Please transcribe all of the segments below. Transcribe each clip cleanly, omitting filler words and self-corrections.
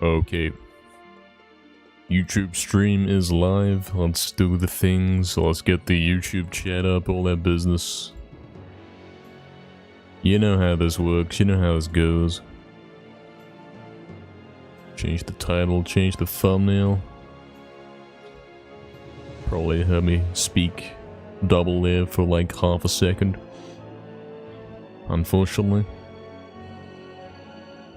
Okay. YouTube stream is live. Let's do the things. Let's get the YouTube chat up, all that business. You know how this works. You know how this goes. Change the title, change the thumbnail. Probably heard me speak double there for like half a second. Unfortunately.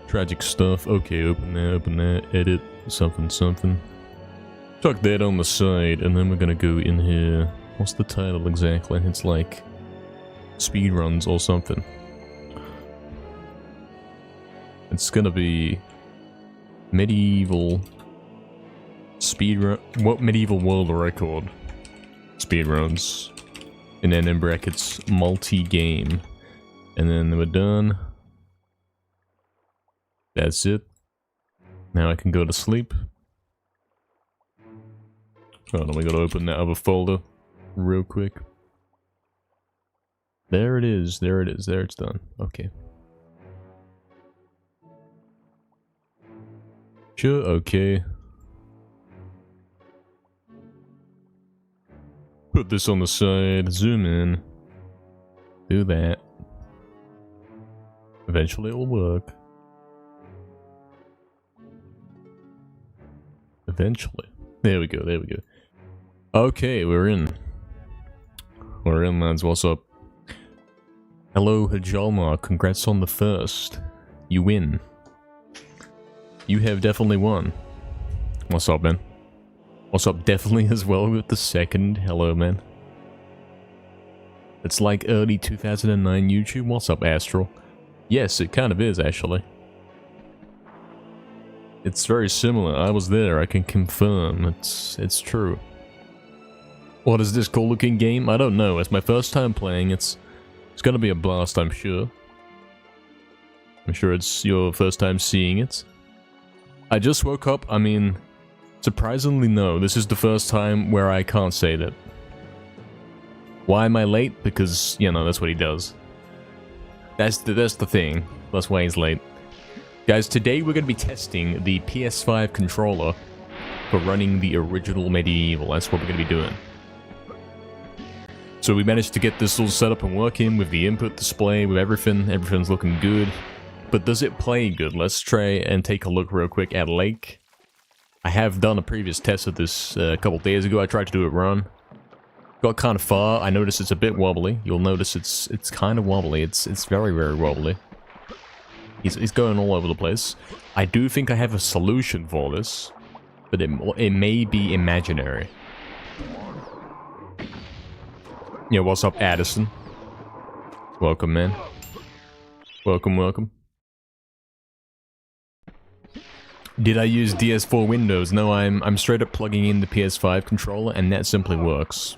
Tragic stuff. Okay, open that, edit, something. Tuck that on the side, and then we're gonna go in here. What's the title exactly? It's like Speedruns or something. It's gonna be MediEvil Speedrun. What MediEvil World Record? Speedruns. And then in brackets, multi-game. And then we're done. That's it. Now I can go to sleep. Oh no, we gotta open that other folder real quick. There it is, there it's done. Okay. Sure, okay. Put this on the side, zoom in. Do that. Eventually it will work. Eventually. There we go, there we go. Okay, we're in. We're in, lads. What's up? Hello, Hajalma. Congrats on the first. You win. You have definitely won. What's up, man? What's up, definitely as well with the second. Hello, man. It's like early 2009 YouTube. What's up, Astral? Yes, it kind of is, actually. It's very similar. I was there. I can confirm. It's true. What is this cool looking game? I don't know. It's my first time playing. It's gonna be a blast, I'm sure. I'm sure it's your first time seeing it. I just woke up. I mean, surprisingly, no. This is the first time where I can't say that. Why am I late? Because, you know, that's what he does. That's the thing. That's why he's late. Guys, today we're going to be testing the PS5 controller for running the original MediEvil. That's what we're going to be doing. So we managed to get this all set up and working with the input display, with everything. Everything's looking good. But does it play good? Let's try and take a look real quick at Lake. I have done a previous test of this a couple days ago. I tried to do it run. Got kind of far. I noticed it's a bit wobbly. You'll notice it's kind of wobbly. It's very, very wobbly. He's going all over the place. I do think I have a solution for this, but it may be imaginary. Yeah, what's up, Addison? Welcome, man. Welcome. Did I use DS4 Windows? No, I'm straight up plugging in the PS5 controller, and that simply works.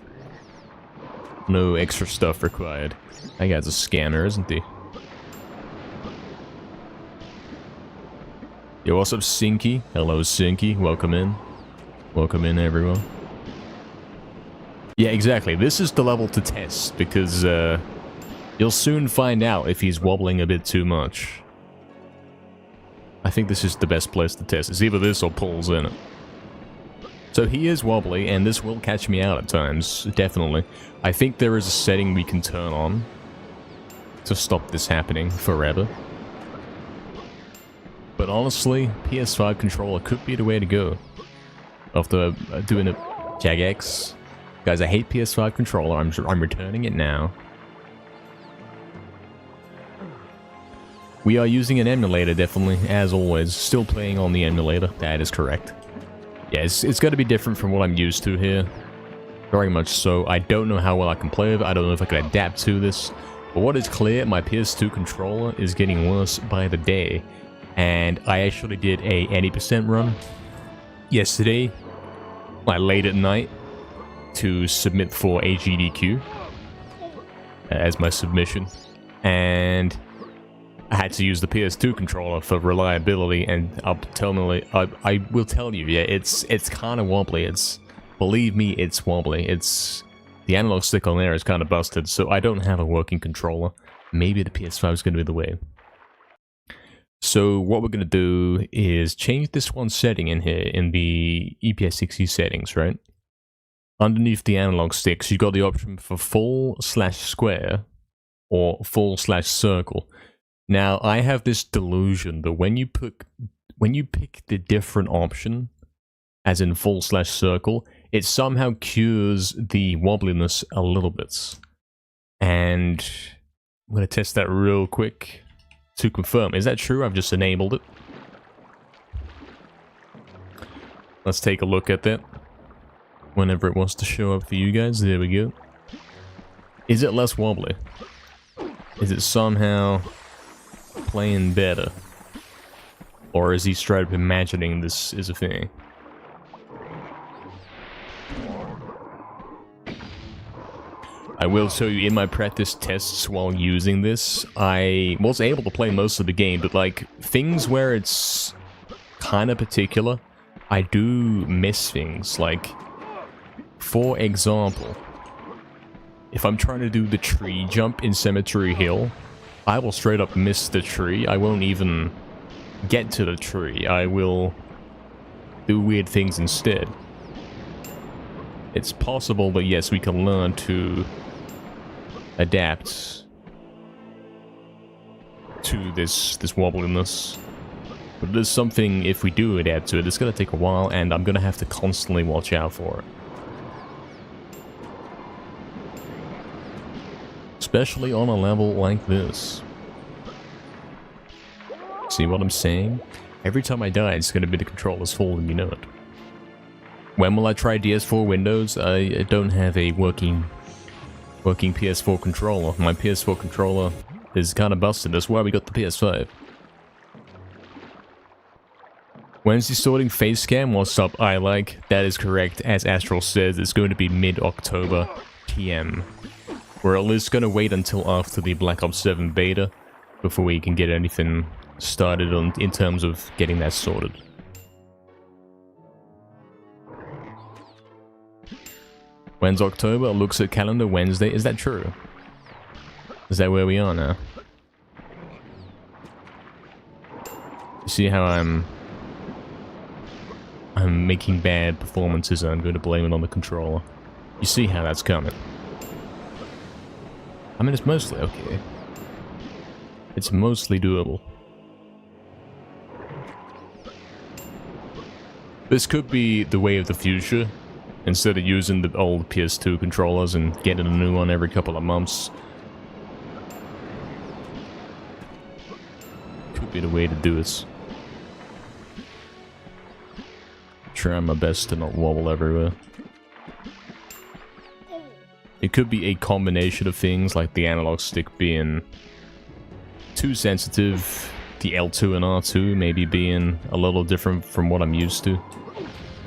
No extra stuff required. That guy's a scanner, isn't he? Yo, what's up, Sinky? Hello, Sinky. Welcome in. Welcome in, everyone. Yeah, exactly. This is the level to test, because, you'll soon find out if he's wobbling a bit too much. I think this is the best place to test. It's either this or pulls in it. So he is wobbly, and this will catch me out at times, definitely. I think there is a setting we can turn on to stop this happening forever. But honestly, PS5 controller could be the way to go. After doing a Jagex. Guys, I hate PS5 controller. I'm returning it now. We are using an emulator, definitely, as always. Still playing on the emulator. That is correct. Yeah, it's going to be different from what I'm used to here. Very much so. I don't know how well I can play with it. I don't know if I can adapt to this. But what is clear, my PS2 controller is getting worse by the day. And I actually did a 80% run yesterday, like late at night, to submit for AGDQ as my submission. And I had to use the PS2 controller for reliability, and I will tell you, yeah, it's kind of wobbly. Believe me, it's wobbly. The analog stick on there is kind of busted, so I don't have a working controller. Maybe the PS5 is going to be the way. So what we're going to do is change this one setting in here in the EPS60 settings, right? Underneath the analog sticks, you've got the option for full/square or full/circle. Now, I have this delusion that when you pick the different option, as in full/circle, it somehow cures the wobbliness a little bit. And I'm going to test that real quick to confirm. Is that true? I've just enabled it. Let's take a look at that. Whenever it wants to show up for you guys. There we go. Is it less wobbly? Is it somehow playing better? Or is he straight up imagining this is a thing? I will tell you, in my practice tests while using this, I was able to play most of the game, but like, things where it's kind of particular, I do miss things. Like, for example, if I'm trying to do the tree jump in Cemetery Hill, I will straight up miss the tree. I won't even get to the tree. I will do weird things instead. It's possible that yes, we can learn to adapt to this wobbliness. But there's something, if we do adapt to it, it's going to take a while, and I'm going to have to constantly watch out for it. Especially on a level like this. See what I'm saying? Every time I die, it's going to be the controller's fault, and you know it. When will I try DS4 Windows? I don't have a working PS4 controller. My PS4 controller is kind of busted. That's why we got the PS5. When's the sorting face cam? What's up, I like? That is correct. As Astral says, it's going to be mid-October PM. We're at least going to wait until after the Black Ops 7 beta before we can get anything started in terms of getting that sorted. When's October? Looks at calendar Wednesday. Is that true? Is that where we are now? You see how I'm making bad performances and I'm going to blame it on the controller. You see how that's coming. I mean, it's mostly okay. It's mostly doable. This could be the way of the future. Instead of using the old PS2 controllers and getting a new one every couple of months. Could be the way to do it. Try my best to not wobble everywhere. It could be a combination of things, like the analog stick being too sensitive, the L2 and R2 maybe being a little different from what I'm used to.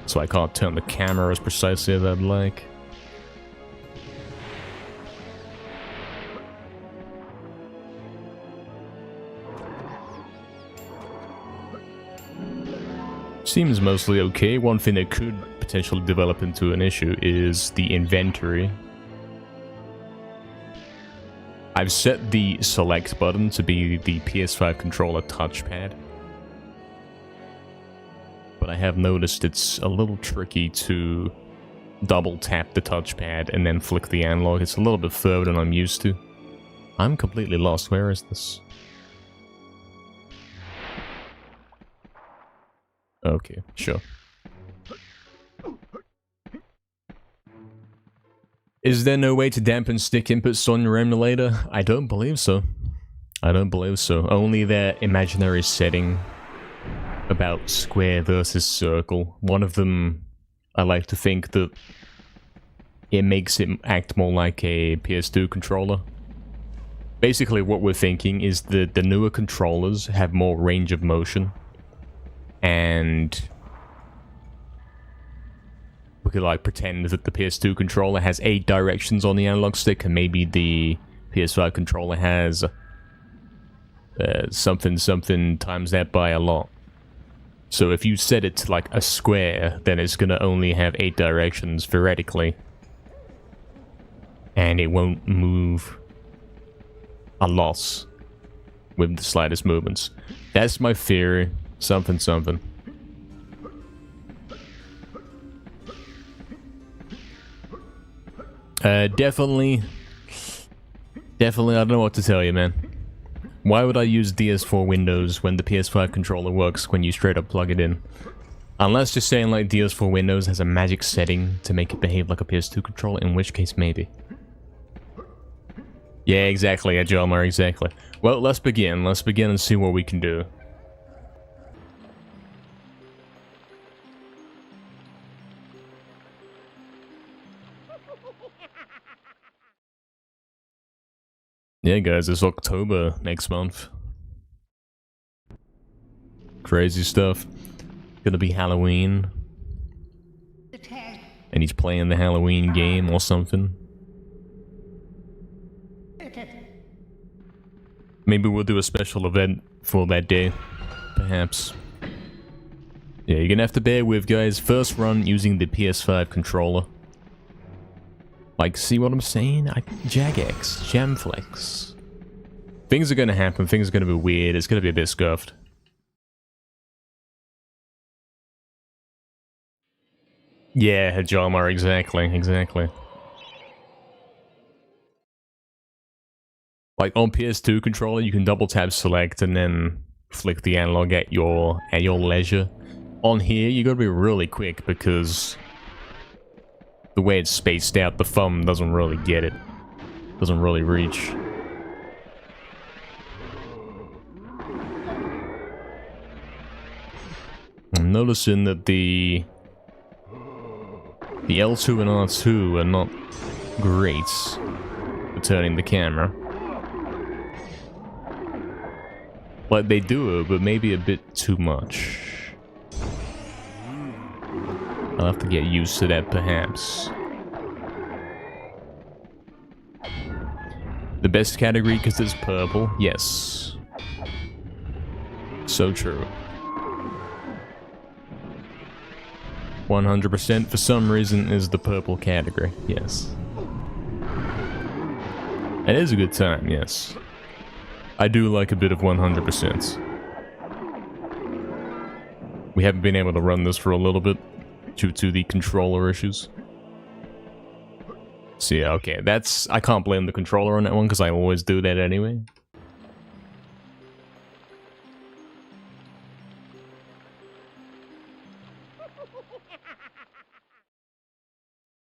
So I can't turn the camera as precisely as I'd like. Seems mostly okay. One thing that could potentially develop into an issue is the inventory. I've set the select button to be the PS5 controller touchpad. But I have noticed it's a little tricky to double tap the touchpad and then flick the analog. It's a little bit further than I'm used to. I'm completely lost. Where is this? Okay, sure. Is there no way to dampen stick inputs on your emulator? I don't believe so. I don't believe so. Only that imaginary setting about square versus circle. One of them, I like to think that it makes it act more like a PS2 controller. Basically what we're thinking is that the newer controllers have more range of motion. And we could like pretend that the PS2 controller has 8 directions on the analog stick, and maybe the PS5 controller has something times that by a lot. So if you set it to like a square, then it's gonna only have 8 directions theoretically. And it won't move a lot. with the slightest movements. That's my theory. Something, something. Definitely, I don't know what to tell you, man. Why would I use DS4 Windows when the PS5 controller works when you straight up plug it in? Unless you're saying like DS4 Windows has a magic setting to make it behave like a PS2 controller, in which case maybe. Yeah, exactly, Ajamar, exactly. Well, let's begin. Let's begin and see what we can do. Yeah, guys, it's October next month. Crazy stuff. Gonna be Halloween. And he's playing the Halloween game or something. Maybe we'll do a special event for that day. Perhaps. Yeah, you're gonna have to bear with, guys. First run using the PS5 controller. Like, see what I'm saying? Jagex, Jamflex. Things are gonna happen, things are gonna be weird, it's gonna be a bit scuffed. Yeah, Hajamar, exactly. Like, on PS2 controller, you can double tap select and then flick the analog at your leisure. On here, you gotta be really quick because the way it's spaced out, the thumb doesn't really get it. Doesn't really reach. I'm noticing that the L2 and R2 are not great for turning the camera. Like, they do it, but maybe a bit too much. I'll have to get used to that, perhaps. The best category because it's purple? Yes. So true. 100% for some reason is the purple category, yes. It is a good time, yes. I do like a bit of 100%. We haven't been able to run this for a little bit due to the controller issues. So yeah, okay, that's... I can't blame the controller on that one because I always do that anyway.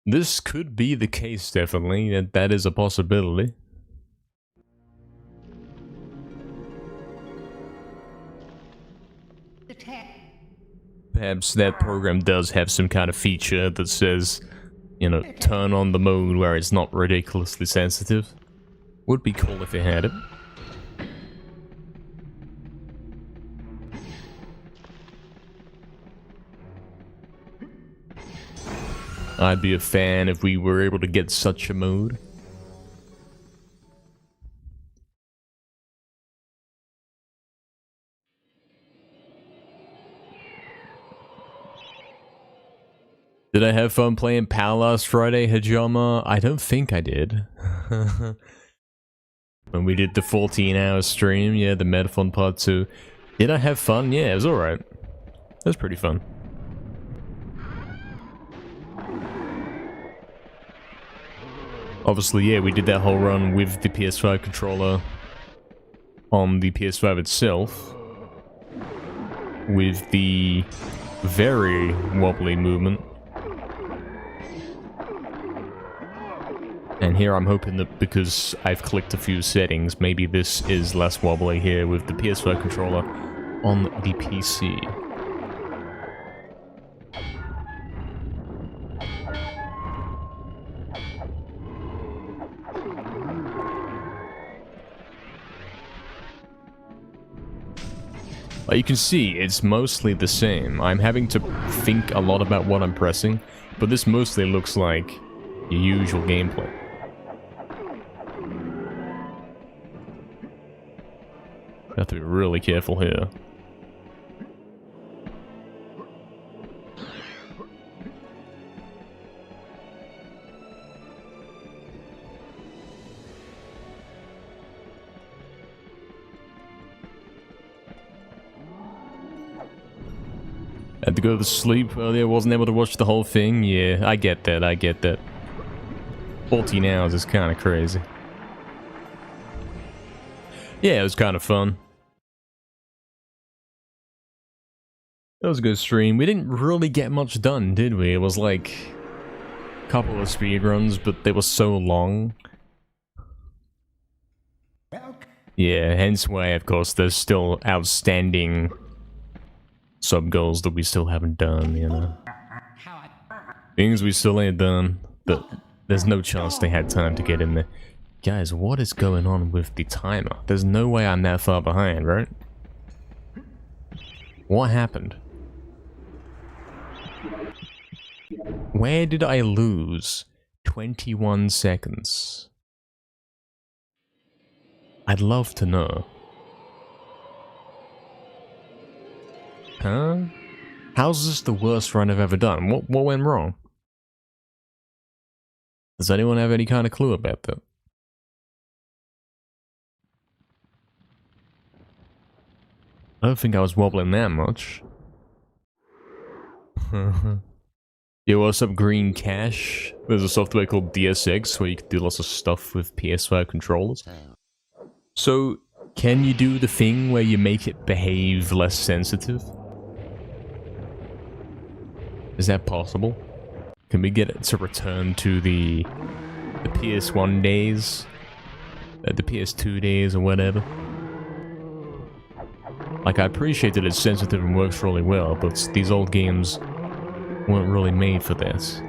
This could be the case, definitely. That is a possibility. Perhaps that program does have some kind of feature that says, you know, turn on the mode where it's not ridiculously sensitive. Would be cool if it had it. I'd be a fan if we were able to get such a mode. Did I have fun playing PAL last Friday, Hajama? I don't think I did. When we did the 14-hour stream, yeah, the MediEvil part 2. Did I have fun? Yeah, it was alright. It was pretty fun. Obviously, yeah, we did that whole run with the PS5 controller on the PS5 itself. With the very wobbly movement. And here I'm hoping that because I've clicked a few settings, maybe this is less wobbly here with the PS5 controller on the PC. You can see, it's mostly the same. I'm having to think a lot about what I'm pressing, but this mostly looks like your usual gameplay. I have to be really careful here. Had to go to sleep earlier, wasn't able to watch the whole thing. Yeah, I get that, I get that. 14 hours is kind of crazy. Yeah, it was kind of fun. It was a good stream. We didn't really get much done, did we? It was like a couple of speedruns, but they were so long. Yeah, hence why, of course, there's still outstanding sub-goals that we still haven't done, you know. Things we still ain't done, but there's no chance they had time to get in there. Guys, what is going on with the timer? There's no way I'm that far behind, right? What happened? Where did I lose 21 seconds? I'd love to know. Huh? How's this the worst run I've ever done? What went wrong? Does anyone have any kind of clue about that? I don't think I was wobbling that much. Yo, what's up, Green Cash? There's a software called DSX where you can do lots of stuff with PS5 controllers. So, can you do the thing where you make it behave less sensitive? Is that possible? Can we get it to return to the PS1 days? The PS2 days or whatever? Like, I appreciate that it's sensitive and works really well, but these old games weren't really made for this.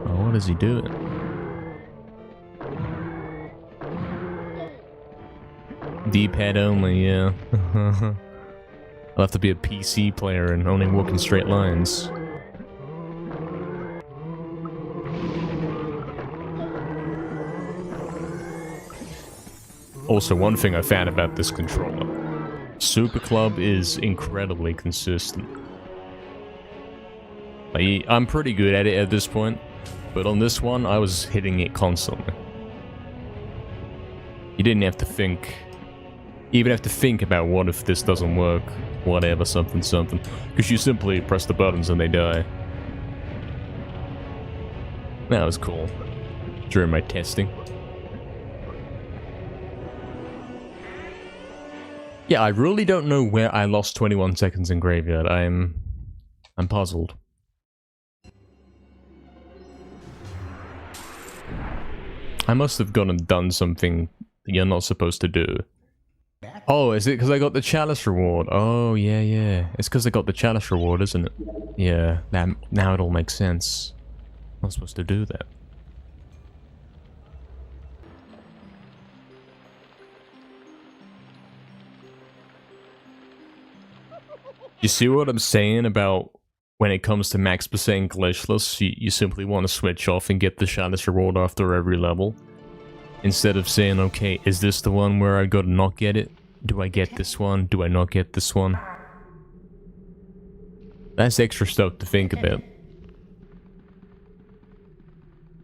Oh, what is he doing? D-pad only, yeah. I'll have to be a PC player and only walk in straight lines. Also, one thing I found about this controller. Super Club is incredibly consistent. I'm pretty good at it at this point, but on this one, I was hitting it constantly. You didn't have to think. You even have to think about what if this doesn't work, whatever, something, something. Because you simply press the buttons and they die. That was cool. During my testing. Yeah, I really don't know where I lost 21 seconds in Graveyard. I'm puzzled. I must have gone and done something you're not supposed to do. Oh, is it because I got the Chalice reward? Oh, yeah, yeah. It's because I got the Chalice reward, isn't it? Yeah, now it all makes sense. I'm not supposed to do that. You see what I'm saying about when it comes to max percent glitchless, you simply want to switch off and get the Chalice reward after every level. Instead of saying, okay, is this the one where I gotta not get it? Do I get this one? Do I not get this one? That's extra stuff to think about.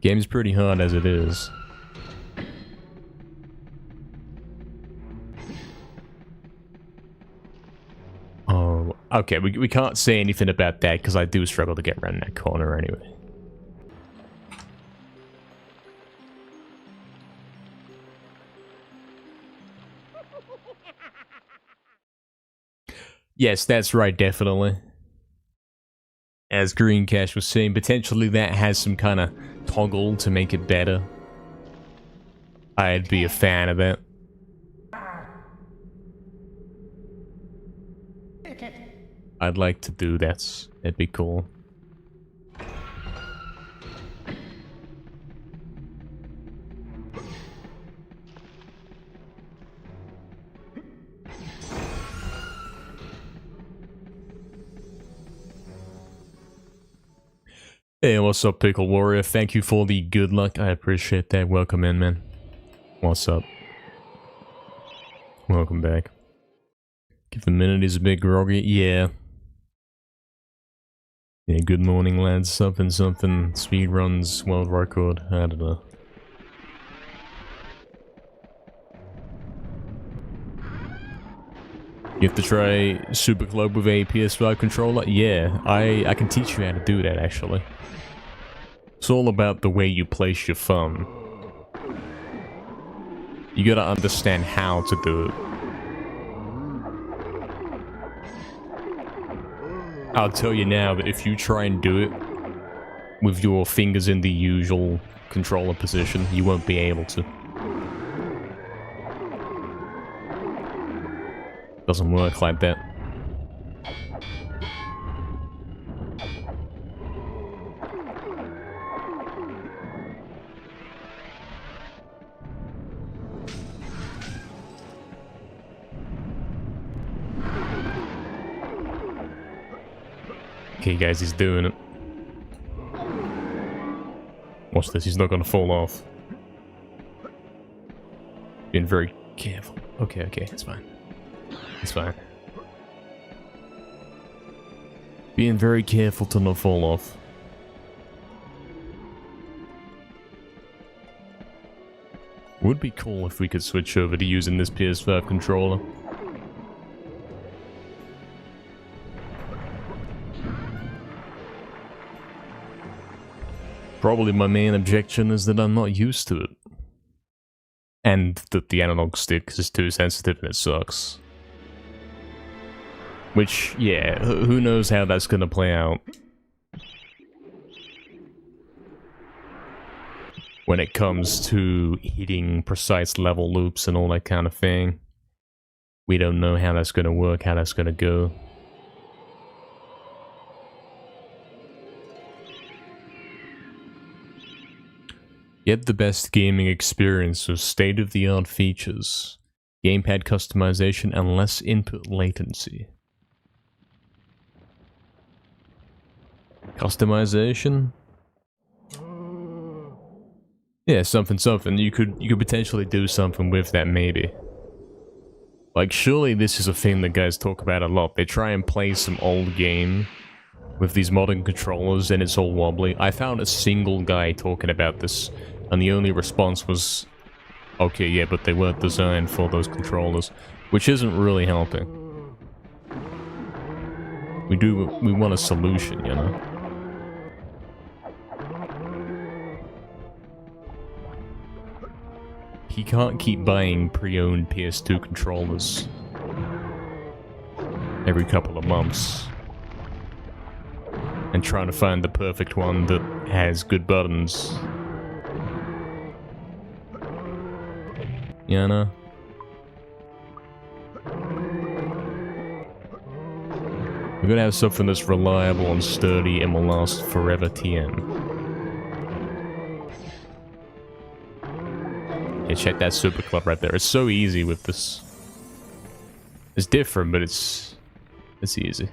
Game's pretty hard as it is. Oh, okay, we can't say anything about that because I do struggle to get around that corner anyway. Yes, that's right, definitely. As Green Cash was saying, potentially that has some kind of toggle to make it better. I'd be a fan of that. I'd like to do that. That'd be cool. Hey, what's up, Pickle Warrior? Thank you for the good luck. I appreciate that. Welcome in, man. What's up? Welcome back. Give the minute is a bit groggy. Yeah. Yeah, good morning lads, something speedruns, world record, I don't know. You have to try Super Club with a PS5 controller? Yeah, I can teach you how to do that actually. It's all about the way you place your thumb. You gotta understand how to do it. I'll tell you now that if you try and do it with your fingers in the usual controller position, you won't be able to. Doesn't work like that. Okay guys, he's doing it. Watch this, he's not gonna fall off. Being very careful. Okay, it's fine. It's fine. Being very careful to not fall off. Would be cool if we could switch over to using this PS5 controller. Probably my main objection is that I'm not used to it. And that the analog stick is too sensitive and it sucks. Which, yeah, who knows how that's gonna play out. When it comes to hitting precise level loops and all that kind of thing. We don't know how that's gonna work, how that's gonna go. Get the best gaming experience with state-of-the-art features, gamepad customization, and less input latency. Customization? Yeah, something. You could potentially do something with that, maybe. Like, surely this is a thing that guys talk about a lot. They try and play some old game with these modern controllers and it's all wobbly. I found a single guy talking about this, and the only response was, okay, yeah, but they weren't designed for those controllers, which isn't really helping. We want a solution, you know? He can't keep buying pre-owned PS2 controllers every couple of months and trying to find the perfect one that has good buttons. You know? We're gonna have something that's reliable and sturdy and will last forever, TM. Yeah, check that Super Club right there. It's so easy with this. It's different, but it's easy.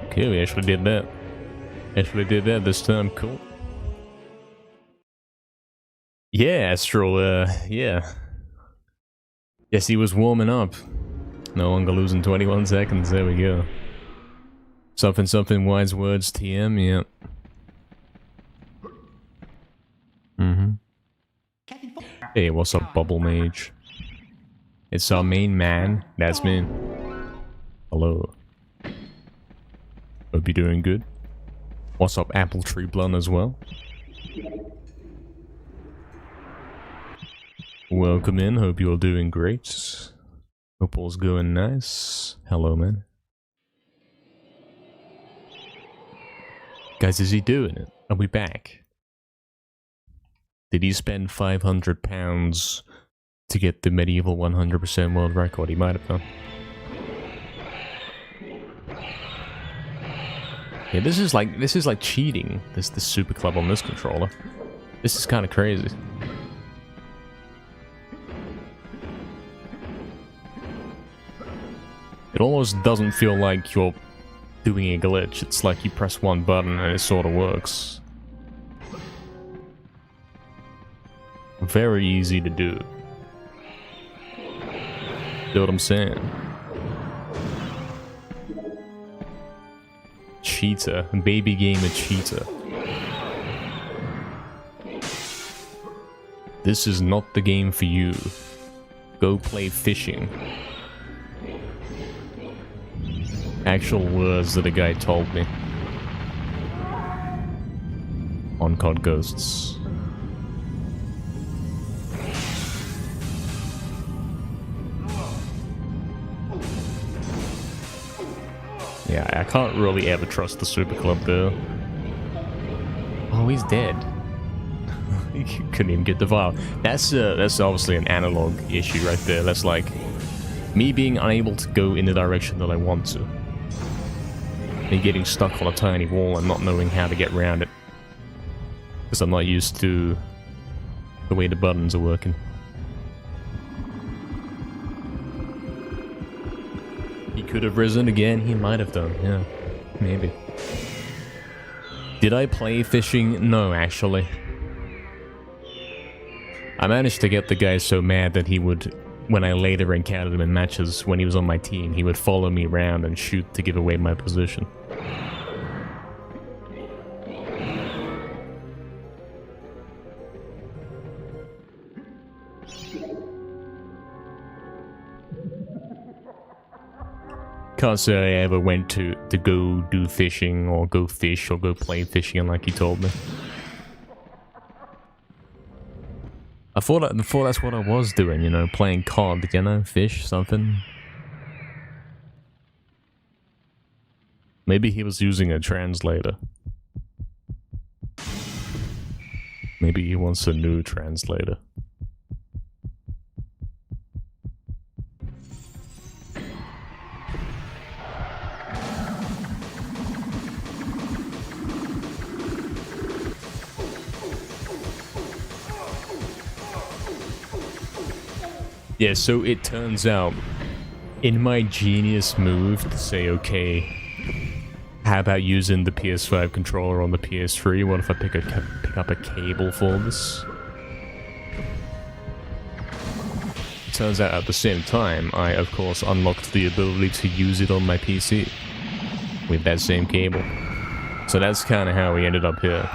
Okay, we actually did that. Actually did that this time, cool. Yeah, Astral, yeah. Yes, he was warming up. No longer losing 21 seconds, there we go. Something, wise words, TM, yeah. Hey, what's up, Bubble Mage? It's our main man, that's me. Hello. Hope you're doing good. What's up, Apple Tree Blunt as well? Welcome in, hope you're doing great. Hope all's going nice. Hello, man. Guys, is he doing it? Are we back? Did he spend £500 to get the MediEvil 100% world record? He might have done. Yeah, this is like cheating. This Super Club on this controller. This is kind of crazy. It almost doesn't feel like you're doing a glitch. It's like you press one button and it sort of works. Very easy to do. You know what I'm saying? Cheater. Baby gamer cheater. This is not the game for you. Go play fishing. Actual words that a guy told me. On COD Ghosts. Yeah, I can't really ever trust the Super Club though. Oh, he's dead. You couldn't even get the file. That's obviously an analog issue right there. That's like me being unable to go in the direction that I want to. Me getting stuck on a tiny wall and not knowing how to get around it. Because I'm not used to the way the buttons are working. He could have risen again, he might have done, yeah. Maybe. Did I play fishing? No, actually. I managed to get the guy so mad that he would, when I later encountered him in matches when he was on my team, he would follow me around and shoot to give away my position. Can't say I ever went to go do fishing or go fish or go play fishing like he told me. I thought that's what I was doing, you know, playing COD, you know, fish, something. Maybe he was using a translator. Maybe he wants a new translator. Yeah, so it turns out, in my genius move to say, okay, how about using the PS5 controller on the PS3? What if I pick up a cable for this? Turns out at the same time, I of course unlocked the ability to use it on my PC with that same cable. So that's kind of how we ended up here.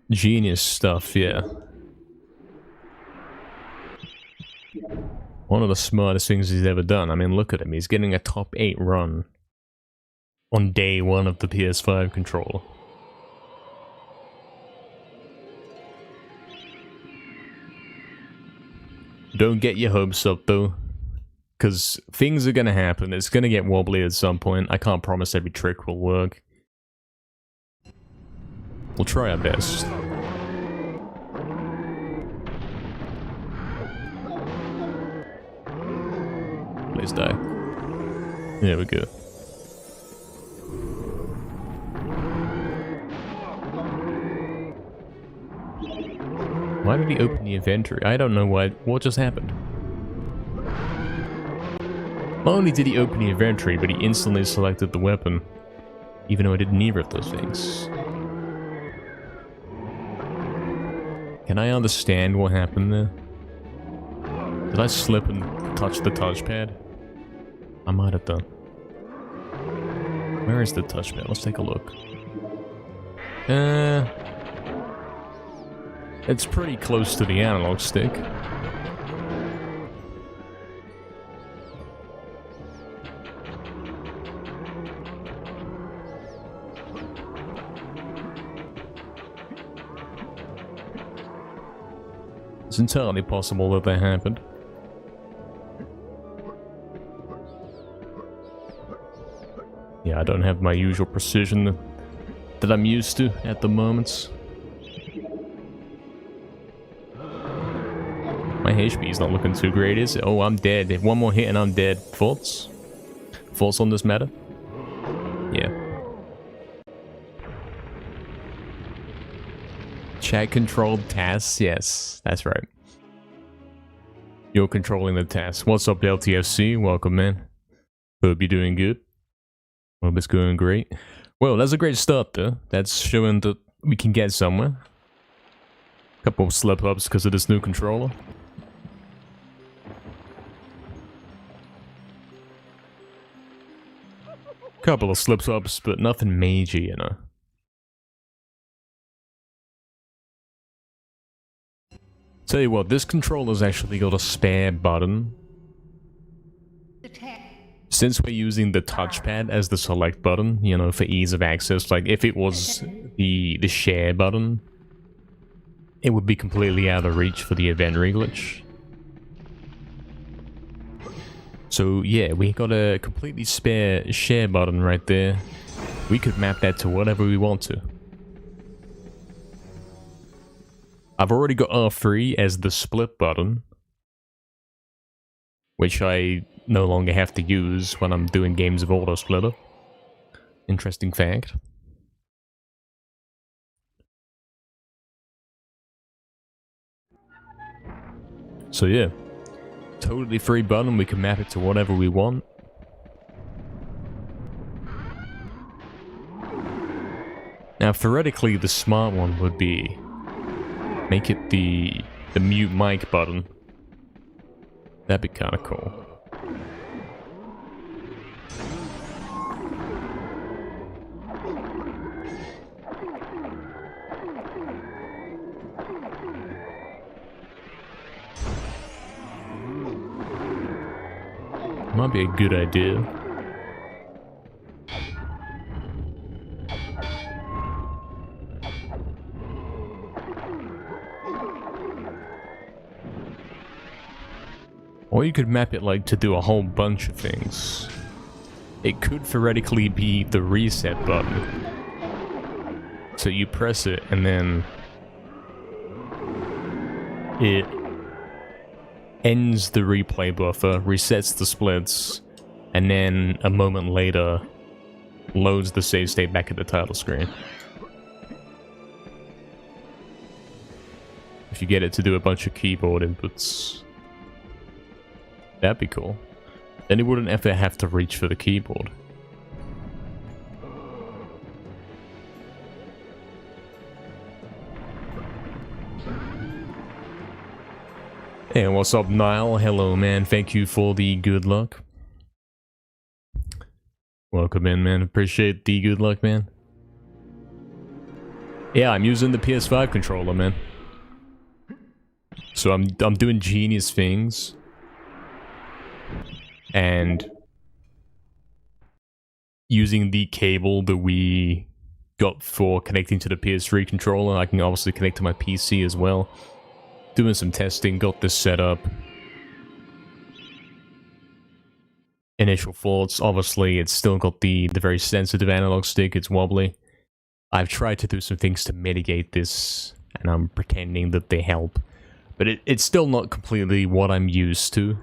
Genius stuff, yeah. One of the smartest things he's ever done. I mean, look at him. He's getting a top 8 run on day 1 of the PS5 controller. Don't get your hopes up, though. Because things are gonna happen. It's gonna get wobbly at some point. I can't promise every trick will work. We'll try our best. Please die. There we go. Why did he open the inventory? I don't know what just happened. Not only did he open the inventory, but he instantly selected the weapon. Even though I did neither of those things. Can I understand what happened there? Did I slip and touch the touchpad? I might have done. Where is the touchpad? Let's take a look. It's pretty close to the analog stick. It's entirely possible that that happened. Yeah, I don't have my usual precision that I'm used to at the moment. My HP is not looking too great, is it? Oh, I'm dead. If one more hit and I'm dead. Thoughts? Thoughts on this matter? Yeah. Chat controlled tasks, yes, that's right. You're controlling the tasks. What's up, LTFC? Welcome, man. Hope you're doing good. Hope it's going great. Well, that's a great start, though. That's showing that we can get somewhere. Couple of slip-ups because of this new controller. Couple of slip-ups, but nothing major, you know. Tell you what, this controller's actually got a spare button. Since we're using the touchpad as the select button, you know, for ease of access, like if it was the share button, it would be completely out of reach for the event reglitch. So yeah, we got a completely spare share button right there. We could map that to whatever we want to. I've already got R3 as the split button, which I no longer have to use when I'm doing games of Auto Splitter. Interesting fact. So yeah, totally free button, we can map it to whatever we want. Now theoretically the smart one would be make it the mute mic button. That'd be kinda cool. Might be a good idea. Or you could map it like to do a whole bunch of things. It could theoretically be the reset button. So you press it and then it ends the replay buffer, resets the splits, and then a moment later loads the save state back at the title screen. If you get it to do a bunch of keyboard inputs, that'd be cool. Then it wouldn't ever have to reach for the keyboard. Hey, what's up, Niall? Hello, man. Thank you for the good luck. Welcome in, man. Appreciate the good luck, man. Yeah, I'm using the PS5 controller, man. So I'm doing genius things. And using the cable that we got for connecting to the PS3 controller, I can obviously connect to my PC as well. Doing some testing, got this set up. Initial thoughts, obviously it's still got the very sensitive analog stick, it's wobbly. I've tried to do some things to mitigate this, and I'm pretending that they help. But it's still not completely what I'm used to.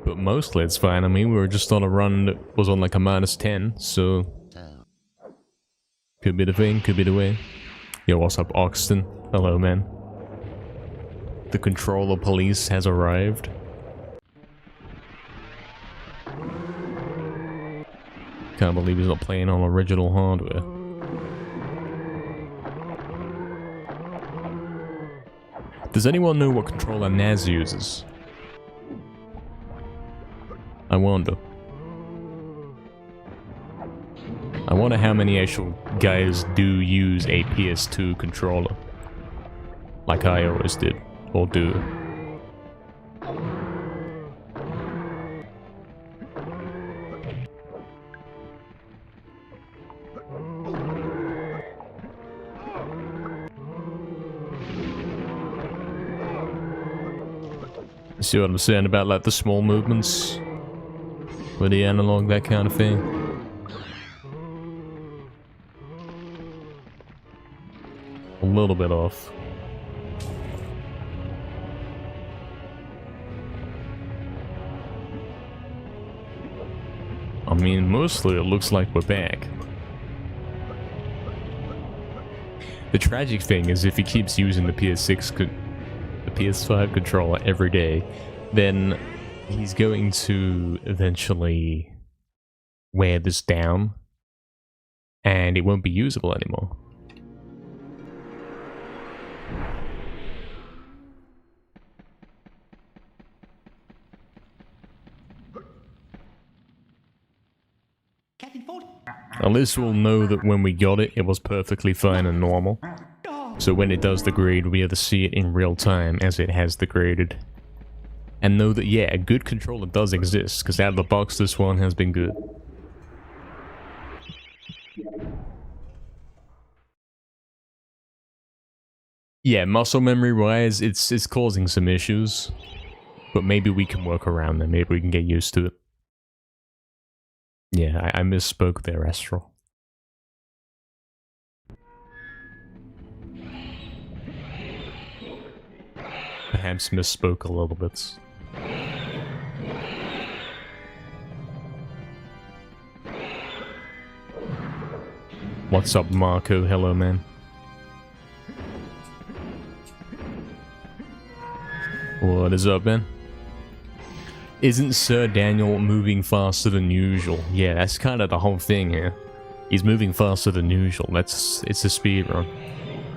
But mostly it's fine. I mean, we were just on a run that was on like a -10, so... Could be the thing, could be the way. Yo, what's up, Oxton? Hello, man. The controller police has arrived. Can't believe he's not playing on original hardware. Does anyone know what controller Naz uses? I wonder. I wonder how many actual guys do use a PS2 controller. Like I always did. Or do. See what I'm saying about like the small movements? With the analog, that kind of thing. A little bit off. I mean, mostly it looks like we're back. The tragic thing is if he keeps using the the PS5 controller every day, then he's going to eventually wear this down, and it won't be usable anymore. At least we'll know that when we got it, it was perfectly fine and normal. So when it does degrade, we have to see it in real time as it has degraded. And know that, yeah, a good controller does exist, because out of the box this one has been good. Yeah, muscle memory wise, it's causing some issues. But maybe we can work around them, maybe we can get used to it. Yeah, I misspoke there, Astral. Perhaps misspoke a little bit. What's up, Marco? Hello, man. What is up, man? Isn't Sir Daniel moving faster than usual? Yeah, that's kind of the whole thing here. He's moving faster than usual. It's a speedrun.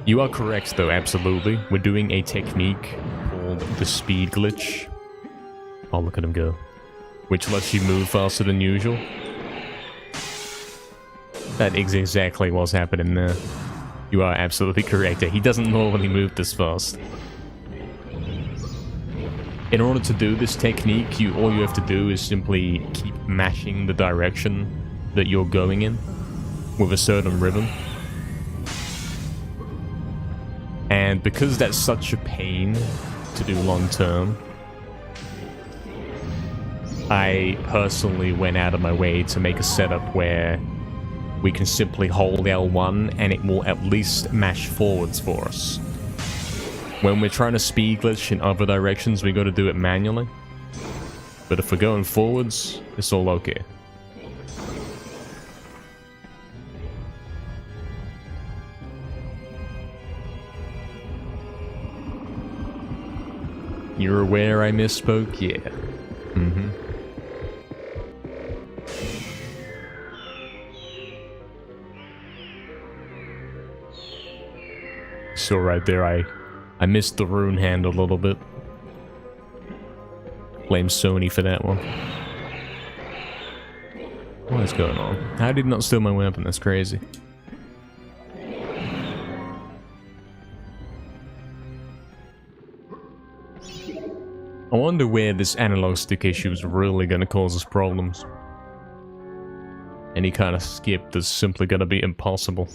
You are correct, though, absolutely. We're doing a technique called the speed glitch. Oh, look at him go. Which lets you move faster than usual. That is exactly what's happening there. You are absolutely correct. He doesn't normally move this fast. In order to do this technique, all you have to do is simply keep mashing the direction that you're going in with a certain rhythm. And because that's such a pain to do long term, I personally went out of my way to make a setup where we can simply hold L1 and it will at least mash forwards for us. When we're trying to speed glitch in other directions, we got to do it manually. But if we're going forwards, it's all okay. You're aware I misspoke? Yeah. Mm-hmm. So right there, I missed the rune hand a little bit. Blame Sony for that one. What is going on? How did not steal my weapon? That's crazy. I wonder where this analog stick issue is really going to cause us problems. Any kind of skip is simply going to be impossible.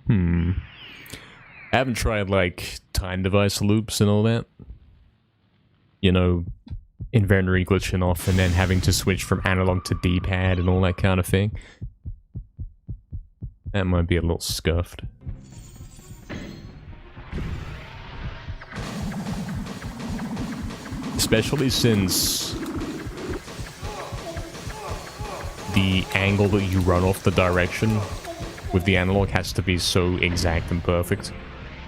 I haven't tried, like, time device loops and all that. You know, inventory glitching off and then having to switch from analog to D-pad and all that kind of thing. That might be a little scuffed. Especially since the angle that you run off the direction with the analog has to be so exact and perfect.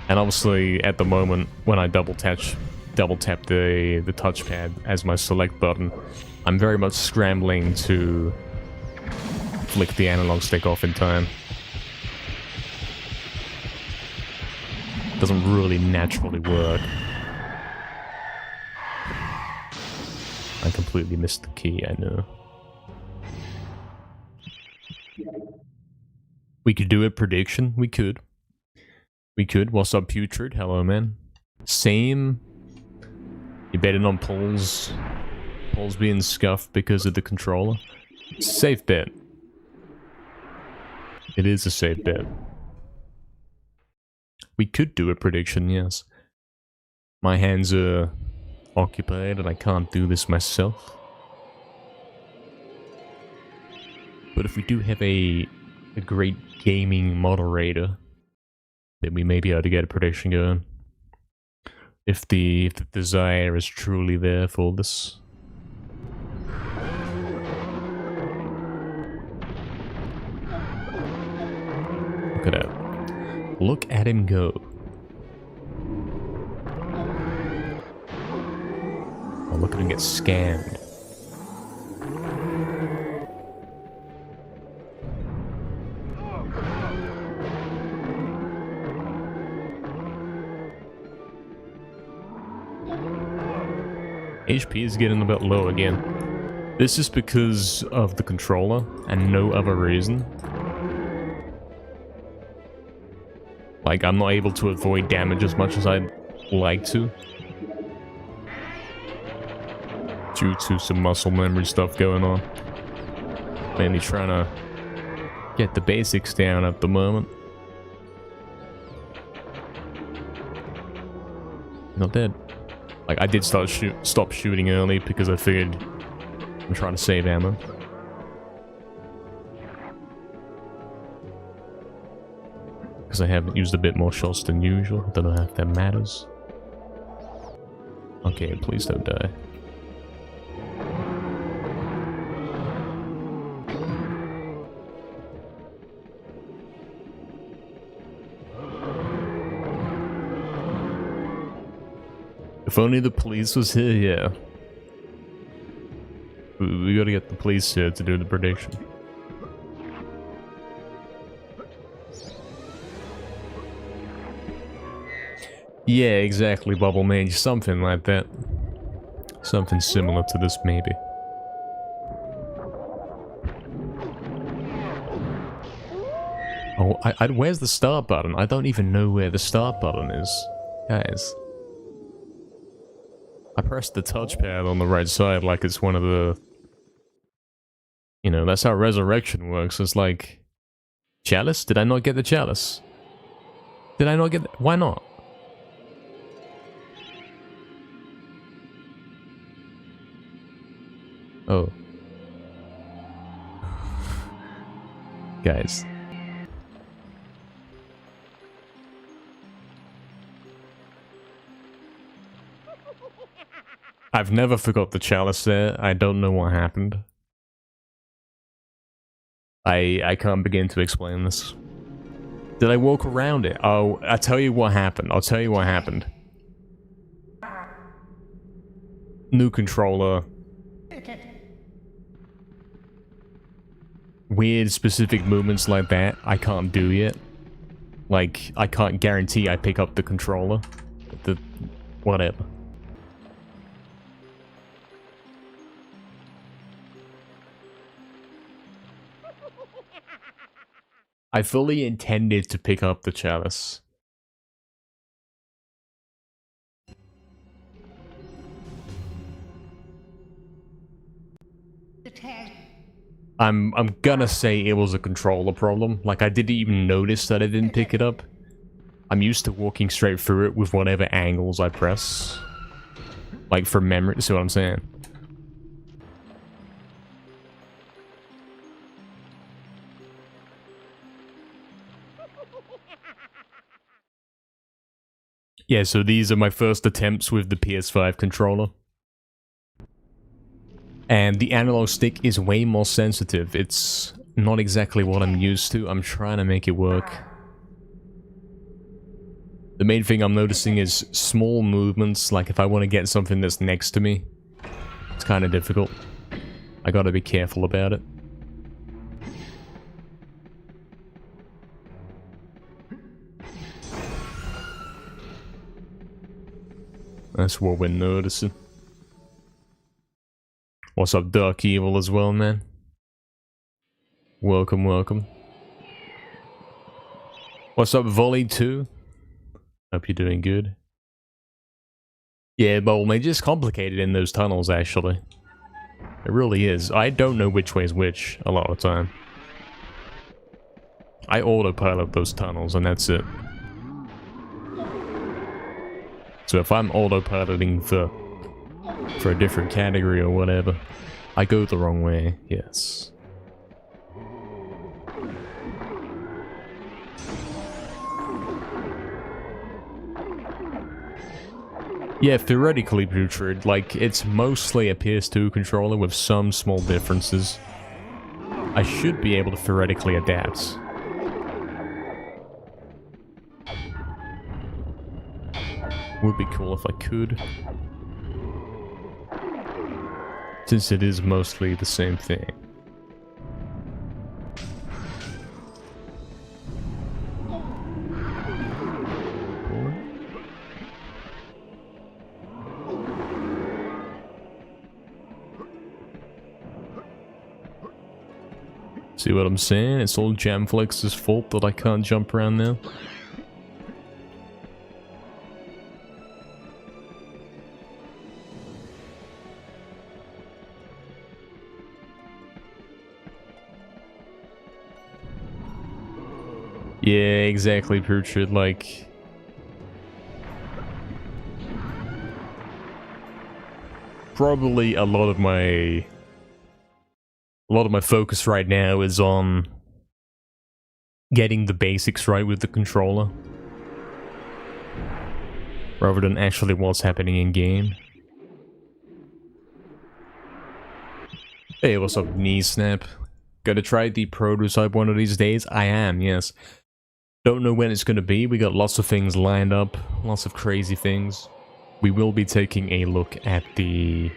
And obviously, at the moment, when I double tap the touchpad as my select button, I'm very much scrambling to flick the analog stick off in time. Doesn't really naturally work. I completely missed the key, I know. We could do a prediction. We could. We could. What's up, Putrid? Hello, man. Same. You betting on Paul's being scuffed because of the controller? Safe bet. It is a safe bet. We could do a prediction, yes. My hands are occupied and I can't do this myself. But if we do have a great gaming moderator, then we may be able to get a prediction going. If the desire is truly there for this. Look at that. Look at him go. Oh, look at him get scanned. HP is getting a bit low again. This is because of the controller and no other reason. Like, I'm not able to avoid damage as much as I'd like to. Due to some muscle memory stuff going on. Mainly trying to get the basics down at the moment. Not dead. Like, I did stop shooting early because I figured I'm trying to save ammo. Because I haven't used a bit more shots than usual. Don't know if that matters. Okay, please don't die. If only the police was here, yeah. We gotta get the police here to do the prediction. Yeah, exactly, Bubble Mage. Something like that. Something similar to this, maybe. Oh, where's the start button? I don't even know where the start button is. Guys. I pressed the touchpad on the right side like it's one of the... You know, that's how Resurrection works. It's like... Chalice? Did I not get the Chalice? Did I not get the... Why not? Oh. Guys. I've never forgot the chalice there. I don't know what happened. I can't begin to explain this. Did I walk around it? Oh, I'll tell you what happened. I'll tell you what happened. New controller. Weird specific movements like that I can't do yet. Like, I can't guarantee I pick up the controller. Whatever. I fully intended to pick up the chalice. I'm gonna say it was a controller problem. Like, I didn't even notice that I didn't pick it up. I'm used to walking straight through it with whatever angles I press. Like, from memory, see what I'm saying? Yeah, so these are my first attempts with the PS5 controller. And the analog stick is way more sensitive. It's not exactly what I'm used to. I'm trying to make it work. The main thing I'm noticing is small movements, like if I want to get something that's next to me. It's kind of difficult. I gotta be careful about it. That's what we're noticing. What's up, Dark Evil, as well, man? Welcome, welcome. What's up, Volley 2? Hope you're doing good. Yeah, but it's just complicated in those tunnels, actually. It really is. I don't know which way is which a lot of the time. I autopilot those tunnels, and that's it. So if I'm autopiloting for a different category or whatever, I go the wrong way, yes. Yeah, theoretically, Putrid, like, it's mostly a PS2 controller with some small differences. I should be able to theoretically adapt. Would be cool if I could. Since it is mostly the same thing. See what I'm saying? It's all Jamflex's fault that I can't jump around now. Yeah, exactly, Pritchard, like... Probably a lot of my focus right now is on getting the basics right with the controller. Rather than actually what's happening in game. Hey, what's up, knee snap? Gonna try the prototype one of these days? I am, yes. Don't know when it's gonna be. We got lots of things lined up, lots of crazy things. We will be taking a look at the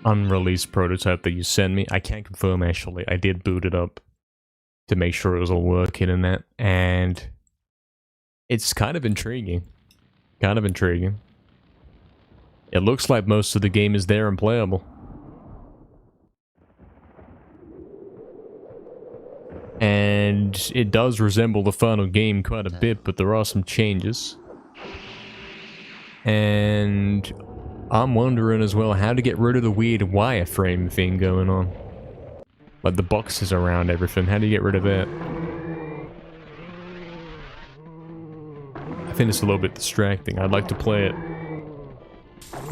unreleased prototype that you sent me. I can't confirm actually. I did boot it up to make sure it was all working and that, and it's kind of intriguing. Kind of intriguing. It looks like most of the game is there and playable. And it does resemble the final game quite a bit, but there are some changes. And I'm wondering as well how to get rid of the weird wireframe thing going on. Like the boxes around everything, how do you get rid of that? I think it's a little bit distracting. I'd like to play it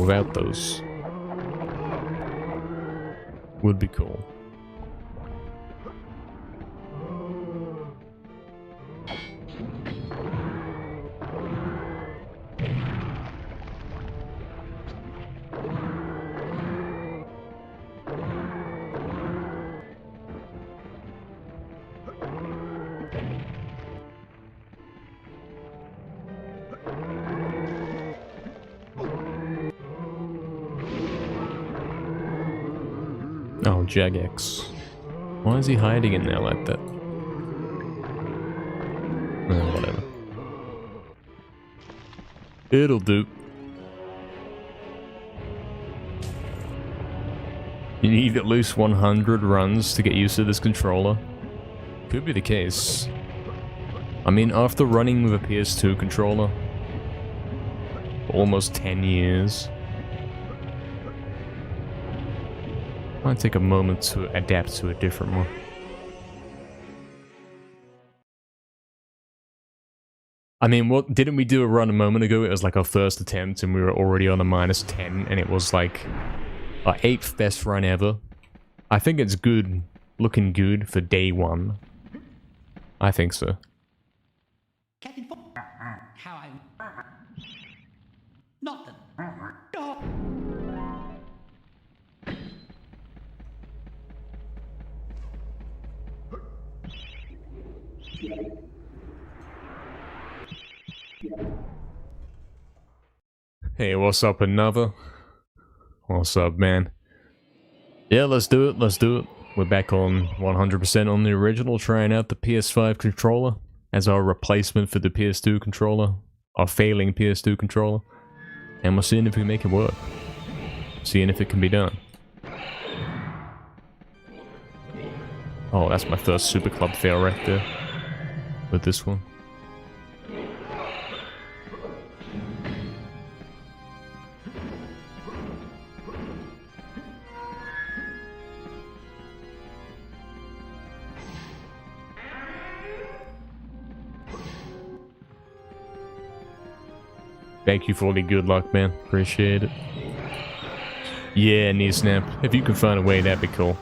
without those. Would be cool. Oh, Jagex. Why is he hiding in there like that? Oh, whatever. It'll do. You need at least 100 runs to get used to this controller. Could be the case. I mean, after running with a PS2 controller for almost 10 years, might take a moment to adapt to a different one. I mean, what didn't we do a run a moment ago? It was like our first attempt and we were already on a -10 and it was like our 8th best run ever. I think it's good, looking good for day one. I think so. How I... Not the... Hey, what's up, another? What's up, man? Yeah, let's do it, let's do it. We're back on 100% on the original, trying out the PS5 controller as our replacement for the PS2 controller. Our failing PS2 controller. And we're seeing if we can make it work. Seeing if it can be done. Oh, that's my first Super Club fail right there. With this one. Thank you for all the good luck, man. Appreciate it. Yeah, knee snap. If you can find a way, that'd be cool.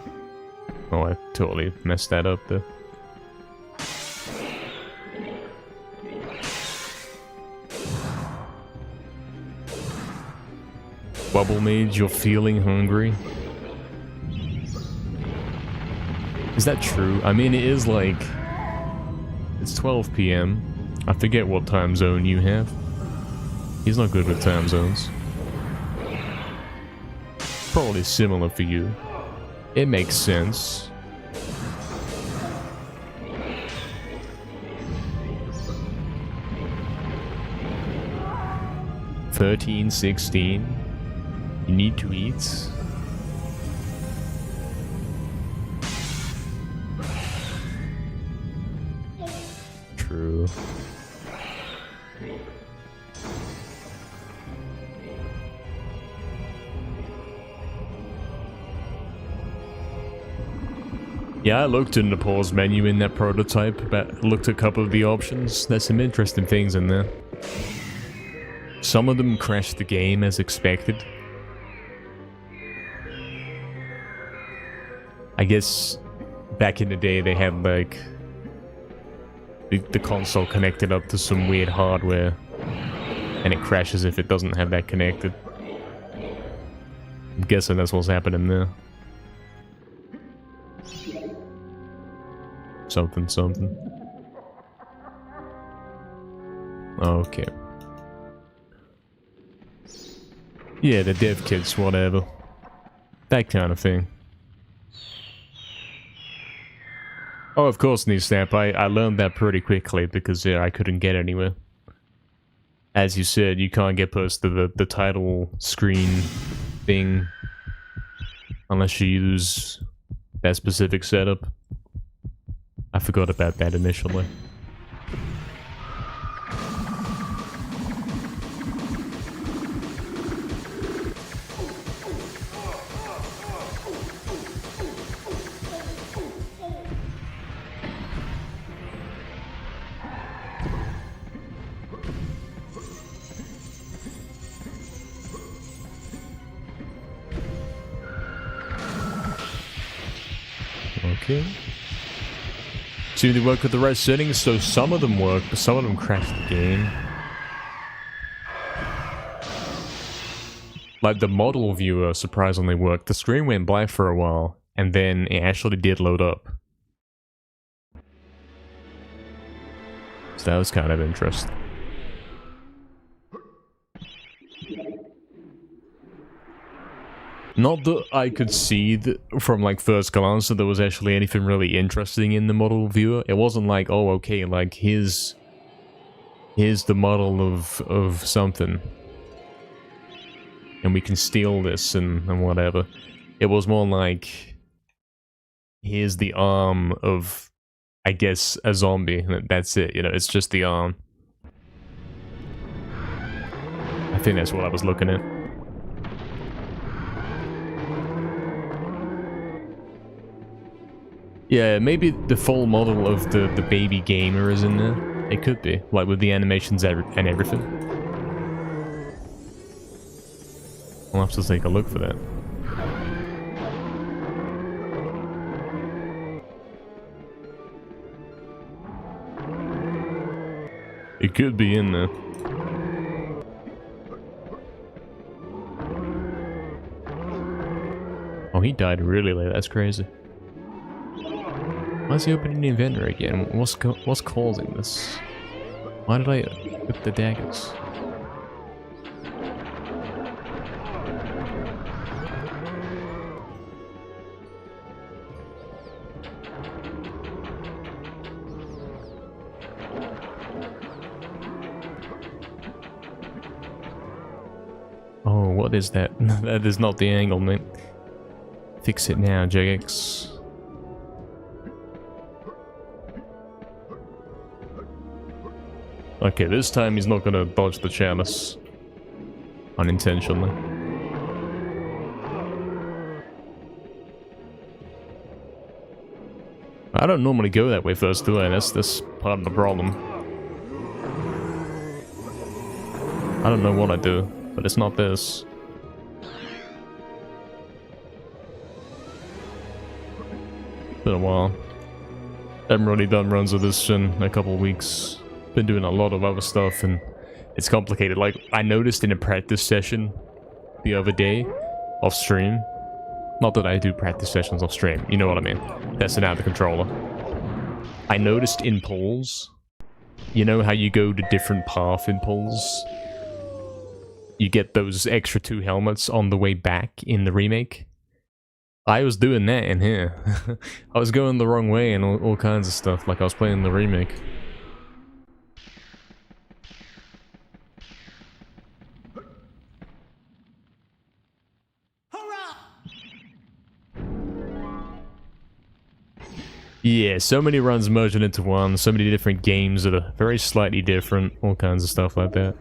Oh, I totally messed that up, though. Bubble Mage, you're feeling hungry? Is that true? I mean, it is like... It's 12 PM. I forget what time zone you have. He's not good with time zones. Probably similar for you. It makes sense. $13, $16. You need to eat. True. Yeah, I looked in the pause menu in that prototype, but looked at a couple of the options. There's some interesting things in there. Some of them crashed the game as expected. I guess back in the day they had like the console connected up to some weird hardware and it crashes if it doesn't have that connected. I'm guessing that's what's happening there. Something, something. Okay. Yeah, the dev kits, whatever. That kind of thing. Oh, of course, Snap. I learned that pretty quickly because I couldn't get anywhere. As you said, you can't get past the title screen thing unless you use that specific setup. I forgot about that initially. Okay. See, they work with the right settings, so some of them work, but some of them crash the game. Like the model viewer surprisingly worked. The screen went black for a while, and then it actually did load up. So that was kind of interesting. Not that I could see that from like first glance that there was actually anything really interesting in the model viewer. It wasn't like, oh, okay, like here's the model of something, and we can steal this and whatever. It was more like, here's the arm of, I guess, a zombie. And that's it. You know, it's just the arm. I think that's what I was looking at. Yeah, maybe the full model of the baby gamer is in there. It could be, like with the animations and everything. I'll have to take a look for that. It could be in there. Oh, he died really late. That's crazy. Why is he opening the inventory again? What's causing this? Why did I equip the daggers? Oh, what is that? That is not the angle, mate. Fix it now, JX. Okay, this time he's not gonna dodge the chalice unintentionally. I don't normally go that way first, do I? That's part of the problem. I don't know what I do, but it's not this. Been a while. Haven't really done runs of this in a couple of weeks. Been doing a lot of other stuff and it's complicated. Like, I noticed in a practice session the other day off stream. Not that I do practice sessions off stream, you know what I mean. Testing out the controller. I noticed in pulls, you know how you go to different path in pulls? you get those extra 2 helmets on the way back in the remake. I was doing that in here. I was going the wrong way and all kinds of stuff, like I was playing the remake. Yeah, so many runs merging into one, so many different games that are very slightly different, all kinds of stuff like that.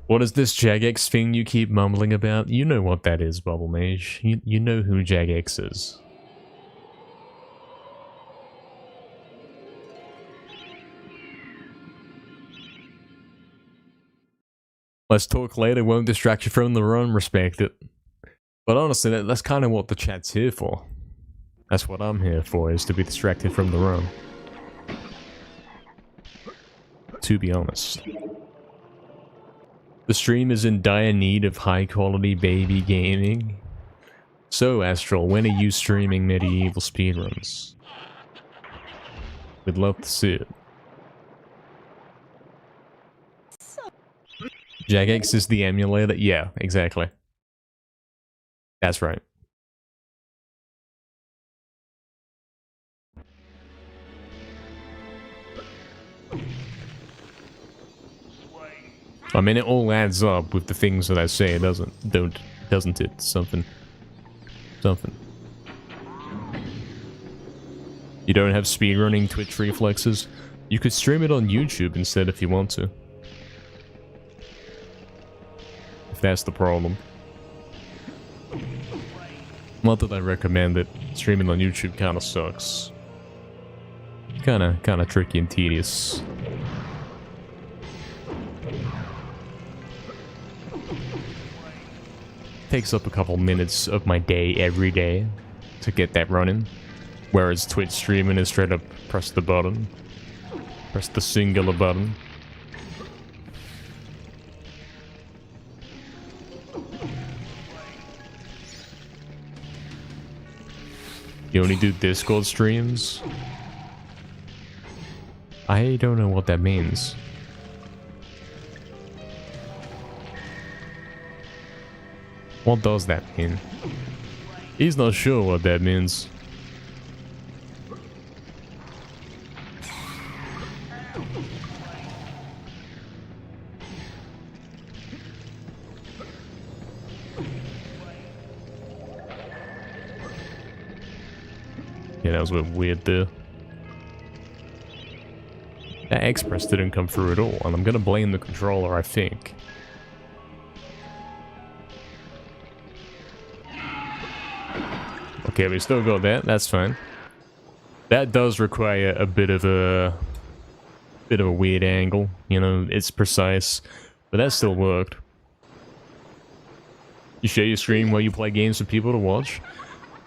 What is this Jagex thing you keep mumbling about? You know what that is, Bubble Mage. You know who Jagex is. Let's talk later, won't distract you from the run, respect it. But honestly, that's kind of what the chat's here for. That's what I'm here for, is to be distracted from the run. To be honest. The stream is in dire need of high-quality baby gaming. So, Astral, when are you streaming MediEvil speedruns? We'd love to see it. Jagex is the emulator? Yeah, exactly. That's right. I mean, it all adds up with the things that I say, doesn't it? Something. You don't have speedrunning Twitch reflexes? You could stream it on YouTube instead if you want to. If that's the problem. Not that I recommend it. Streaming on YouTube kinda sucks. Kinda tricky and tedious. Takes up a couple minutes of my day every day to get that running. Whereas Twitch streaming is straight up press the button. Press the singular button. You only do Discord streams? I don't know what that means. What does that mean? He's not sure what that means. Yeah, that was a bit weird there. That express didn't come through at all, and I'm gonna blame the controller, I think. Okay, we still got that. That's fine. That does require a bit of a weird angle. You know, it's precise, but that still worked. You share your screen while you play games for people to watch?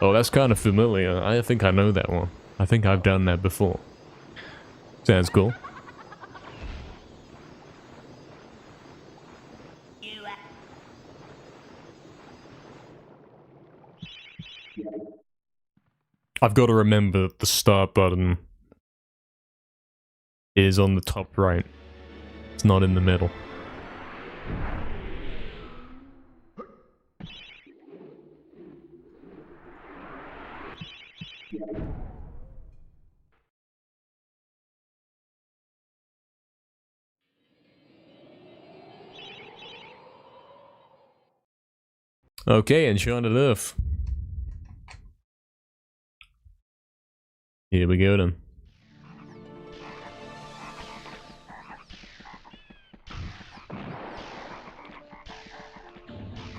Oh, that's kind of familiar. I think I know that one. I think I've done that before. Sounds cool. I've got to remember the start button is on the top right. It's not in the middle. Okay, Enchanted Earth. Here we go then.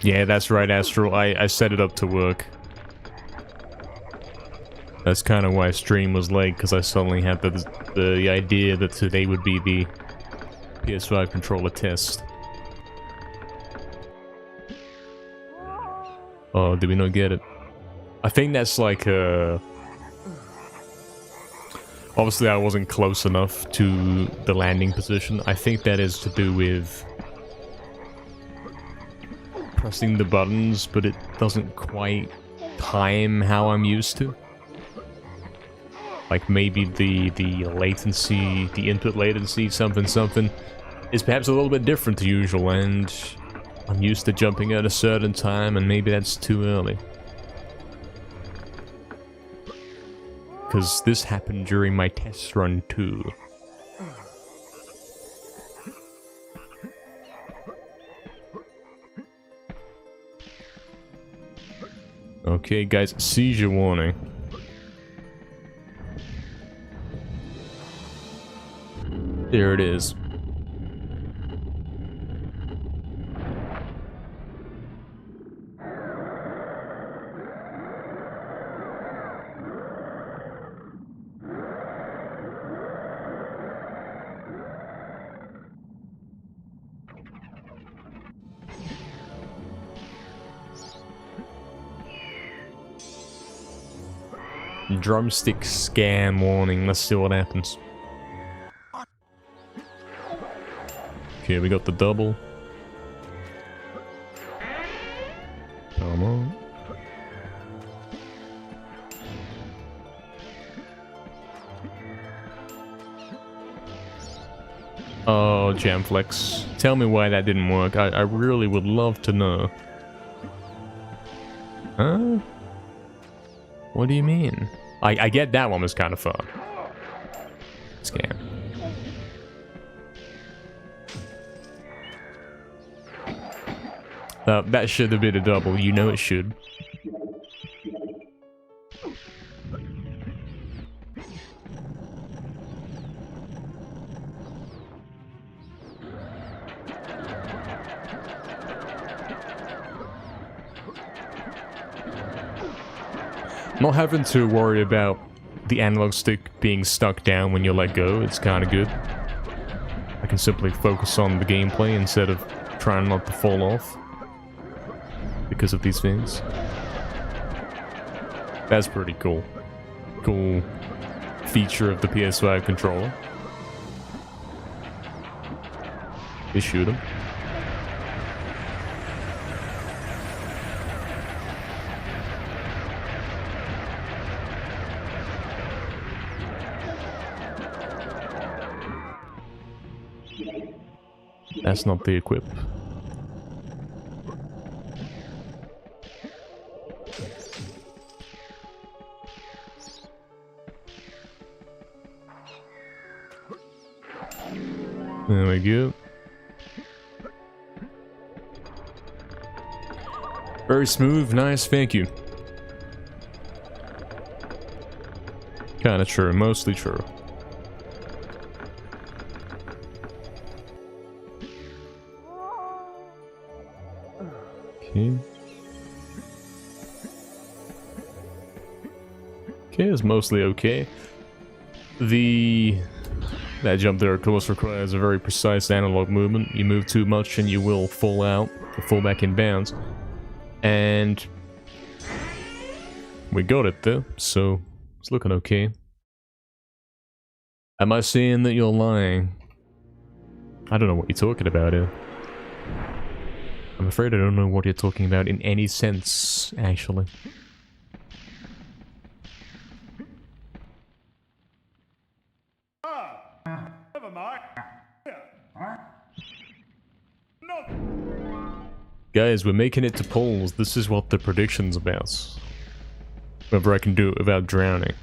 Yeah, that's right, Astral. I set it up to work. That's kind of why stream was late, because I suddenly had the idea that today would be the PS5 controller test. Oh, did we not get it? I think that's like obviously I wasn't close enough to the landing position. I think that is to do with pressing the buttons, but it doesn't quite time how I'm used to. Like maybe the latency, the input latency, something. is perhaps a little bit different to usual, and I'm used to jumping at a certain time, and maybe that's too early. Because this happened during my test run too. Okay, guys, seizure warning. There it is. Drumstick scam warning. Let's see what happens. Okay, we got the double. Come on. Oh, Jamflex. Tell me why that didn't work. I really would love to know. Huh? What do you mean? I get that one was kind of fun. Scam. That should have been a double. You know it should. Not having to worry about the analog stick being stuck down when you let go, it's kind of good. I can simply focus on the gameplay instead of trying not to fall off because of these things. That's pretty cool. Cool feature of the PS5 controller. You shoot him. That's not the equip. There we go. Very smooth, nice, thank you. Kinda true, mostly true. Okay. Okay, it's mostly okay. That jump there, of course, requires a very precise analog movement. You move too much and you will fall out, or fall back in bounds. And we got it though, so it's looking okay. Am I saying that you're lying? I don't know what you're talking about here. I'm afraid I don't know what you're talking about in any sense, actually. Never mind. No. Guys, we're making it to polls. This is what the prediction's about. Whether I can do it without drowning.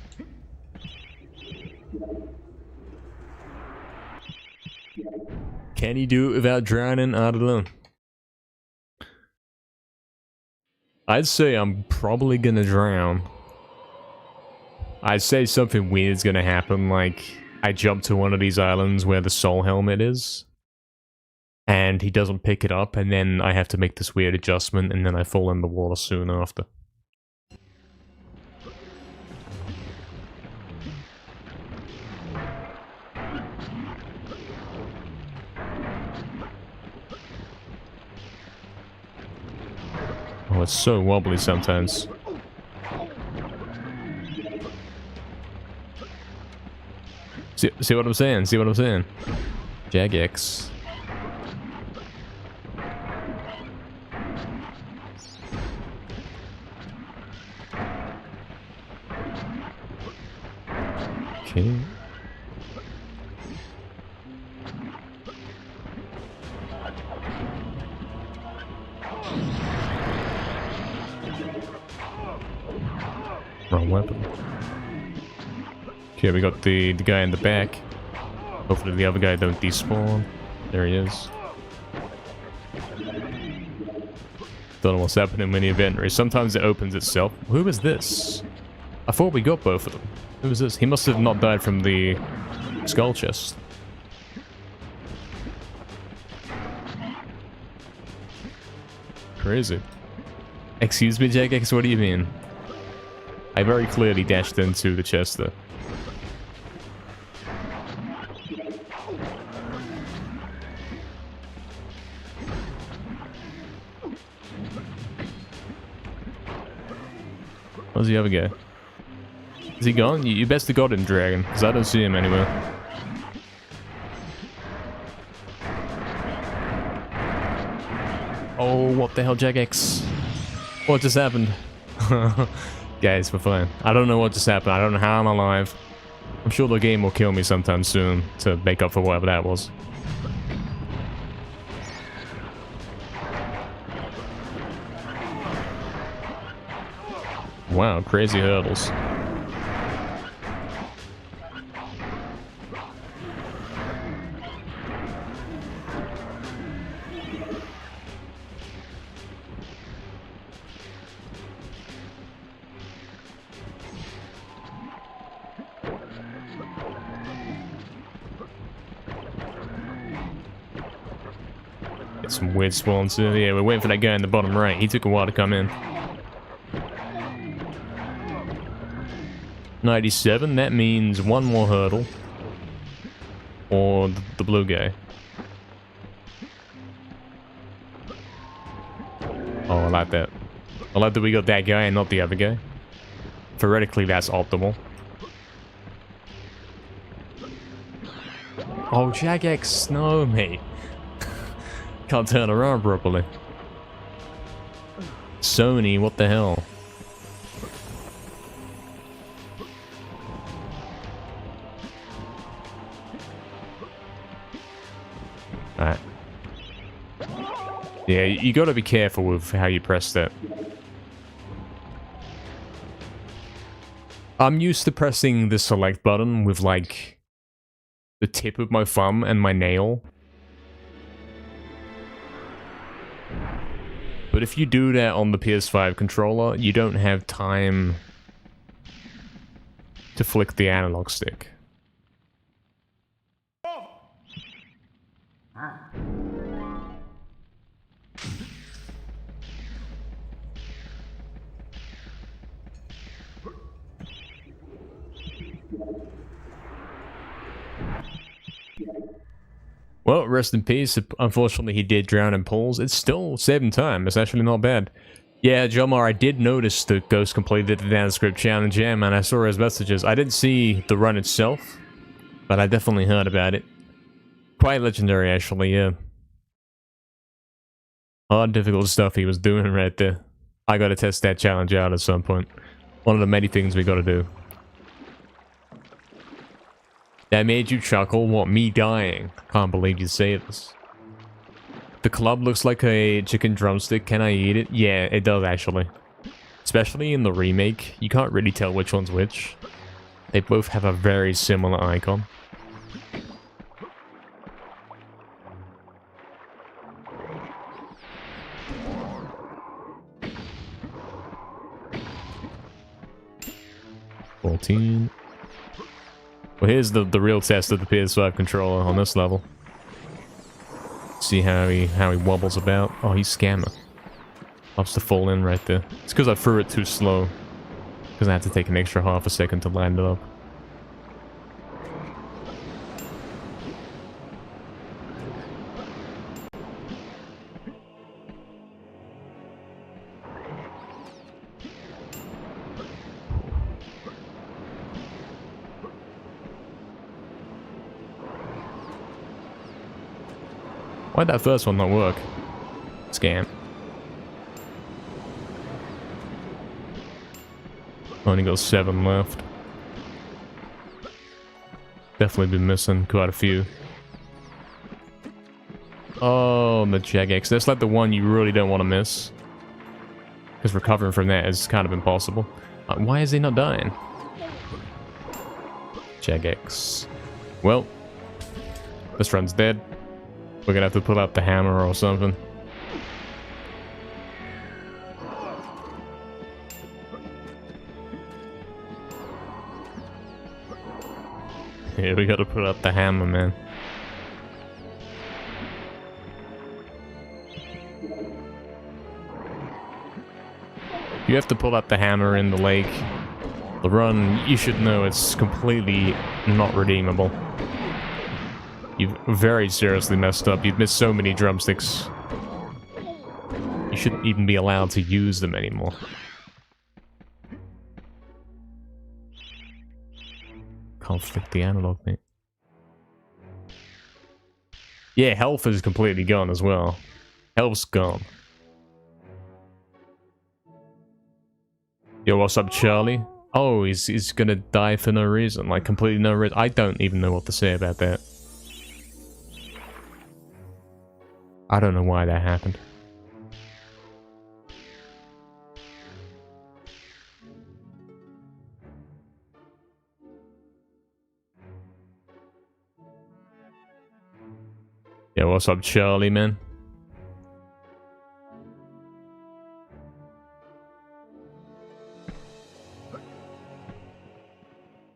Can he do it without drowning? I don't know. I'd say I'm probably gonna drown. I'd say something weird's gonna happen, like I jump to one of these islands where the soul helmet is, and he doesn't pick it up, and then I have to make this weird adjustment, and then I fall in the water soon after. Oh, it's so wobbly sometimes. See what I'm saying? See what I'm saying? Jagex. Okay. Wrong weapon. Okay, we got the guy in the back. Hopefully the other guy don't despawn. There he is. Don't know what's happening in the inventory. Sometimes it opens itself. Who is this? I thought we got both of them. Who is this? He must have not died from the skull chest. Crazy. Excuse me, Jagex, what do you mean? I very clearly dashed into the chest there. Where's the other guy? Is he gone? You best have got him, Dragon, because I don't see him anywhere. Oh, what the hell, Jagex? What just happened? Guys, we're fine. I don't know what just happened. I don't know how I'm alive. I'm sure the game will kill me sometime soon to make up for whatever that was. Wow, crazy hurdles. Get some weird spawns here. Yeah, we're waiting for that guy in the bottom right. He took a while to come in. 97, that means one more hurdle. Or the blue guy. Oh, I like that. I like that we got that guy and not the other guy. Theoretically, that's optimal. Oh, Jagex, no, mate. Can't turn around properly. Sony, what the hell? Alright. Yeah, you gotta be careful with how you press that. I'm used to pressing the select button with, like, the tip of my thumb and my nail. But if you do that on the PS5 controller, you don't have time to flick the analog stick. Well, rest in peace. Unfortunately, he did drown in pools. It's still saving time. It's actually not bad. Yeah, Jomar, I did notice the Ghost completed the Nanoscript challenge, yeah, man. I saw his messages. I didn't see the run itself, but I definitely heard about it. Quite legendary, actually, yeah. Hard, difficult stuff he was doing right there. I gotta test that challenge out at some point. One of the many things we gotta do. That made you chuckle? What, me dying? Can't believe you say this. The club looks like a chicken drumstick. Can I eat it? Yeah, it does actually. Especially in the remake, you can't really tell which one's which. They both have a very similar icon. $14. Well, here's the real test of the PS5 controller on this level. See how he wobbles about. Oh, he's scammer. Loves to fall in right there. It's because I threw it too slow. Because I had to take an extra half a second to land it up. Why'd that first one not work? Scam. Only got 7 left. Definitely been missing quite a few. Oh, the Jagex. That's like the one you really don't want to miss. Because recovering from that is kind of impossible. Why is he not dying? Check X. Well, this run's dead. We're gonna have to pull out the hammer or something. Yeah, we gotta pull out the hammer, man. You have to pull out the hammer in the lake. The run, you should know it's completely not redeemable. You've very seriously messed up. You've missed so many drumsticks. You shouldn't even be allowed to use them anymore. Can't flick the analog thing. Yeah, health is completely gone as well. Health's gone. Yo, what's up, Charlie? Oh, he's gonna die for no reason. Like, completely no reason. I don't even know what to say about that. I don't know why that happened. Yeah, what's up, Charlie, man?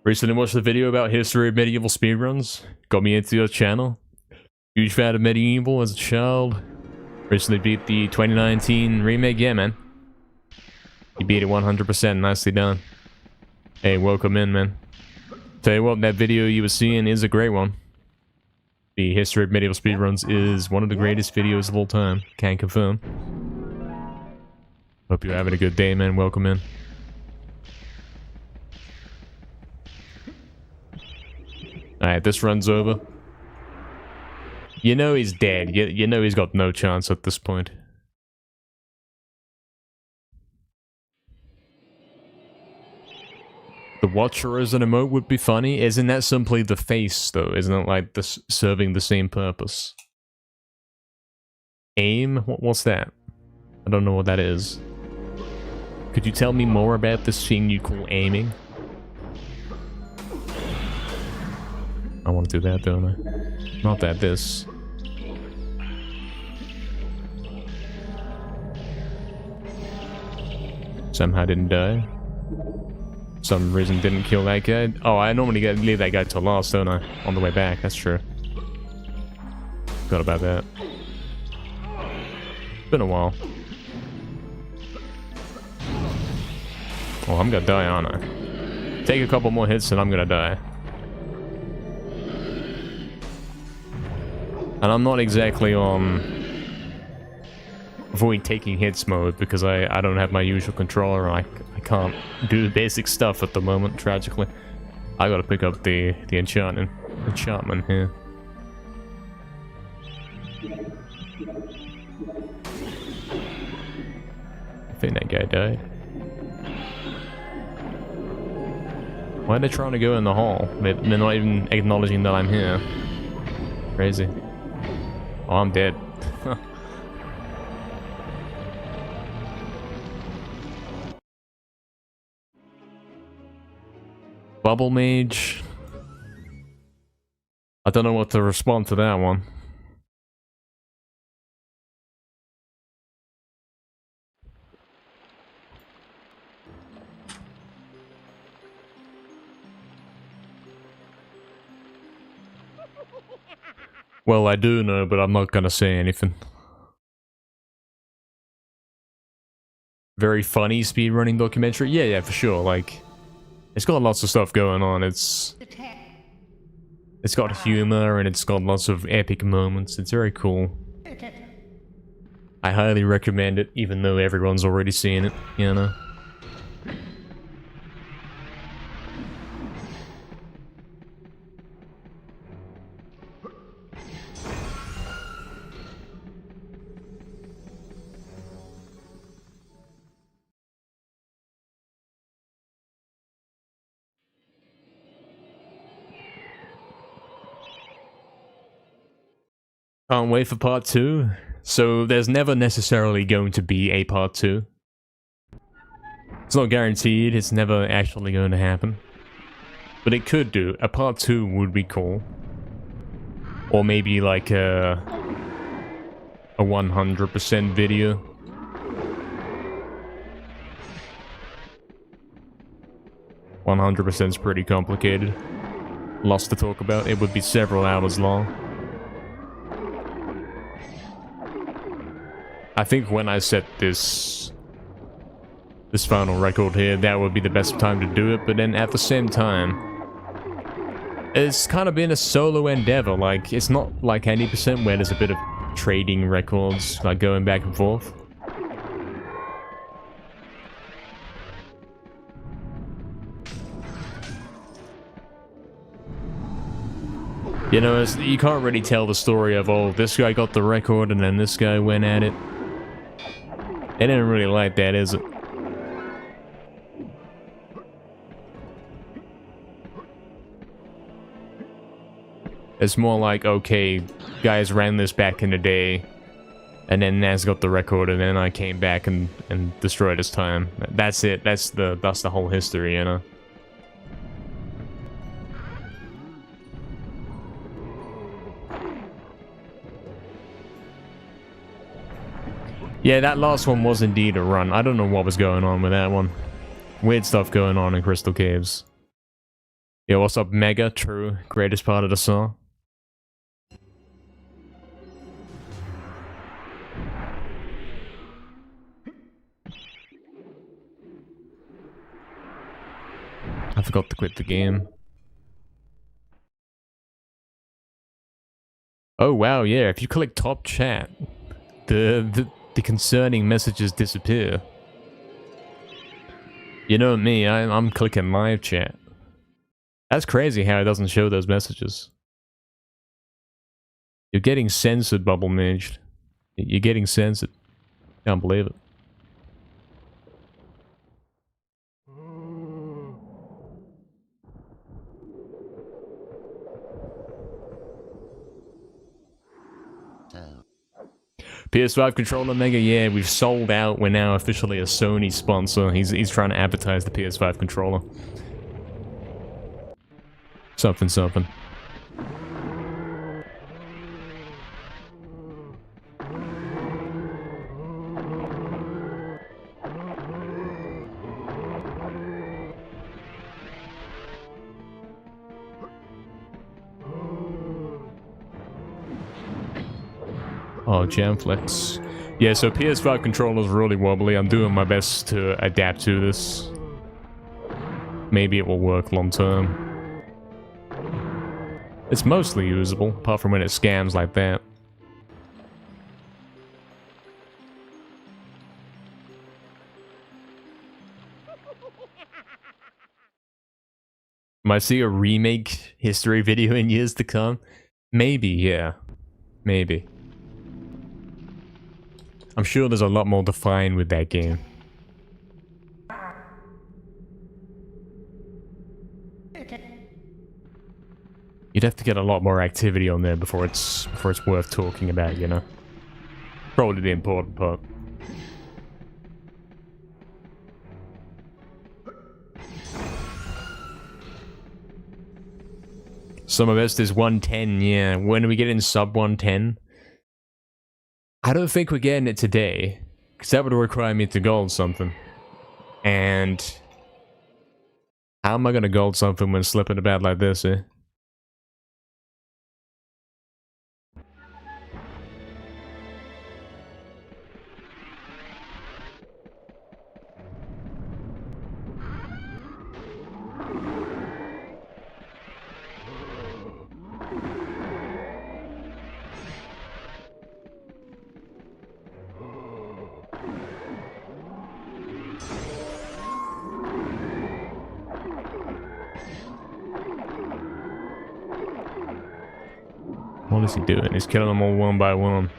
Recently watched a video about history of medieval speedruns. Got me into your channel. Huge fan of MediEvil as a child. Recently beat the 2019 remake. Yeah, man. You beat it 100%. Nicely done. Hey, welcome in, man. Tell you what, that video you were seeing is a great one. The history of medieval speedruns is one of the greatest videos of all time. Can confirm. Hope you're having a good day, man. Welcome in. Alright, this run's over. You know he's dead. You know he's got no chance at this point. The Watcher as an emote would be funny. Isn't that simply the face, though? Isn't it like this serving the same purpose? Aim? What's that? I don't know what that is. Could you tell me more about this thing you call aiming? I want to do that, don't I? Not that, this. Somehow didn't die. Some reason didn't kill that guy. Oh, I normally leave that guy till last, don't I? On the way back, that's true. Forgot about that. Been a while. Oh, I'm gonna die, aren't I? Take a couple more hits and I'm gonna die. And I'm not exactly on avoid taking hits mode because I don't have my usual controller and I can't do the basic stuff at the moment, tragically. I gotta pick up the enchantment here. I think that guy died. Why are they trying to go in the hall? They're not even acknowledging that I'm here. Crazy. Oh, I'm dead. Bubble Mage. I don't know what to respond to that one. Well, I do know, but I'm not gonna say anything. Very funny speedrunning documentary? Yeah, for sure. Like, it's got lots of stuff going on. It's got humor and it's got lots of epic moments. It's very cool. I highly recommend it, even though everyone's already seen it, you know? Can't wait for part 2. So there's never necessarily going to be a part 2. It's not guaranteed, it's never actually going to happen. But it could do. A part 2 would be cool. Or maybe like a 100% video. %'s pretty complicated. Lots to talk about. It would be several hours long. I think when I set this final record here, that would be the best time to do it, but then at the same time, it's kind of been a solo endeavor. Like, it's not like 80% where there's a bit of trading records, like going back and forth. You know, you can't really tell the story of, oh, this guy got the record and then this guy went at it. It isn't really like that, is it? It's more like, okay, guys ran this back in the day, and then Naz got the record, and then I came back and destroyed his time. That's it. That's the whole history, you know. Yeah, that last one was indeed a run. I don't know what was going on with that one. Weird stuff going on in Crystal Caves. Yeah, what's up, Mega? True. Greatest part of the song. I forgot to quit the game. Oh wow, yeah, if you click top chat, the concerning messages disappear. You know me, I'm clicking live chat. That's crazy how it doesn't show those messages. You're getting censored, Bubble Mage. You're getting censored. Can't believe it. PS5 controller, Mega, yeah, we've sold out. We're now officially a Sony sponsor. He's trying to advertise the PS5 controller. Something, something. Oh, Jamflex. Yeah, so PS5 controller's really wobbly. I'm doing my best to adapt to this. Maybe it will work long term. It's mostly usable, apart from when it scams like that. Might see a remake history video in years to come? Maybe, yeah. Maybe. I'm sure there's a lot more to find with that game. You'd have to get a lot more activity on there before it's worth talking about, you know? Probably the important part. Summer best is 110, yeah. When are we getting sub 110? I don't think we're getting it today, because that would require me to gold something. And how am I gonna gold something when slipping about like this, eh? What is he doing? He's killing them all one by one.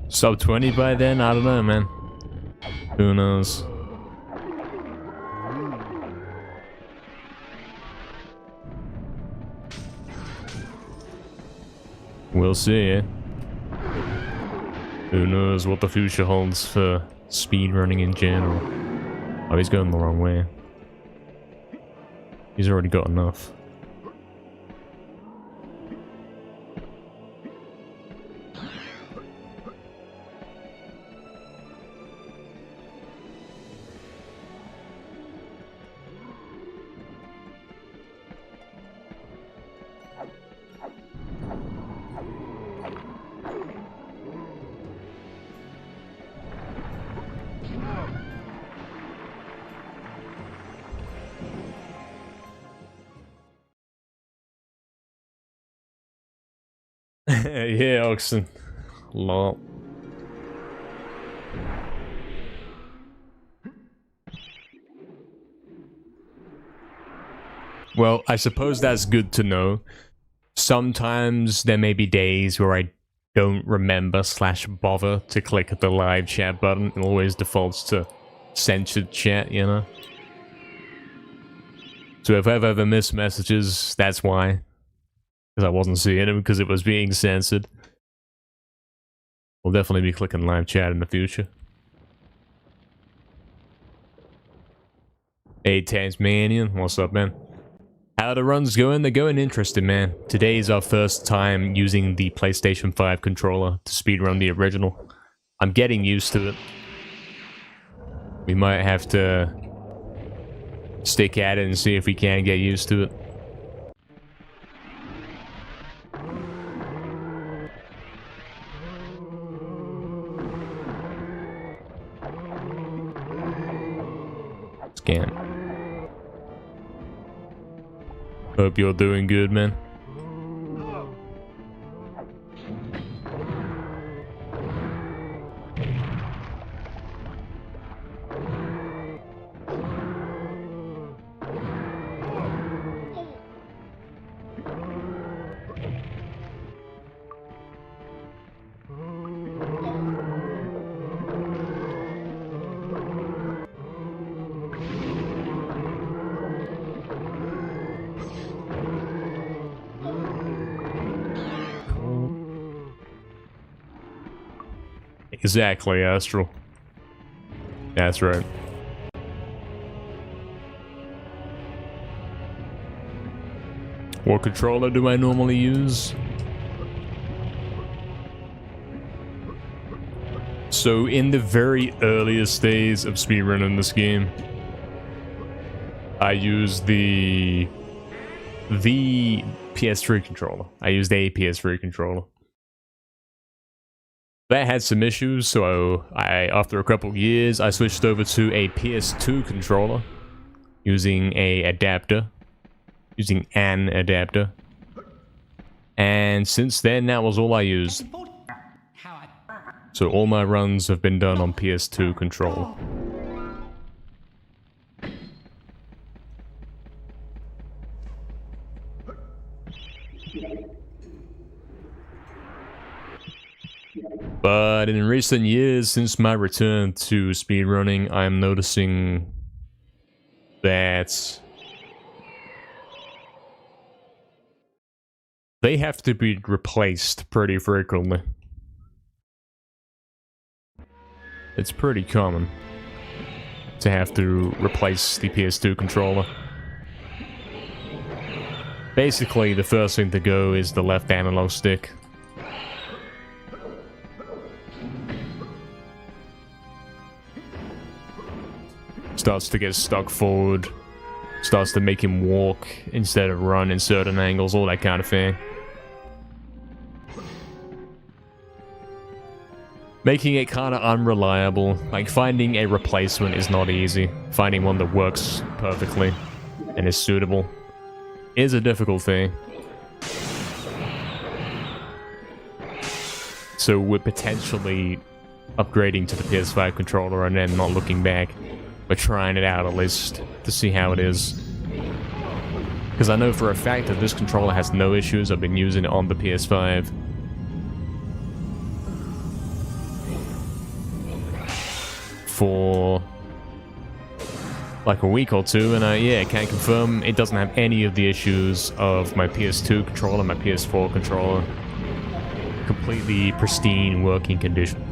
Sub 20 by then? I don't know, man. Who knows? We'll see, eh? Who knows what the future holds for speedrunning in general. Oh, he's going the wrong way. He's already got enough. Yeah, Oxen. Lol. Well, I suppose that's good to know. Sometimes there may be days where I don't remember / bother to click the live chat button. It always defaults to censored chat, you know? So if I've ever missed messages, that's why. Because I wasn't seeing it because it was being censored. We'll definitely be clicking live chat in the future. Hey Tasmanian, what's up, man? How the runs going? They're going interesting, man. Today is our first time using the PlayStation 5 controller to speedrun the original. I'm getting used to it. We might have to stick at it and see if we can get used to it. Scan. Hope you're doing good, man. Exactly, Astral. That's right. What controller do I normally use? So in the very earliest days of speedrunning this game, I used the PS3 controller. I used a PS3 controller. That had some issues, so after a couple years, I switched over to a PS2 controller using an adapter. And since then, that was all I used. So all my runs have been done on PS2 controller. But in recent years, since my return to speedrunning, I'm noticing that they have to be replaced pretty frequently. It's pretty common to have to replace the PS2 controller. Basically, the first thing to go is the left analog stick. Starts to get stuck forward, starts to make him walk instead of run in certain angles, all that kind of thing. Making it kind of unreliable, like finding a replacement is not easy. Finding one that works perfectly and is suitable is a difficult thing. So we're potentially upgrading to the PS5 controller and then not looking back. We're trying it out at least to see how it is. Because I know for a fact that this controller has no issues. I've been using it on the PS5. For like a week or two, and yeah, I can confirm it doesn't have any of the issues of my PS2 controller, my PS4 controller. completely pristine working condition.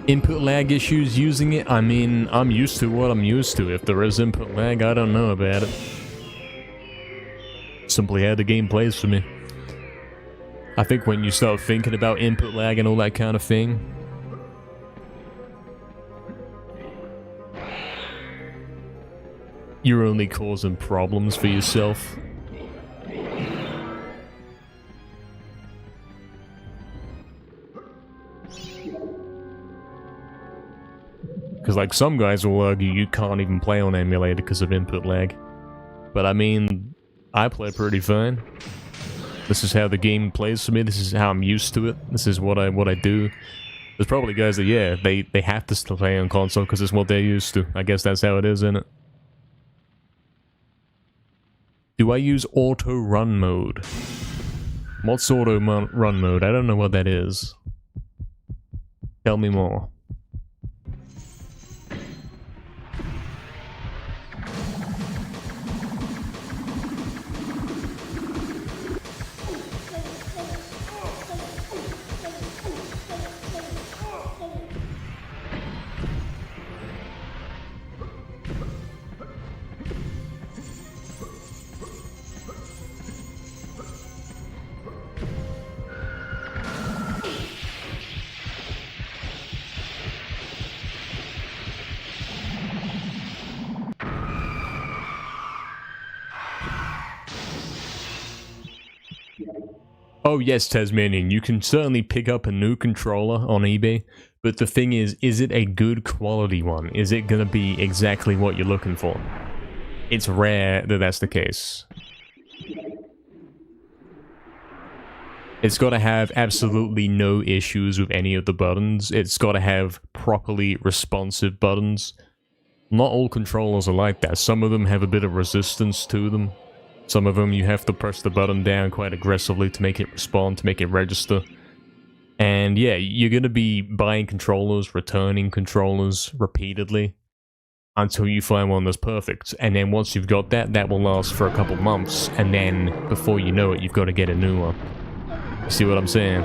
Input lag issues using it? I mean, I'm used to what I'm used to. If there is input lag, I don't know about it. Simply how the game plays for me. I think when you start thinking about input lag and all that kind of thing, you're only causing problems for yourself. Because like some guys will argue you can't even play on emulator because of input lag. But I mean, I play pretty fine. This is how the game plays for me. This is how I'm used to it. This is what I do. There's probably guys that, yeah, they have to still play on console because it's what they're used to. I guess that's how it is, isn't it? Do I use auto run mode? What's auto run mode? I don't know what that is. Tell me more. Oh yes, Tasmanian, you can certainly pick up a new controller on eBay, but the thing is it a good quality one? Is it gonna be exactly what you're looking for? It's rare that that's the case. It's gotta have absolutely no issues with any of the buttons. It's gotta have properly responsive buttons. Not all controllers are like that. Some of them have a bit of resistance to them. Some of them you have to press the button down quite aggressively to make it respond, to make it register. And yeah, you're going to be buying controllers, returning controllers repeatedly until you find one that's perfect. And then once you've got that, that will last for a couple months. And then before you know it, you've got to get a new one. You see what I'm saying?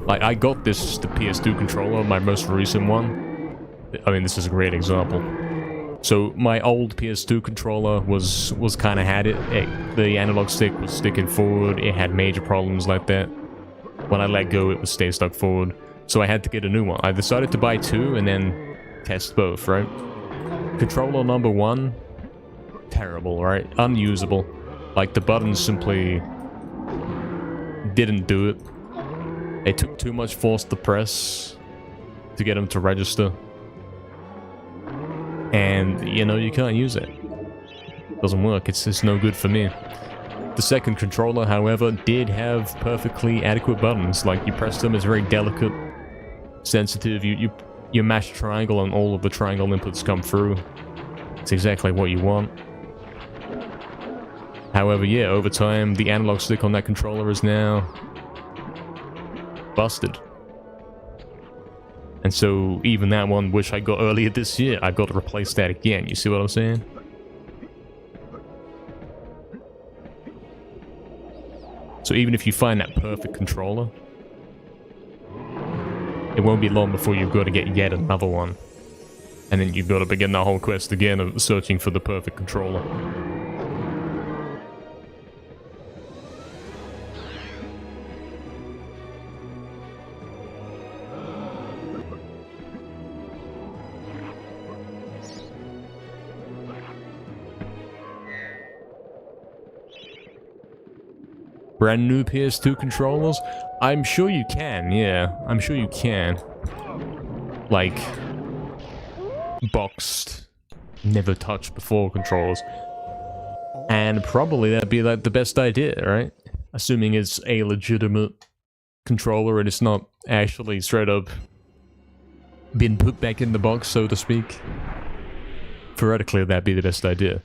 Like, I got the PS2 controller, my most recent one. I mean, this is a great example. So my old PS2 controller was kind of had it. The analog stick was sticking forward. It had major problems like that. When I let go, it would stay stuck forward. So I had to get a new one. I decided to buy two and then test both, right? Controller number one, terrible, right? Unusable. Like the buttons simply didn't do it. They took too much force to press to get them to register. And, you know, you can't use it. Doesn't work. It's no good for me. The second controller, however, did have perfectly adequate buttons. Like, you press them, it's very delicate, sensitive. You mash triangle and all of the triangle inputs come through. It's exactly what you want. However, yeah, over time, the analog stick on that controller is now busted. And so, even that one, which I got earlier this year, I've got to replace that again. You see what I'm saying? So even if you find that perfect controller, it won't be long before you've got to get yet another one. And then you've got to begin that whole quest again of searching for the perfect controller. Brand new PS2 controllers? I'm sure you can, yeah. I'm sure you can. Like, boxed, never touched before controllers. And probably that'd be like the best idea, right? Assuming it's a legitimate controller and it's not actually straight up been put back in the box, so to speak. theoretically that'd be the best idea.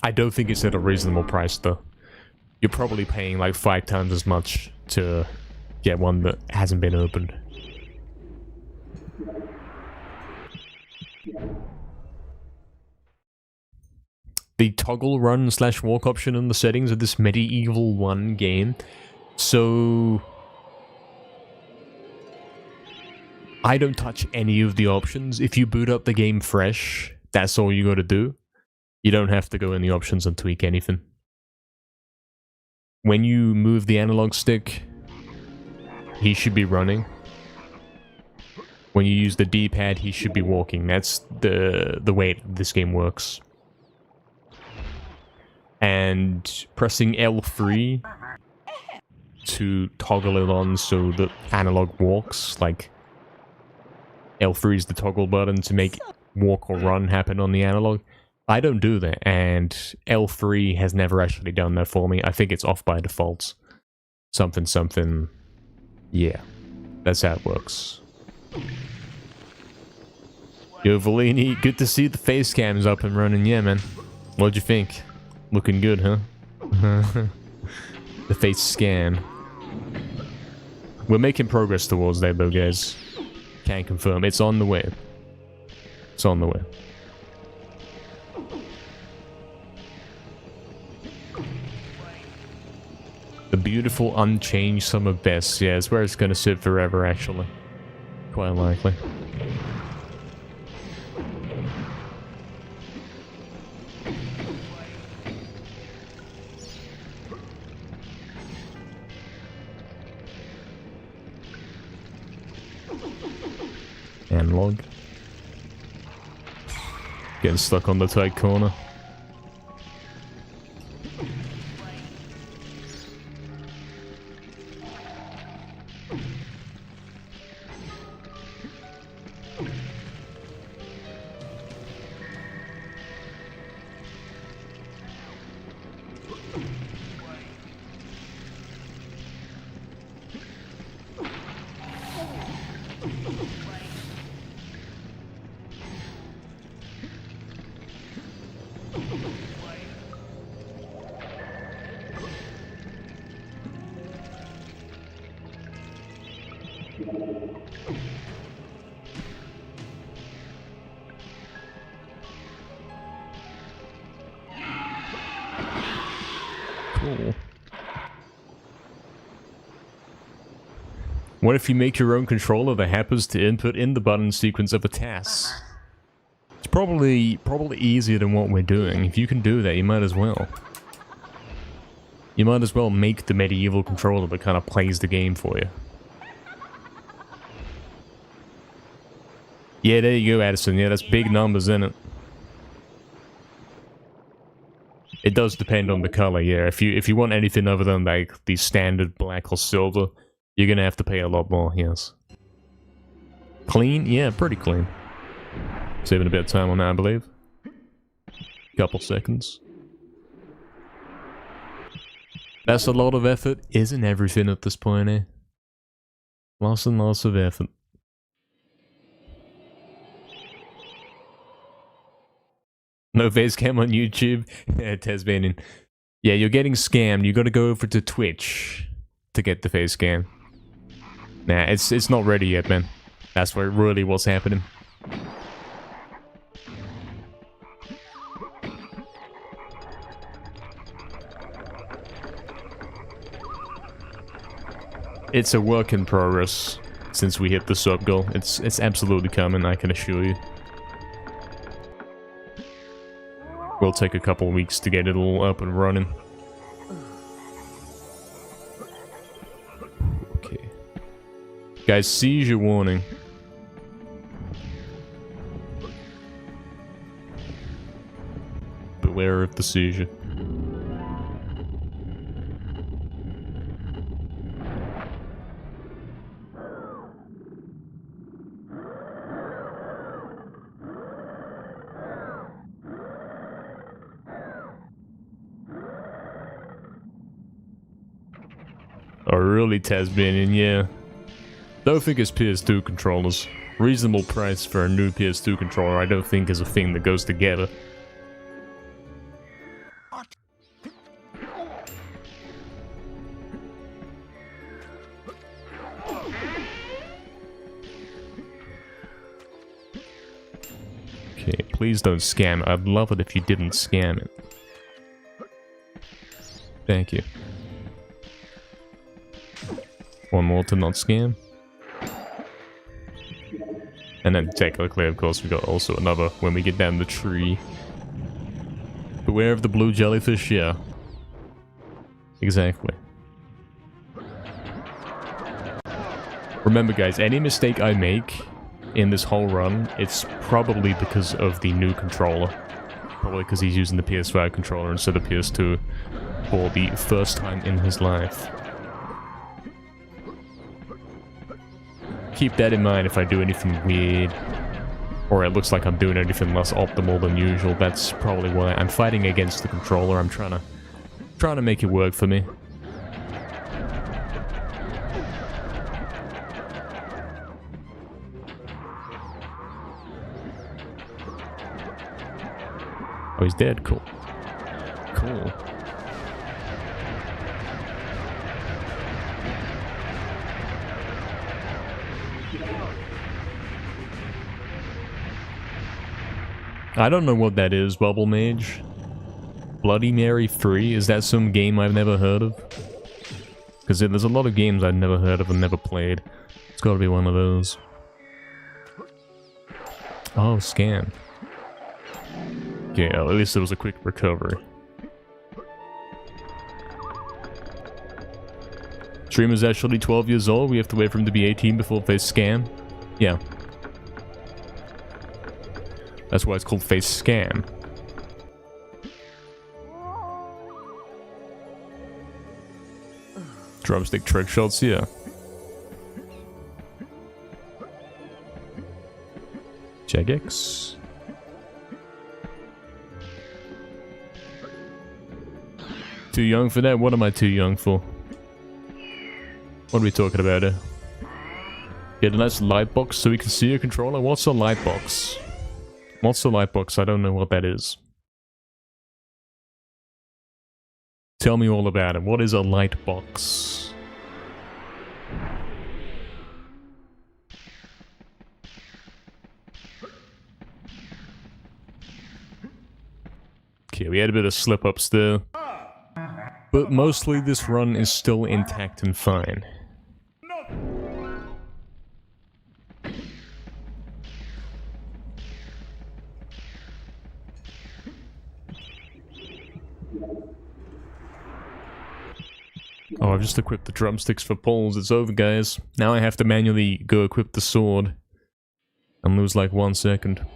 I don't think it's at a reasonable price though. You're probably paying like 5 times as much to get one that hasn't been opened. The toggle run / walk option in the settings of this MediEvil 1 game. So I don't touch any of the options. If you boot up the game fresh, that's all you gotta do. You don't have to go in the options and tweak anything. When you move the analog stick, he should be running. When you use the D-pad, he should be walking. That's the way this game works. And pressing L3 to toggle it on so the analog walks, like L3 is the toggle button to make walk or run happen on the analog. I don't do that, and L3 has never actually done that for me. I think it's off by default. Something. Yeah, that's how it works. Yo, Valini, good to see the face cam's up and running. Yeah, man. What'd you think? Looking good, huh? The face scan. We're making progress towards that, though, guys. Can't confirm. It's on the way. It's on the way. The beautiful unchanged summer best. Yeah, it's where it's gonna sit forever, actually. Quite likely. Analog. Getting stuck on the tight corner. Cool. What if you make your own controller that happens to input in the button sequence of a task? It's probably easier than what we're doing. If you can do that, you might as well. You might as well make the MediEvil controller that kind of plays the game for you. Yeah, there you go, Addison. Yeah, that's big numbers in it. It does depend on the color, yeah. If you want anything other than like the standard black or silver, you're gonna have to pay a lot more, yes. Clean? Yeah, pretty clean. Saving a bit of time on that, I believe. Couple seconds. That's a lot of effort, isn't everything at this point, eh? Lots and lots of effort. No face cam on YouTube. Yeah, Tasmanian. Yeah, you're getting scammed. You gotta go over to Twitch to get the face cam. Nah, it's not ready yet, man. That's where really what's happening. It's a work in progress since we hit the sub goal. It's absolutely coming, I can assure you. Will take a couple weeks to get it all up and running. Okay. Guys, seizure warning. Beware of the seizure. Oh, really, Tasmanian, yeah. Don't think it's PS2 controllers. Reasonable price for a new PS2 controller I don't think is a thing that goes together. Okay, please don't scam it. I'd love it if you didn't scam it. Thank you. One more to not scam. And then technically, of course, we got also another when we get down the tree. Beware of the blue jellyfish, yeah. Exactly. Remember guys, any mistake I make in this whole run, it's probably because of the new controller. Probably because he's using the PS5 controller instead of PS2 for the first time in his life. Keep that in mind if I do anything weird, or it looks like I'm doing anything less optimal than usual. That's probably why I'm fighting against the controller. I'm trying to make it work for me. Oh, he's dead. Cool. Cool. I don't know what that is, Bubble Mage. Bloody Mary 3? Is that some game I've never heard of? Because there's a lot of games I've never heard of and never played. It's gotta be one of those. Oh, scan. Okay, at least it was a quick recovery. Streamer's actually 12 years old. We have to wait for him to be 18 before face scam. Yeah. That's why it's called face scam. Drumstick trick shots, yeah. Jagex. Too young for that? What am I too young for? What are we talking about here? Get a nice light box so we can see your controller? What's a light box? What's a light box? I don't know what that is. Tell me all about it. What is a light box? Okay, we had a bit of slip-ups there. But mostly this run is still intact and fine. Oh, I've just equipped the drumsticks for poles. It's over, guys. Now I have to manually go equip the sword. And lose like 1 second.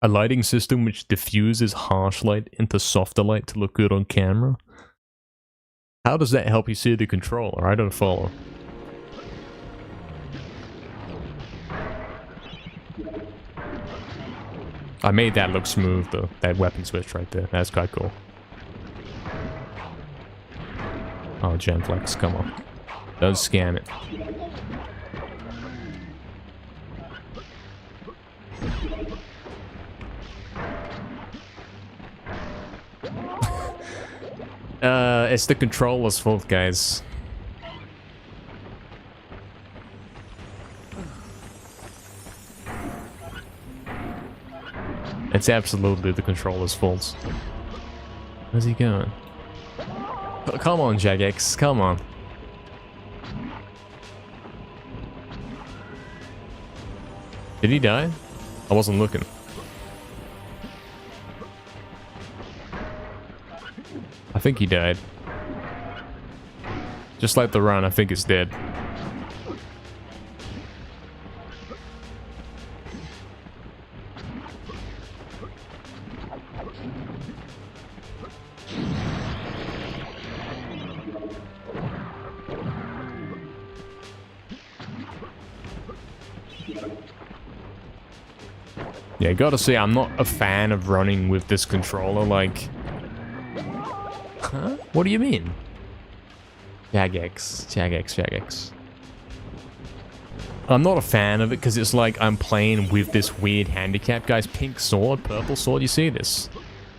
A lighting system which diffuses harsh light into softer light to look good on camera? How does that help you see the controller? I don't follow. I made that look smooth though, that weapon switch right there. That's quite cool. Oh, Genflex, come on. Don't scam it. It's the controller's fault, guys. It's absolutely the controller's fault. Where's he going? Oh, come on, Jagex, come on. Did he die? I wasn't looking. I think he died. Just like the run, I think it's dead. Yeah, gotta say, I'm not a fan of running with this controller. Like, Huh? What do you mean? Jagex, Jagex, Jagex. I'm not a fan of it because it's like I'm playing with this weird handicap. Guys, pink sword, purple sword, you see this?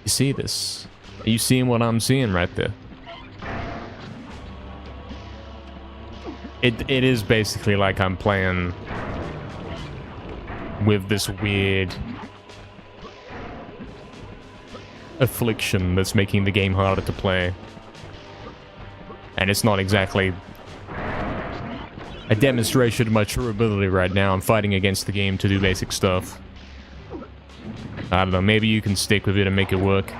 You see this? Are you seeing what I'm seeing right there? It is basically like I'm playing with this weird affliction that's making the game harder to play. And it's not exactly a demonstration of my true ability right now. I'm fighting against the game to do basic stuff. I don't know, maybe you can stick with it and make it work.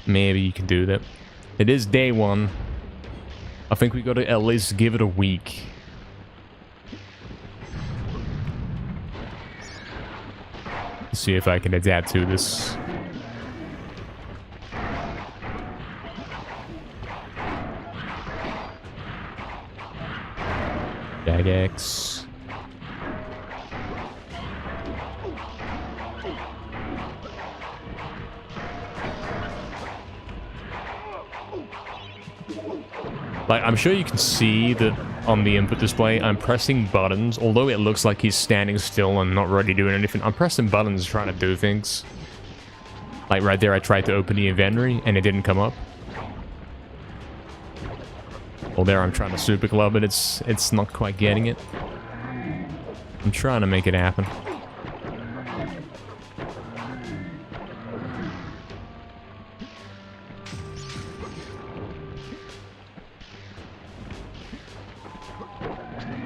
Maybe you can do that. It is day one. I think we gotta at least give it a week. See if I can adapt to this. Jagex. Like, I'm sure you can see that on the input display, I'm pressing buttons, although it looks like he's standing still and not really doing anything. I'm pressing buttons trying to do things. Like right there, I tried to open the inventory and it didn't come up. Well, there I'm trying to super club it, it's not quite getting it. I'm trying to make it happen.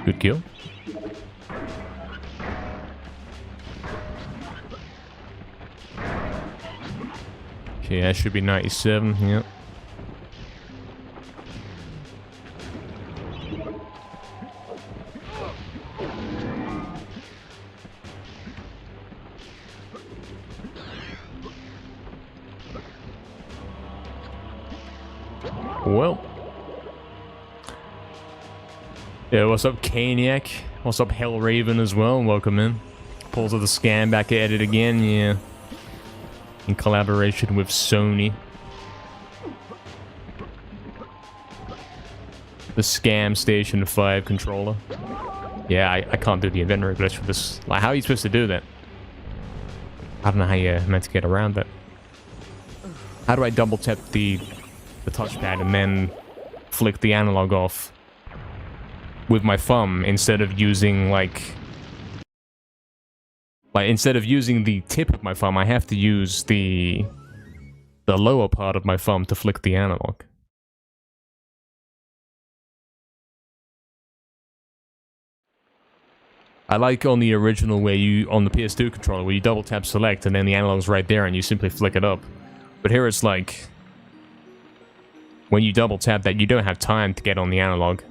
Good kill. Okay, that should be 97, yep. Well. Yeah, what's up, Caniac? What's up, Hellraven as well? Welcome in. Pulls of the Scam back at it again, yeah. In collaboration with Sony. The Scam Station 5 controller. Yeah, I can't do the inventory glitch for this. Like, how are you supposed to do that? I don't know how you're meant to get around that. How do I double tap the touchpad and then flick the analog off with my thumb instead of using instead of using the tip of my thumb, I have to use the lower part of my thumb to flick the analog. I like on the original where on the PS2 controller where you double tap select and then the analog's right there and you simply flick it up. But here it's like, when you double tap that, you don't have time to get on the analog.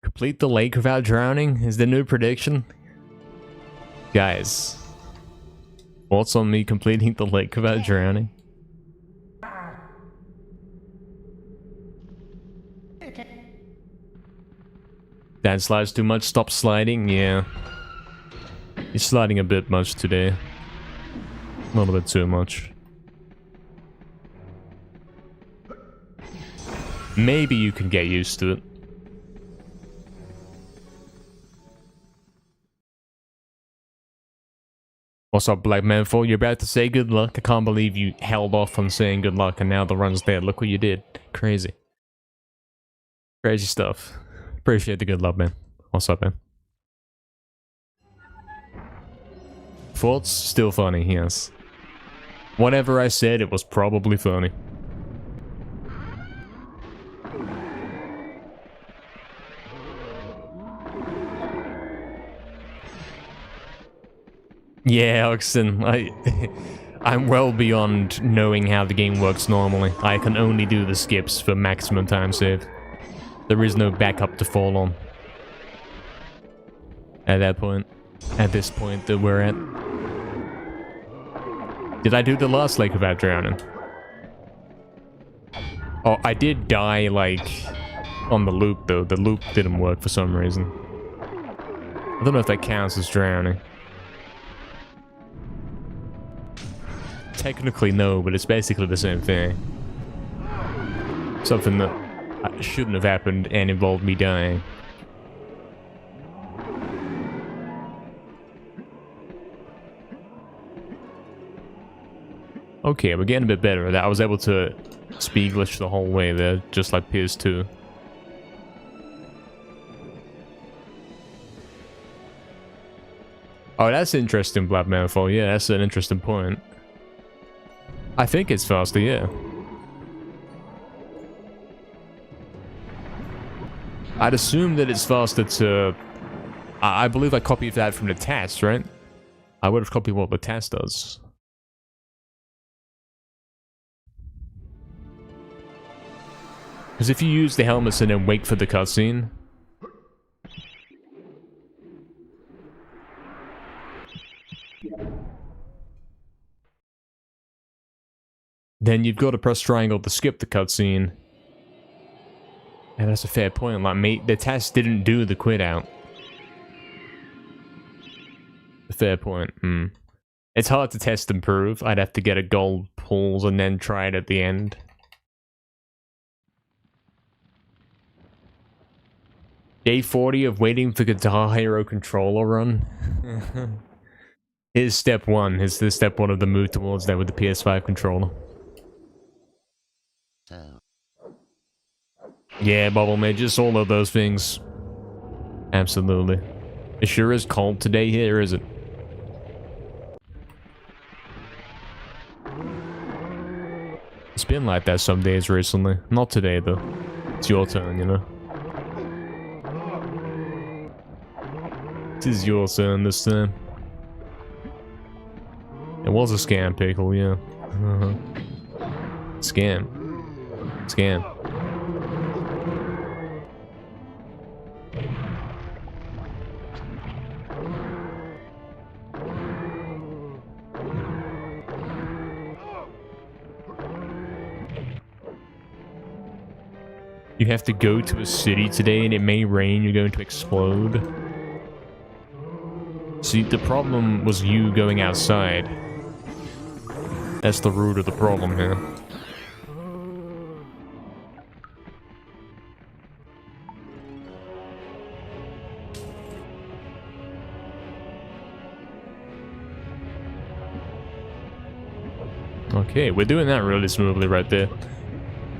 Complete the lake without drowning is the new prediction. Guys, thoughts on me completing the lake without drowning? Dad slides too much, stop sliding, yeah. You're sliding a bit much today. A little bit too much. Maybe you can get used to it. What's up, Black Manful? You're about to say good luck? I can't believe you held off on saying good luck and now the run's dead. Look what you did. Crazy. Crazy stuff. Appreciate the good luck, man. What's up, man? Thoughts? Still funny, yes. Whatever I said, it was probably funny. Yeah, Oxen, I'm well beyond knowing how the game works normally. I can only do the skips for maximum time save. There is no backup to fall on. At that point. At this point that we're at. Did I do the last lake without drowning? Oh, I did die, like, on the loop, though. The loop didn't work for some reason. I don't know if that counts as drowning. Technically, no, but it's basically the same thing. Something that shouldn't have happened and involved me dying. Okay, we're getting a bit better at that. I was able to speed glitch the whole way there, just like PS2. Oh, that's interesting, Black Manfall. Yeah, that's an interesting point. I think it's faster, yeah. I'd assume that it's faster to... I believe I copied that from the task, right? I would have copied what the task does. Because if you use the helmets and then wait for the cutscene... then you've got to press triangle to skip the cutscene. And that's a fair point. Like, the test didn't do the quit out. A fair point. It's hard to test and prove. I'd have to get a gold pulls and then try it at the end. Day 40 of waiting for Guitar Hero controller run. Here's step one. Here's the step one of the move towards that with the PS5 controller. Yeah, bubble midges, all of those things. Absolutely. It sure is cold today here, is it? It's been like that some days recently. Not today, though. It's your turn, you know? It is your turn this time. It was a scam, Pickle, yeah. Scam. Scam. You have to go to a city today and it may rain, you're going to explode. See, the problem was you going outside. That's the root of the problem here. Okay, we're doing that really smoothly right there.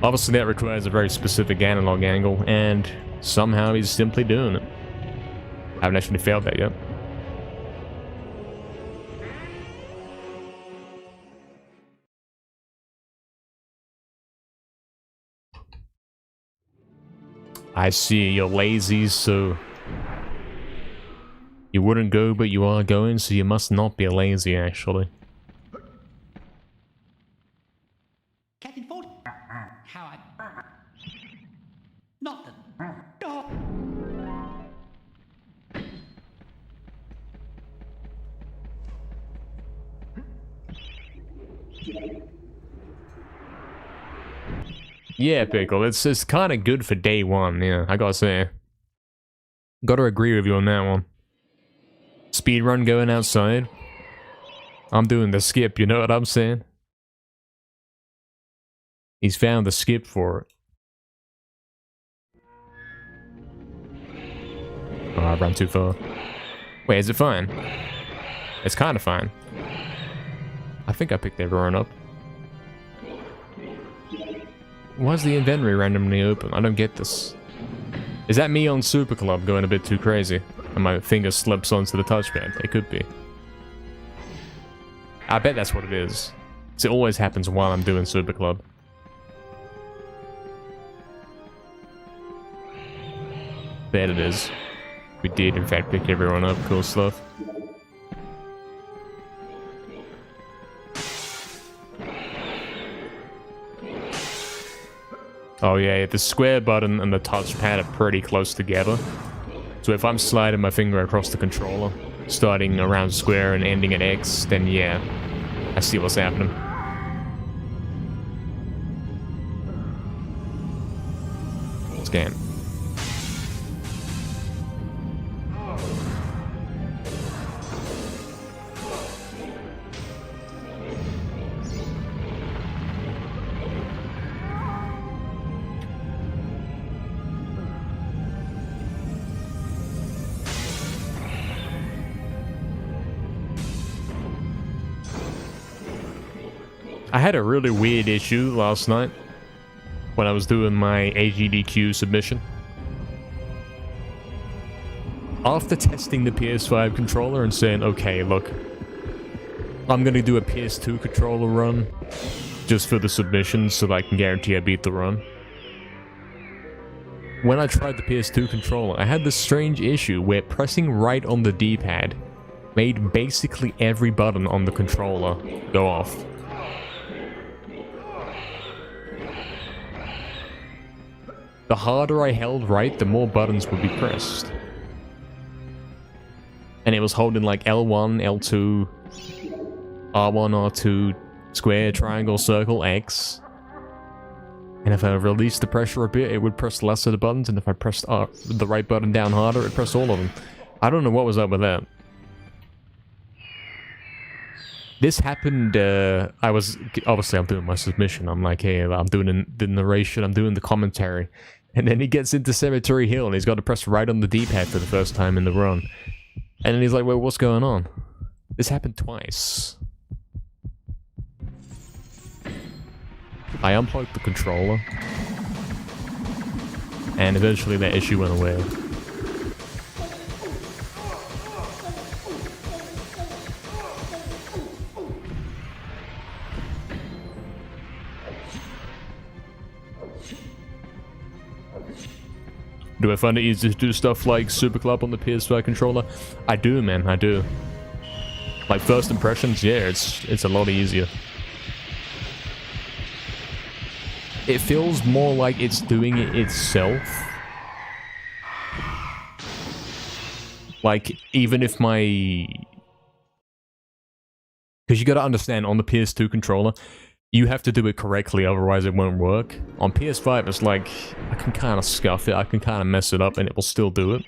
Obviously that requires a very specific analog angle, and somehow he's simply doing it. I haven't actually failed that yet. I see, you're lazy, so... You wouldn't go, but you are going, so you must not be lazy, actually. Captain Ford? How I... Nothing. Yeah, Pickle, it's kind of good for day one, yeah, I gotta say. Gotta agree with you on that one. Speedrun going outside. I'm doing the skip, you know what I'm saying? He's found the skip for it. Oh, I ran too far. Wait, is it fine? It's kind of fine. I think I picked everyone up. Why is the inventory randomly open? I don't get this. Is that me on Super Club going a bit too crazy? And my finger slips onto the touchpad? It could be. I bet that's what it is. 'Cause it always happens while I'm doing Super Club. Bet it is. We did in fact pick everyone up. Cool stuff. Oh yeah, the square button and the touchpad are pretty close together. So if I'm sliding my finger across the controller, starting around square and ending at X, then yeah, I see what's happening. Scan. I had a really weird issue last night when I was doing my AGDQ submission. After testing the PS5 controller and saying, okay, look, I'm gonna do a PS2 controller run just for the submission so that I can guarantee I beat the run. When I tried the PS2 controller, I had this strange issue where pressing right on the D-pad made basically every button on the controller go off. The harder I held right, the more buttons would be pressed. And it was holding like L1, L2, R1, R2, square, triangle, circle, X. And if I released the pressure a bit, it would press less of the buttons, and if I pressed the right button down harder, it pressed all of them. I don't know what was up with that. This happened, obviously I'm doing my submission, I'm like, hey, I'm doing the narration, I'm doing the commentary. And then he gets into Cemetery Hill, and he's got to press right on the D-pad for the first time in the run. And then he's like, well, what's going on? This happened twice. I unplugged the controller. And eventually that issue went away. Do I find it easy to do stuff like Super Club on the PS5 controller? I do, man, I do. Like first impressions, yeah, it's a lot easier. It feels more like it's doing it itself. Like, even if my... Because you gotta understand, on the PS2 controller, you have to do it correctly, otherwise it won't work. On PS5, it's like, I can kind of scuff it, I can kind of mess it up, and it will still do it.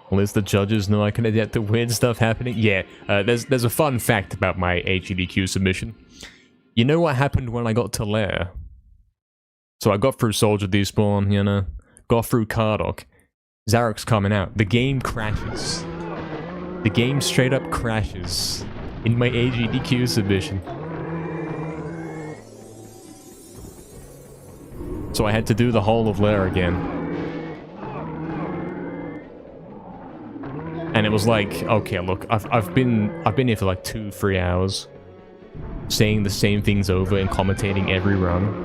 Well, as the judges know I can adapt to weird stuff happening. Yeah, there's a fun fact about my HEDQ submission. You know what happened when I got to Lair? So I got through Soldier Despawn, you know, got through Kardok. Zarok's coming out. The game crashes. The game straight up crashes in my AGDQ submission. So I had to do the whole of Lair again. And it was like, okay, look, I've been here for like 2-3 hours, saying the same things over and commentating every run.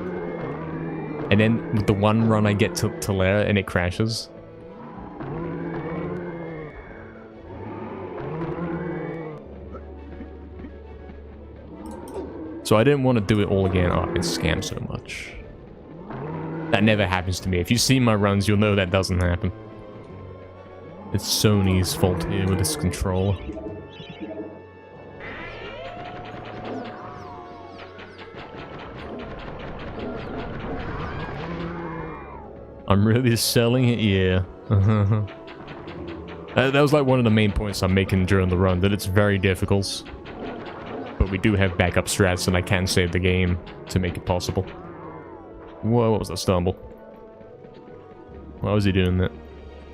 And then with the one run I get to Lair and it crashes. So I didn't want to do it all again. Oh, I've been scammed so much. That never happens to me. If you see my runs, you'll know that doesn't happen. It's Sony's fault here with this controller. I'm really selling it? Yeah. That was like one of the main points I'm making during the run, that it's very difficult. But we do have backup strats and I can save the game to make it possible. Whoa, what was that stumble? Why was he doing that?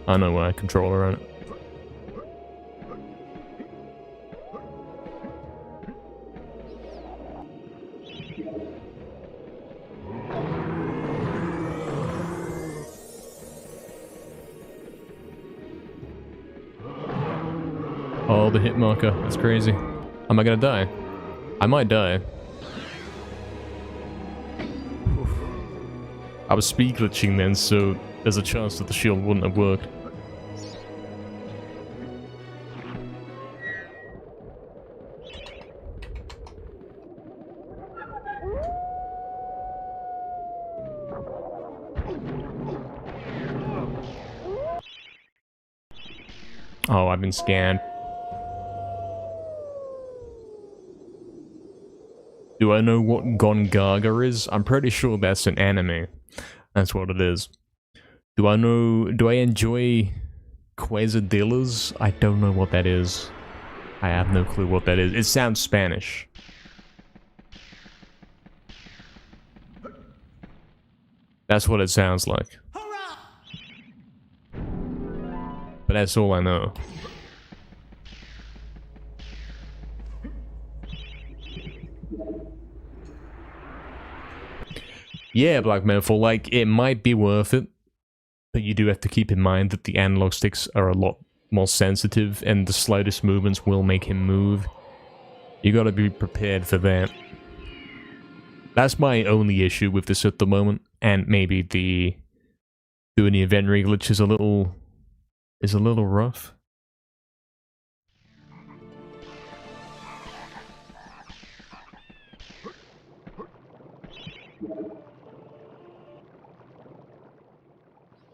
I know why, controller on it. Oh, the hit marker. That's crazy. Am I gonna die? I might die. Oof. I was speed glitching then, so there's a chance that the shield wouldn't have worked. Oh, I've been scanned. Do I know what Gongaga is? I'm pretty sure that's an anime. That's what it is. Do I enjoy quesadillas? I don't know what that is. I have no clue what that is. It sounds Spanish. That's what it sounds like. But that's all I know. Yeah, Black Metaphor, like, it might be worth it, but you do have to keep in mind that the analog sticks are a lot more sensitive, and the slightest movements will make him move. You gotta be prepared for that. That's my only issue with this at the moment, and maybe doing the event glitch is a little rough.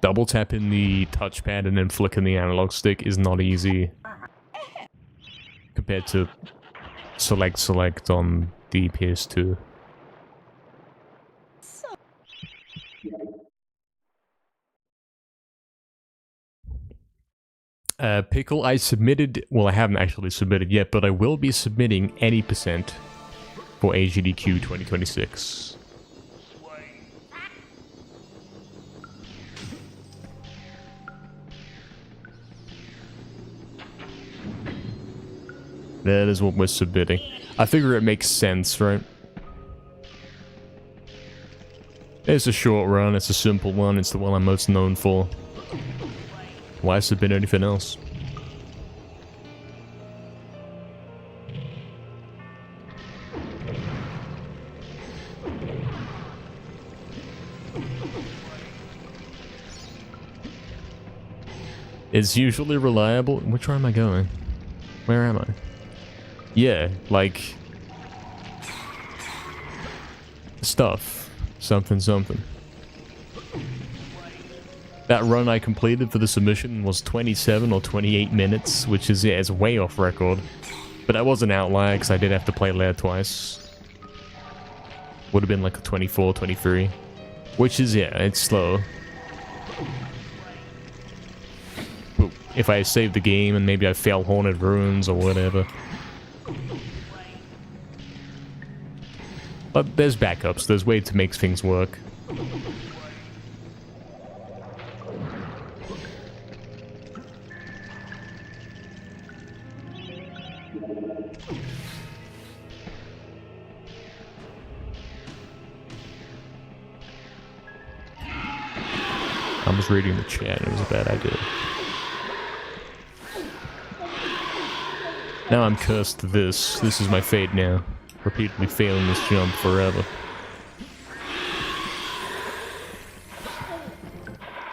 Double tapping the touchpad and then flicking the analog stick is not easy compared to select on the PS2. Pickle, I submitted, well, I haven't actually submitted yet, but I will be submitting any percent for AGDQ 2026. That is what we're submitting. I figure it makes sense, right? It's a short run, it's a simple one, it's the one I'm most known for. Why submit anything else? It's usually reliable. Which way am I going? Where am I? Yeah, like... stuff. Something. That run I completed for the submission was 27 or 28 minutes, which is, yeah, it's way off record. But that was an outlier, because I did have to play layer twice. Would have been like a 24, 23. Which is, yeah, it's slow. But if I save the game and maybe I fail Haunted Ruins or whatever. But there's backups, there's ways to make things work. I was reading the chat, it was a bad idea. Now I'm cursed to this. This is my fate now. Repeatedly failing this jump forever.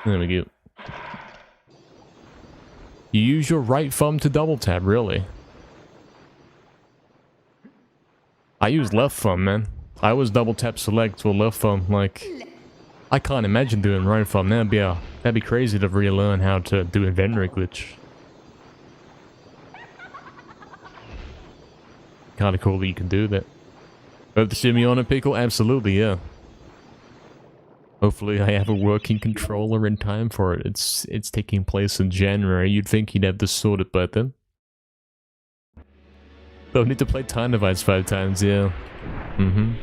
There we go. You use your right thumb to double tap, really? I use left thumb, man. I always double tap select or left thumb, like... I can't imagine doing right thumb. That'd be crazy to relearn how to do inventory glitch. Kinda cool that you can do that. Hope to see me on a pickle? Absolutely, yeah. Hopefully I have a working controller in time for it. It's taking place in January. You'd think he'd have this sorted by then. Don't need to play Time Divides 5 times, yeah. Mm-hmm.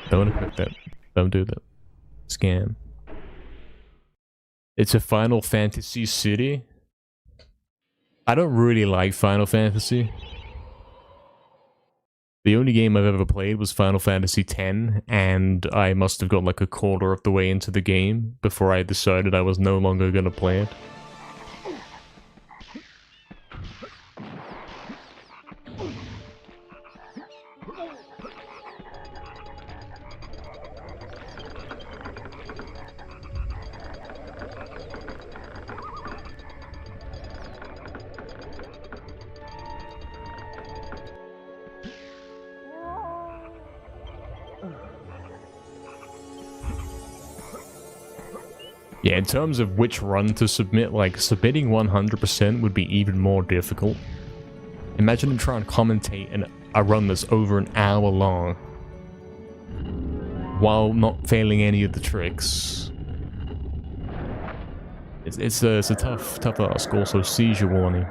Don't equip that. Don't do that. Scam. It's a Final Fantasy city? I don't really like Final Fantasy. The only game I've ever played was Final Fantasy X, and I must have got like a quarter of the way into the game before I decided I was no longer gonna play it. Yeah, in terms of which run to submit, like, submitting 100% would be even more difficult. Imagine trying to commentate a run that's over an hour long while not failing any of the tricks. It's a tough ask. Also, seizure warning.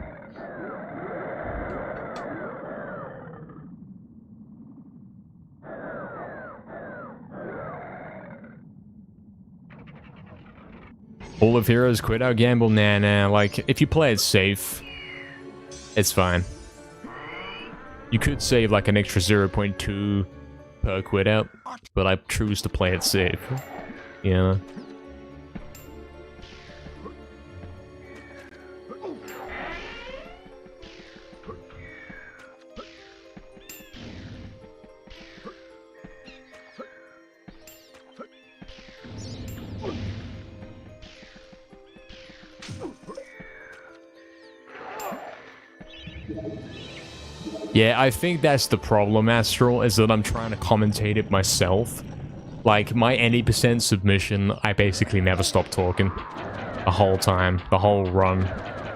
All of heroes quit our gamble? Nah. Like, if you play it safe, it's fine. You could save like an extra 0.2 per quit out, but I choose to play it safe. Yeah. Yeah, I think that's the problem, Astral, is that I'm trying to commentate it myself. Like, my any % submission, I basically never stopped talking. The whole time. The whole run.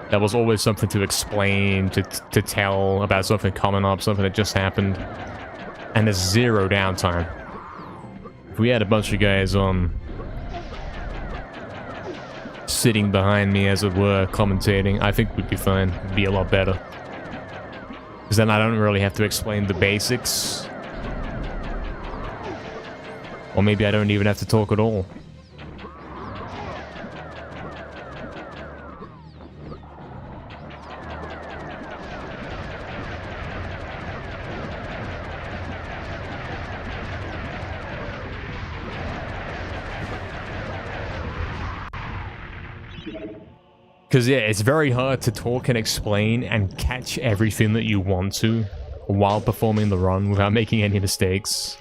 There was always something to explain, to tell about something coming up, something that just happened. And there's zero downtime. If we had a bunch of guys on... sitting behind me, as it were, commentating, I think we'd be fine. It'd be a lot better. Because then I don't really have to explain the basics. Or maybe I don't even have to talk at all. Because, yeah, it's very hard to talk and explain and catch everything that you want to while performing the run without making any mistakes.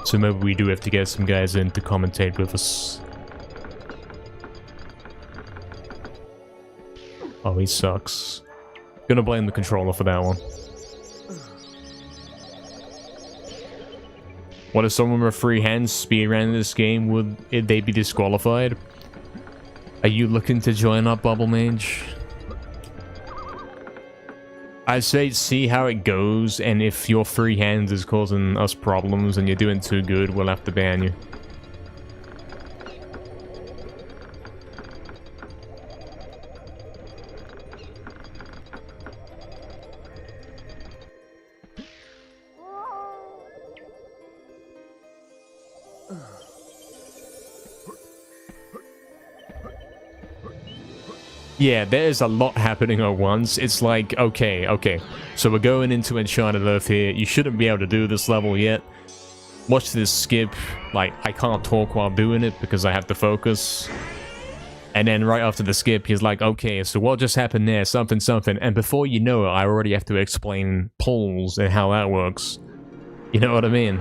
So maybe we do have to get some guys in to commentate with us. Oh, he sucks. Gonna blame the controller for that one. What if someone with free hands speedran this game? Would they be disqualified? Are you looking to join up, Bubble Mage? I say see how it goes, and if your free hands is causing us problems and you're doing too good, we'll have to ban you. Yeah, there's a lot happening at once. It's like, okay, so we're going into Enchanted Earth here. You shouldn't be able to do this level yet. Watch this skip. Like, I can't talk while doing it because I have to focus. And then right after the skip, he's like, okay, so what just happened there? Something. And before you know it, I already have to explain pulls and how that works. You know what I mean?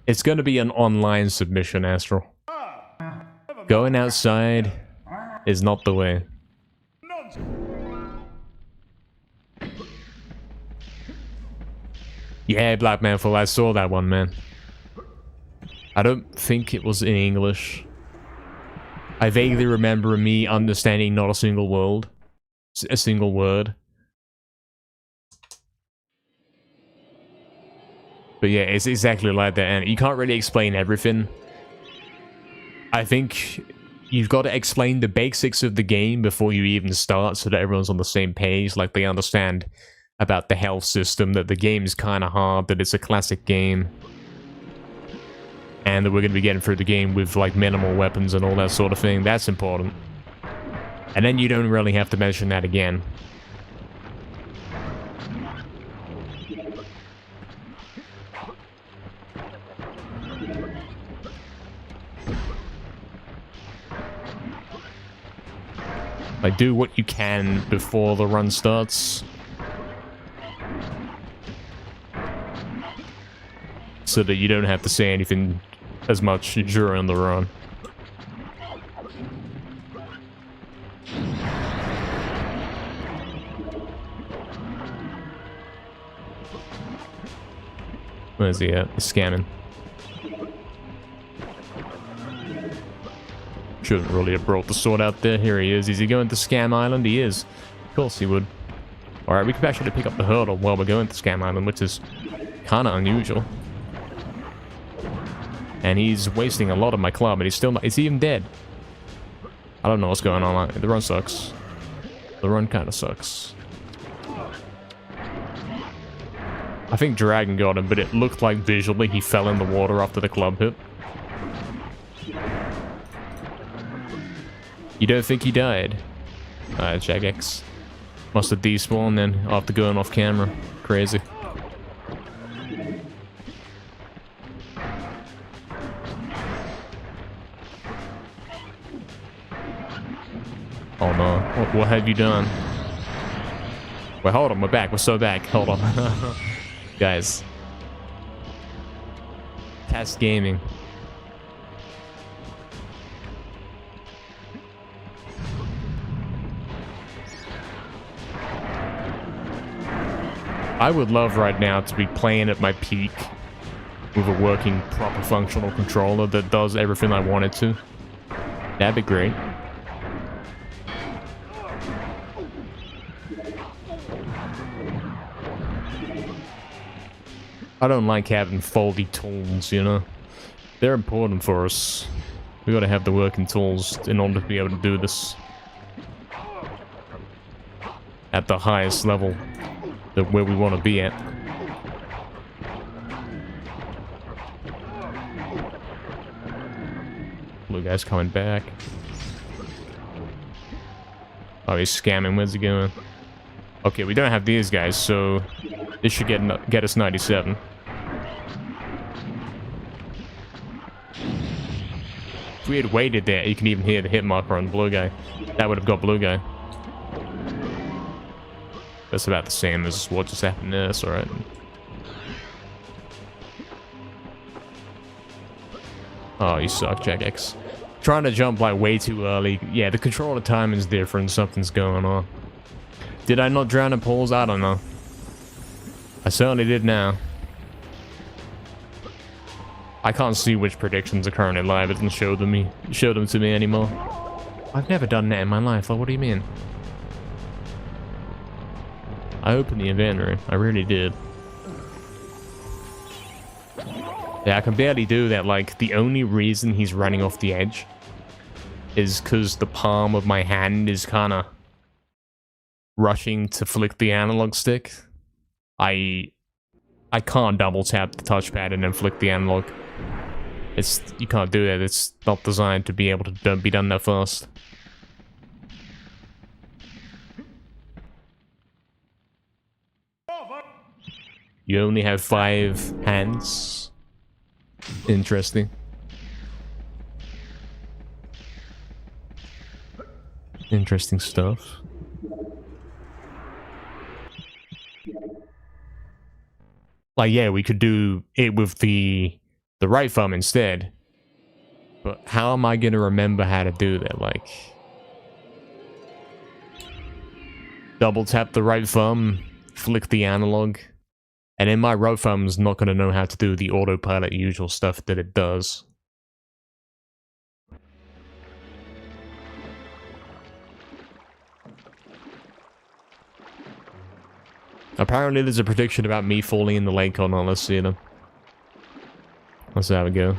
It's going to be an online submission, Astral. Going outside is not the way. Yeah, Black Manful, I saw that one, man. I don't think it was in English. I vaguely remember me understanding not a single word. But yeah, it's exactly like that, and you can't really explain everything. I think you've got to explain the basics of the game before you even start so that everyone's on the same page, like they understand about the health system, that the game is kind of hard, that it's a classic game, and that we're going to be getting through the game with like minimal weapons and all that sort of thing. That's important. And then you don't really have to mention that again. Like, do what you can before the run starts. so that you don't have to say anything as much during the run. Where's he at? He's scanning. Shouldn't really have brought the sword out there. Here he is. Is he going to Scam Island? He is. Of course he would. Alright, we could actually pick up the hurdle while we're going to Scam Island, which is kind of unusual. And he's wasting a lot of my club, and he's still not... Is he even dead? I don't know what's going on. The run sucks. The run kind of sucks. I think Dragon got him, but it looked like visually he fell in the water after the club hit. You don't think he died? Jagex. Must have despawned then after going off camera. Crazy. Oh no. What have you done? Wait, hold on. We're back. We're so back. Hold on. Guys. Test gaming. I would love right now to be playing at my peak with a working, proper functional controller that does everything I want it to. That'd be great. I don't like having faulty tools, you know? They're important for us. We gotta have the working tools in order to be able to do this at the highest level that where we want to be at. Blue guy's coming back. Oh, he's scamming. Where's he going? Okay, we don't have these guys, so this should get us 97. If we had waited there, you can even hear the hit marker on the blue guy. That would have got blue guy. That's about the same as what just happened there, that's alright. Oh, you suck, Jagex. Trying to jump like way too early. Yeah, the controller timing is different. Something's going on. Did I not drown in pools? I don't know. I certainly did now. I can't see which predictions are currently live. It doesn't show them to me anymore. I've never done that in my life. Like, what do you mean? I opened the inventory. I really did. Yeah, I can barely do that. Like, the only reason he's running off the edge is because the palm of my hand is kind of rushing to flick the analog stick. I can't double tap the touchpad and then flick the analog. You can't do that. It's not designed to be able to be done that fast. You only have 5 hands. Interesting. Interesting stuff. Like, yeah, we could do it with the right thumb instead. But how am I going to remember how to do that? Like, double tap the right thumb, flick the analog. And then my right thumb's not going to know how to do the autopilot usual stuff that it does. Apparently there's a prediction about me falling in the lake or not. Let's see them. Let's have a go.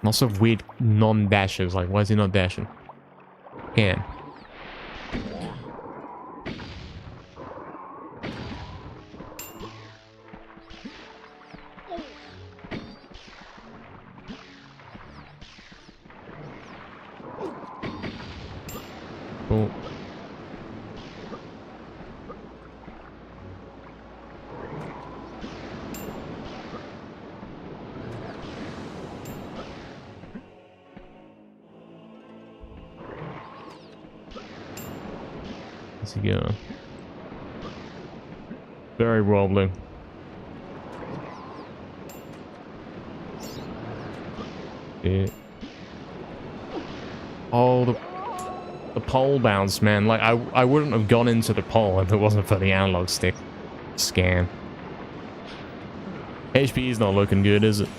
Lots of weird non-dashes. Like, why is he not dashing? Can. Oh. How's he going? Very wobbly. Yeah. Oh, the pole bounce, man. Like, I wouldn't have gone into the pole if it wasn't for the analog stick scan. HP is not looking good, is it?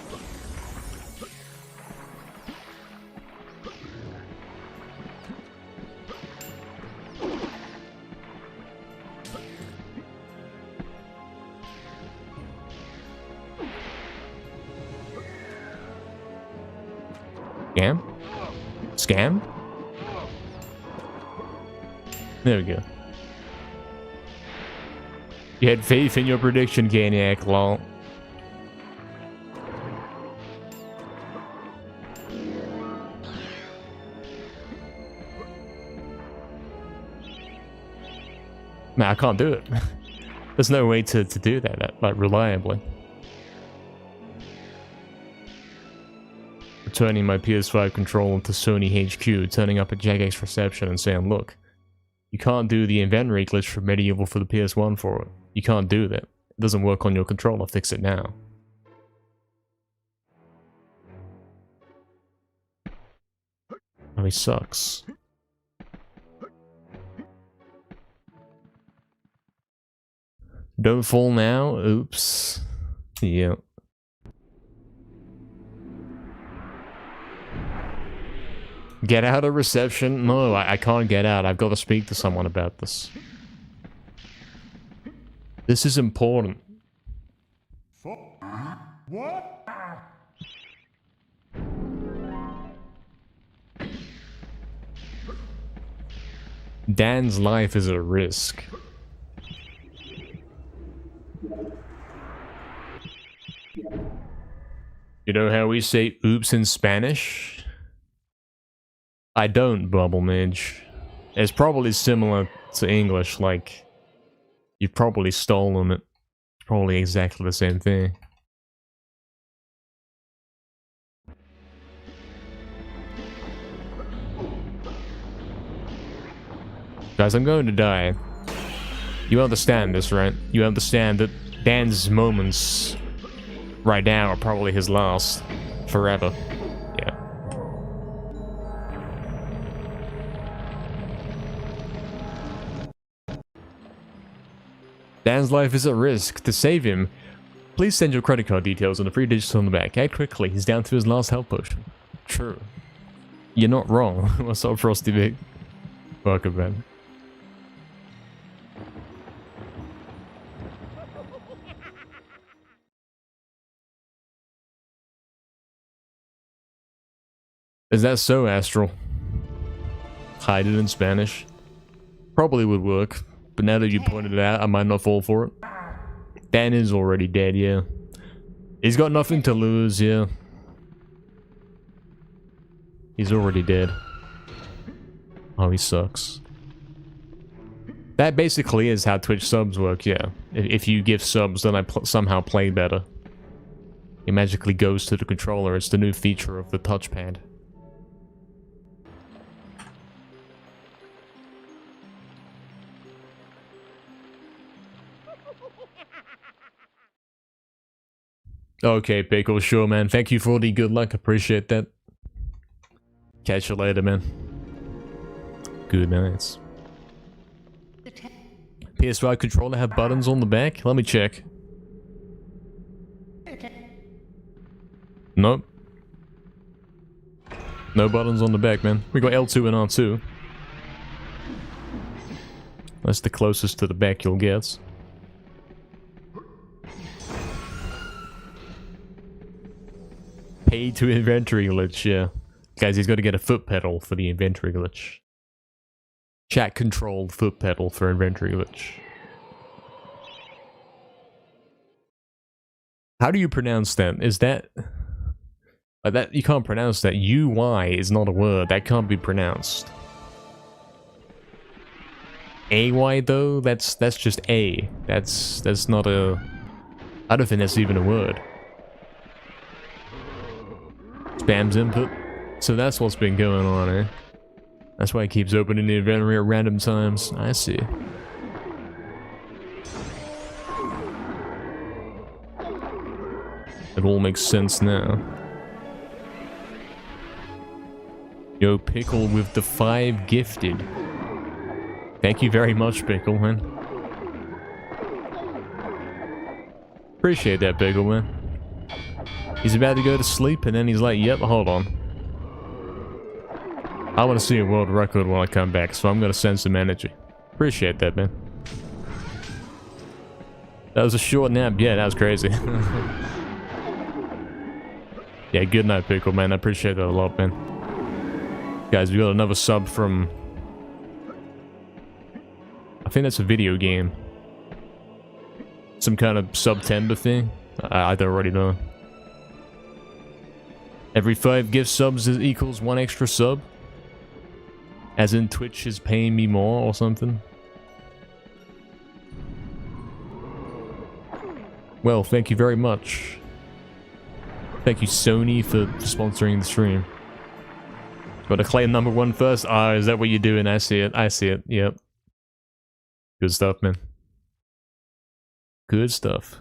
Scam? Scam? There we go. You had faith in your prediction, Caniac, lol. Man, I can't do it. There's no way to do that, like, reliably. Returning my PS5 controller to Sony HQ, turning up at Jagex reception and saying, look, you can't do the inventory glitch for MediEvil for the PS1 for it. You can't do that. It doesn't work on your controller, fix it now. Oh, he sucks. Don't fall now? Oops. Yeah. Get out of reception? No, I can't get out. I've got to speak to someone about this. This is important. What? Dan's life is at risk. You know how we say oops in Spanish? I don't, Bubble Midge. It's probably similar to English, like, you've probably stolen it. It's probably exactly the same thing. Guys, I'm going to die. You understand this, right? You understand that Dan's moments right now are probably his last. Forever. Yeah. Dan's life is at risk. To save him, please send your credit card details and the 3 digits on the back. Act quickly. He's down to his last health potion. True. You're not wrong. What's up, Frosty Big? Welcome, man. Is that so, Astral? Hide it in Spanish? Probably would work, but now that you pointed it out, I might not fall for it. Dan is already dead, yeah. He's got nothing to lose, yeah. He's already dead. Oh, he sucks. That basically is how Twitch subs work, yeah. If you give subs, then I somehow play better. It magically goes to the controller. It's the new feature of the touchpad. Okay, Pickle, sure, man. Thank you for the good luck. Appreciate that. Catch you later, man. Good nights. PS5 controller have buttons on the back? Let me check. Nope. No buttons on the back, man. We got L2 and R2. That's the closest to the back you'll get. Pay to inventory glitch, yeah. Guys, he's got to get a foot pedal for the inventory glitch. Chat controlled foot pedal for inventory glitch. How do you pronounce that? Is that... that you can't pronounce that. UY is not a word. That can't be pronounced. AY though? That's just A. That's not a... I don't think that's even a word. Spams input. So that's what's been going on, eh? That's why it keeps opening the inventory at random times. I see. It all makes sense now. Yo, Pickle with the 5 gifted. Thank you very much, Pickle, man. Appreciate that, Pickle, man. He's about to go to sleep, and then he's like, yep, hold on. I want to see a world record when I come back, so I'm going to send some energy. Appreciate that, man. That was a short nap. Yeah, that was crazy. Yeah, good night, Pickle, man. I appreciate that a lot, man. Guys, we got another sub from... I think that's a video game. Some kind of September thing. I don't already know. Every 5 gift subs equals 1 extra sub. As in Twitch is paying me more or something. Well, thank you very much. Thank you, Sony, for sponsoring the stream. Got to claim number 1 first. Ah, is that what you're doing? I see it. I see it. Yep. Good stuff, man. Good stuff.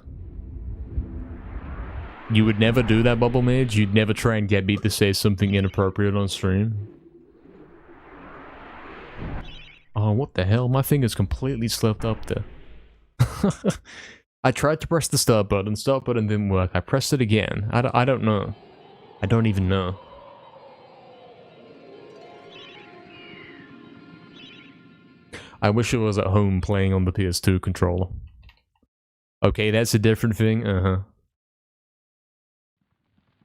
You would never do that, Bubble Mage? You'd never try and get me to say something inappropriate on stream? Oh, what the hell? My finger's completely slipped up there. I tried to press the start button didn't work. I pressed it again. I don't know. I don't even know. I wish I was at home playing on the PS2 controller. Okay, that's a different thing. Uh-huh.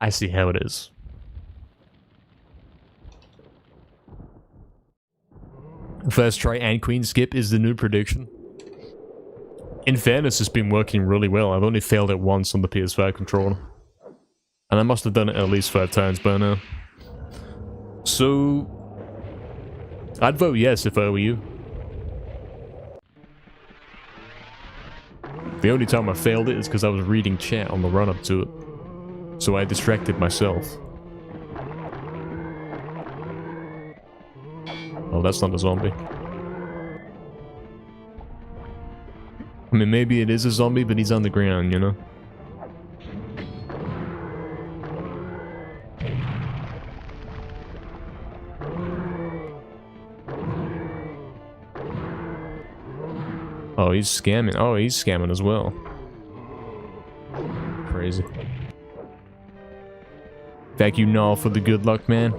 I see how it is. First try and queen skip is the new prediction. In fairness, it's been working really well. I've only failed it once on the PS5 controller. And I must have done it at least 5 times by now. So... I'd vote yes if I were you. The only time I failed it is because I was reading chat on the run-up to it. So I distracted myself. Oh, that's not a zombie. I mean, maybe it is a zombie, but he's on the ground, you know? Oh, he's scamming. Oh, he's scamming as well. Crazy. Thank you, Null, for the good luck, man.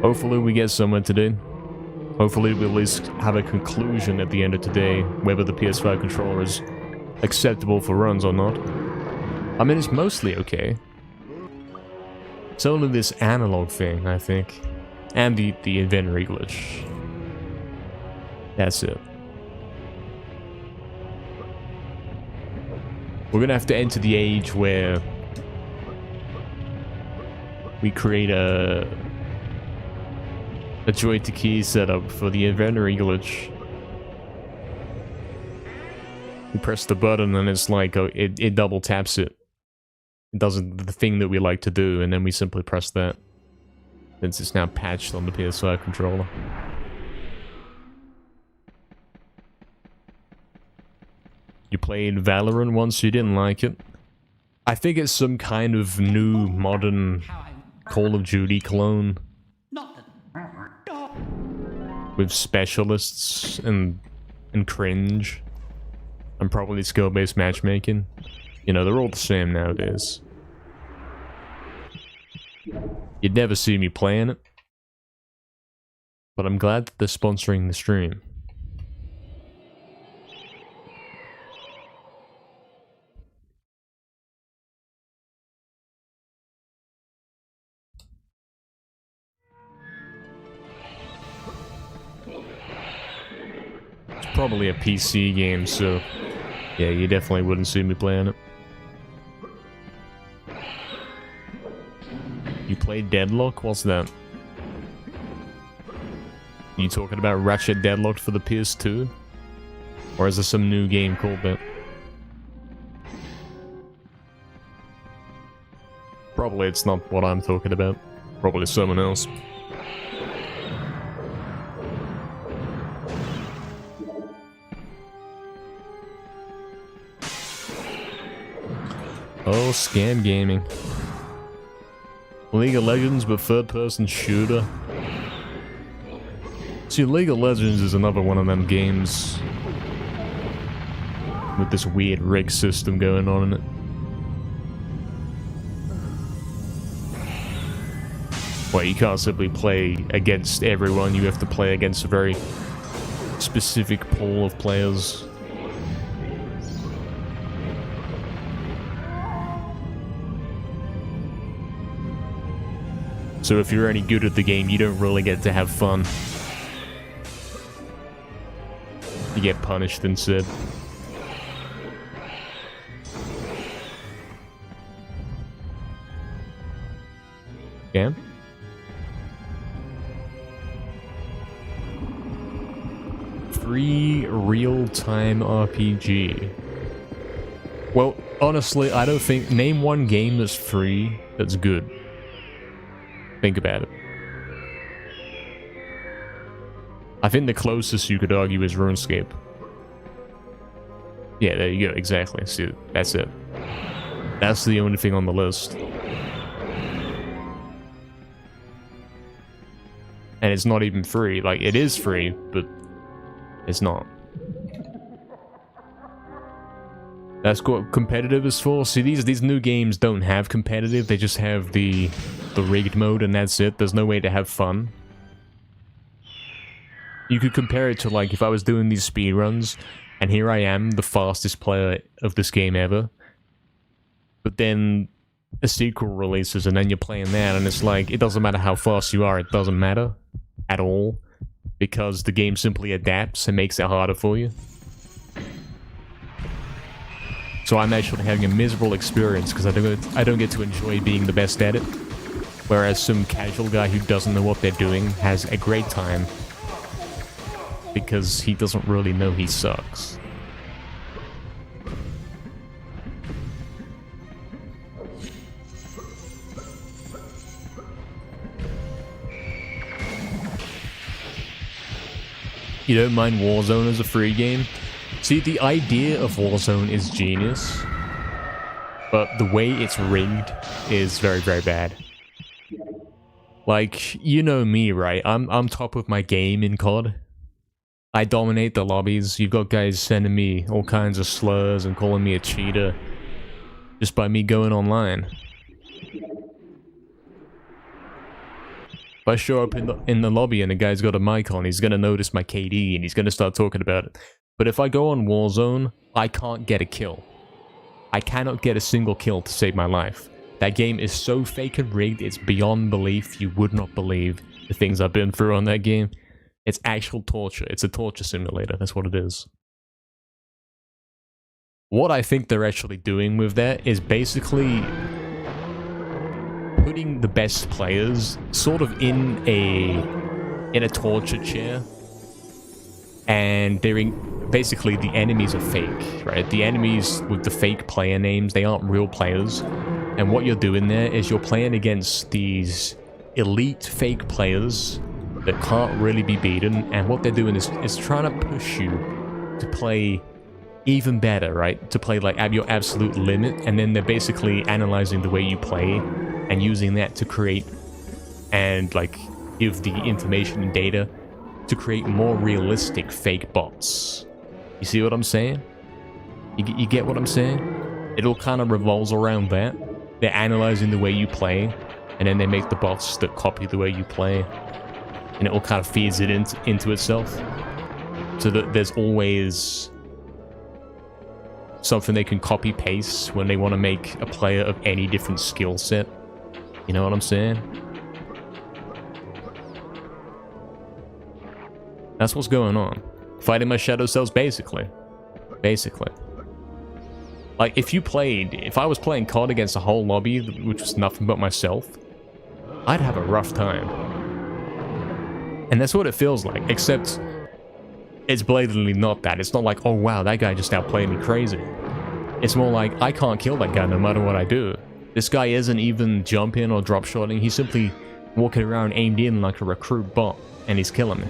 Hopefully we get somewhere today. Hopefully we'll at least have a conclusion at the end of today, whether the PS5 controller is acceptable for runs or not. I mean, it's mostly okay. It's only this analog thing, I think. And the inventory glitch. That's it. We're gonna have to enter the age where we create a joy to key setup for the inventory glitch. We press the button and it's like, oh, it double taps it. It does the thing that we like to do, and then we simply press that. Since it's now patched on the PS5 controller. You played Valorant once, you didn't like it. I think it's some kind of new, modern Call of Duty clone. With specialists and cringe. And probably skill-based matchmaking. You know, they're all the same nowadays. You'd never see me playing it. But I'm glad that they're sponsoring the stream. Probably a PC game, so yeah, you definitely wouldn't see me playing it. You played Deadlock? What's that? You talking about Ratchet Deadlocked for the PS2? Or is there some new game called that? Probably it's not what I'm talking about. Probably someone else. Oh, scam gaming. League of Legends, but third-person shooter. See, League of Legends is another one of them games with this weird rig system going on in it. Well, you can't simply play against everyone, you have to play against a very specific pool of players. So if you're any good at the game, you don't really get to have fun. You get punished instead. Yeah? Free real-time RPG. Well, honestly, I don't think... Name one game that's free that's good. Think about it. I think the closest you could argue is RuneScape. Yeah, there you go, exactly. See, that's it. That's the only thing on the list. And it's not even free. Like, it is free, but it's not. That's what competitive is for. See, these new games don't have competitive. They just have the rigged mode, and that's it. There's no way to have fun. You could compare it to, like, if I was doing these speedruns, and here I am, the fastest player of this game ever. But then a sequel releases, and then you're playing that, and it's like, it doesn't matter how fast you are, it doesn't matter at all. Because the game simply adapts and makes it harder for you. So I'm actually having a miserable experience because I don't get to enjoy being the best at it. Whereas some casual guy who doesn't know what they're doing has a great time. Because he doesn't really know he sucks. You don't mind Warzone as a free game? See, the idea of Warzone is genius, but the way it's rigged is very, very bad. Like, you know me, right? I'm top of my game in COD. I dominate the lobbies. You've got guys sending me all kinds of slurs and calling me a cheater just by me going online. If I show up in the lobby and a guy's got a mic on, he's gonna notice my KD and he's gonna start talking about it. But if I go on Warzone, I can't get a kill. I cannot get a single kill to save my life. That game is so fake and rigged, it's beyond belief. You would not believe the things I've been through on that game. It's actual torture. It's a torture simulator. That's what it is. What I think they're actually doing with that is basically putting the best players sort of in a torture chair. And they're basically the enemies are fake, right? The enemies with the fake player names, they aren't real players. And what you're doing there is you're playing against these elite fake players that can't really be beaten. And what they're doing is trying to push you to play even better, right? To play like at your absolute limit. And then they're basically analyzing the way you play and using that to create and like give the information and data to create more realistic fake bots. You see what I'm saying? You get what I'm saying? It all kind of revolves around that. They're analyzing the way you play, and then they make the bots that copy the way you play. And it all kind of feeds it into itself. So that there's always something they can copy-paste when they want to make a player of any different skill set. You know what I'm saying? That's what's going on. Fighting my shadow selves, basically. Basically. Like, if I was playing COD against a whole lobby, which was nothing but myself, I'd have a rough time. And that's what it feels like, except it's blatantly not that. It's not like, oh wow, that guy just outplayed me crazy. It's more like, I can't kill that guy no matter what I do. This guy isn't even jumping or drop shotting, he's simply walking around aimed in like a recruit bot, and he's killing me.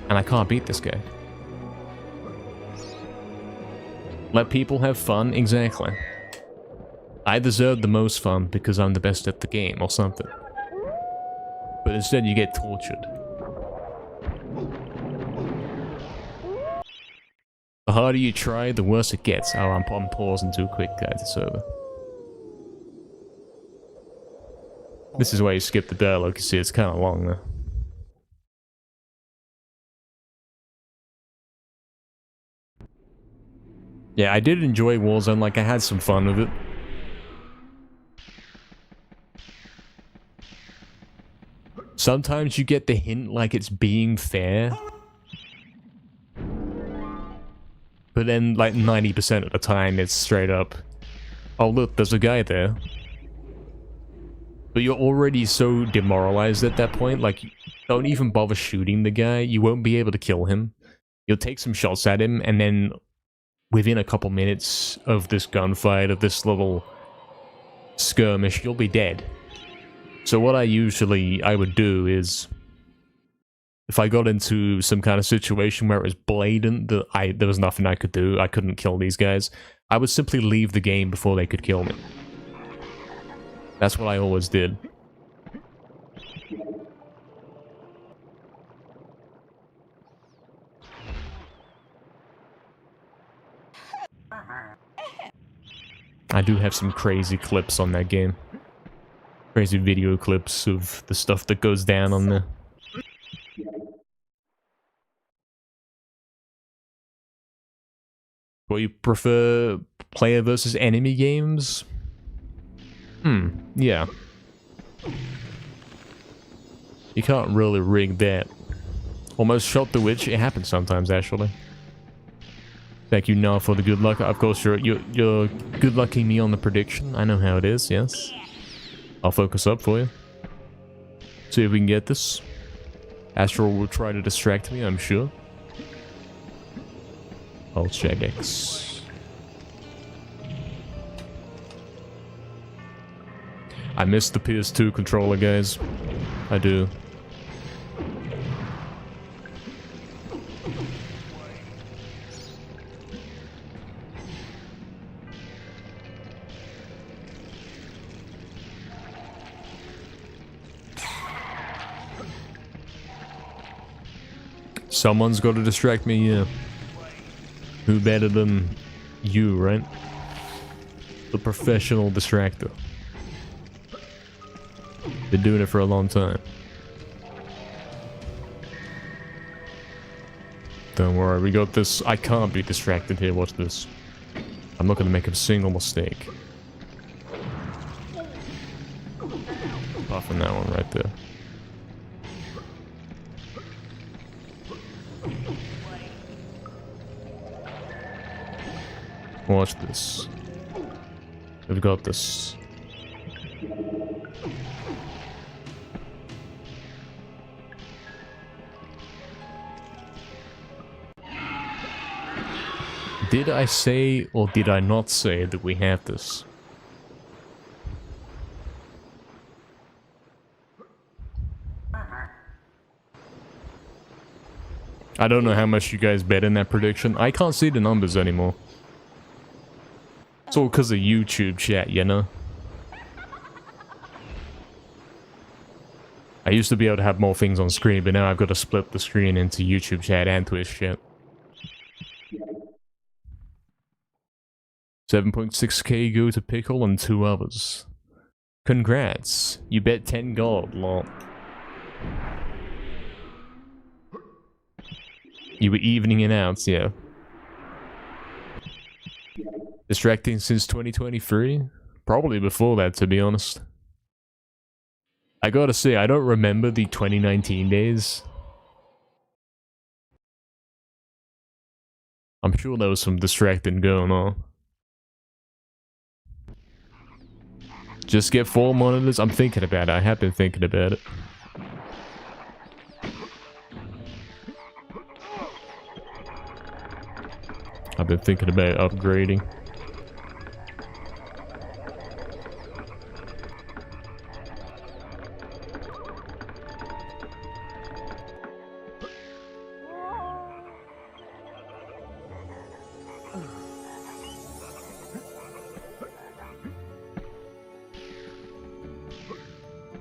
And I can't beat this guy. Let people have fun, exactly. I deserve the most fun because I'm the best at the game or something. But instead you get tortured. The harder you try, the worse it gets. Oh, I'm pausing too quick, guys. It's over. This is why you skip the dialogue. You see, it's kind of long though. Yeah, I did enjoy Warzone. Like, I had some fun with it. Sometimes you get the hint like it's being fair. But then, like, 90% of the time, it's straight up, oh look, there's a guy there. But you're already so demoralized at that point, like, don't even bother shooting the guy, you won't be able to kill him. You'll take some shots at him, and then within a couple minutes of this gunfight, of this little skirmish, you'll be dead. So what I would do is, if I got into some kind of situation where it was blatant that there was nothing I could do, I couldn't kill these guys, I would simply leave the game before they could kill me. That's what I always did. I do have some crazy clips on that game. Crazy video clips of the stuff that goes down on there. Well, you prefer player versus enemy games? Yeah. You can't really rig that. Almost shot the witch. It happens sometimes, actually. Thank you, Noah, for the good luck. Of course, you're good lucking me on the prediction. I know how it is, yes. I'll focus up for you. See if we can get this. Astral will try to distract me, I'm sure. I'll check X. I miss the PS2 controller, guys. I do. Someone's got to distract me, yeah. Who better than you, right? The professional distractor. Been doing it for a long time. Don't worry, we got this. I can't be distracted here, watch this. I'm not gonna make a single mistake. Buffing that one right there. Watch this. We've got this. Did I say or did I not say that we have this? I don't know how much you guys bet in that prediction. I can't see the numbers anymore. It's all because of YouTube chat, you know? I used to be able to have more things on screen, but now I've got to split the screen into YouTube chat and Twitch chat. 7.6k go to Pickle and 2 others. Congrats. You bet 10 gold, lol. You were evening it out, yeah. Distracting since 2023? Probably before that, to be honest. I gotta say, I don't remember the 2019 days. I'm sure there was some distracting going on. Just get 4 monitors? I'm thinking about it. I have been thinking about it. I've been thinking about upgrading.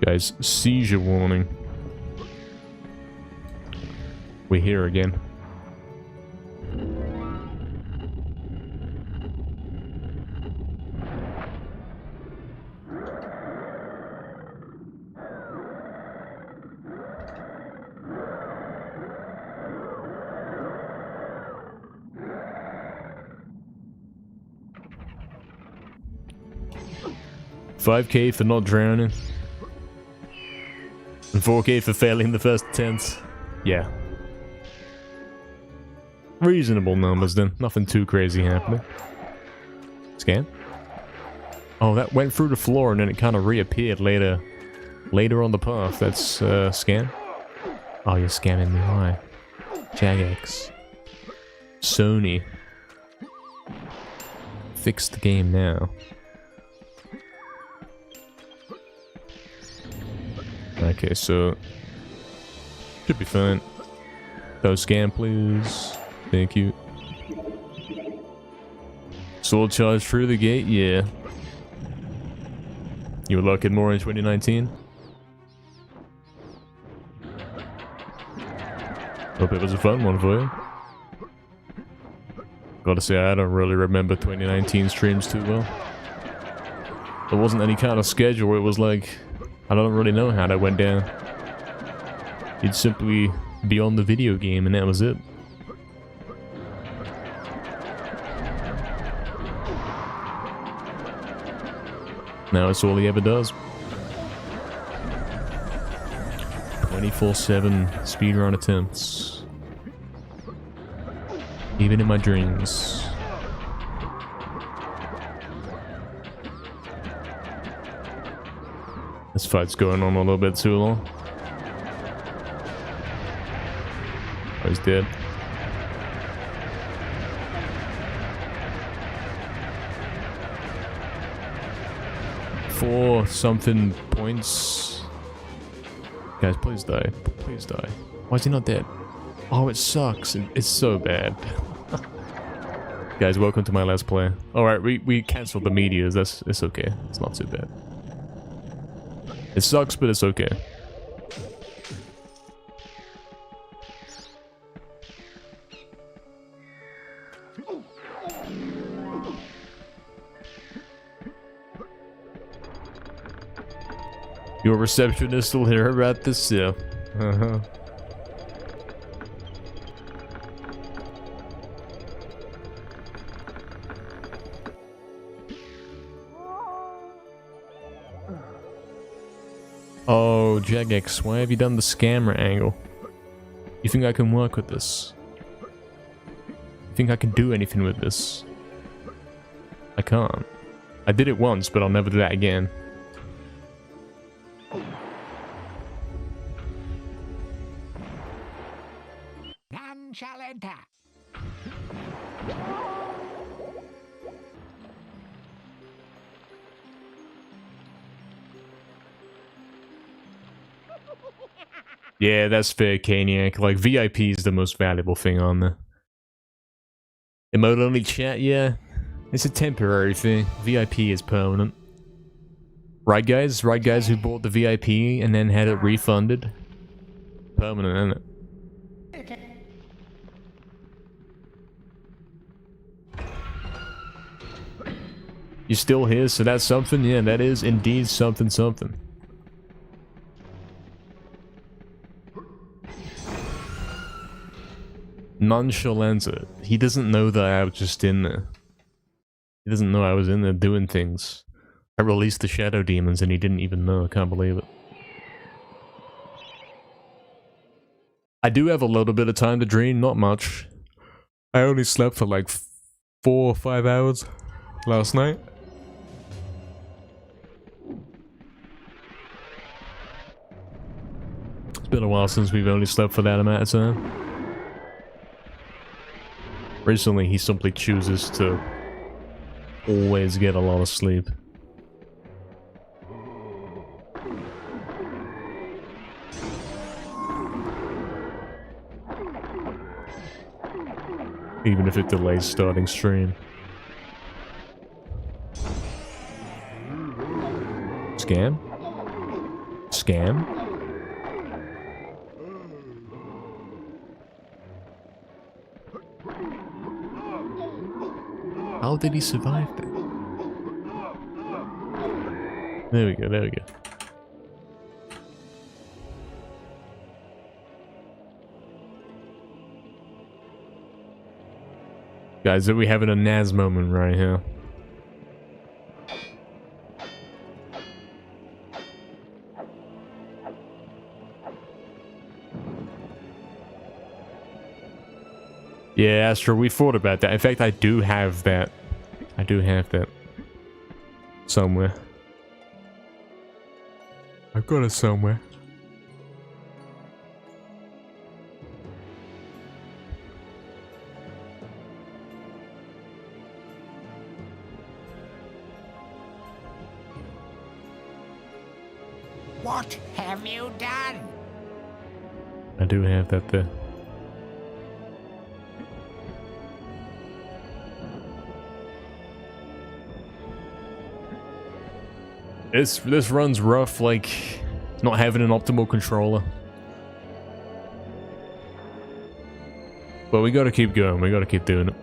Guys, seizure warning. We're here again. $5K for not drowning. And 4K for failing the first attempt. Yeah. Reasonable numbers then. Nothing too crazy happening. Scan? Oh, that went through the floor and then it kind of reappeared later. Later on the path. That's, scan? Oh, you're scamming me. Why? Jagex. Sony. Fix the game now. Okay, so should be fine. Go scan, please. Thank you. Sword charge through the gate, yeah. You were looking more in 2019? Hope it was a fun one for you. Gotta say, I don't really remember 2019 streams too well. There wasn't any kind of schedule, it was like, I don't really know how that went down. You'd simply be on the video game and that was it. Now it's all he ever does. 24/7 speedrun attempts. Even in my dreams. This fight's going on a little bit too long. Oh, he's dead. Four something points. Guys, please die. Please die. Why is he not dead? Oh, it sucks. It's so bad. Guys, welcome to my last play. Alright, we cancelled the meteors. It's okay. It's not too bad. It sucks, but it's okay. Your receptionist will hear about this, yeah. Uh-huh. Oh, Jagex, why have you done the scammer angle? You think I can work with this? You think I can do anything with this? I can't. I did it once, but I'll never do that again. None shall enter. Yeah, that's fair, Caniac. Like, VIP is the most valuable thing on there. Emote only chat, yeah. It's a temporary thing. VIP is permanent. Right, guys? Right, guys who bought the VIP and then had it refunded? Permanent, isn't it? You're still here, so that's something? Yeah, that is indeed something. Nonchalant. He doesn't know that I was just in there. He doesn't know I was in there doing things. I released the shadow demons and he didn't even know. I can't believe it. I do have a little bit of time to dream, not much. I only slept for like 4 or 5 hours last night. It's been a while since we've only slept for that amount of time. Recently, he simply chooses to always get a lot of sleep. Even if it delays starting stream. Scam? Scam? How did he survive that? There we go, there we go. Guys, are we having a Naz moment right here? Yeah, Astro, we thought about that. In fact, I do have that. I do have that. Somewhere. I've got it somewhere. What have you done? I do have that there. This runs rough, like not having an optimal controller. But we gotta keep going, we gotta keep doing it.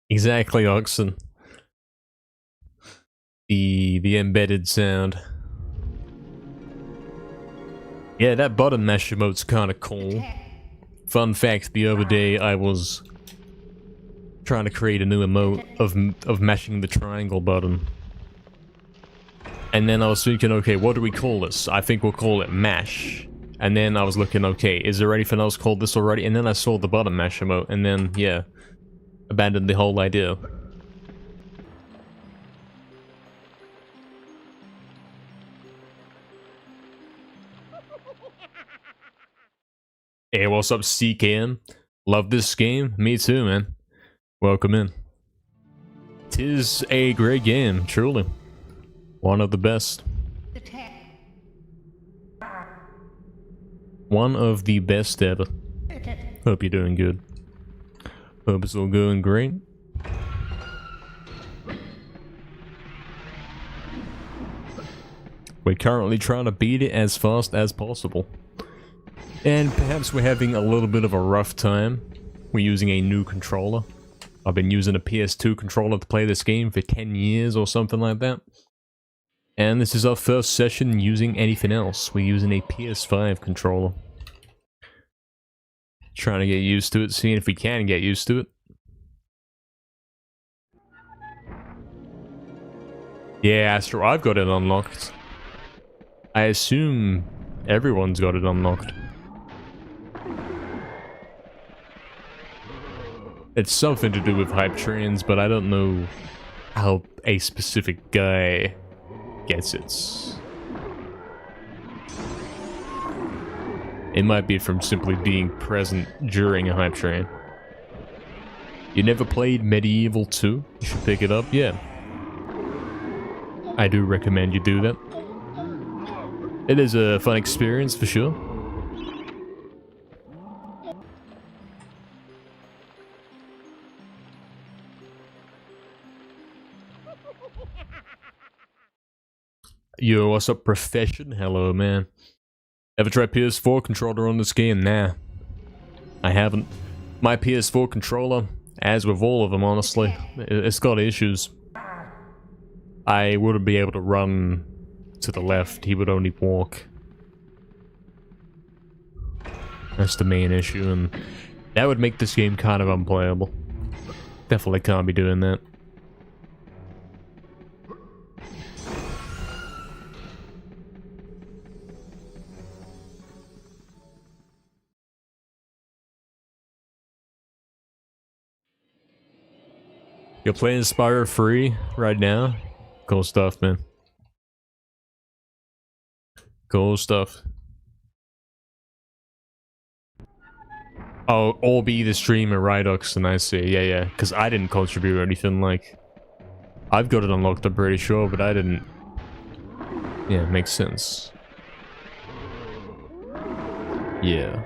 Exactly, Oxen. The embedded sound. Yeah, that button mesh emote's kinda cool. Fun fact, the other day I was trying to create a new emote of mashing the triangle button. And then I was thinking, okay, what do we call this? I think we'll call it mash. And then I was looking, okay, is there anything else called this already? And then I saw the button mesh emote, and then, yeah, abandoned the whole idea. Hey, what's up, CKM? Love this game? Me too, man. Welcome in. 'Tis a great game, truly. One of the best. One of the best ever. Hope you're doing good. Hope it's all going great. We're currently trying to beat it as fast as possible. And perhaps we're having a little bit of a rough time. We're using a new controller. I've been using a PS2 controller to play this game for 10 years or something like that. And this is our first session using anything else. We're using a PS5 controller. Trying to get used to it, seeing if we can get used to it. Yeah, Astro, I've got it unlocked. I assume everyone's got it unlocked. It's something to do with hype trains, but I don't know how a specific guy gets it. It might be from simply being present during a hype train. You never played MediEvil 2? You should pick it up, yeah. I do recommend you do that. It is a fun experience for sure. Yo, what's up, Profession? Hello, man. Ever tried PS4 controller on this game? Nah. I haven't. My PS4 controller, as with all of them, honestly, it's got issues. I wouldn't be able to run to the left, he would only walk. That's the main issue, and that would make this game kind of unplayable. Definitely can't be doing that. You're playing Spyro 3 right now? Cool stuff, man. Cool stuff. Oh, or be the streamer, right, Oxen, I see. Yeah, yeah. Because I didn't contribute or anything, like... I've got it unlocked, I'm pretty sure, but I didn't. Yeah, makes sense. Yeah.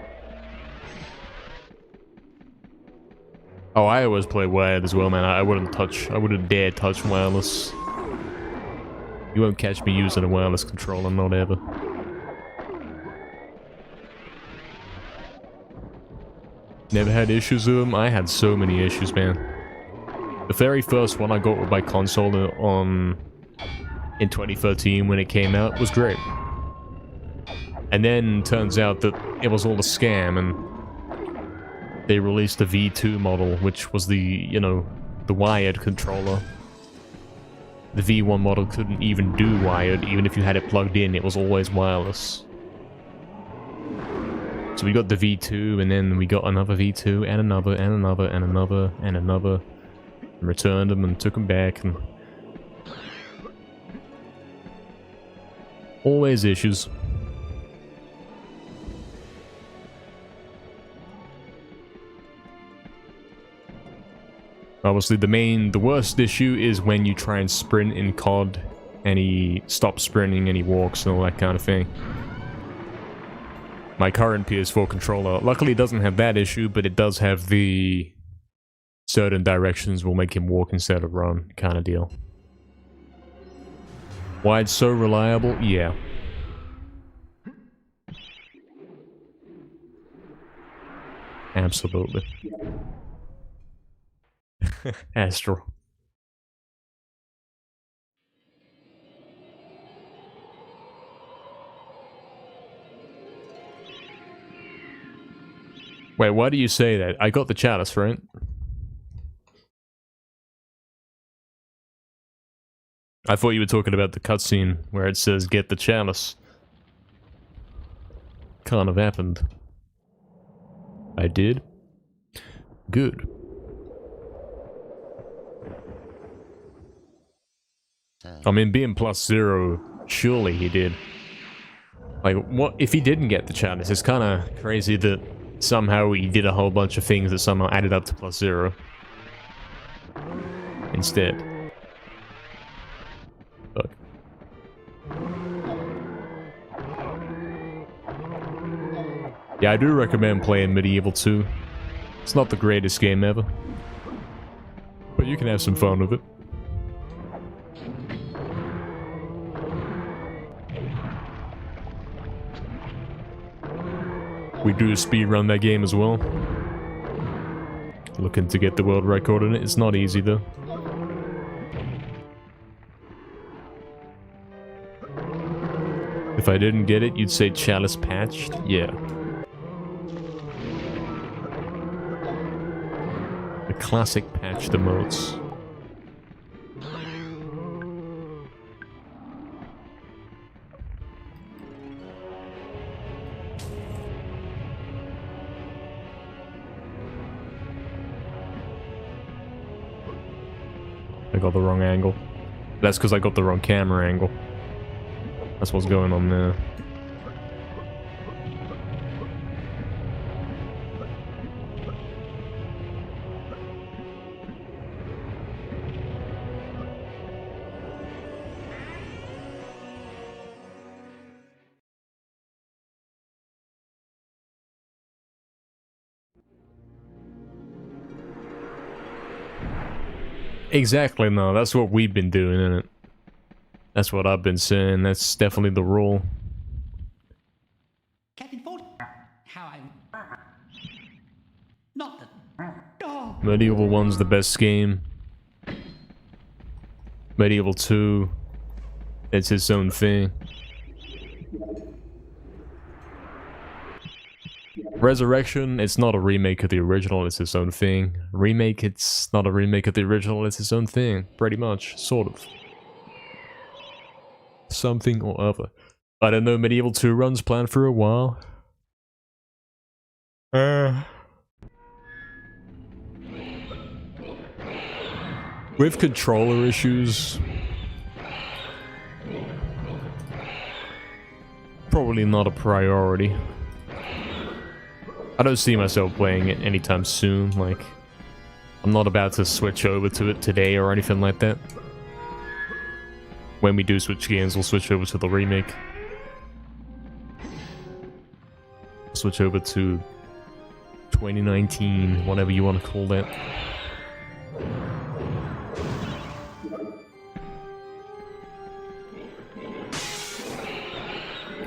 Oh, I always play wired as well, man. I wouldn't dare touch wireless. You won't catch me using a wireless controller, not ever. Never had issues with them. I had so many issues, man. The very first one I got with my console in 2013 when it came out was great. And then turns out that it was all a scam, and they released the V2 model, which was the, you know, the wired controller. The V1 model couldn't even do wired, even if you had it plugged in, it was always wireless. So we got the V2, and then we got another V2, and another, and another, and another, and another. And returned them and took them back, and... always issues. Obviously, the worst issue is when you try and sprint in COD, and he stops sprinting and he walks and all that kind of thing. My current PS4 controller, luckily doesn't have that issue, but it does have the certain directions will make him walk instead of run kind of deal. Why it's so reliable? Yeah. Absolutely. Astro. Wait, why do you say that? I got the chalice, right? I thought you were talking about the cutscene where it says get the chalice. Can't have happened. I did? Good. I mean, being +0, surely he did. Like, what if he didn't get the chalice? It's kind of crazy that somehow he did a whole bunch of things that somehow added up to +0. Instead. Look. Yeah, I do recommend playing MediEvil 2. It's not the greatest game ever. But you can have some fun with it. We do speedrun that game as well. Looking to get the world record in it. It's not easy though. If I didn't get it, you'd say chalice patched? Yeah. The classic patch emotes. I got the wrong angle. That's because I got the wrong camera angle. That's what's going on there. Exactly, no, that's what we've been doing, isn't it? That's what I've been saying, that's definitely the rule. Captain Ford, how I... Not the... Oh. MediEvil 1's the best game. MediEvil 2, it's its own thing. Resurrection, it's not a remake of the original, it's its own thing. Remake, it's not a remake of the original, it's its own thing. Pretty much, sort of. Something or other. I don't know, MediEvil 2 runs planned for a while. With controller issues... Probably not a priority. I don't see myself playing it anytime soon, like... I'm not about to switch over to it today or anything like that. When we do switch games, we'll switch over to the remake. Switch over to 2019, whatever you want to call that.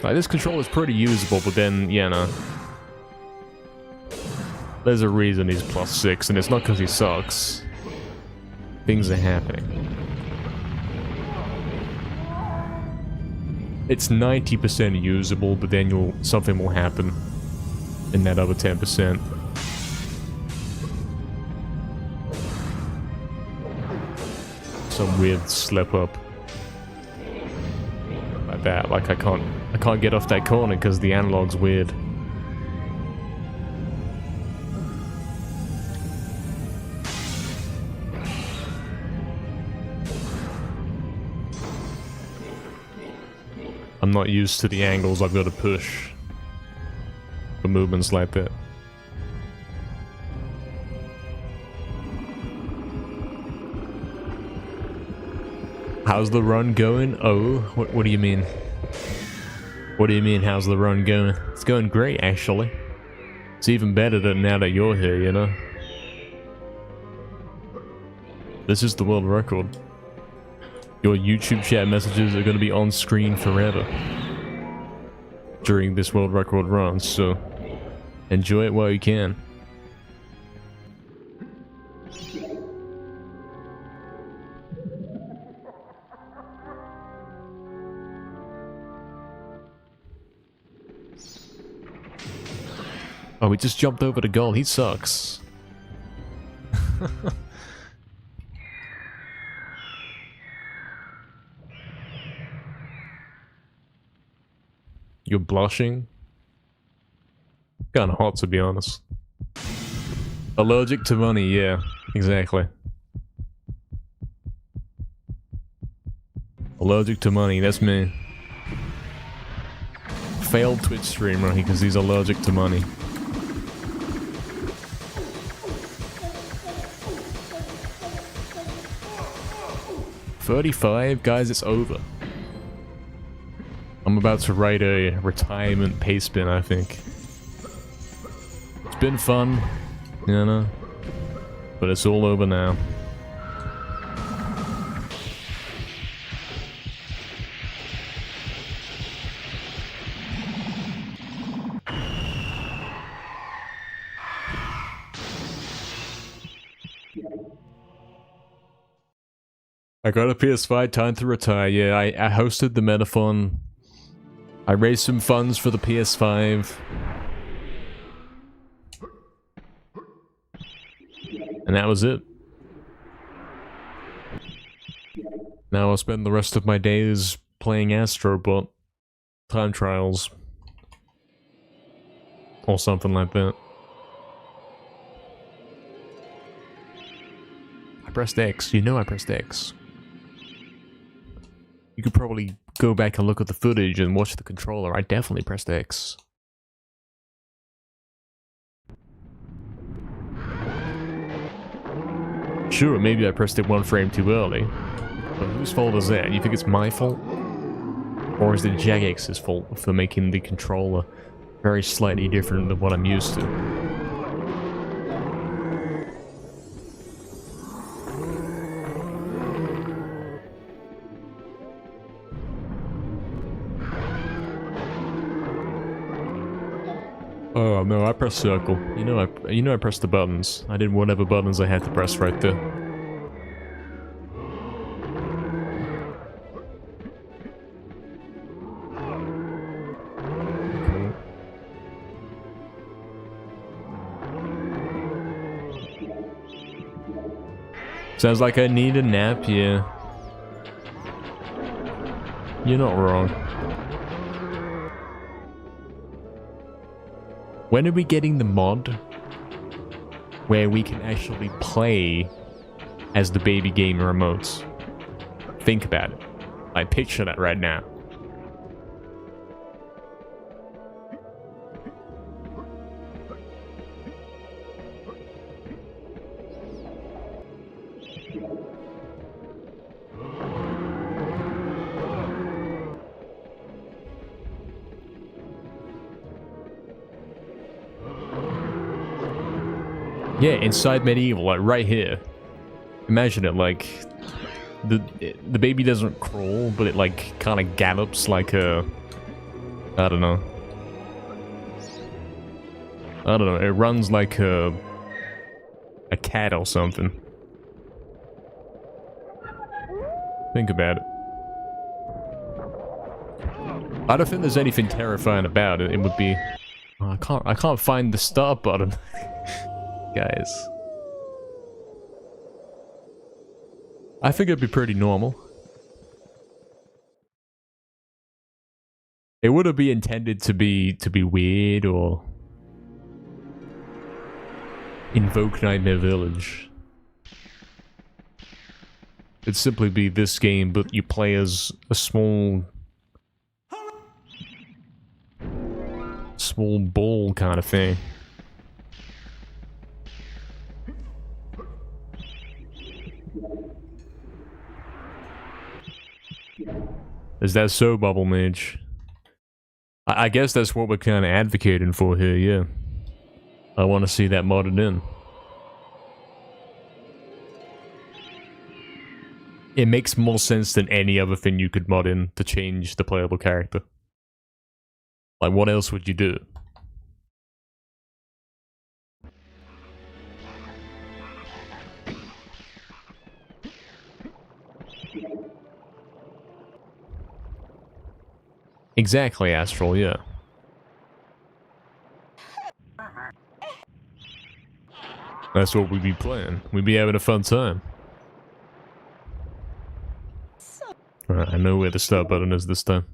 Like, this controller is pretty usable, but then, yeah, no. There's a reason he's +6, and it's not because he sucks. Things are happening. It's 90% usable, but then something will happen in that other 10%. Some weird slip up. Like that, like I can't get off that corner because the analog's weird. I'm not used to the angles I've got to push for movements like that. How's the run going? Oh, what do you mean? What do you mean, how's the run going? It's going great, actually. It's even better than now that you're here, you know? This is the world record. Your YouTube chat messages are going to be on screen forever during this world record run, so enjoy it while you can. Oh, we just jumped over the goal. He sucks. You're blushing? Kinda hot, to be honest. Allergic to money, yeah, exactly. Allergic to money, that's me. Failed Twitch streamer because he's allergic to money. $35? Guys, it's over. I'm about to write a retirement pace bin, I think. It's been fun, you know, but it's all over now. I got a PS5, time to retire. Yeah, I hosted the Metathon. I raised some funds for the PS5. And that was it. Now I'll spend the rest of my days playing Astrobot time trials. Or something like that. I pressed X. You know I pressed X. You could probably go back and look at the footage and watch the controller. I definitely pressed X. Sure, maybe I pressed it one frame too early. But whose fault is that? You think it's my fault? Or is it Jagex's fault for making the controller very slightly different than what I'm used to? Oh no, I pressed circle. You know I pressed the buttons. I did whatever buttons I had to press right there. Cool. Sounds like I need a nap, yeah. You're not wrong. When are we getting the mod where we can actually play as the baby gamer emotes? Think about it. I picture that right now. Yeah, inside MediEvil, like right here. Imagine it, like the baby doesn't crawl, but it like kind of gallops like a, I don't know. It runs like a cat or something. Think about it. I don't think there's anything terrifying about it. It would be... Oh, I can't find the start button. Guys. I think it'd be pretty normal. It wouldn't be intended to be weird or invoke Nightmare Village. It'd simply be this game, but you play as a small ball kind of thing. Is that so, Bubble Mage? I guess that's what we're kind of advocating for here, yeah. I want to see that modded in. It makes more sense than any other thing you could mod in to change the playable character. Like, what else would you do? Exactly, Astral, yeah. That's what we'd be playing. We'd be having a fun time. Alright, I know where the start button is this time.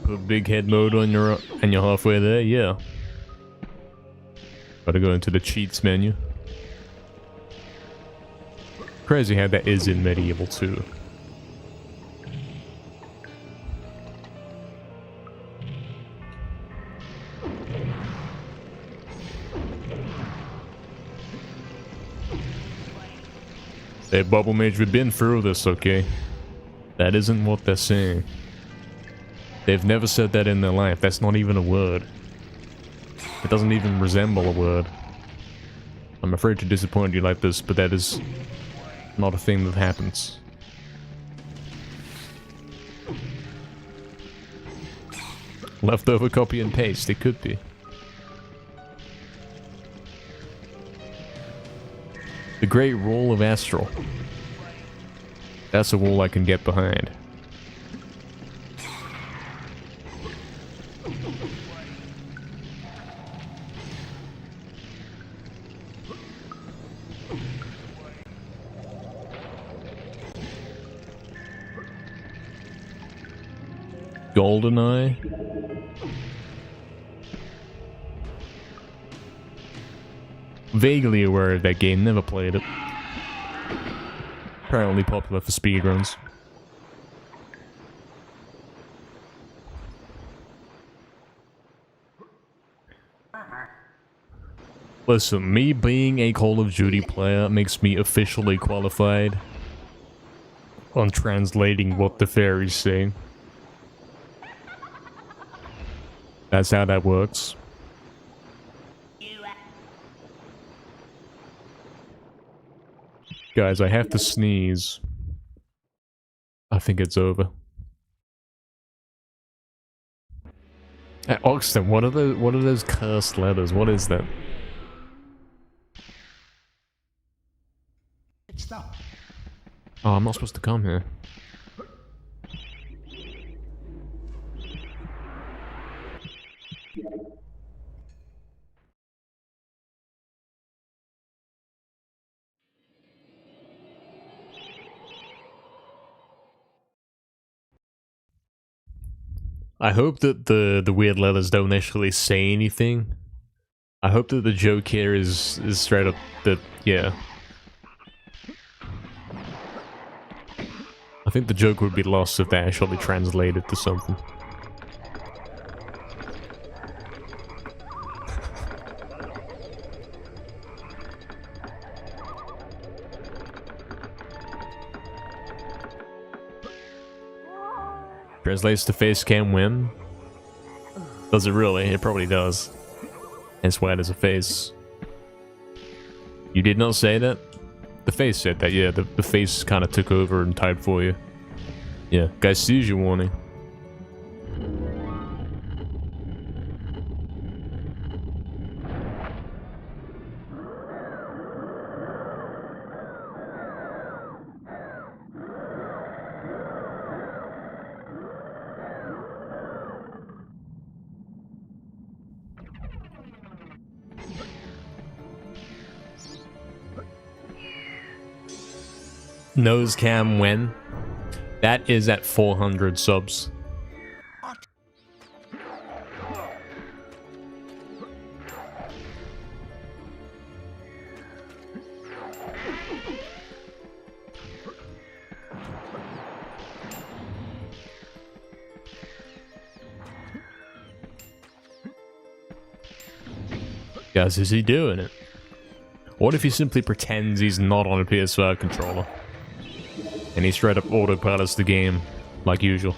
Put big head mode on your and you're halfway there, yeah. Gotta go into the cheats menu. Crazy how that is in MediEvil 2. Hey, Bubble Mage, we've been through this, okay? That isn't what they're saying. They've never said that in their life. That's not even a word. It doesn't even resemble a word. I'm afraid to disappoint you like this, but that is not a thing that happens. Leftover copy and paste, it could be. The Great Wall of Astral. That's a wall I can get behind. GoldenEye. Vaguely aware of that game, never played it. Apparently popular for speedruns. Listen, me being a Call of Duty player makes me officially qualified on translating what the fairies say. That's how that works. Guys, I have to sneeze. I think it's over. Oxton, what are those cursed letters? What is that? Oh, I'm not supposed to come here. I hope that the weird letters don't actually say anything. I hope that the joke here is straight up that, yeah. I think the joke would be lost if they actually translated to something. Translates to face cam win. Does it really? It probably does. That's why there's a face. You did not say that? The face said that, yeah. The face kind of took over and typed for you. Yeah, guys, seizure warning. Nose cam when? That is at 400 subs. Guys, is he doing it? What if he simply pretends he's not on a PS5 controller? And he straight up autopilots the game, like usual.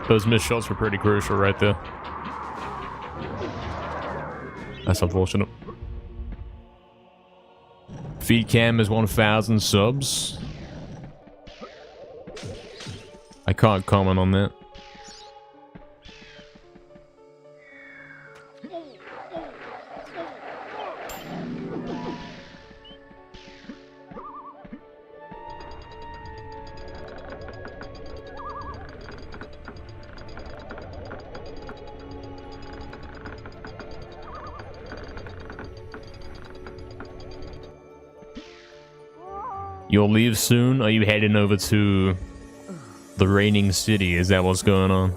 Those missed shots were pretty crucial right there. That's unfortunate. Feed cam is 1,000 subs. I can't comment on that. You'll leave soon? Are you heading over to the reigning city? Is that what's going on?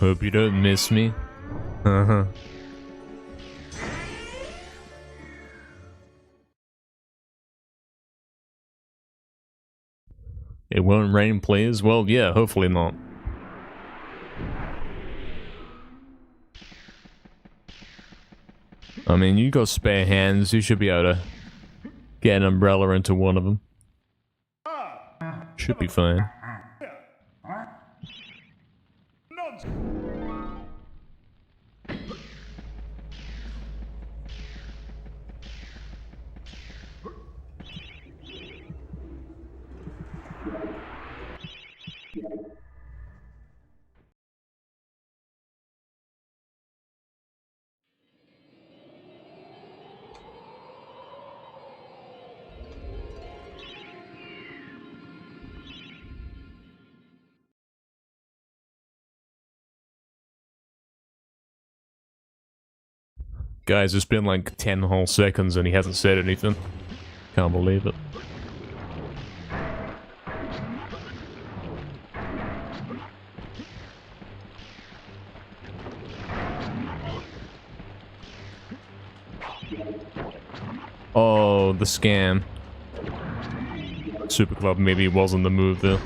Hope you don't miss me. Uh-huh. It won't rain, please? Well, yeah, hopefully not. I mean, you got spare hands, you should be able to get an umbrella into one of them. Should be fine. Guys, it's been like 10 whole seconds and he hasn't said anything. Can't believe it. Oh, the scam. Super Club maybe wasn't the move there.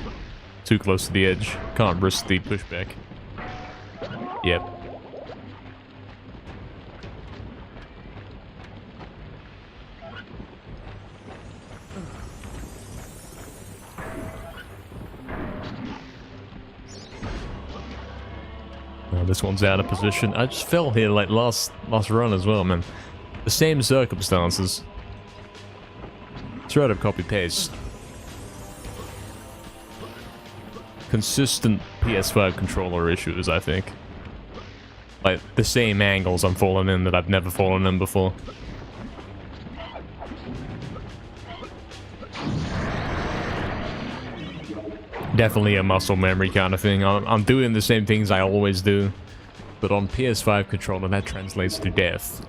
Too close to the edge. Can't risk the pushback. Yep. This one's out of position. I just fell here like last run as well, man. The same circumstances. Straight up copy paste. Consistent PS5 controller issues, I think. Like, the same angles I'm falling in that I've never fallen in before. Definitely a muscle memory kind of thing. I'm doing the same things I always do. But on PS5 controller, that translates to death.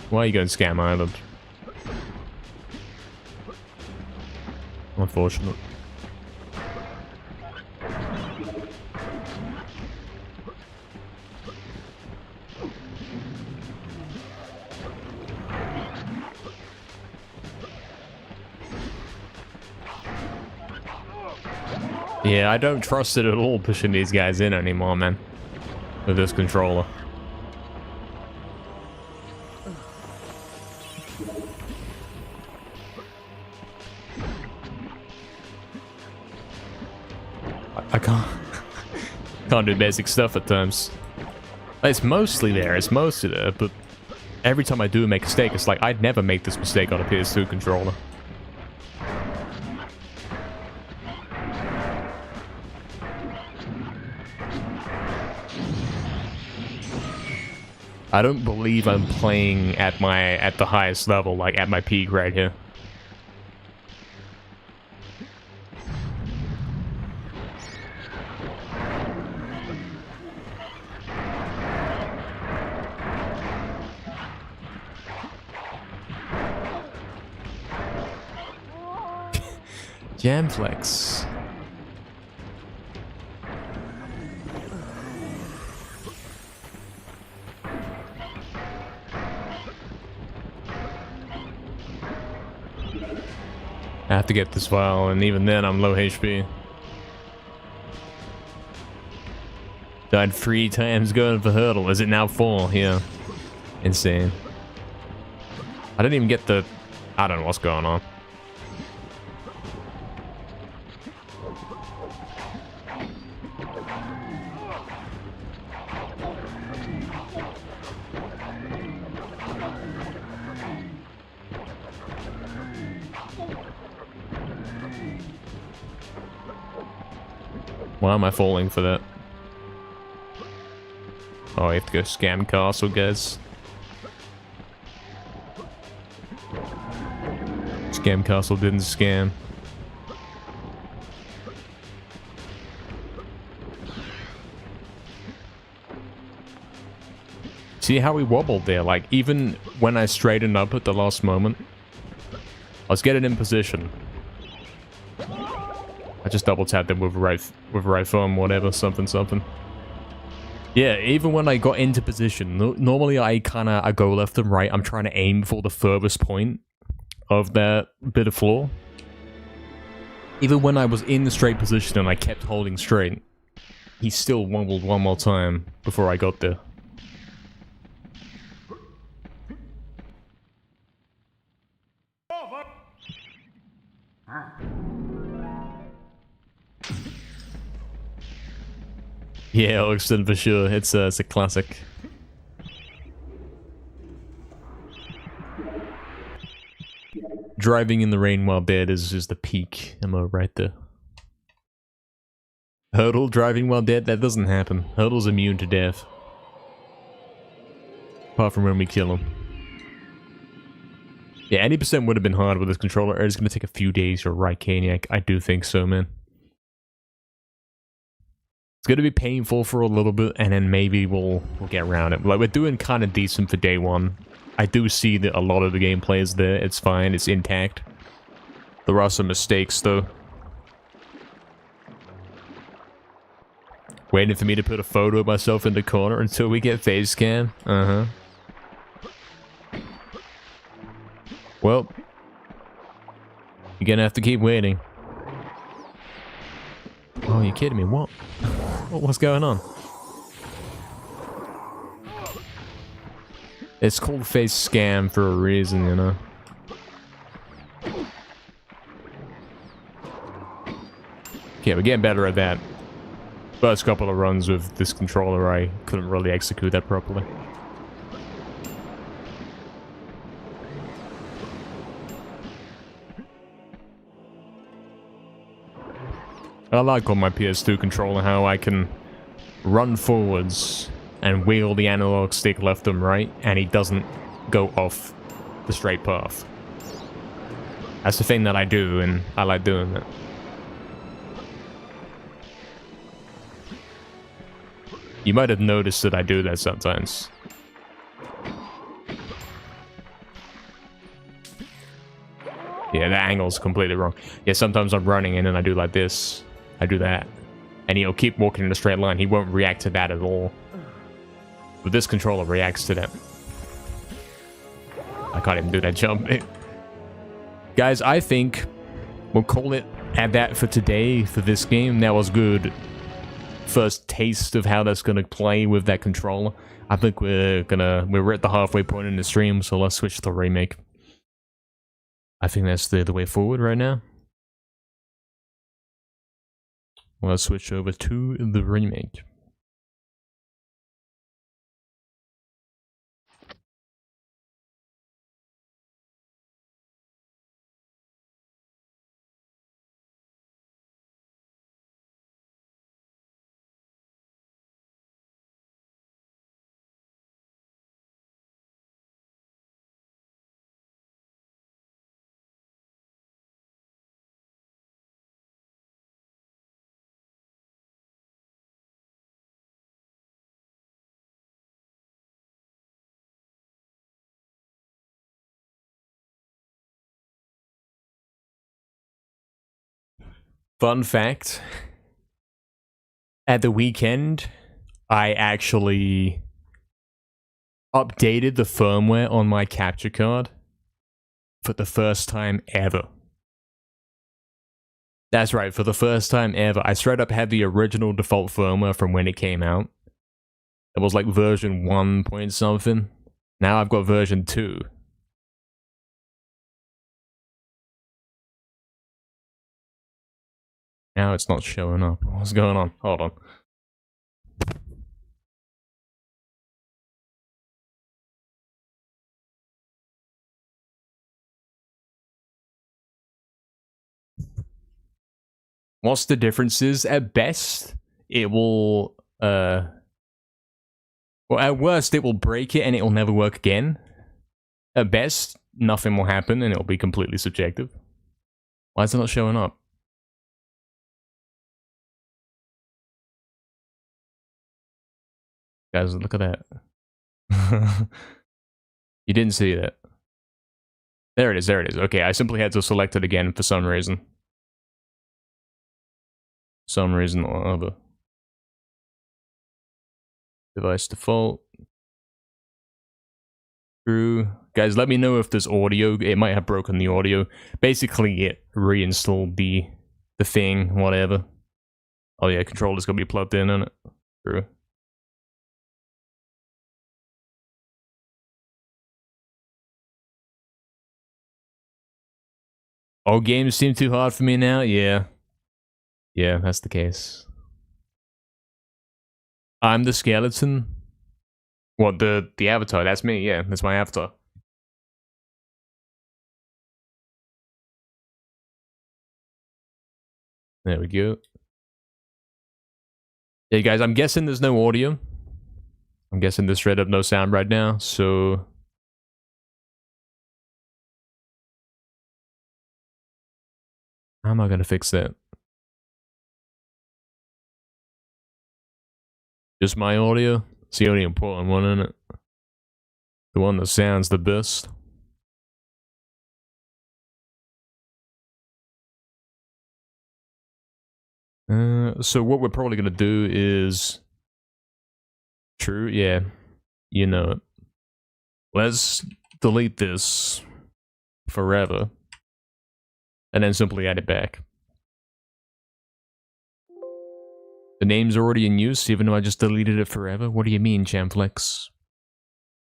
Why are you going Scam Island? Unfortunate. Yeah, I don't trust it at all pushing these guys in anymore, man. With this controller. I can't do basic stuff at times. It's mostly there, but every time I do make a mistake, it's like I'd never make this mistake on a PS2 controller. I don't believe I'm playing at the highest level, like at my peak right here. Jamflex. I have to get this file, and even then I'm low HP. Died 3 times going for hurdle. Is it now 4? Yeah. Insane. I didn't even get the... I don't know what's going on. Why am I falling for that? Oh, I have to go scam castle, guys. Scam castle didn't scam. See how we wobbled there? Like, even when I straightened up at the last moment, I was getting in position. I just double tapped them with right thumb, whatever, something. Yeah, even when I got into position, normally I go left and right. I'm trying to aim for the furthest point of that bit of floor. Even when I was in the straight position and I kept holding straight, he still wobbled one more time before I got there. Yeah, Oxton for sure. It's a classic. Driving in the rain while dead is the peak. Am I right there? Hurdle driving while dead? That doesn't happen. Hurdle's immune to death. Apart from when we kill him. Yeah, 80% would have been hard with this controller. It's going to take a few days for right, Caniac. I do think so, man. It's going to be painful for a little bit, and then maybe we'll get around it. Like, we're doing kind of decent for day one. I do see that a lot of the gameplay is there. It's fine. It's intact. There are some mistakes, though. Waiting for me to put a photo of myself in the corner until we get face scan. Uh-huh. Well, you're gonna have to keep waiting. Oh, you're kidding me? What? What's going on? It's called face scam for a reason, you know. Okay, we're getting better at that. First couple of runs with this controller, I couldn't really execute that properly. I like on my PS2 controller how I can run forwards and wheel the analog stick left and right, and he doesn't go off the straight path. That's the thing that I do, and I like doing it. You might have noticed that I do that sometimes. Yeah, the angle's completely wrong. Yeah, sometimes I'm running and then I do like this. I do that. And he'll keep walking in a straight line. He won't react to that at all. But this controller reacts to that. I can't even do that jump. Guys, I think we'll call it at that for today for this game. That was good. First taste of how that's gonna play with that controller. I think we're at the halfway point in the stream, so let's switch to the remake. I think that's the way forward right now. Let's switch over to the remake. Fun fact, at the weekend, I actually updated the firmware on my capture card for the first time ever. That's right, for the first time ever. I straight up had the original default firmware from when it came out. It was like version 1 point something. Now I've got version 2. Now it's not showing up. What's going on? Hold on. What's the differences? At best, it will, well, at worst, it will break it and it will never work again. At best, nothing will happen and it will be completely subjective. Why is it not showing up? Guys, look at that. You didn't see that. There it is, there it is. Okay, I simply had to select it again for some reason. Some reason or other. Device default. True. Guys, let me know if there's audio. It might have broken the audio. Basically, it reinstalled the thing, whatever. Oh yeah, controller's gonna be plugged in, isn't it? True. All games seem too hard for me now? Yeah. Yeah, that's the case. I'm the skeleton. What, the avatar? That's me, yeah. That's my avatar. There we go. Yeah, guys, I'm guessing there's no audio. I'm guessing there's straight up no sound right now, so... How am I gonna fix that? Just my audio? It's the only important one, isn't it? The one that sounds the best. So what we're probably gonna do is... True, yeah. You know it. Let's delete this forever. And then simply add it back. The name's already in use, even though I just deleted it forever? What do you mean, Chamflex?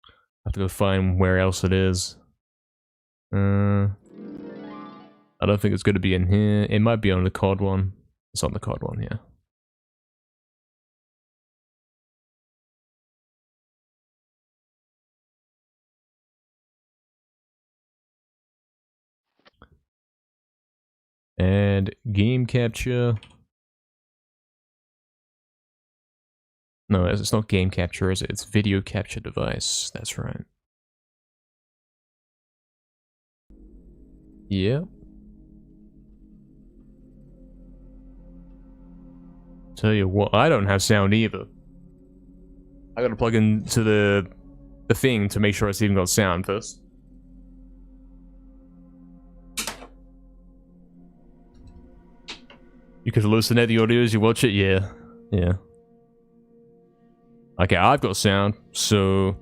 I have to go find where else it is. I don't think it's going to be in here. It might be on the COD one. It's on the COD one, yeah. And game capture. No, it's not game capture, is it? It's video capture device. That's right. Yeah. Tell you what, I don't have sound either. I gotta plug into the thing to make sure it's even got sound first. You could hallucinate the audio as you watch it? Yeah. Yeah. Okay, I've got sound, so...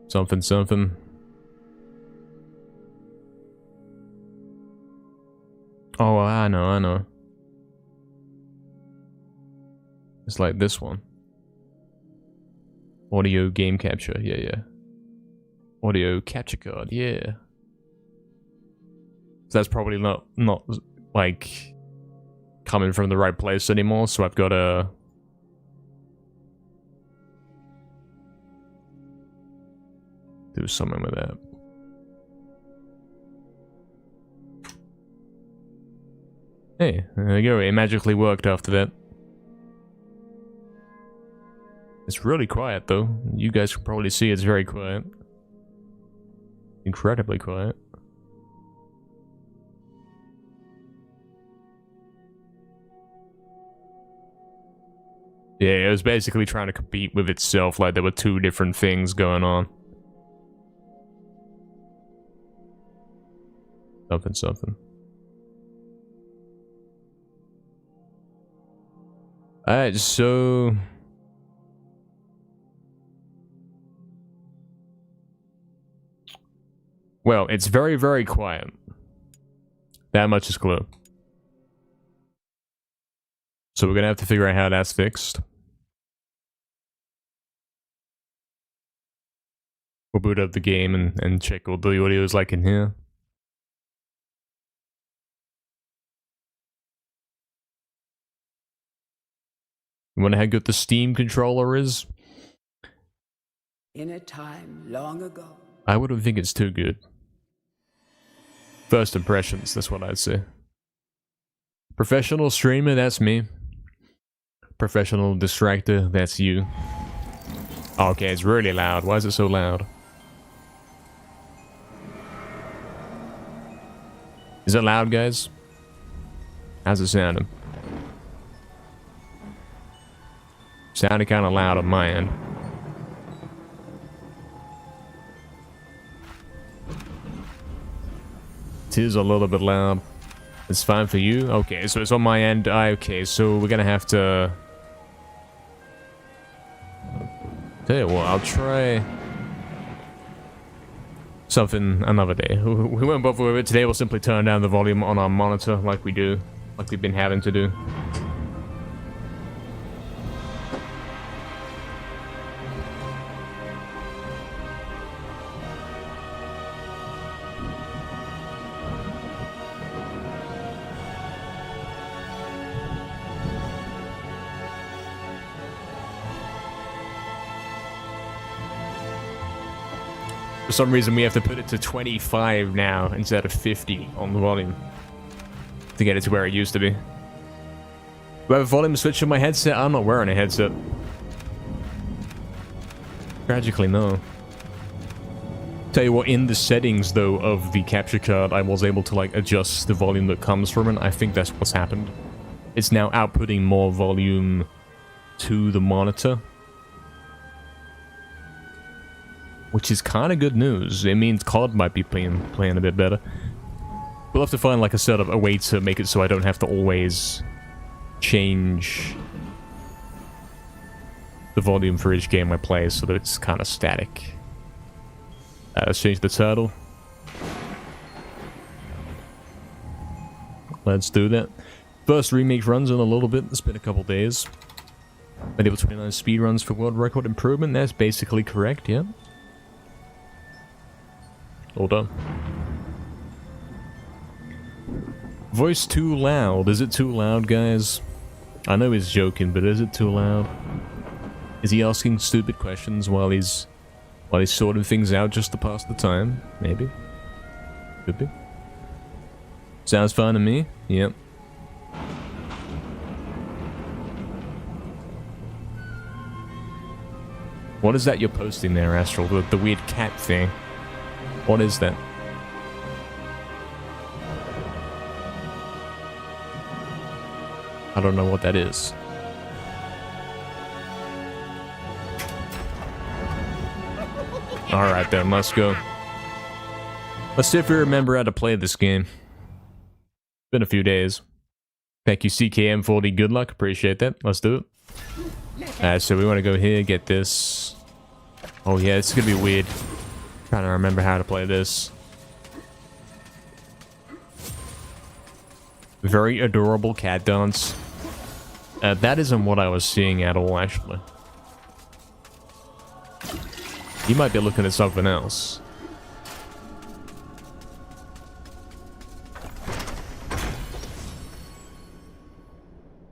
Something. Oh, I know. It's like this one. Audio game capture, yeah. Audio capture card, yeah. So that's probably not like coming from the right place anymore, so I've got to do something with that. Hey, there you go, it magically worked after that. It's really quiet though. You guys can probably see it's very quiet. Incredibly quiet. Yeah, it was basically trying to compete with itself, like there were two different things going on. Something. Alright, so... Well, it's very, very quiet. That much is clear. So we're gonna have to figure out how that's fixed. We'll boot up the game and check what the audio is like in here. You wonder how good the Steam controller is? In a time long ago. I wouldn't think it's too good. First impressions, that's what I'd say. Professional streamer, that's me. Professional distractor, that's you. Okay, it's really loud. Why is it so loud? Is it loud, guys? How's it sounding? Sounded kind of loud on my end. It is a little bit loud. It's fine for you? Okay, so it's on my end. Okay, so we're gonna have to... Tell you what, I'll try... something another day. We won't bother with it today. We'll simply turn down the volume on our monitor like we do. Like we've been having to do. For some reason, we have to put it to 25 now instead of 50 on the volume to get it to where it used to be. Do I have a volume switch on my headset? I'm not wearing a headset. Tragically, no. Tell you what, in the settings, though, of the capture card, I was able to, like, adjust the volume that comes from it. I think that's what's happened. It's now outputting more volume to the monitor. Which is kind of good news. It means COD might be playing a bit better. We'll have to find like a way to make it so I don't have to always change the volume for each game I play so that it's kind of static. Let's change the title. Let's do that. First remake runs in a little bit. It's been a couple days. MediEvil 29 speedruns for world record improvement. That's basically correct, yeah. All done. Voice too loud. Is it too loud, guys? I know he's joking, but is it too loud? Is he asking stupid questions while he's sorting things out just to pass the time? Maybe. Could be. Sounds fine to me. Yep. What is that you're posting there, Astral? The weird cat thing. What is that? I don't know what that is. Alright then, let's go. Let's see if we remember how to play this game. Been a few days. Thank you, CKM, for the good luck. Appreciate that. Let's do it. So we want to go here, get this. Oh yeah, it's gonna be weird. Trying to remember how to play this. Very adorable cat dance. That isn't what I was seeing at all, actually. You might be looking at something else.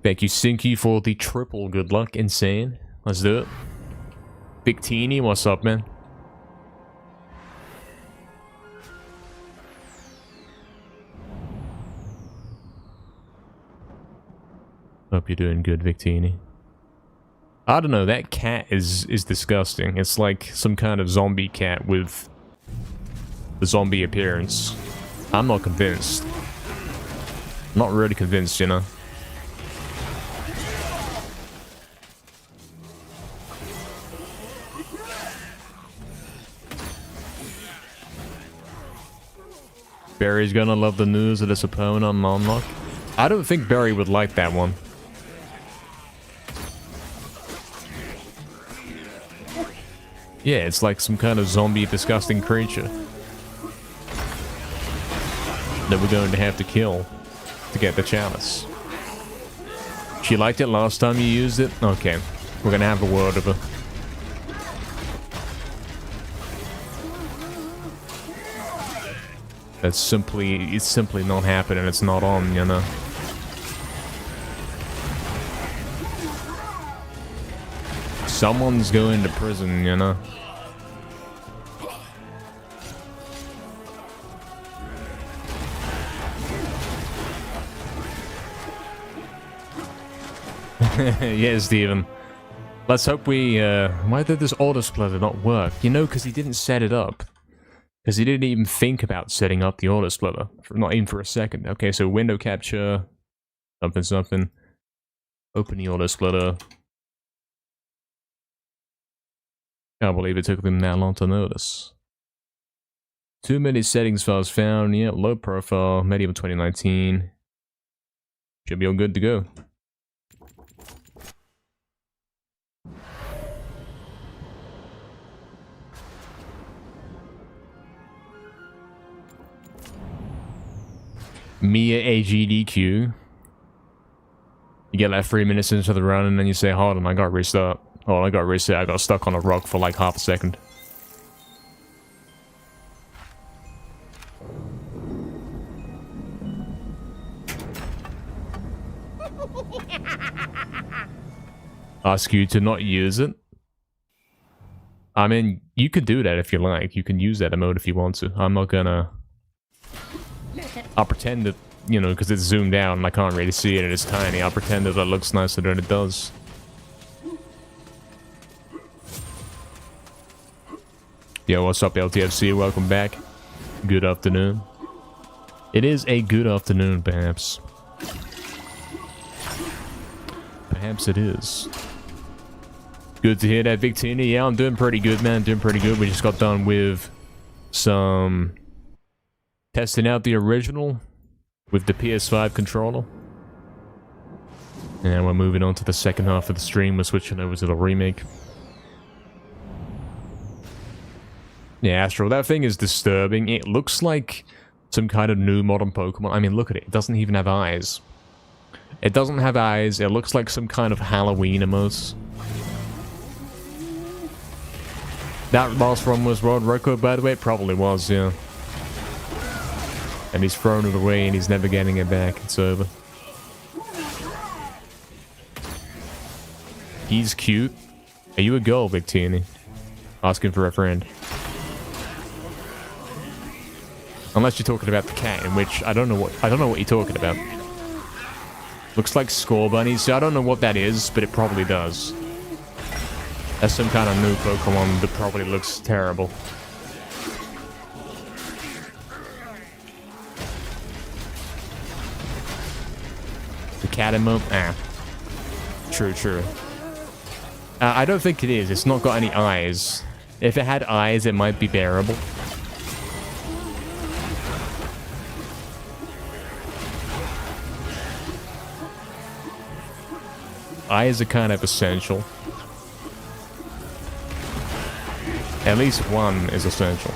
Thank you, Sinky, for the triple good luck. Insane. Let's do it. Big Teeny, what's up, man? Hope you're doing good, Victini. I don't know, that cat is disgusting. It's like some kind of zombie cat with the zombie appearance. I'm not convinced. Not really convinced, you know. Barry's gonna love the news of his opponent on Monlock. I don't think Barry would like that one. Yeah, it's like some kind of zombie disgusting creature that we're going to have to kill to get the chalice. She liked it last time you used it? Okay, we're gonna have a word with her. It's simply not happening, it's not on, you know. Someone's going to prison, you know. Yeah, Steven. Let's hope we, why did this auto splitter not work? You know, because he didn't set it up. Because he didn't even think about setting up the auto splitter. Not even for a second. Okay, so window capture. Something. Open the auto splitter. Can't believe it took them that long to notice. Too many settings files found. Yeah, low profile. MediEvil 2019. Should be all good to go. Mia AGDQ. You get like 3 minutes into the run and then you say, hold on, I got restart. Oh, I got reset. I got stuck on a rock for like half a second. Ask you to not use it. I mean, you could do that if you like. You can use that emote if you want to. I'm not gonna... I'll pretend that, you know, because it's zoomed out and I can't really see it and it's tiny. I'll pretend that it looks nicer than it does. Yo, what's up, LTFC? Welcome back. Good afternoon. It is a good afternoon, perhaps. Perhaps it is. Good to hear that, Victina. Yeah, I'm doing pretty good, man. Doing pretty good. We just got done with some... testing out the original with the PS5 controller. And we're moving on to the second half of the stream. We're switching over to the remake. Yeah, Astro, that thing is disturbing. It looks like some kind of new modern Pokemon. I mean, look at it. It doesn't even have eyes. It doesn't have eyes. It looks like some kind of Halloween emotes. That last one was world record, by the way. It probably was, yeah. And he's thrown it away and he's never getting it back. It's over. He's cute. Are you a girl, Victini? Asking for a friend. Unless you're talking about the cat, in which I don't know what you're talking about. Looks like Score Bunny, so I don't know what that is, but it probably does. That's some kind of new Pokemon that probably looks terrible. The Catamo? Ah. True, true. I don't think it is. It's not got any eyes. If it had eyes, it might be bearable. Eyes are kind of essential. At least one is essential.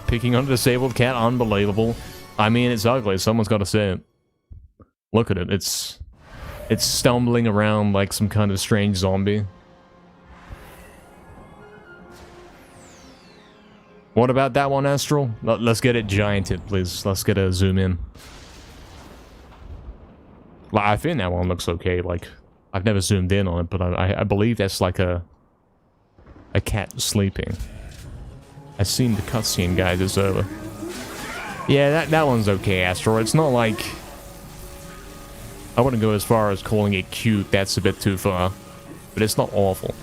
Picking on a disabled cat, unbelievable. I mean, it's ugly. Someone's got to say it. Look at it. It's stumbling around like some kind of strange zombie. What about that one, Astral? Let's get it gianted, please. Let's get a zoom in. Like, I think that one looks okay. Like, I've never zoomed in on it, but I believe that's like a cat sleeping. I've seen the cutscene, guys. It's over. Yeah, that one's okay, Astral. It's not like... I wouldn't go as far as calling it cute. That's a bit too far. But it's not awful.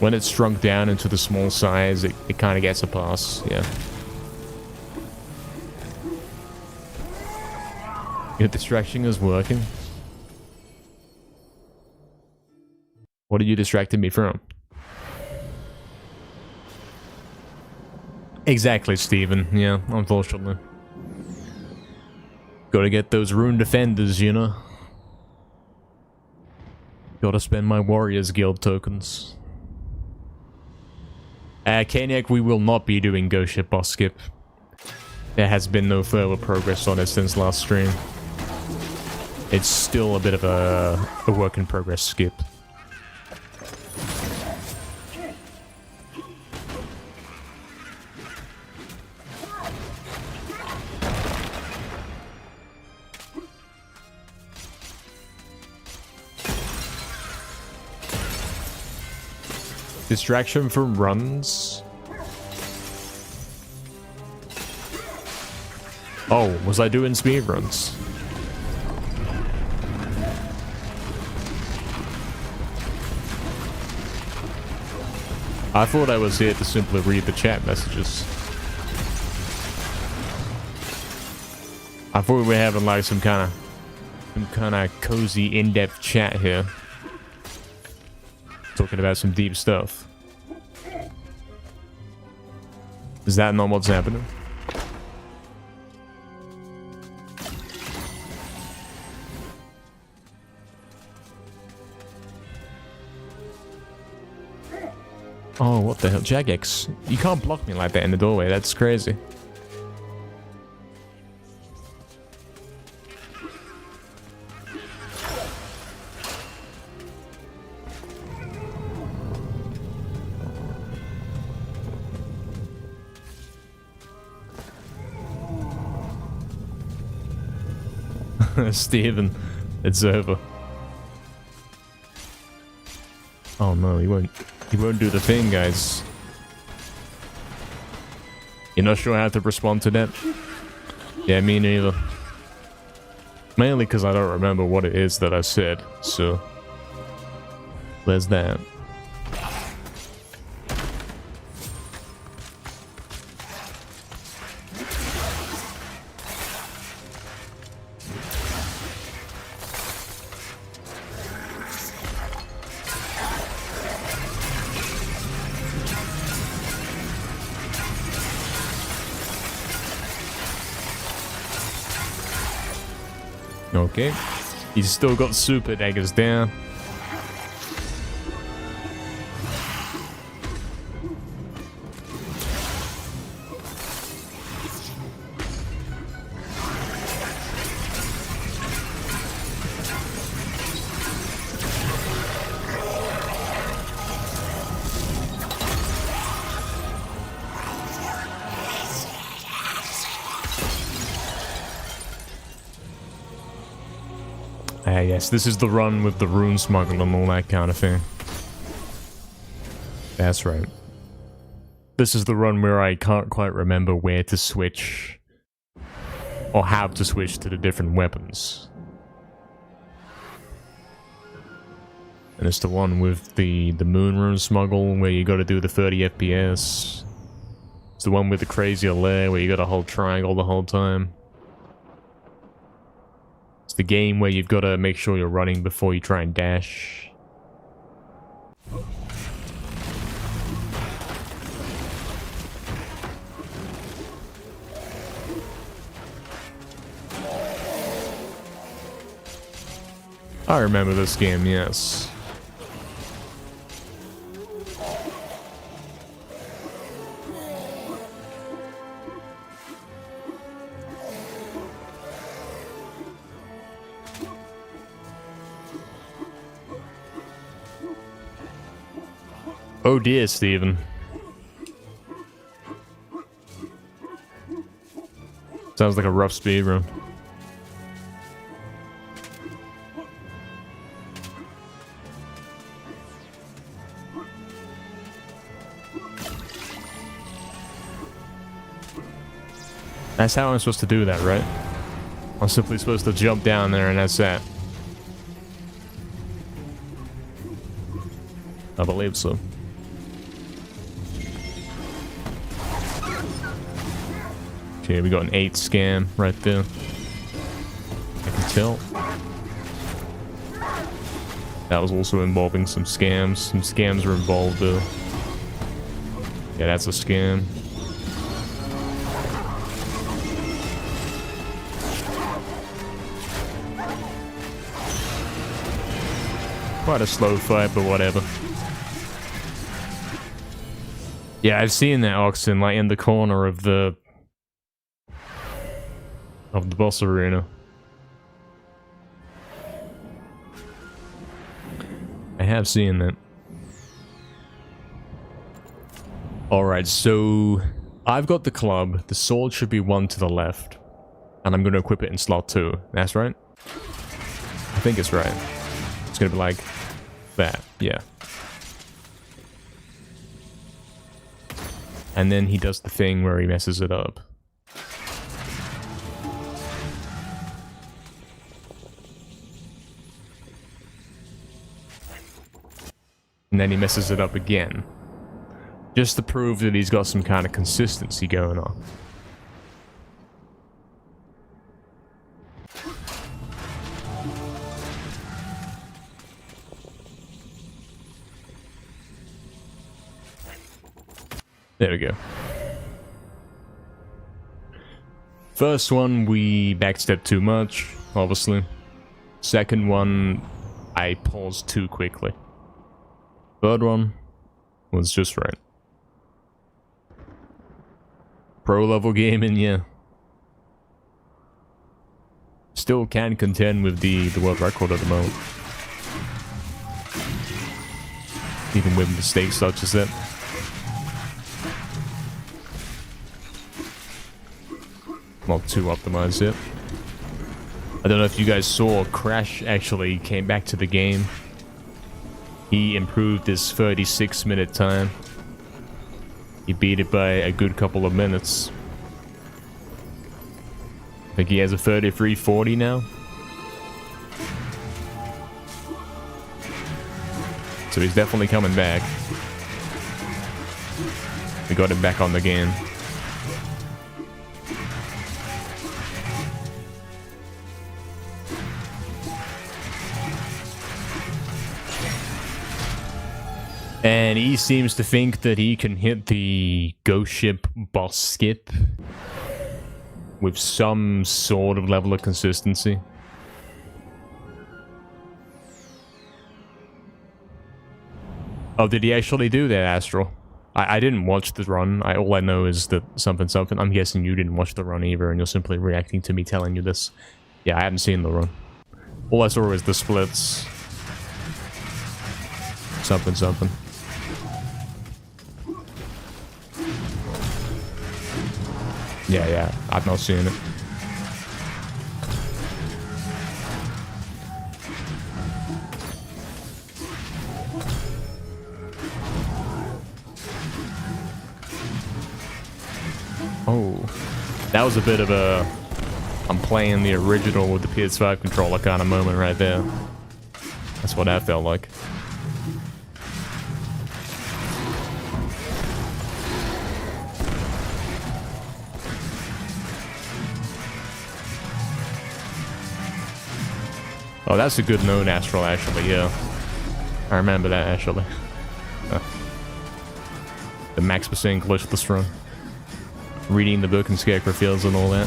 When it's shrunk down into the small size, it kind of gets a pass, yeah. Your distraction is working. What are you distracting me from? Exactly, Steven. Yeah, unfortunately. Gotta get those rune defenders, you know? Gotta spend my Warriors Guild tokens. Kaniak, we will not be doing Ghost Ship boss skip. There has been no further progress on it since last stream. It's still a bit of a work in progress skip. Distraction from runs? Oh, was I doing speedruns? I thought I was here to simply read the chat messages. I thought we were having like some kind of cozy in-depth chat here. Talking about some deep stuff. Is that not what's happening? Oh, what the hell? Jagex, you can't block me like that in the doorway. That's crazy. Steven, it's over. Oh no, he won't do the thing, guys. You're not sure how to respond to that? Yeah, me neither. Mainly because I don't remember what it is that I said, so... there's that. Okay, he's still got super daggers down. Yes, this is the run with the rune smuggle and all that kind of thing. That's right. This is the run where I can't quite remember where to switch or how to switch to the different weapons. And it's the one with the moon rune smuggle where you gotta do the 30 FPS. It's the one with the crazier lair where you gotta hold triangle the whole time. It's the game where you've gotta make sure you're running before you try and dash. I remember this game, yes. Oh dear, Steven. Sounds like a rough speedrun. That's how I'm supposed to do that, right? I'm simply supposed to jump down there and that's that. I believe so. Okay, we got an 8 scam right there. I can tell. That was also involving some scams. Some scams were involved though. Yeah, that's a scam. Quite a slow fight, but whatever. Yeah, I've seen that oxen like in the corner of the boss arena. I have seen that. Alright, so I've got the club. The sword should be one to the left. And I'm going to equip it in slot 2. That's right? I think it's right. It's going to be like that. Yeah. And then he does the thing where he messes it up. And then he messes it up again. Just to prove that he's got some kind of consistency going on. There we go. First one, we backstep too much, obviously. Second one, I paused too quickly. Third one was just right. Pro level gaming, yeah. Still can contend with the world record at the moment. Even with mistakes such as that. Not too optimized yet. I don't know if you guys saw, Crash actually came back to the game. He improved his 36-minute time. He beat it by a good couple of minutes. I think he has a 33:40 now. So he's definitely coming back. We got him back on the game. And he seems to think that he can hit the ghost ship boss skip with some sort of level of consistency. Oh, did he actually do that, Astral? I didn't watch the run. All I know is that something. I'm guessing you didn't watch the run either, and you're simply reacting to me telling you this. Yeah, I haven't seen the run. All I saw was the splits. Something. Yeah, I've not seen it. That was a bit of a... I'm playing the original with the PS5 controller kind of moment right there. That's what that felt like. Oh, that's a good known Astral, actually, yeah. I remember that, actually. The Max percent glitchless run. Reading the book in Scarecrow Fields and all that.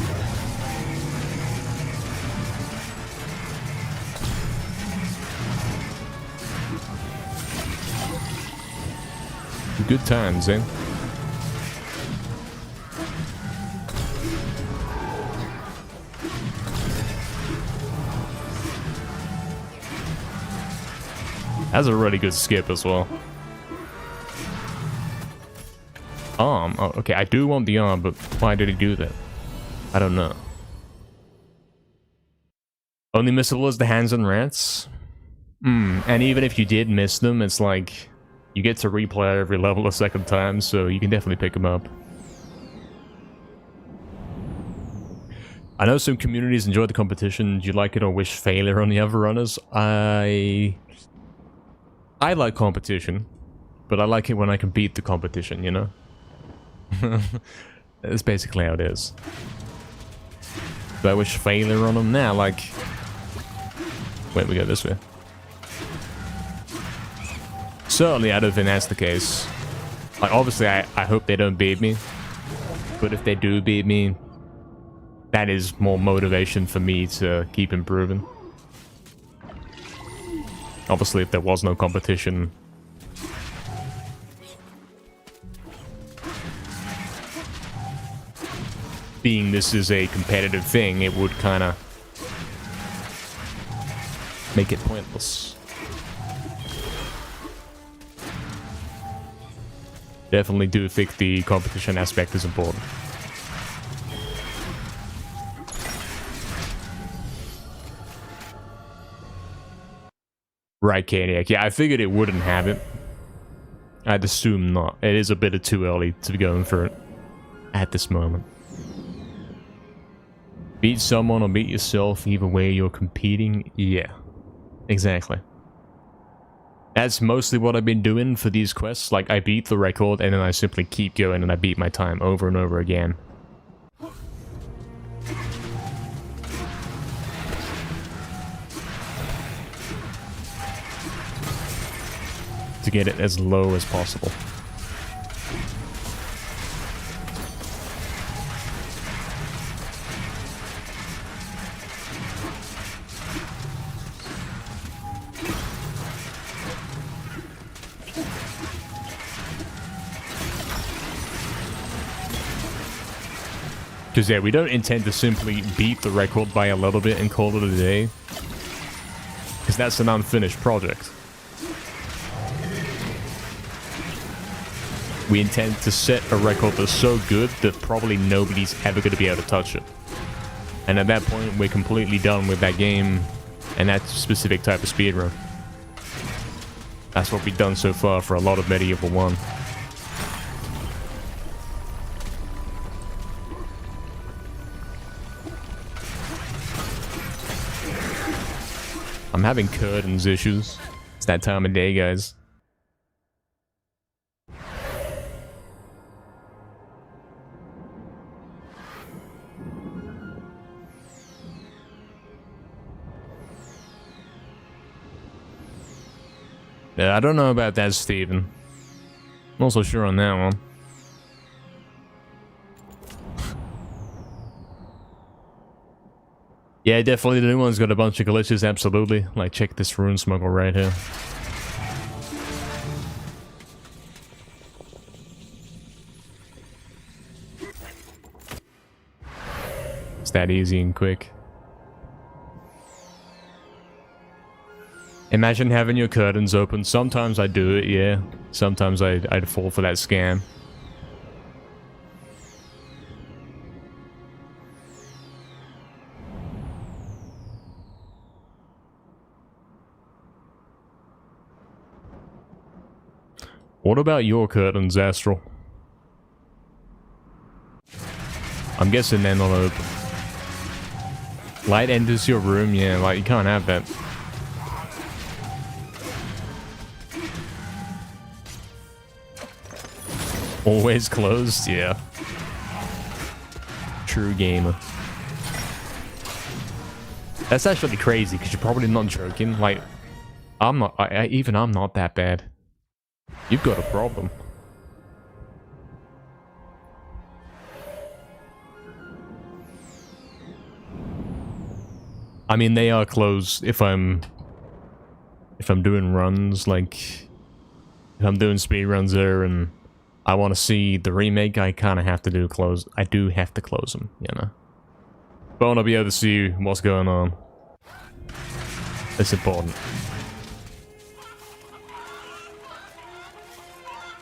Good times, eh? That's a really good skip as well. Arm. Oh, okay, I do want the arm, but why did he do that? I don't know. Only missable is the hands and rats? And even if you did miss them, it's like... You get to replay every level a second time, so you can definitely pick them up. I know some communities enjoy the competition. Do you like it or wish failure on the other runners? I like competition, but I like it when I can beat the competition, you know? That's basically how it is. Do I wish failure on them? Nah, like... Wait, we go this way. Certainly, I don't think that's the case. Like, obviously, I hope they don't beat me. But if they do beat me, that is more motivation for me to keep improving. Obviously, if there was no competition... Being this is a competitive thing, it would kind of... make it pointless. Definitely do think the competition aspect is important. Right, Caniac. Yeah, I figured it wouldn't have it. I'd assume not. It is a bit too early to be going for it at this moment. Beat someone or beat yourself, either way you're competing. Yeah, exactly. That's mostly what I've been doing for these quests. Like, I beat the record, and then I simply keep going, and I beat my time over and over again. To get it as low as possible. Because, yeah, we don't intend to simply beat the record by a little bit and call it a day. Because that's an unfinished project. We intend to set a record that's so good that probably nobody's ever going to be able to touch it. And at that point, we're completely done with that game and that specific type of speedrun. That's what we've done so far for a lot of MediEvil 1. I'm having curtains issues. It's that time of day, guys. Yeah, I don't know about that, Steven. I'm also sure on that one. Yeah, definitely the new one's got a bunch of glitches, absolutely. Like, check this rune smuggle right here. It's that easy and quick. Imagine having your curtains open. Sometimes I do it, yeah. Sometimes I'd fall for that scam. What about your curtains, Astral? I'm guessing they're not open. Light enters your room, yeah, like you can't have that. Always closed, yeah. True gamer. That's actually crazy, because you're probably not joking. Like, I'm not, even I'm not that bad. You've got a problem. I mean, they are closed if I'm doing runs, like, if I'm doing speedruns there and I want to see the remake, I kind of have to do close. I do have to close them, you know. But I want to be able to see what's going on. It's important.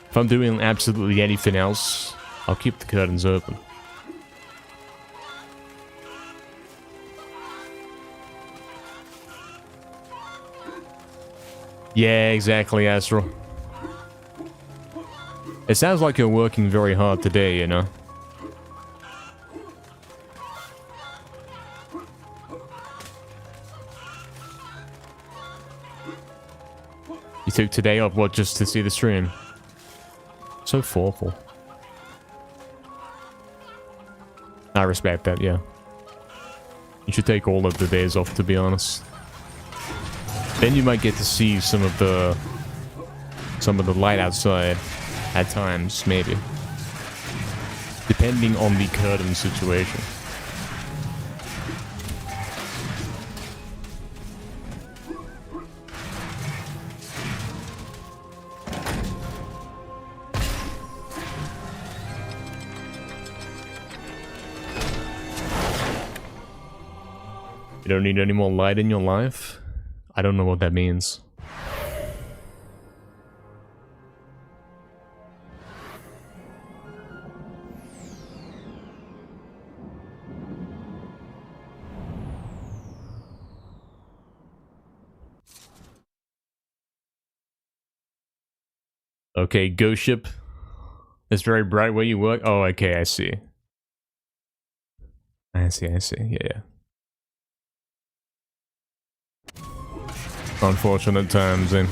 If I'm doing absolutely anything else, I'll keep the curtains open. Yeah, exactly, Astro. It sounds like you're working very hard today, you know? You took today off, what, just to see the stream? So thoughtful. I respect that, yeah. You should take all of the days off, to be honest. Then you might get to see some of the light outside at times, maybe. Depending on the curtain situation. You don't need any more light in your life? I don't know what that means. Okay, ghost ship. It's very bright where you work. Oh, okay, I see. I see, yeah. Unfortunate times, eh?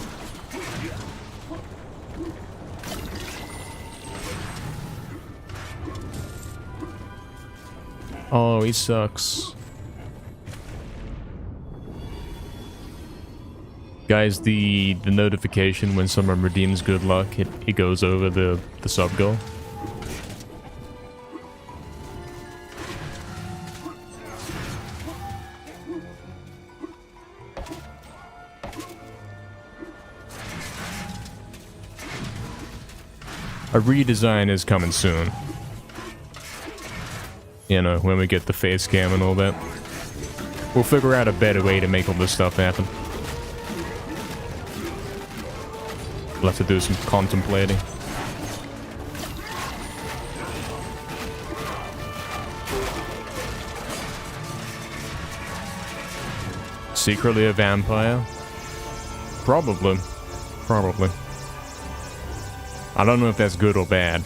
Oh, he sucks. Guys, the notification when someone redeems good luck, it goes over the sub goal. A redesign is coming soon. You know, when we get the face cam and all that. We'll figure out a better way to make all this stuff happen. We'll have to do some contemplating. Secretly a vampire? Probably. Probably. I don't know if that's good or bad.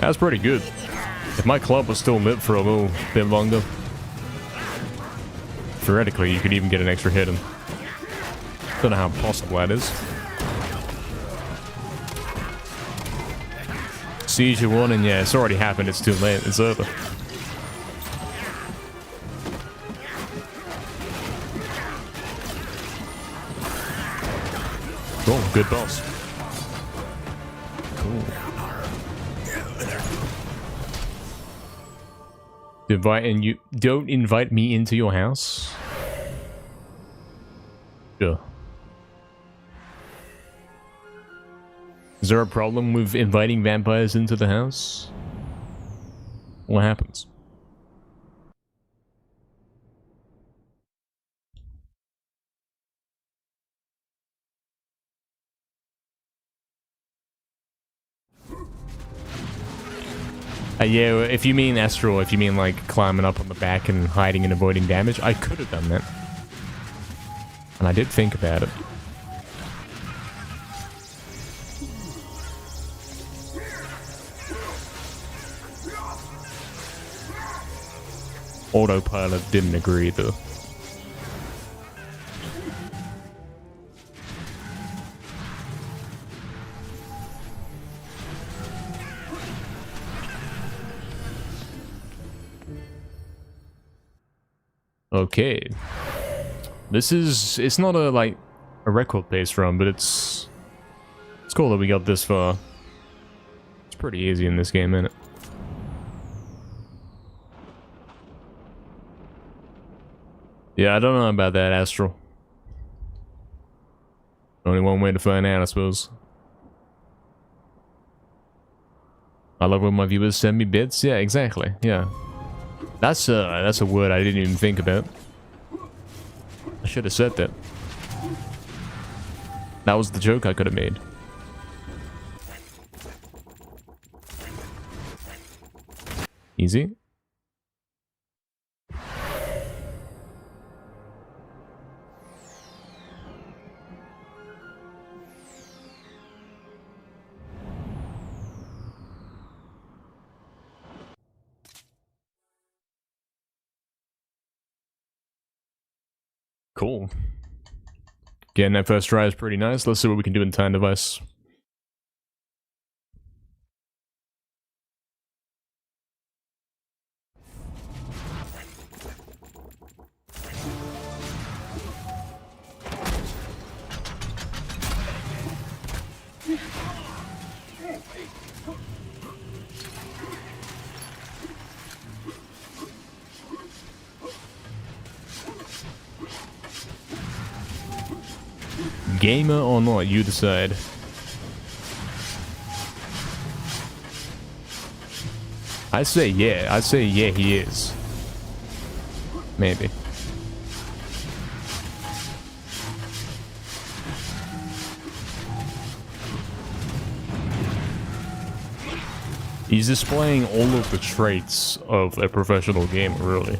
That's pretty good. If my club was still lit for a little bit longer, theoretically you could even get an extra hit in. Don't know how possible that is. Seizure one, and yeah, it's already happened, it's too late, it's over. Cool, good boss. Cool. Don't invite me into your house? Sure. Is there a problem with inviting vampires into the house? what happens? Yeah, if you mean Astral, if you mean like climbing up on the back and hiding and avoiding damage, I could have done that. And I did think about it. Autopilot didn't agree though. Okay. It's not a, like, a record-based run, but it's cool that we got this far. It's pretty easy in this game, isn't it? Yeah, I don't know about that, Astral. Only one way to find out, I suppose. I love when my viewers send me bits. Yeah, exactly. Yeah. That's a word I didn't even think about. I should have said that. That was the joke I could have made. Easy. Cool. Getting that first try is pretty nice. Let's see what we can do in Time Device. Gamer or not, you decide. I say yeah, he is. Maybe. He's displaying all of the traits of a professional gamer, really.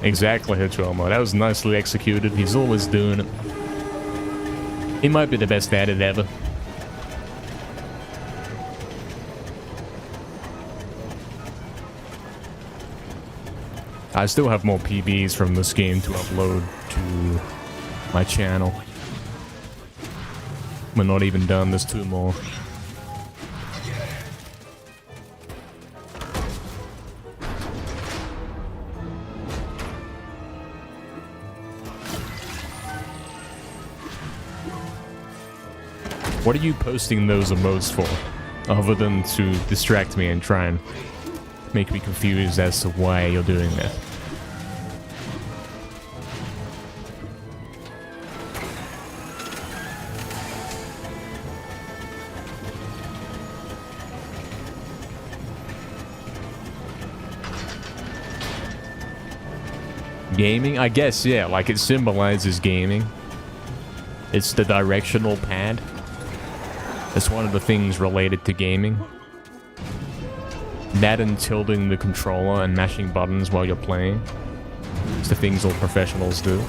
Exactly, Hitchhelmer. That was nicely executed. He's always doing it. He might be the best at it ever. I still have more PBs from this game to upload to my channel. We're not even done. There's 2 more. What are you posting those emotes for? Other than to distract me and try and make me confused as to why you're doing that. Gaming? I guess, yeah, like it symbolizes gaming. It's the directional pad. It's one of the things related to gaming. That and tilting the controller and mashing buttons while you're playing. It's the things all professionals do.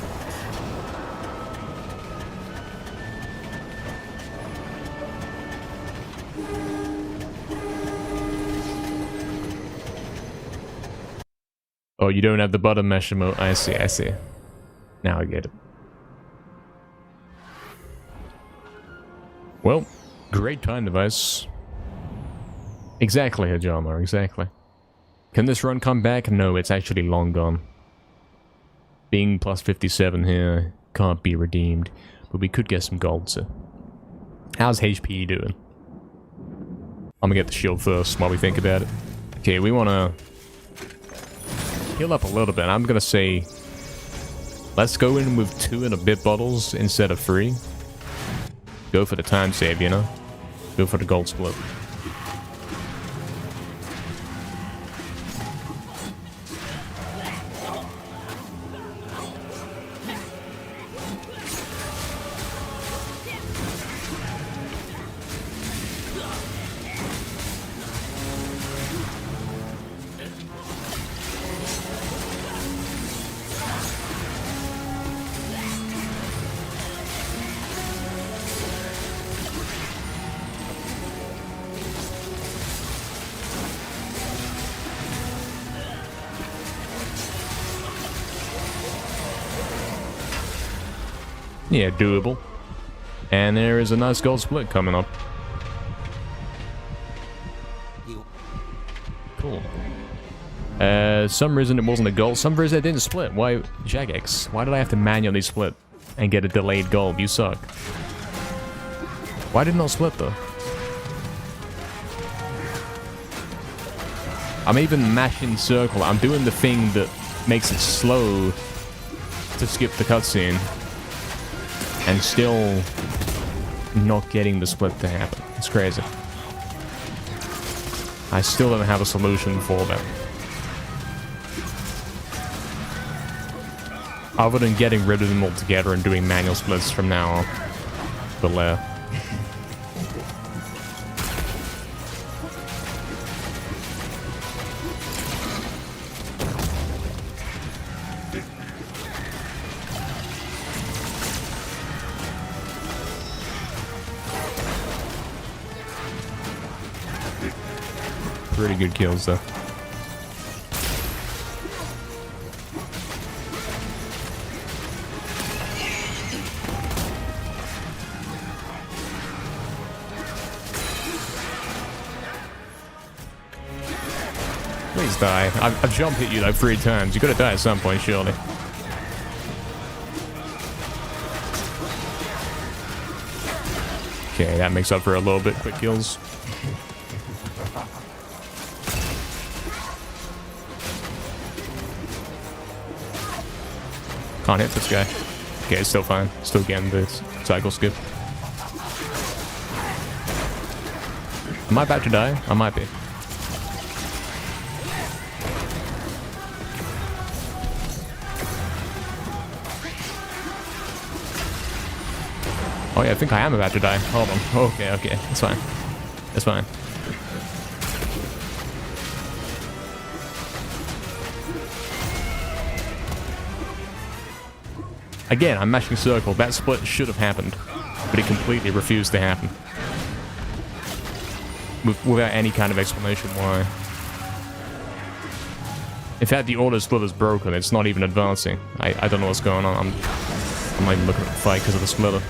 Oh, you don't have the button mesh emote. I see, I see. Now I get it. Well, great Time Device. Exactly, Hajama, exactly. Can this run come back? No, it's actually long gone. Being plus 57 here can't be redeemed, but we could get some gold, so. How's HP doing? I'm gonna get the shield first while we think about it. Okay, we wanna heal up a little bit. I'm gonna say Let's go in with 2 and a bit bottles instead of 3. Go for the time save, you know? Go for the gold split. Yeah, doable. And there is a nice gold split coming up. Cool. Some reason it wasn't a gold. Some reason it didn't split. Why, Jagex? Why did I have to manually split and get a delayed gold? You suck. Why didn't I split though? I'm even mashing circle. I'm doing the thing that makes it slow to skip the cutscene. And still not getting the split to happen. It's crazy. I still don't have a solution for that. Other than getting rid of them altogether and doing manual splits from now on. But pretty good kills though. Please die. I've jump hit you like 3 times. You gotta die at some point, surely. Okay, that makes up for a little bit. Quick kills. Can't hit this guy. Okay, it's still fine. Still getting this cycle skip. Am I about to die? I might be. Oh yeah, I think I am about to die. Hold on. Okay, okay. It's fine. It's fine. Again, I'm mashing circle. That split should have happened, but it completely refused to happen. Without any kind of explanation why. In fact, the auto split is broken. It's not even advancing. I don't know what's going on. I'm not even looking at the fight because of the splitter.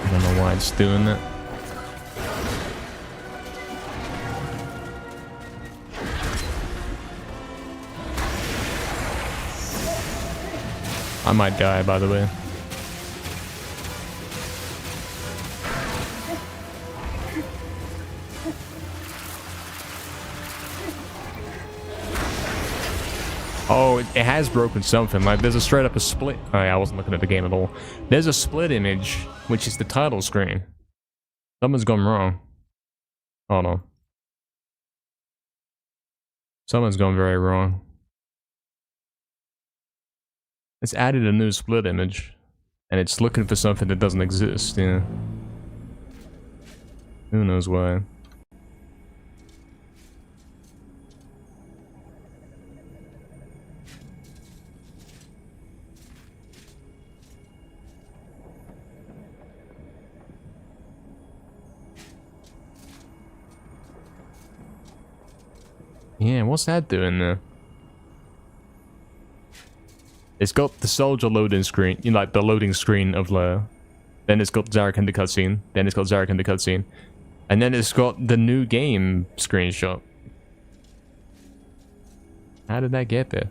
I don't know why it's doing that. I might die, by the way. Oh, it has broken something. Like, there's a straight up a split. Oh, yeah, I wasn't looking at the game at all. There's a split image, which is the title screen. Something's gone wrong. Hold on. Someone's gone very wrong. It's added a new split image, and it's looking for something that doesn't exist, yeah. Who knows why. Yeah, what's that doing there? It's got the soldier loading screen, you know, like the loading screen of Lair. Then it's got Zarek in the cutscene. Then it's got Zarek in the cutscene. And then it's got the new game screenshot. How did that get there?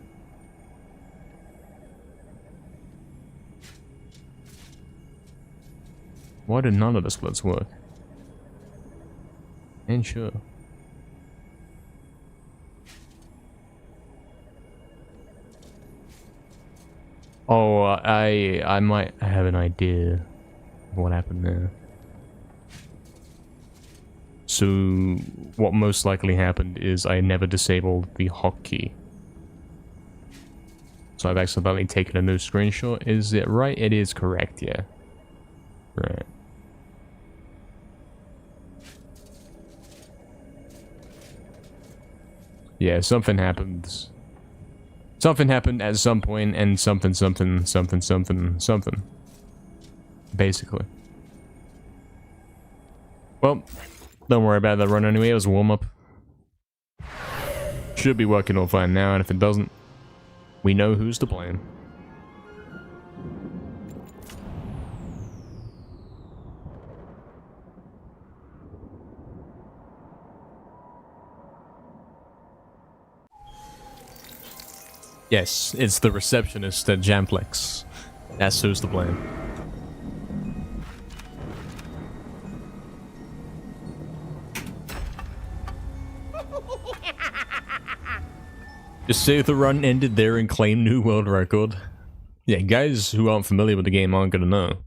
Why did none of the splits work? And sure. Oh, I might have an idea of what happened there. So, what most likely happened is I never disabled the hotkey. So I've accidentally taken a new screenshot. Is it right? It is correct, yeah. Right. Yeah, something happened. Something happened at some point, and something. Basically. Well, don't worry about that run anyway, it was a warm-up. Should be working all fine now, and if it doesn't, we know who's to blame. Yes, it's the receptionist at Jamplex. That's who's to blame. Just say the run ended there and claim new world record. Yeah, guys who aren't familiar with the game aren't gonna know.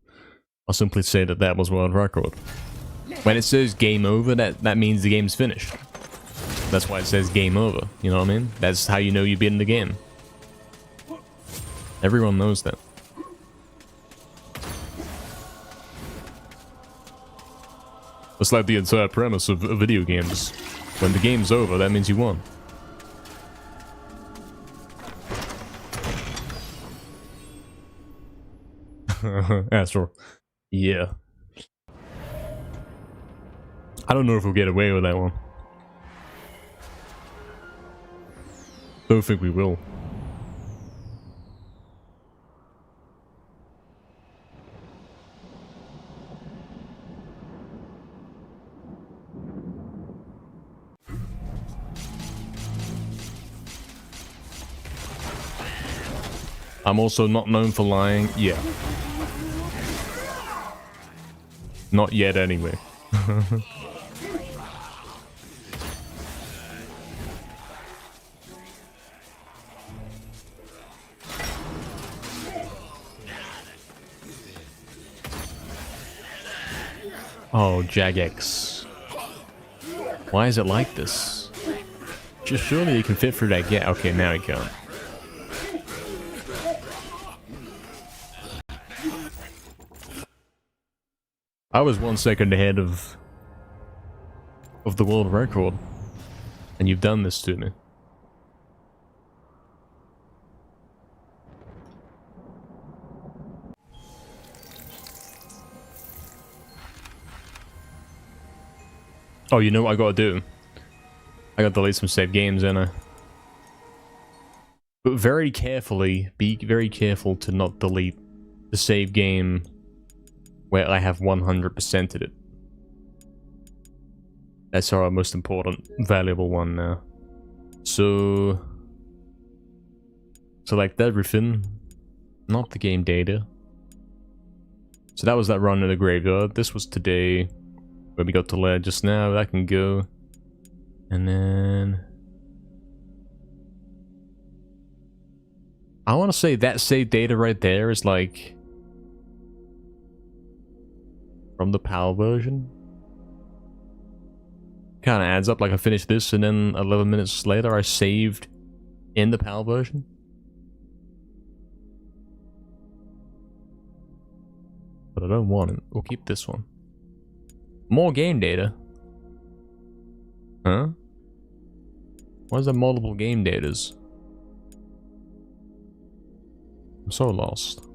I'll simply say that that was world record. When it says game over, that means the game's finished. That's why it says game over, you know what I mean? That's how you know you've been in the game. Everyone knows that. That's like the entire premise of video games. When the game's over, that means you won. Astro. Yeah. I don't know if we'll get away with that one. Don't think we will. I'm also not known for lying. Yeah. Not yet, anyway. Oh, Jagex. Why is it like this? Just surely you can fit through that gap. Okay, now he can't. I was 1 second ahead of the world record, and you've done this to me. Oh, you know what I gotta do? I gotta delete some saved games, ain't I? But very carefully, be very careful to not delete the save game where I have 100%ed it. That's our most important, valuable one now. So... select everything, not the game data. So that was that run in the graveyard. This was today, where we got to lair just now. That can go. And then... I want to say that save data right there is like... from the PAL version. Kind of adds up, like I finished this and then 11 minutes later I saved in the PAL version. But I don't want it. We'll keep this one. More game data. Huh? Why is there multiple game datas? I'm so lost.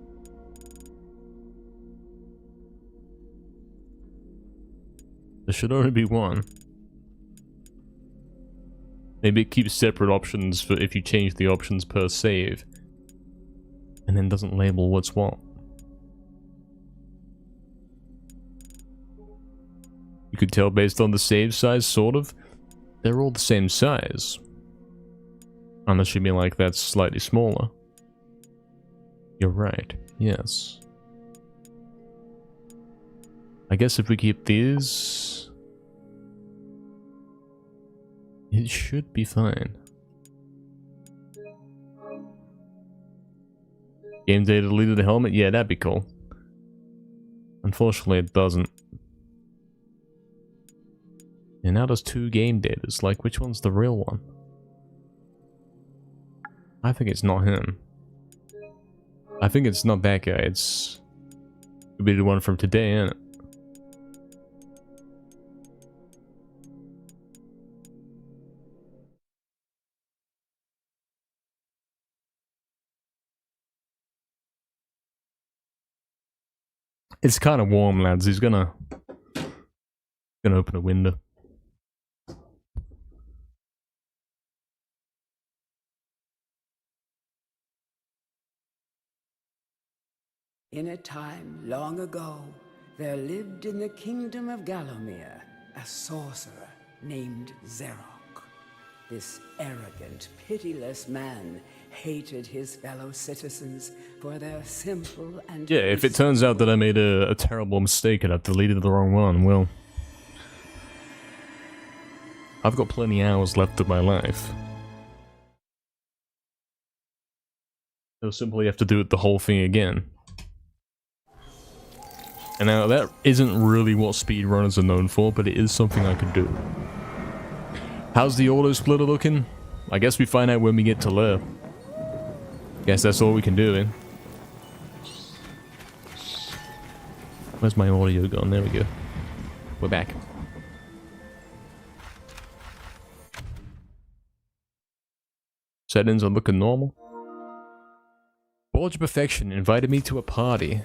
There should only be one. Maybe it keeps separate options for if you change the options per save. And then doesn't label what's what. You could tell based on the save size, sort of. They're all the same size. Unless you mean like that's slightly smaller. You're right, yes. I guess if we keep these, it should be fine. Game data deleted the helmet? Yeah, that'd be cool. Unfortunately, it doesn't. And now there's 2 game datas. Like, which one's the real one? I think it's not him. I think it's not that guy. It's... Could be the one from today, ain't it? It's kind of warm, lads. He's gonna open a window. In a time long ago, there lived in the kingdom of Gallowmere a sorcerer named Zerok. This arrogant, pitiless man hated his fellow citizens for their simple and... Yeah, if it turns out that I made a terrible mistake and I've deleted the wrong one, well... I've got plenty of hours left of my life. I'll simply have to do it the whole thing again. And now that isn't really what speedrunners are known for, but it is something I could do. How's the auto splitter looking? I guess we find out when we get to Lair. Guess that's all we can do, eh? Where's my audio gone? There we go. We're back. Settings are looking normal. Forge of Perfection invited me to a party.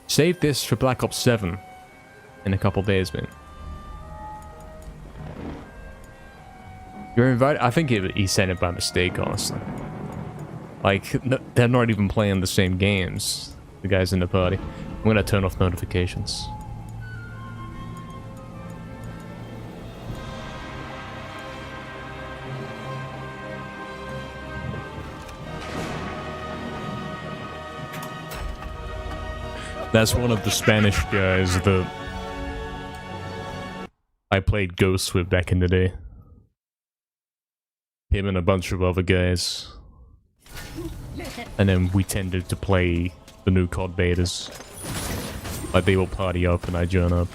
Save this for Black Ops 7 in a couple days, man. You're invited. I think he sent it by mistake, honestly. Like, no, they're not even playing the same games, the guys in the party. I'm gonna turn off notifications. That's one of the Spanish guys that I played Ghosts with back in the day. Him and a bunch of other guys. And then we tended to play the new COD betas. Like, they will party up and I join up.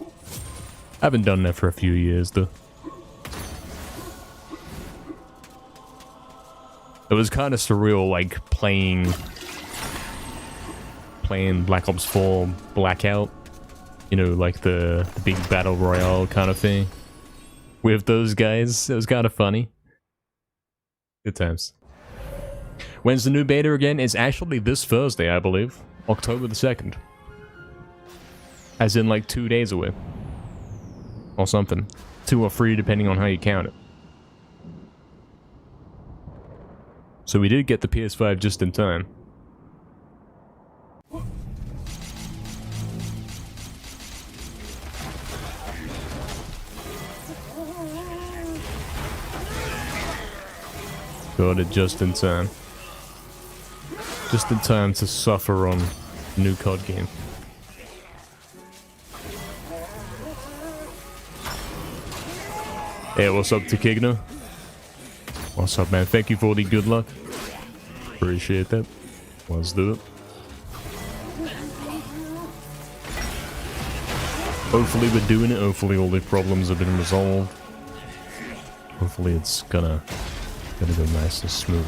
I haven't done that for a few years, though. It was kind of surreal, like, playing Black Ops 4 Blackout. You know, like the big battle royale kind of thing. With those guys. It was kind of funny. Good times. When's the new beta again? It's actually this Thursday, I believe. October the 2nd. As in like 2 days away. Or something. 2 or 3 depending on how you count it. So we did get the PS5 just in time. Got it just in time. Just in time to suffer on the new COD game. Hey, what's up, Tikigno? What's up, man? Thank you for the good luck. Appreciate that. Let's do it. Hopefully we're doing it. Hopefully all the problems have been resolved. Hopefully it's gonna go nice and smooth.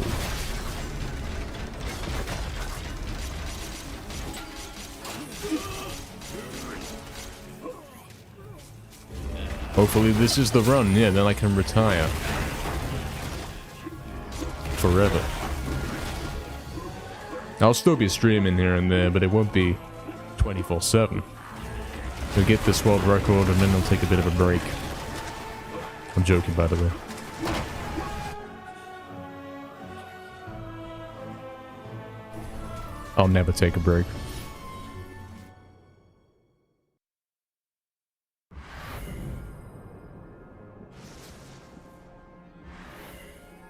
Hopefully this is the run, yeah, then I can retire. Forever. I'll still be streaming here and there, but it won't be 24/7. We'll get this world record and then I'll take a bit of a break. I'm joking, by the way. I'll never take a break.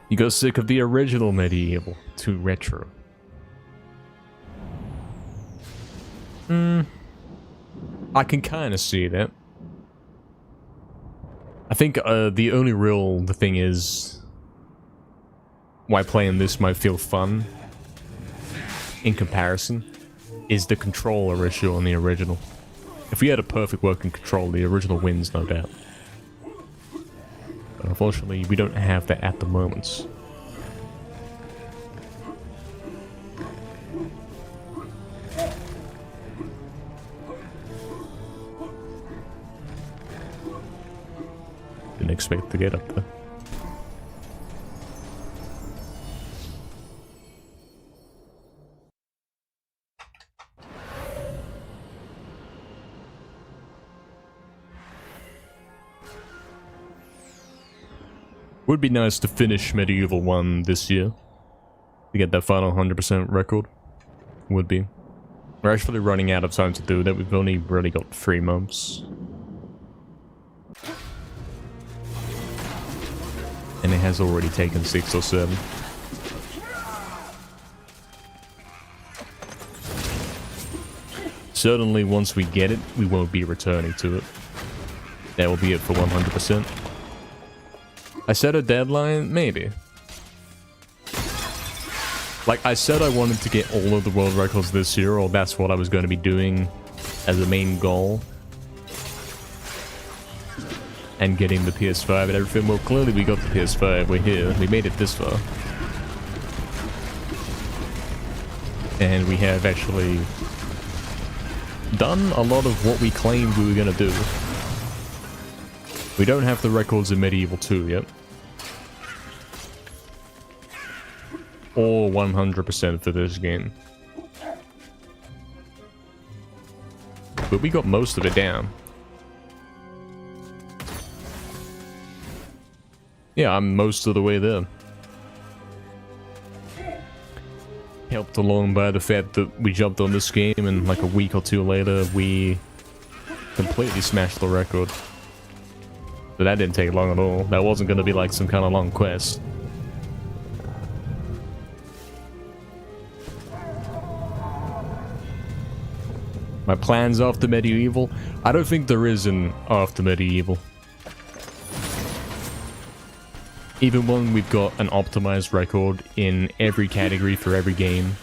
You got sick of the original MediEvil to retro. I can kind of see that. I think the only real thing is why playing this might feel fun in comparison is the controller issue on the original. If we had a perfect working controller, the original wins, no doubt. But unfortunately, we don't have that at the moment. Didn't expect to get up there. Would be nice to finish MediEvil 1 this year. To get that final 100% record. Would be. We're actually running out of time to do that. We've only really got 3 months. And it has already taken 6 or 7. Certainly once we get it, we won't be returning to it. That will be it for 100%. I set a deadline? Maybe. Like, I said I wanted to get all of the world records this year, or that's what I was going to be doing as a main goal. And getting the PS5 and everything. Well, clearly we got the PS5. We're here. We made it this far. And we have actually done a lot of what we claimed we were going to do. We don't have the records in MediEvil 2 yet. Or 100% for this game. But we got most of it down. Yeah, I'm most of the way there. Helped along by the fact that we jumped on this game and like a week or 2 later we completely smashed the record. But that didn't take long at all. That wasn't going to be like some kind of long quest. My plans after MediEvil? I don't think there is an after MediEvil. Even when we've got an optimized record in every category for every game,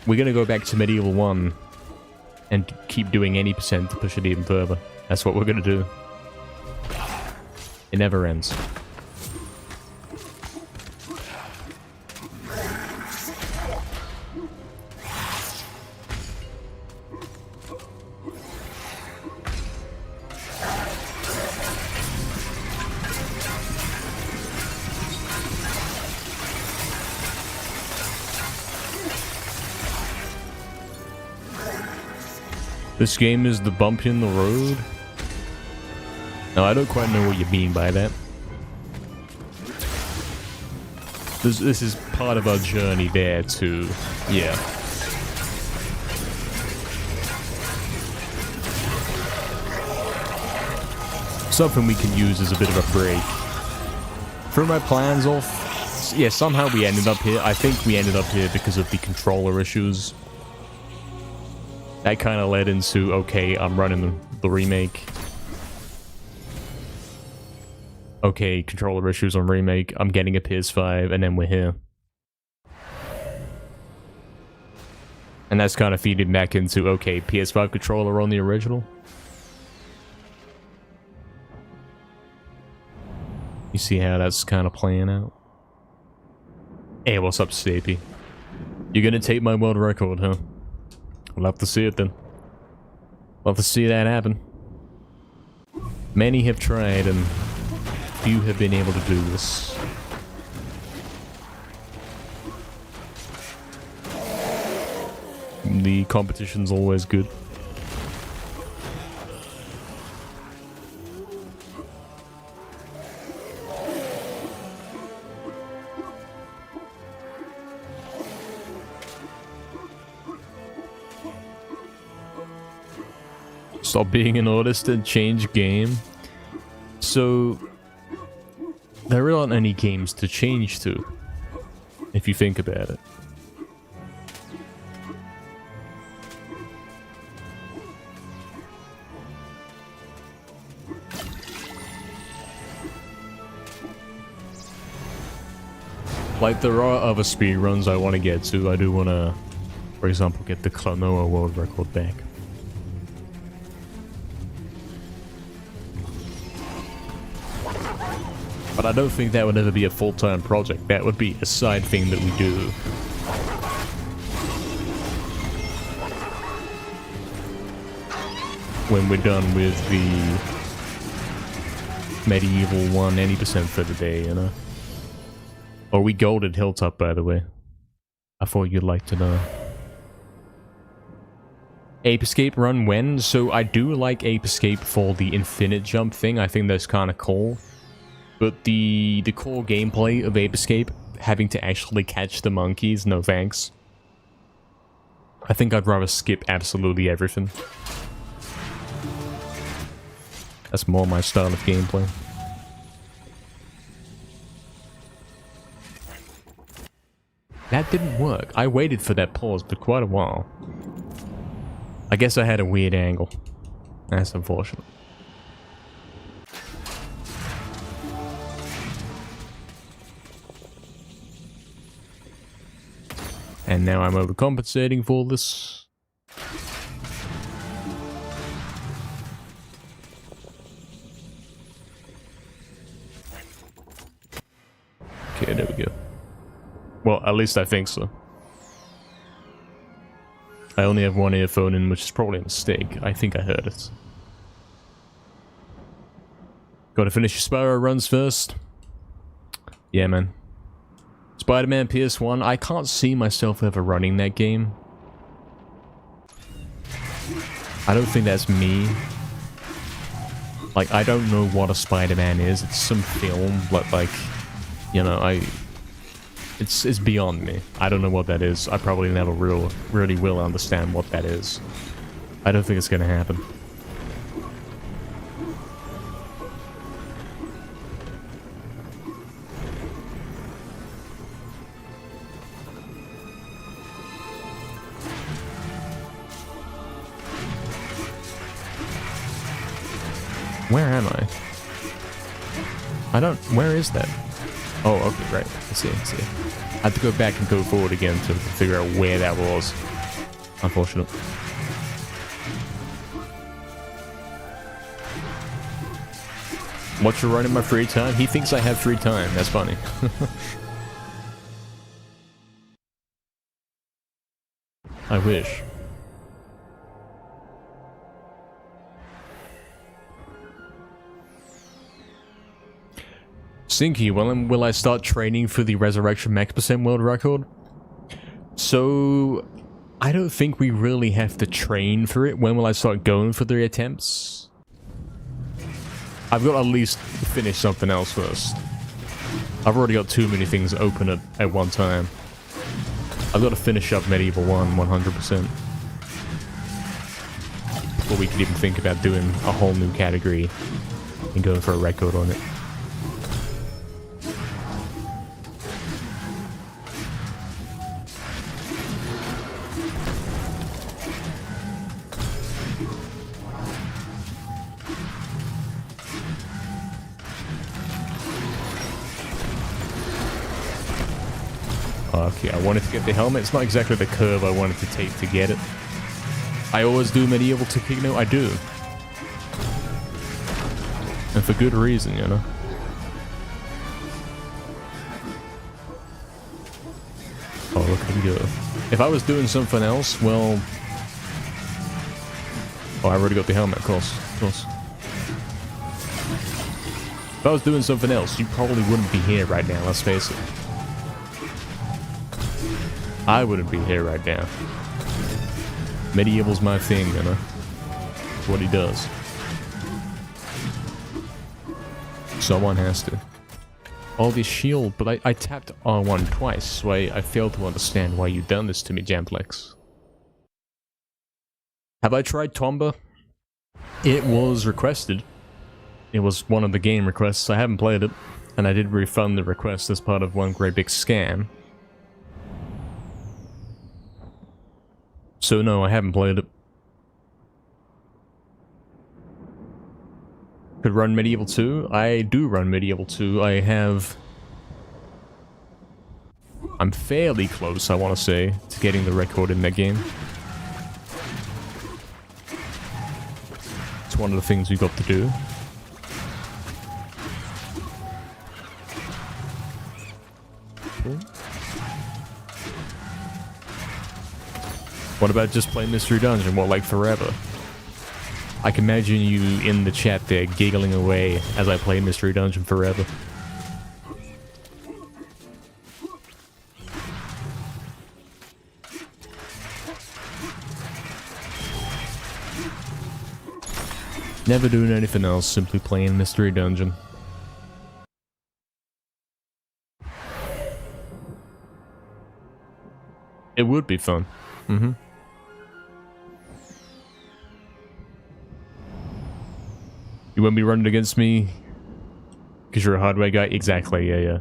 we're gonna go back to MediEvil 1 and keep doing any percent to push it even further. That's what we're gonna do. It never ends. This game is the bump in the road? No, I don't quite know what you mean by that. This is part of our journey there to... yeah. Something we can use as a bit of a break. Throw my plans off. Yeah, somehow we ended up here. I think we ended up here because of the controller issues. That kind of led into, okay, I'm running the remake. Okay, controller issues on remake. I'm getting a PS5, and then we're here. And that's kind of feeding back into, okay, PS5 controller on the original. You see how that's kind of playing out? Hey, what's up, Stapy? You're gonna take my world record, huh? We'll have to see it then. Love to see that happen. Many have tried and few have been able to do this. The competition's always good. Stop being an artist and change game. So there aren't any games to change to, if you think about it. Like, there are other speedruns I want to get to. I do want to, for example, get the Klonoa world record back. But I don't think that would ever be a full-time project. That would be a side thing that we do. When we're done with the MediEvil 1 any% for the day, you know? Oh, we golded Hilltop, by the way. I thought you'd like to know. Ape Escape run when? So I do like Ape Escape for the infinite jump thing. I think that's kind of cool. But the core gameplay of Ape Escape, having to actually catch the monkeys, no thanks. I think I'd rather skip absolutely everything. That's more my style of gameplay. That didn't work. I waited for that pause for quite a while. I guess I had a weird angle. That's unfortunate. And now I'm overcompensating for this. Okay, there we go. Well, at least I think so. I only have one earphone in, which is probably a mistake. I think I heard it. Gotta finish your Spyro runs first. Yeah, man. Spider-Man PS1, I can't see myself ever running that game. I don't think that's me. Like, I don't know what a Spider-Man is. It's some film, but like, you know, it's beyond me. I don't know what that is. I probably never really will understand what that is. I don't think it's gonna happen. Where am I? Where is that? Oh, okay, right. I see. I had to go back and go forward again to figure out where that was. Unfortunate. What you run in my free time? He thinks I have free time. That's funny. I wish. Sinky, when will I start training for the Resurrection Max % world record? So, I don't think we really have to train for it. When will I start going for the attempts? I've got to at least finish something else first. I've already got too many things open at one time. I've got to finish up MediEvil 1 100%. Before we could even think about doing a whole new category and going for a record on it. Okay, I wanted to get the helmet. It's not exactly the curve I wanted to take to get it. I always do MediEvil to Kigno. I do. And for good reason, you know. Oh, look at him go. If I was doing something else, well... Oh, I already got the helmet, of course. If I was doing something else, you probably wouldn't be here right now, let's face it. I wouldn't be here right now. MediEvil's my thing, you know? It's what he does. Someone has to. Oh, this shield, but I tapped R1 twice, so I failed to understand why you've done this to me, Jamplex. Have I tried Tomba? It was requested. It was one of the game requests. I haven't played it, and I did refund the request as part of one great big scam. So no, I haven't played it. Could run MediEvil 2? I do run MediEvil 2. I have I'm fairly close, I want to say, to getting the record in that game. It's one of the things we got to do. Cool. What about just playing Mystery Dungeon? What, like forever? I can imagine you in the chat there giggling away as I play Mystery Dungeon forever. Never doing anything else, simply playing Mystery Dungeon. It would be fun. Mm-hmm. You won't be running against me because you're a hardware guy? Exactly, yeah.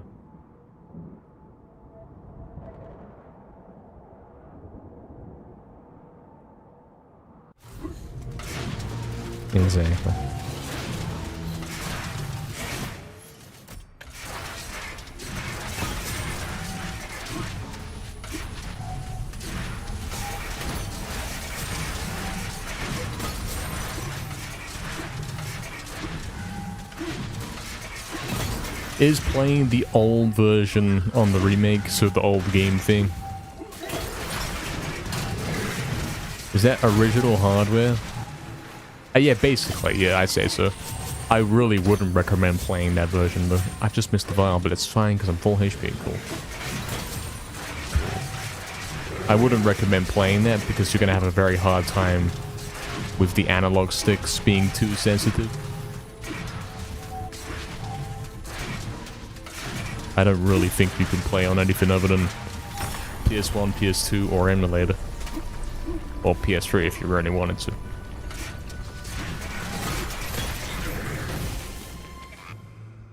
Exactly. Is playing the old version on the remake, so the old game thing. Is that original hardware? Yeah, basically, yeah, I'd say so. I really wouldn't recommend playing that version, though. I've just missed the vial, but it's fine because I'm full HP. Cool. I wouldn't recommend playing that because you're going to have a very hard time with the analog sticks being too sensitive. I don't really think you can play on anything other than PS1, PS2, or emulator. Or PS3 if you really wanted to.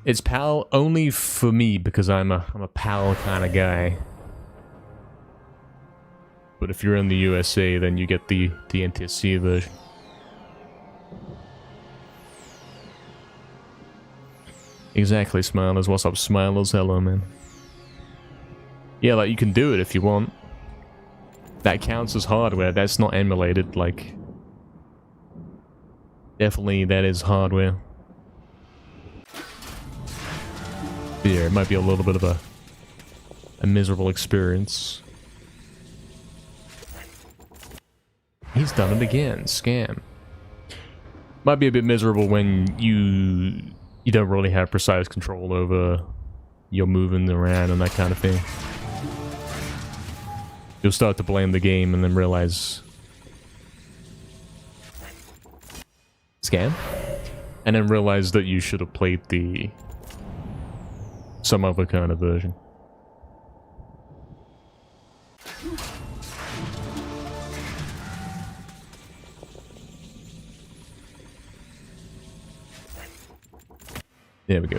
It's PAL only for me because I'm a PAL kind of guy. But if you're in the USA, then you get the NTSC version. Exactly, Smilers. What's up, Smilers? Hello, man. Yeah, like, you can do it if you want. That counts as hardware. That's not emulated, like... Definitely, that is hardware. Yeah, it might be a little bit of a miserable experience. He's done it again. Scam. Might be a bit miserable when you don't really have precise control over your moving around and that kind of thing. You'll start to blame the game and then realize... Scam? And then realize that you should have played some other kind of version. There we go.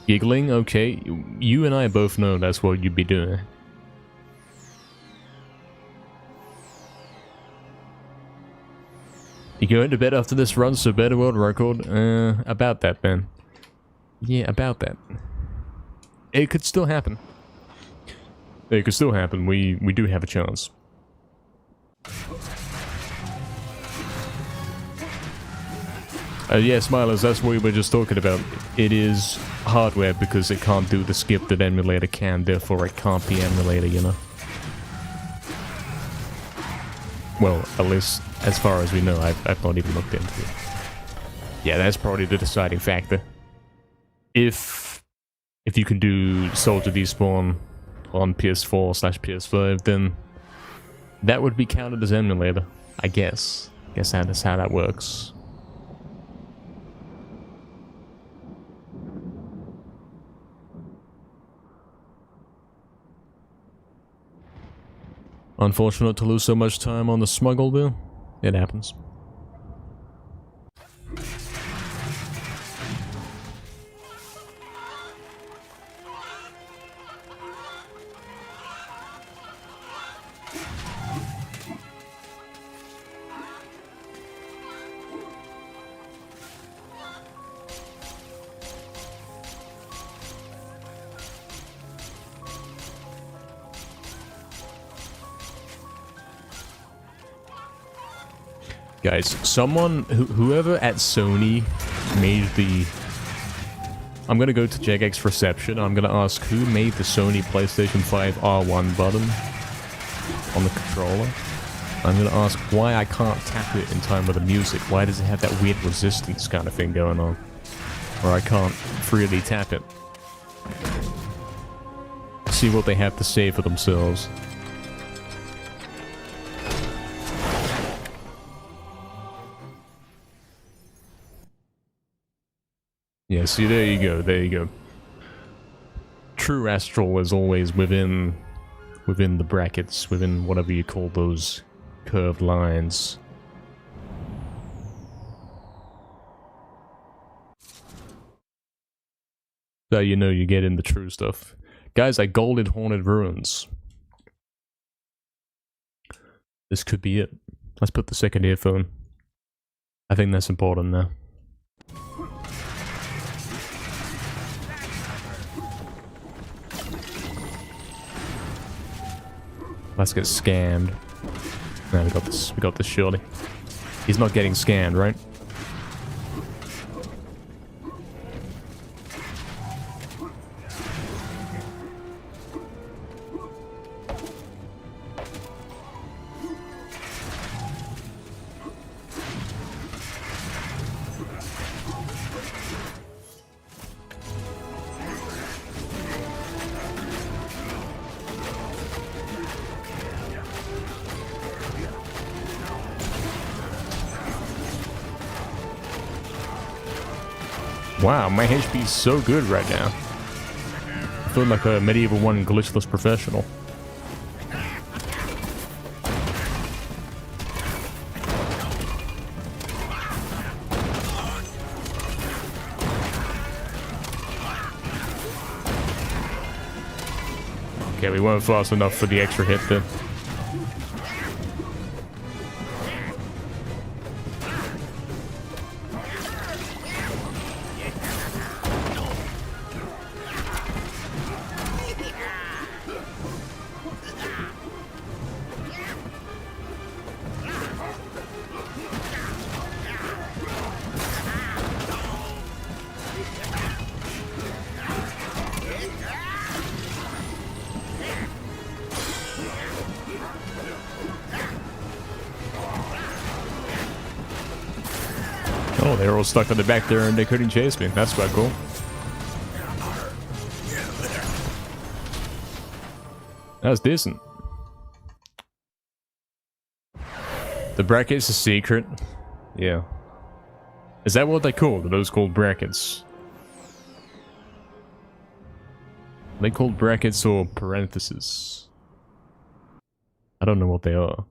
Giggling? Okay. You and I both know that's what you'd be doing. You going to bed after this run, so better world record? About that, man. Yeah, about that. It could still happen. It could still happen. We do have a chance. Yeah, Smilers, that's what we were just talking about. It is hardware because it can't do the skip that emulator can, therefore it can't be emulator, you know? Well, at least as far as we know, I've not even looked into it. Yeah, that's probably the deciding factor. If you can do Soldier Despawn on PS4/PS5, then that would be counted as emulator, I guess. Guess that's how that works. Unfortunate to lose so much time on the smuggle bill. It happens. Guys, whoever at Sony made the... I'm gonna go to Jagex reception. I'm gonna ask who made the Sony PlayStation 5 R1 button on the controller. I'm gonna ask why I can't tap it in time with the music. Why does it have that weird resistance kind of thing going on? Where I can't freely tap it. See what they have to say for themselves. Yeah, see, there you go, there you go. True Astral is always within the brackets, within whatever you call those curved lines. So you know you get in the true stuff. Guys, I golded Haunted Ruins. This could be it. Let's put the second earphone. I think that's important now. Let's get scammed. No, we got this surely. He's not getting scammed, right? Wow, my HP is so good right now. I feel like a MediEvil 1 glitchless professional. Okay, we weren't fast enough for the extra hit there. Oh, they were all stuck on the back there and they couldn't chase me. That's quite cool. That's decent. The bracket's a secret. Yeah. Is that what they called? Are those called brackets? Are they called brackets or parentheses? I don't know what they are.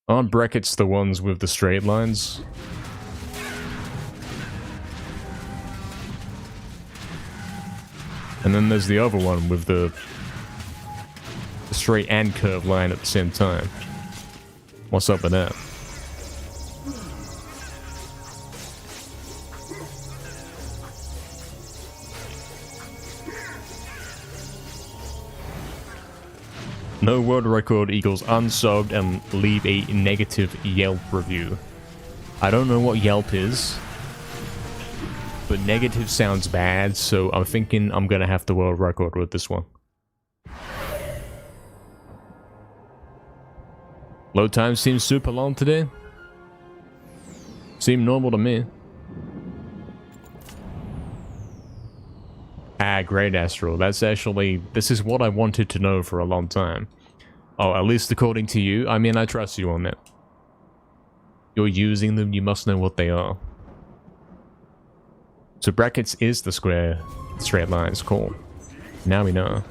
Aren't brackets the ones with the straight lines? And then there's the other one with the straight and curved line at the same time. What's up with that? No world record equals unsubbed and leave a negative Yelp review. I don't know what Yelp is, but negative sounds bad, so I'm thinking I'm gonna have to world record with this one. Load time seems super long today. Seemed normal to me. Ah, great Astral. That's actually... This is what I wanted to know for a long time. Oh, at least according to you. I mean, I trust you on that. You're using them, you must know what they are. So brackets is the square straight lines. Cool. Now we know.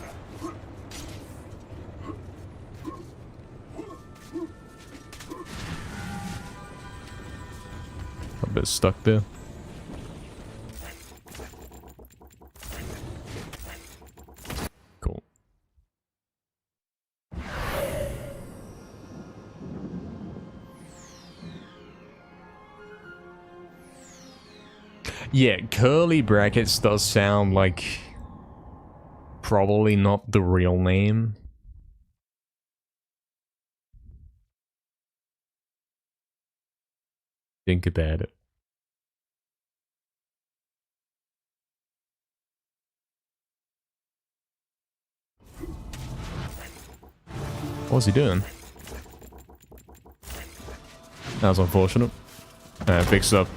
A bit stuck there. Cool. Yeah, curly brackets does sound like probably not the real name. Think about it. What's he doing? That was unfortunate. Fixed up.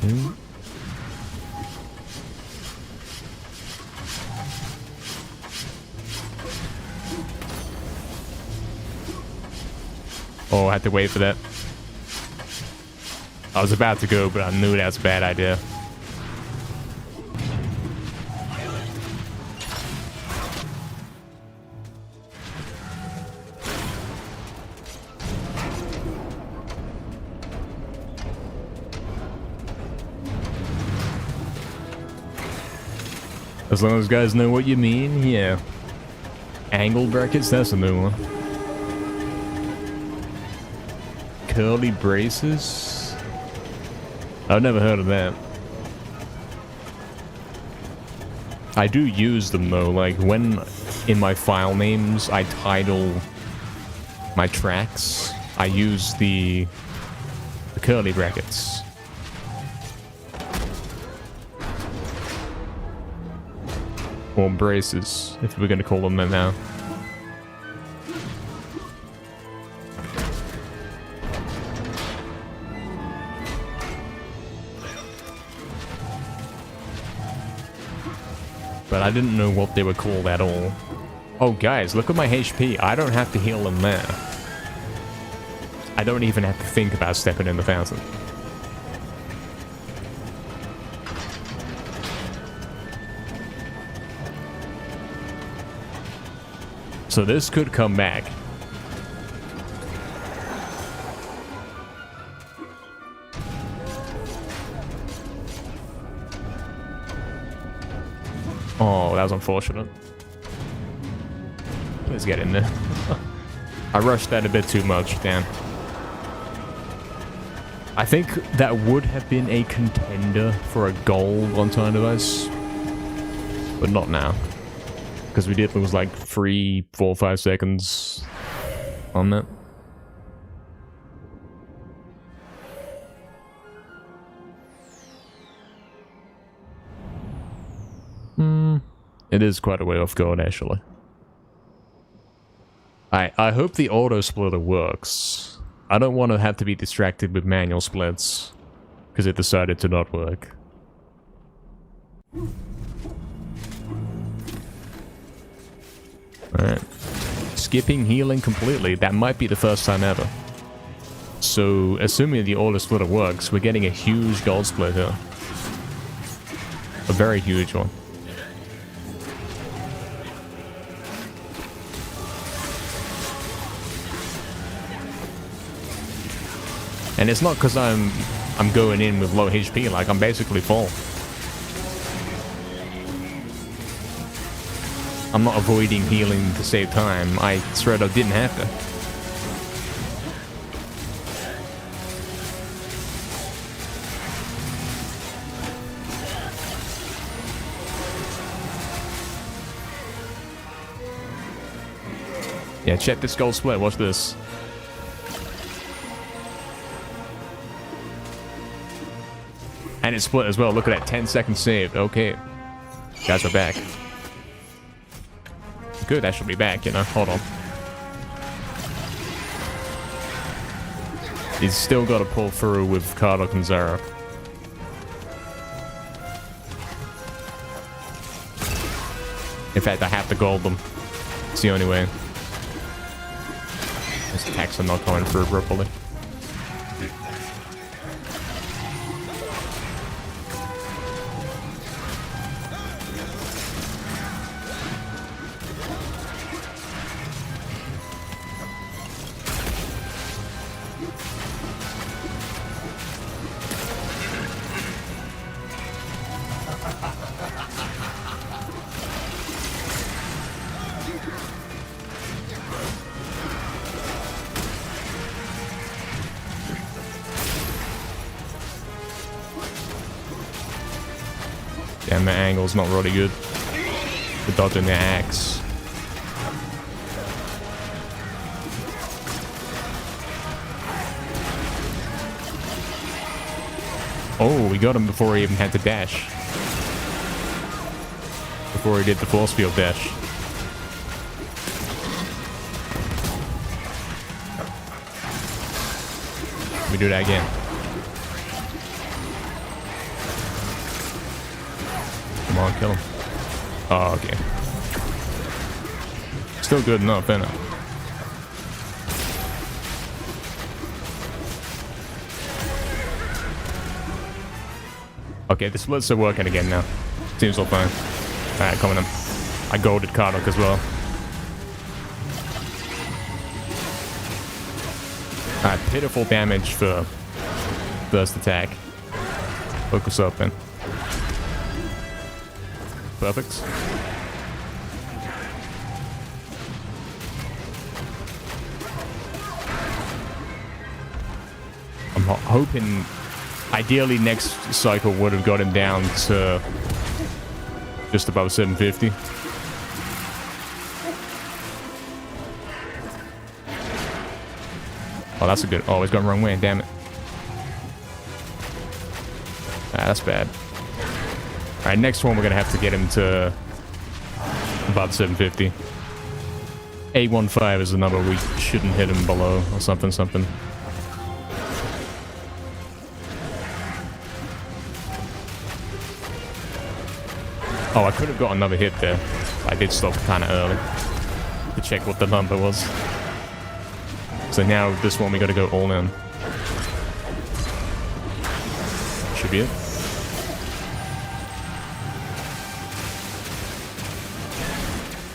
Okay. Oh, I had to wait for that. I was about to go, but I knew that was a bad idea. As long as guys know what you mean, yeah. Angle brackets, that's a new one. Curly braces? I've never heard of that. I do use them though, like when in my file names I title my tracks, I use the curly brackets. Or braces, if we're gonna call them that now. But I didn't know what they were called at all. Oh guys, look at my HP. I don't have to heal them there. I don't even have to think about stepping in the fountain. So this could come back. Oh, that was unfortunate. Let's get in there. I rushed that a bit too much, damn. I think that would have been a contender for a gold on Time Device. But not now. Because we did lose like 3, 4, 5 seconds on that. It is quite a way off guard, actually. I hope the auto splitter works. I don't want to have to be distracted with manual splits because it decided to not work. Alright. Skipping healing completely. That might be the first time ever. So, assuming the auto splitter works, we're getting a huge gold split here. A very huge one. And it's not because I'm going in with low HP, like I'm basically full. I'm not avoiding healing to save time. I straight up didn't have to. Yeah, check this gold split. Watch this. And it split as well. Look at that, 10 seconds saved. Okay. Guys, we're back. Good, that should be back, you know. Hold on. He's still got to pull through with Karlach and Zara. In fact, I have to gold them. It's the only way. His attacks are not going through properly. Damn, that angle's not really good. For dodging the axe. Oh, we got him before he even had to dash. Before he did the force field dash. Let me do that again. Come on, kill him. Oh, okay. Still good enough, isn't it? Okay, the splits are working again now. Seems all fine. Alright, coming in. I golded Kardok as well. Alright, pitiful damage for first attack. Focus up then. Perfect. I'm hoping, ideally next cycle would have got him down to just above 750. Oh, that's a good... Oh, he's gone the wrong way, damn it. Ah, that's bad. Alright, next one we're gonna have to get him to above 750. 815 is the number we shouldn't hit him below, or something. Oh, I could have got another hit there. I did stop kind of early to check what the number was. So now this one we got to go all in. Should be it.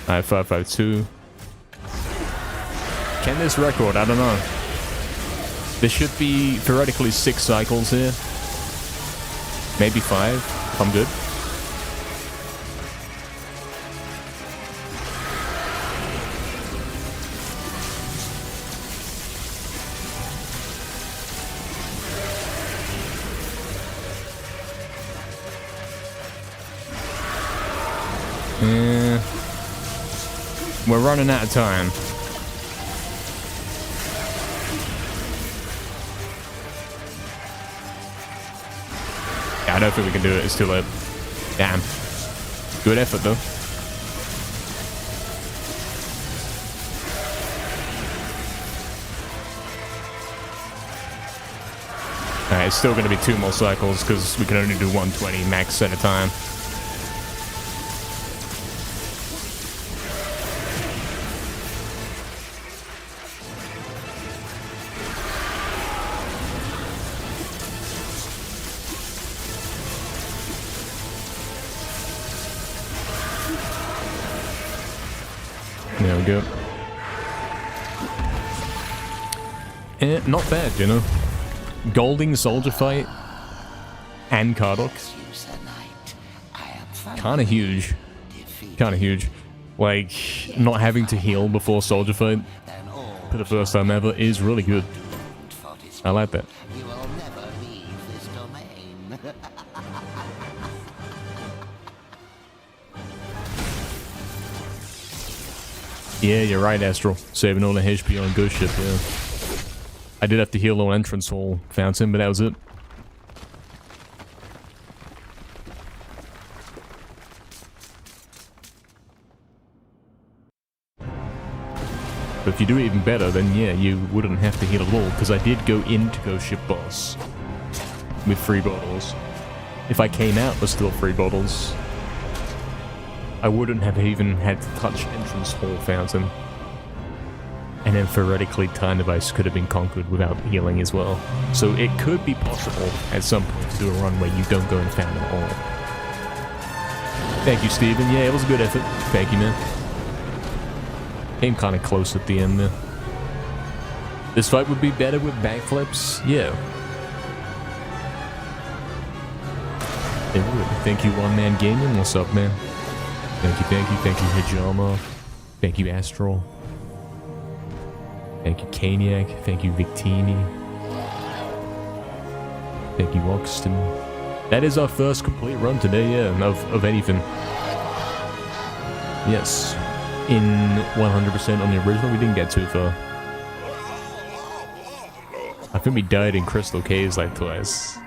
Alright, 552. Can this record? I don't know. There should be theoretically 6 cycles here. Maybe 5, if I'm good. Yeah. We're running out of time. Yeah, I don't think we can do it. It's too late. Damn. Good effort, though. Alright, it's still going to be 2 more cycles because we can only do 120 max at a time. There we go. Not bad, you know. Golding Soldier Fight and Kardok. Kinda huge. Kinda huge. Like, not having to heal before Soldier Fight for the first time ever is really good. I like that. Yeah, you're right, Astral. Saving all the HP on Ghost Ship, yeah. I did have to heal on Entrance Hall Fountain, but that was it. But if you do it even better, then yeah, you wouldn't have to heal at all, because I did go into Ghost Ship boss with 3 bottles. If I came out with still 3 bottles, I wouldn't have even had to touch Entrance Hall Fountain. And then theoretically, Time Device could have been conquered without healing as well. So it could be possible at some point to do a run where you don't go in Fountain at all. Thank you, Steven. Yeah, it was a good effort. Thank you, man. Came kind of close at the end there. This fight would be better with backflips? Yeah. It would. Thank you, One Man Gaming. What's up, man? Thank you, Hijama. Thank you, Astral. Thank you, Caniac. Thank you, Victini. Thank you, Oxton. That is our first complete run today, yeah, of anything. Yes. In 100% on the original, we didn't get too far. I think we died in Crystal Caves like twice.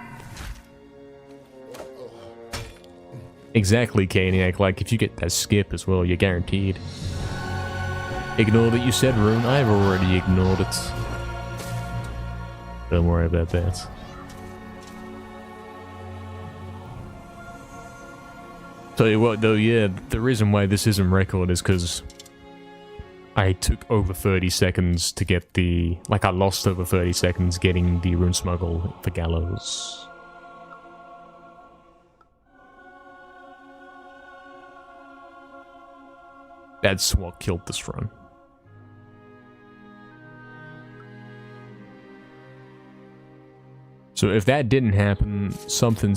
Exactly, Caniac, like if you get that skip as well, you're guaranteed. Ignore that you said Rune, I've already ignored it. Don't worry about that. Tell you what though, yeah, the reason why this isn't record is because I took over 30 seconds to get the... Like, I lost over 30 seconds getting the Rune Smuggle for Gallows. That's what killed this run. So if that didn't happen, something...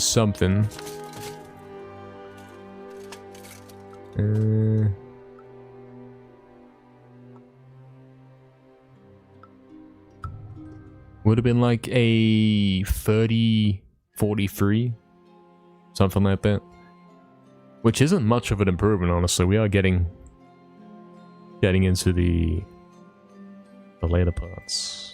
would have been like a 30-43, something like that. Which isn't much of an improvement, honestly. We are getting into the later parts.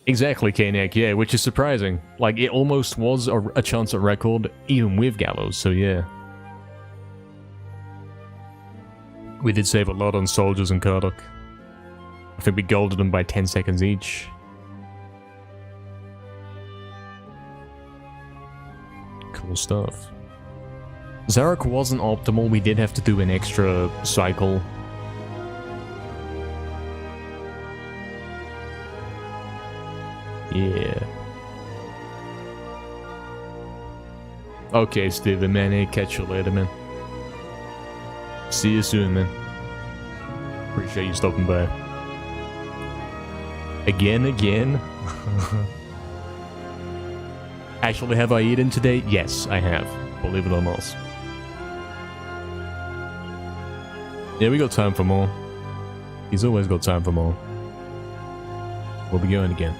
Exactly, Kaniak, yeah, which is surprising. Like, it almost was a chance at record, even with Gallows, so yeah. We did save a lot on Soldiers and Kardok. I think we golded them by 10 seconds each. Cool stuff. Zarok wasn't optimal, we did have to do an extra cycle. Yeah. Okay, Steven, man. Hey, catch you later, man. See you soon, man. Appreciate you stopping by. Again? Actually, have I eaten today? Yes, I have. Believe it or not. Yeah, we got time for more. He's always got time for more. We'll be going again.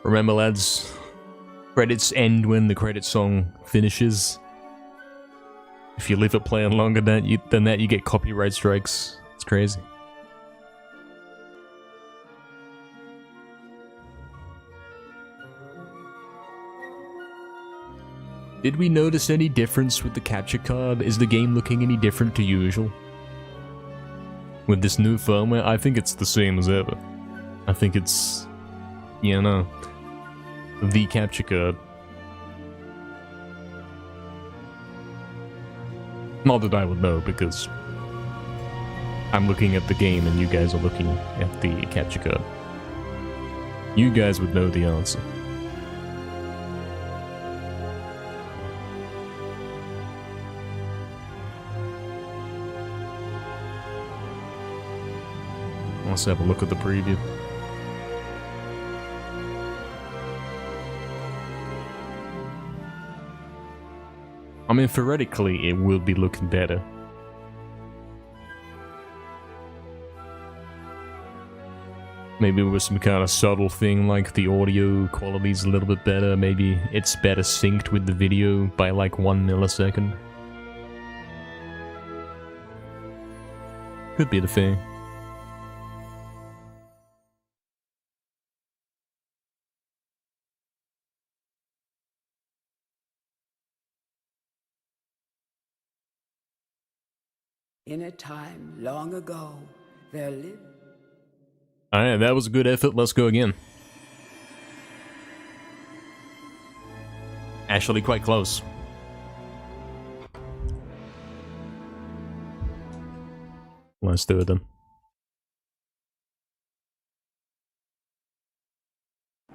Remember, lads, credits end when the credit song finishes. If you leave it playing longer than that, you get copyright strikes. It's crazy. Did we notice any difference with the capture card? Is the game looking any different to usual? With this new firmware, I think it's the same as ever. I think it's... you know... the capture card. Not that I would know, because I'm looking at the game and you guys are looking at the capture card. You guys would know the answer. Let's have a look at the preview. I mean, theoretically, it will be looking better. Maybe with some kind of subtle thing, like the audio quality's a little bit better. Maybe it's better synced with the video by like 1 millisecond. Could be the thing. In a time long ago, there lived... Alright, that was a good effort. Let's go again. Actually, quite close. Let's do it then.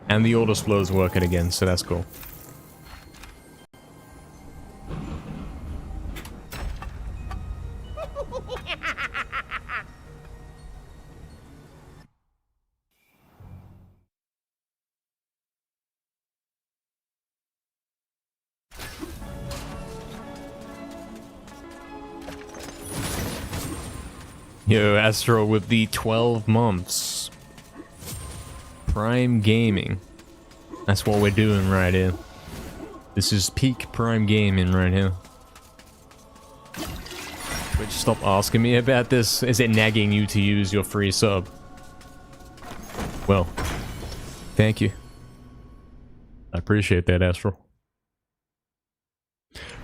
And the auto flow is working again, so that's cool. Yo, Astro with the 12 months. Prime Gaming. That's what we're doing right here. This is peak Prime Gaming right here. Twitch, stop asking me about this. Is it nagging you to use your free sub? Well, thank you. I appreciate that, Astro.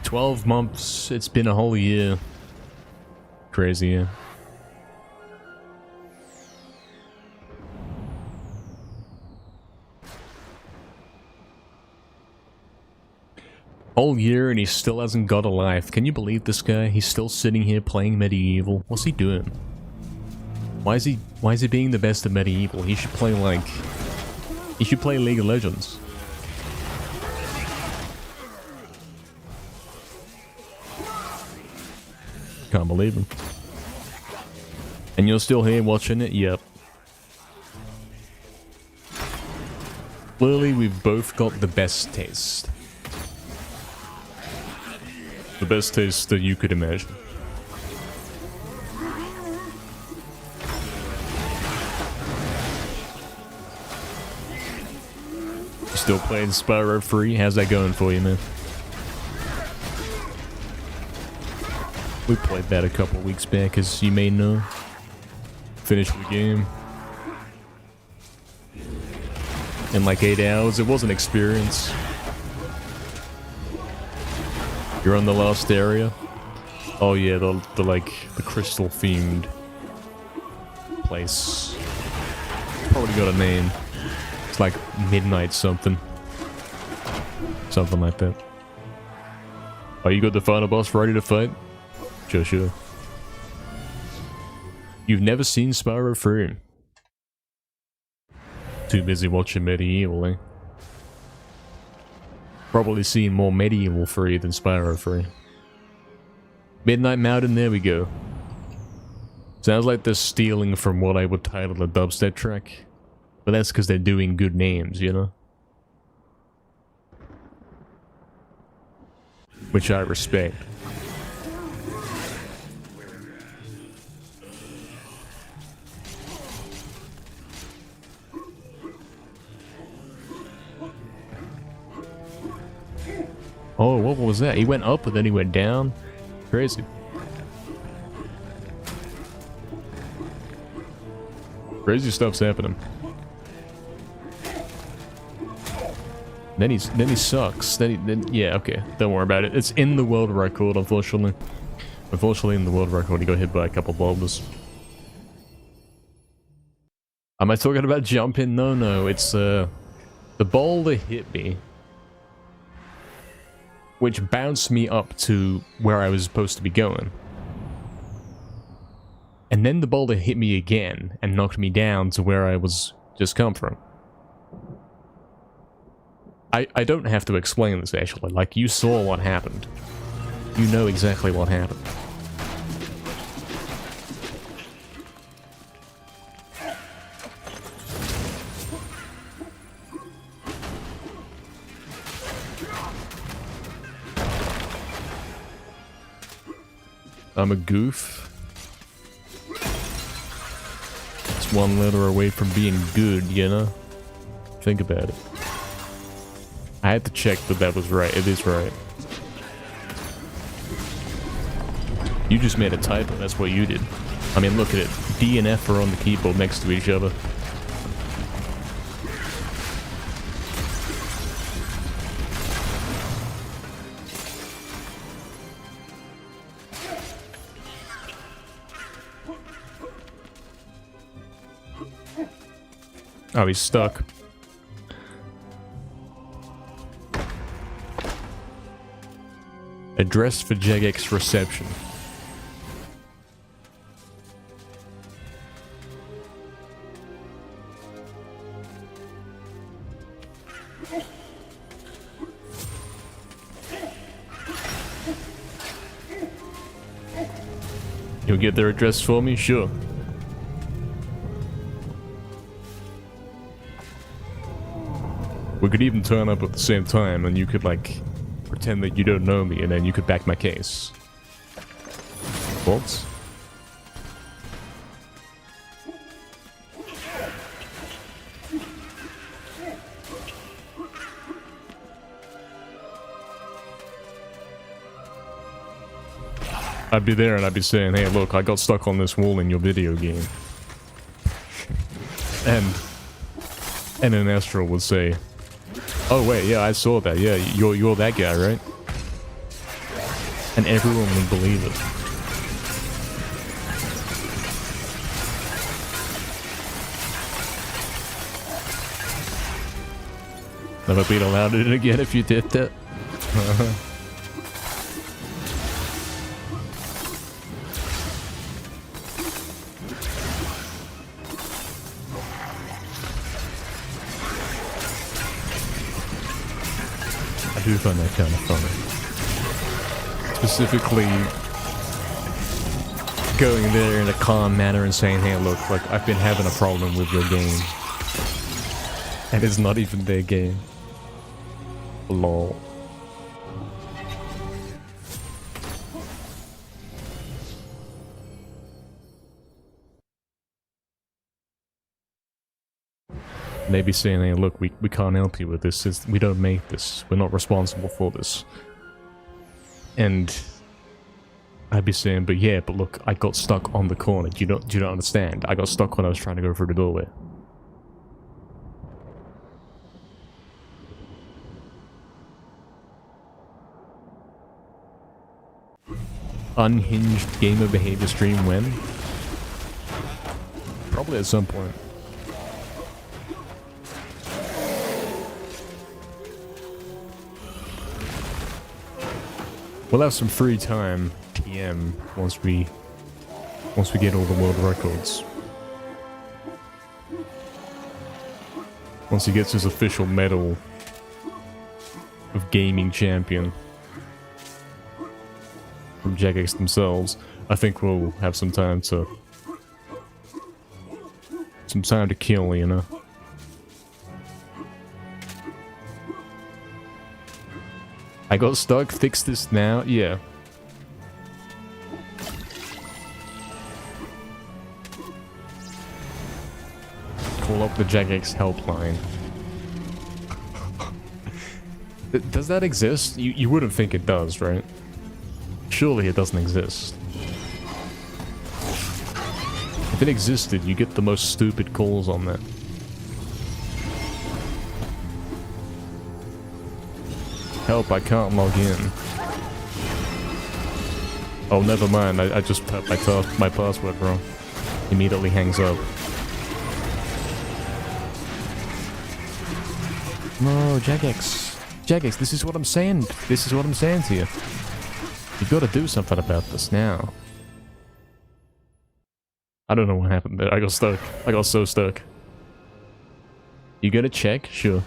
12 months. It's been a whole year. Crazy, yeah. Whole year and he still hasn't got a life. Can you believe this guy? He's still sitting here playing MediEvil. What's he doing? Why is he being the best at MediEvil? He should play like... He should play League of Legends. Can't believe him. And you're still here watching it? Yep. Clearly we've both got the best taste. The best taste that you could imagine. Still playing Spyro 3? How's that going for you, man? We played that a couple weeks back, as you may know. Finished the game in like 8 hours. It was an experience. You're on the last area? Oh yeah, the crystal themed place. Probably got a name. It's like midnight something. Something like that. Oh, you got the final boss ready to fight? Sure. You've never seen Spyro 3? Too busy watching MediEvil, eh? Probably seen more MediEvil 3 than Spyro 3. Midnight Mountain, there we go. Sounds like they're stealing from what I would title a dubstep track. But that's because they're doing good names, you know? Which I respect. Oh, what was that? He went up and then he went down? Crazy. Crazy stuff's happening. Then he sucks. Yeah, okay. Don't worry about it. It's in the world record, unfortunately. Unfortunately, in the world record, he got hit by a couple boulders. Am I talking about jumping? No. It's the boulder hit me, which bounced me up to where I was supposed to be going. And then the boulder hit me again and knocked me down to where I was just come from. I don't have to explain this, actually. Like, you saw what happened. You know exactly what happened. I'm a goof. It's one letter away from being good, you know? Think about it. I had to check that that was right. It is right. You just made a typo, that's what you did. I mean, look at it. D and F are on the keyboard next to each other. Oh, he's stuck. Address for Jagex reception. You'll get their address for me? Sure. We could even turn up at the same time and you could, like, pretend that you don't know me and then you could back my case. What? I'd be there and I'd be saying, hey look, I got stuck on this wall in your video game. And an Astral would say, oh wait, yeah, I saw that, yeah, you're that guy, right? And everyone would believe it. Never been allowed to do it again if you did that. I do find that kind of funny. Specifically, going there in a calm manner and saying, hey look, like, I've been having a problem with your game. And it's not even their game. Lol. Maybe saying, hey look, we can't help you with this, we don't make this, we're not responsible for this. And I'd be saying, but yeah, but look, I got stuck on the corner, do you not understand? I got stuck when I was trying to go through the doorway. Unhinged gamer behavior stream when? Probably at some point. We'll have some free time, TM, once we get all the world records. Once he gets his official medal of gaming champion from Jagex themselves, I think we'll have some time to kill, you know. I got stuck, fix this now, yeah. Call up the Jagex helpline. Does that exist? You wouldn't think it does, right? Surely it doesn't exist. If it existed, you get the most stupid calls on that. Help, I can't log in. Oh, never mind, I just typed my password wrong. Immediately hangs up. No, Jagex. Jagex, this is what I'm saying. This is what I'm saying to you. You gotta do something about this now. I don't know what happened there. I got stuck. I got so stuck. You gonna check? Sure.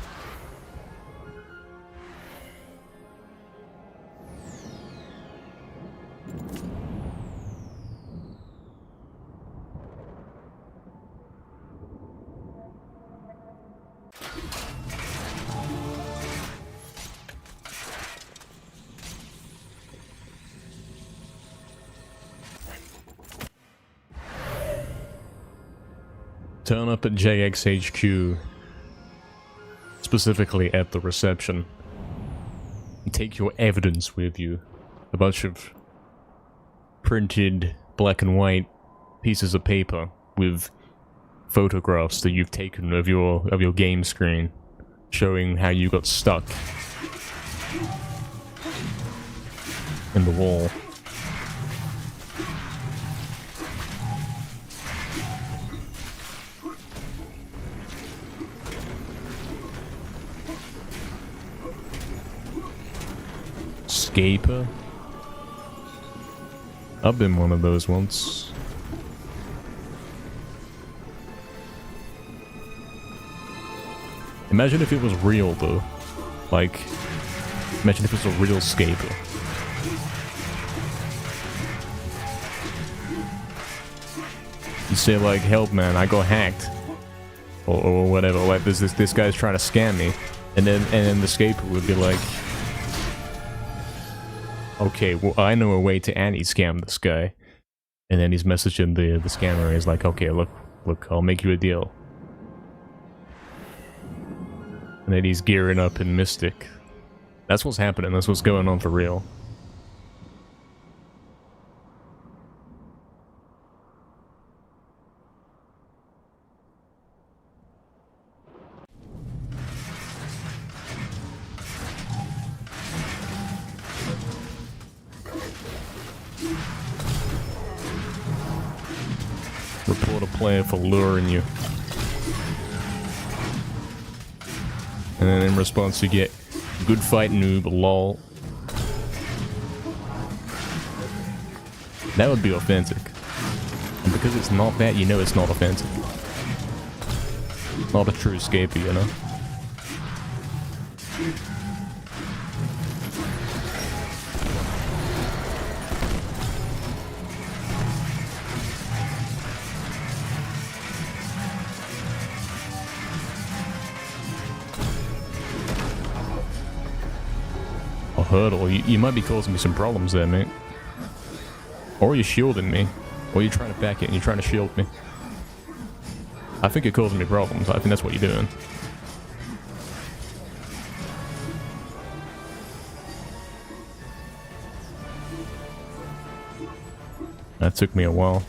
Turn up at JXHQ, specifically at the reception, and take your evidence with you. A bunch of printed black and white pieces of paper with photographs that you've taken of your game screen, showing how you got stuck in the wall. Scaper? I've been one of those once. Imagine if it was real though. Like, imagine if it was a real scaper. You say like, help man, I got hacked. Or whatever, like this guy's trying to scam me. And then the scapegoat would be like, okay, well I know a way to anti-scam this guy. And then he's messaging the scammer, he's like, okay, look, I'll make you a deal. And then he's gearing up in Mystic. That's what's happening, that's what's going on for real. Report a player for luring you. And then in response you get, good fight noob, lol. That would be authentic. And because it's not that, you know it's not authentic. Not a true scapegoat, you know? Hurdle, you might be causing me some problems there, mate. Or you're shielding me. Or you're trying to back it and you're trying to shield me. I think you're causing me problems. I think that's what you're doing. That took me a while.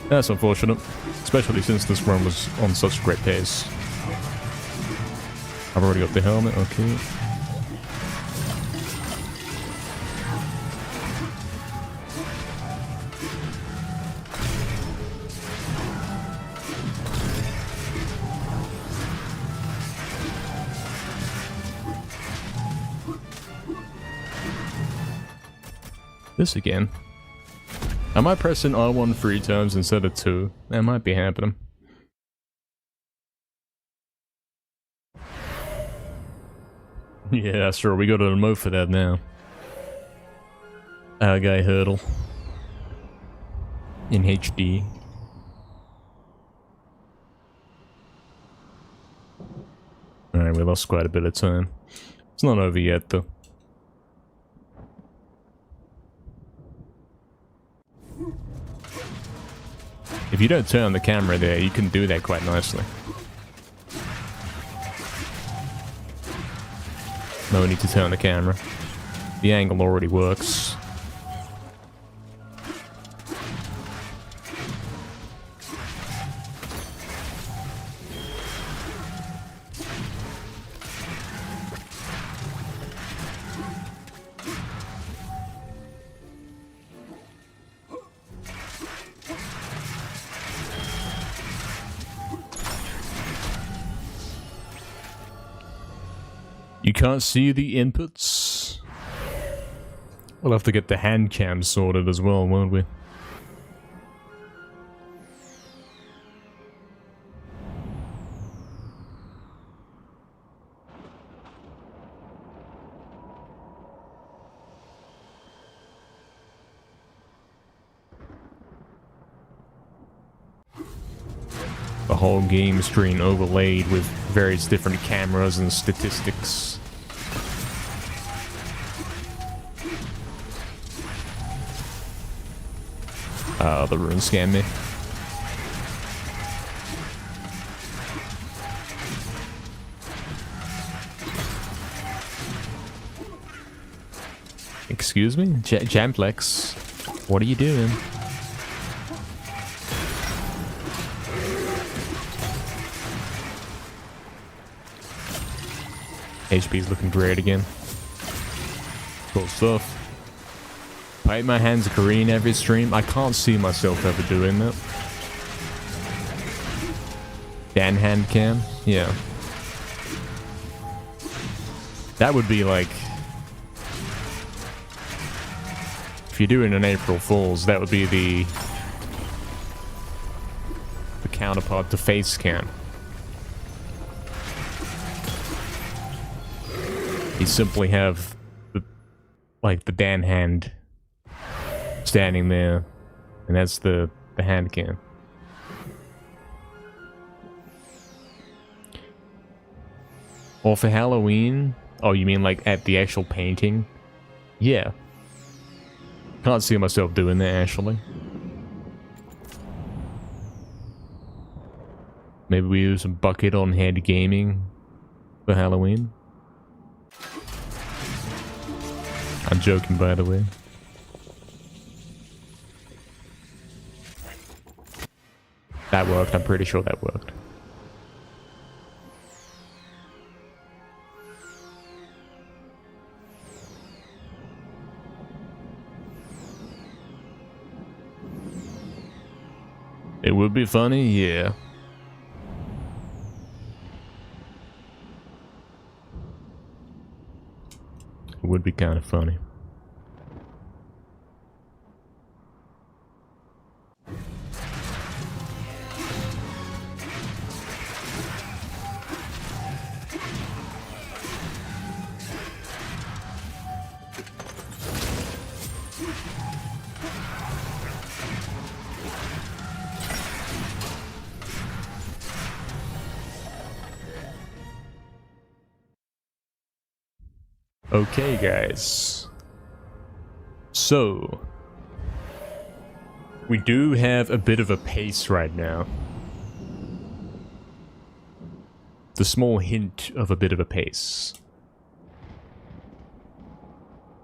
That's unfortunate. Especially since this run was on such great pace. I've already got the helmet, okay. This again. Am I pressing R1 3 times instead of 2? That might be happening. Yeah, sure, we got a remote for that now. Our guy hurdle. In HD. Alright, we lost quite a bit of time. It's not over yet though. If you don't turn the camera there, you can do that quite nicely. No need to turn the camera. The angle already works. You can't see the inputs? We'll have to get the hand cam sorted as well, won't we? The whole game screen overlaid with various different cameras and statistics. The rune scanned me. Excuse me? Jamplex, what are you doing? HP's looking great again. Cool stuff. Pipe my hands green every stream. I can't see myself ever doing that. Dan hand cam? Yeah. That would be like... If you're doing an April Fool's, that would be the counterpart to face cam. You simply have the, like the Dan hand standing there, and that's the The hand cam. Or for Halloween? Oh, you mean like at the actual painting? Yeah. Can't see myself doing that, actually. Maybe we use a bucket on head gaming for Halloween? I'm joking, by the way. That worked, I'm pretty sure that worked. It would be funny, yeah. It would be kind of funny. Okay, guys. So, we do have a bit of a pace right now. The small hint of a bit of a pace.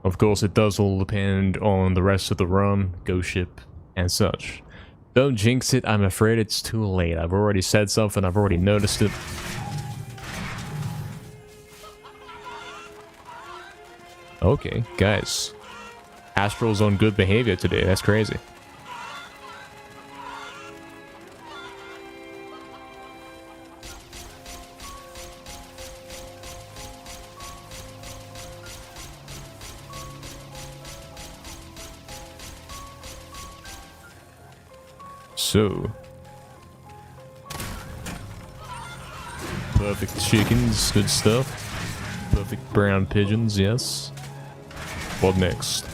Of course, it does all depend on the rest of the run, ghost ship, and such. Don't jinx it, I'm afraid it's too late. I've already said something, I've already noticed it. Okay, guys. Astral's on good behavior today, that's crazy. So. Perfect chickens, good stuff. Perfect brown pigeons, yes. What next?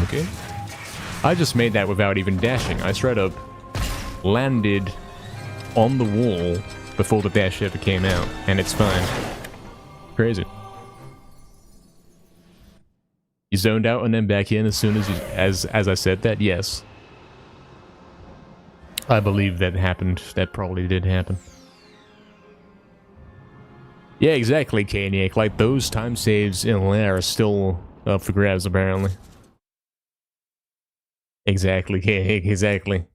Okay. I just made that without even dashing. I straight up landed on the wall before the dash ever came out, and it's fine. Crazy. You zoned out and then back in as soon as you, as I said that? Yes. I believe that happened. That probably did happen. Yeah, exactly, Kaniac. Like, those time saves in Lair are still up for grabs, apparently. Exactly, Kaniac, exactly.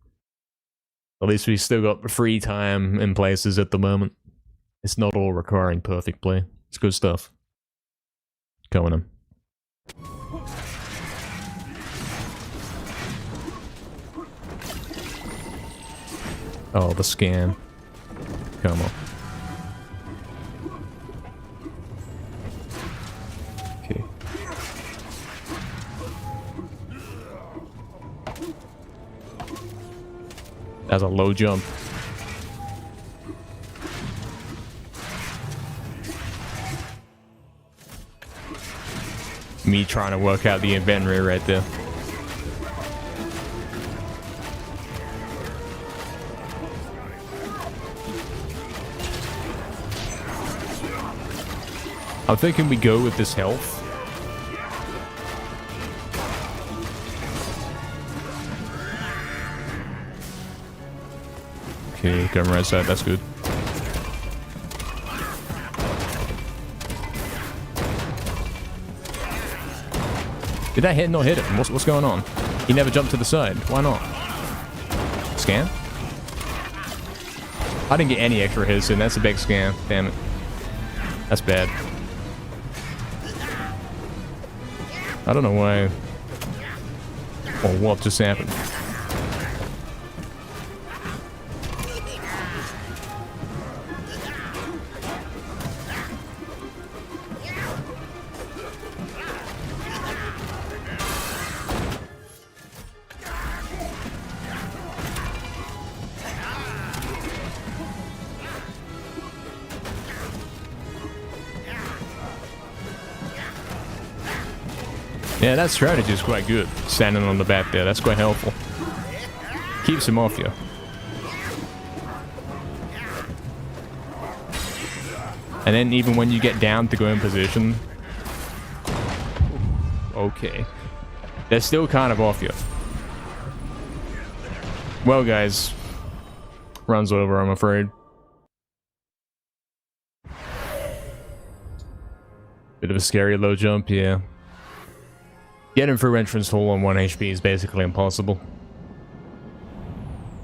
At least we still got free time in places at the moment. It's not all requiring perfect play. It's good stuff. Going on. Oh, the scan. Come on. Okay. That's a low jump. Me trying to work out the inventory right there. I'm thinking we go with this health. Okay, going right side, that's good. Did that hit not hit him? What's going on? He never jumped to the side. Why not? Scan? I didn't get any extra hits, and that's a big scam. Damn it. That's bad. I don't know why. Or what just happened. Yeah, that strategy is quite good. Standing on the back there, that's quite helpful. Keeps him off you. And then even when you get down to go in position... Okay. They're still kind of off you. Well, guys. Runs over, I'm afraid. Bit of a scary low jump, yeah. Getting through entrance hall on 1 HP is basically impossible.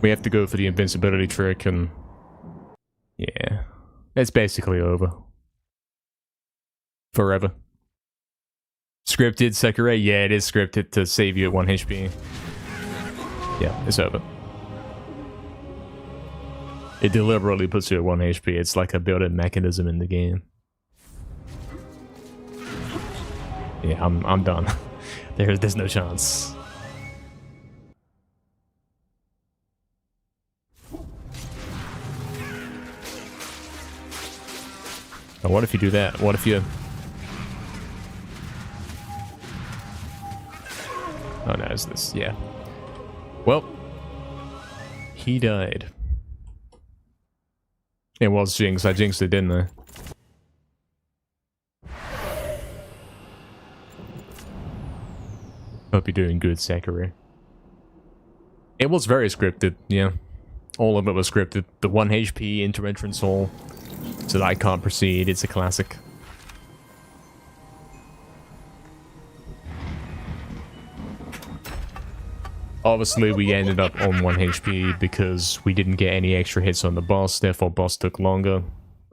We have to go for the invincibility trick and... yeah. It's basically over. Forever. Scripted, Sakurai? Yeah, it is scripted to save you at 1 HP. Yeah, it's over. It deliberately puts you at 1 HP. It's like a built-in mechanism in the game. Yeah, I'm done. There's no chance. Now, what if you do that? What if you... oh no, it's this, yeah. Well, he died. It was Jinx. I jinxed it, didn't I? Hope you're doing good, Sakurai. It was very scripted, yeah. All of it was scripted. The 1 HP into entrance hall, so that I can't proceed. It's a classic. Obviously, we ended up on 1 HP because we didn't get any extra hits on the boss, therefore boss took longer,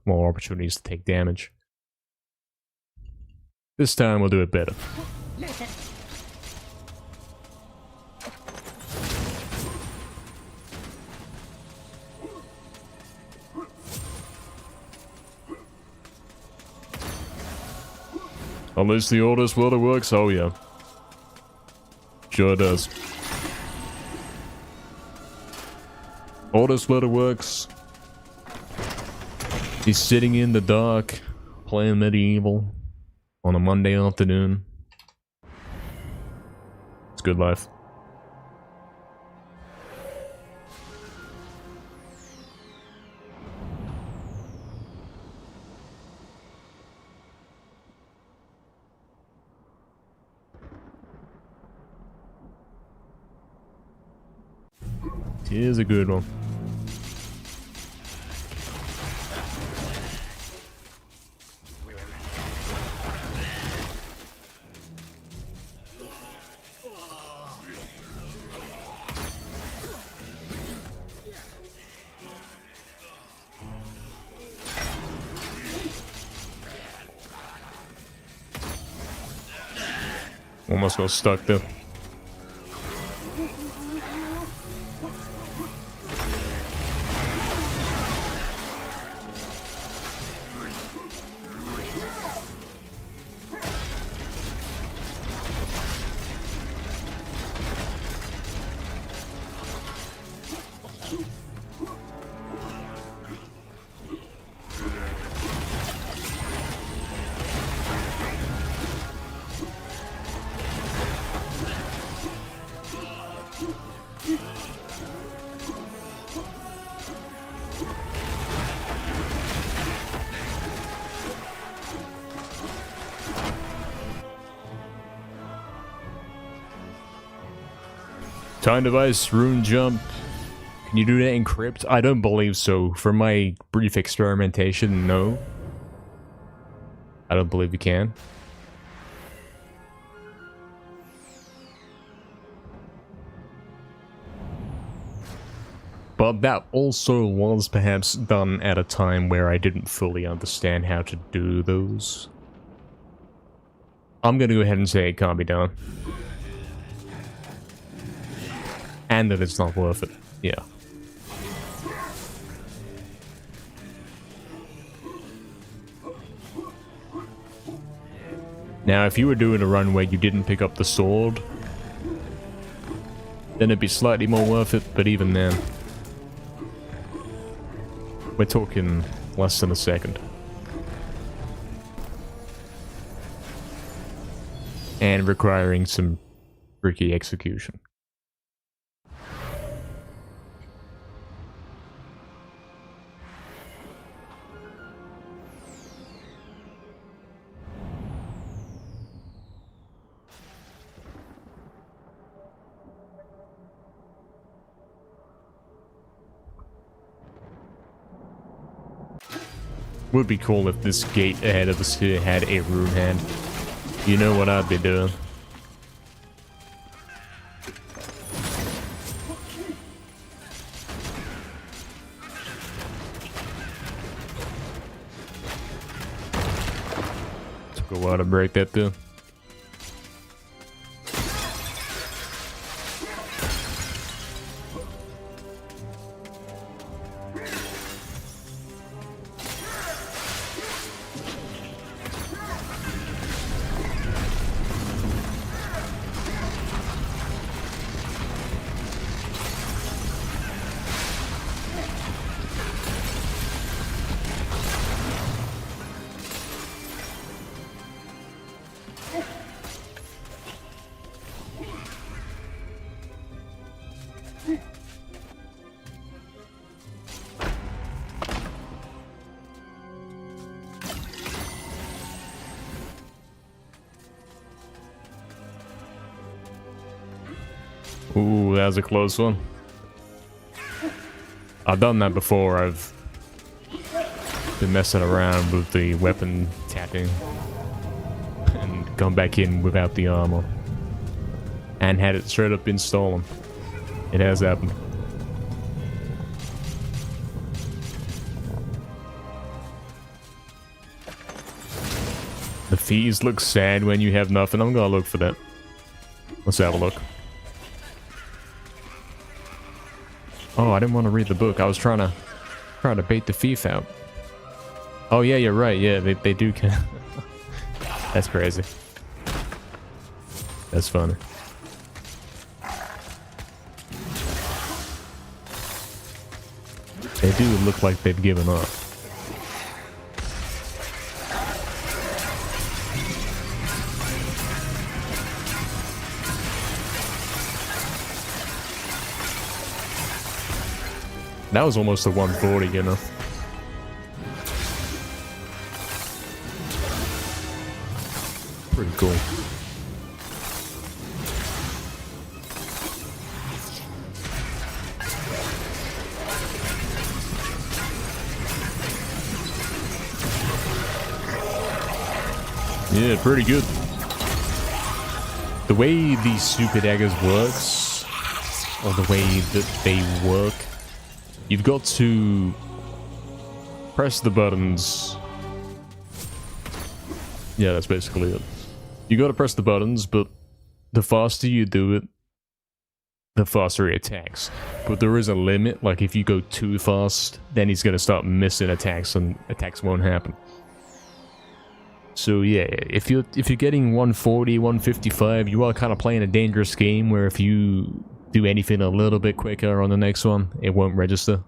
more opportunities to take damage. This time we'll do it better. Unless the oldest water works, oh yeah. Sure does. Oldest water works. He's sitting in the dark, playing MediEvil on a Monday afternoon. It's good life. Here's a good one. Almost got stuck there. Time device, rune jump. Can you do that in crypt? I don't believe so. For my brief experimentation, no. I don't believe you can. But that also was perhaps done at a time where I didn't fully understand how to do those. I'm gonna go ahead and say it can't be done. And that it's not worth it. Yeah. Now, if you were doing a run where you didn't pick up the sword, then it'd be slightly more worth it, but even then, we're talking less than a second. and requiring some tricky execution. Would be cool if this gate ahead of us here had a rune hand. You know what I'd be doing. Took a while to break that though. Ooh, that was a close one. I've done that before. I've been messing around with the weapon tapping and gone back in without the armor and had it straight up been stolen. It has happened. The fees look sad when you have nothing. I'm gonna look for that. Let's have a look. Oh, I didn't want to read the book. I was trying to bait the thief out. Oh yeah, you're right. Yeah, they do. That's crazy. That's funny. They do look like they've given up. That was almost a 140, you know. Pretty cool. Yeah, pretty good. The way these super daggers works, or the way that they work, you've got to press the buttons. Yeah, that's basically it. You got to press the buttons, but the faster you do it, the faster he attacks. But there is a limit. Like if you go too fast, then he's gonna start missing attacks, and attacks won't happen. So yeah, if you're getting 140, 155, you are kind of playing a dangerous game where if you do anything a little bit quicker on the next one, it won't register.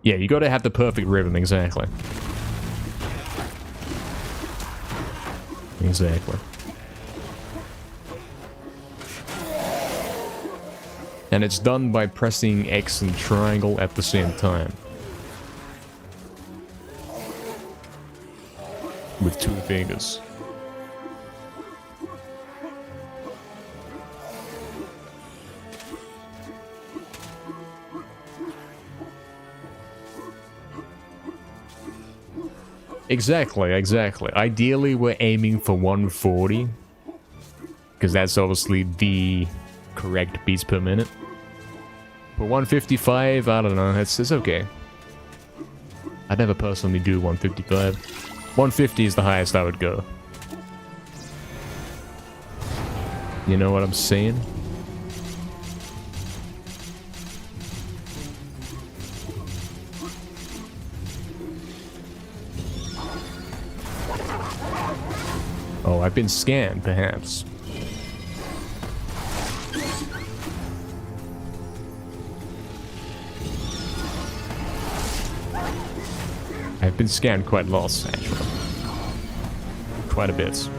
Yeah, you gotta have the perfect rhythm, exactly. Exactly. And it's done by pressing X and triangle at the same time. With 2 fingers. Exactly, exactly. Ideally, we're aiming for 140. Because that's obviously the correct beats per minute. For 155, I don't know, it's okay. I'd never personally do 155. 150 is the highest I would go. You know what I'm saying? Oh, I've been scanned, perhaps. I've been scammed quite a lot, actually. Quite a bit.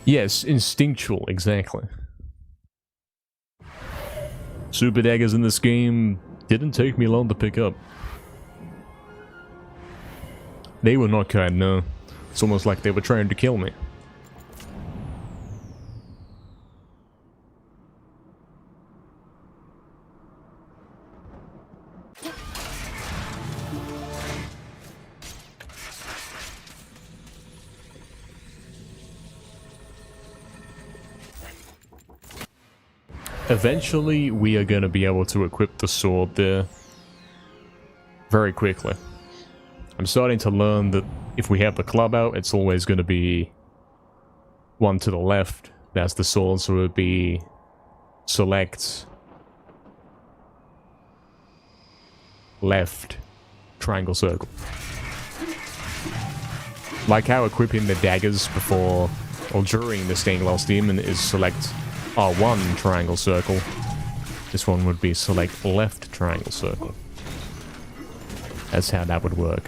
Yes, instinctual, exactly. Super daggers in this game didn't take me long to pick up. They were not kind, no. It's almost like they were trying to kill me. Eventually, we are going to be able to equip the sword there very quickly. I'm starting to learn that if we have the club out, it's always going to be one to the left. That's the sword, so it would be select left triangle circle. Like how equipping the daggers before or during the stained glass demon is select R1 triangle circle. This one would be select left triangle circle. That's how that would work.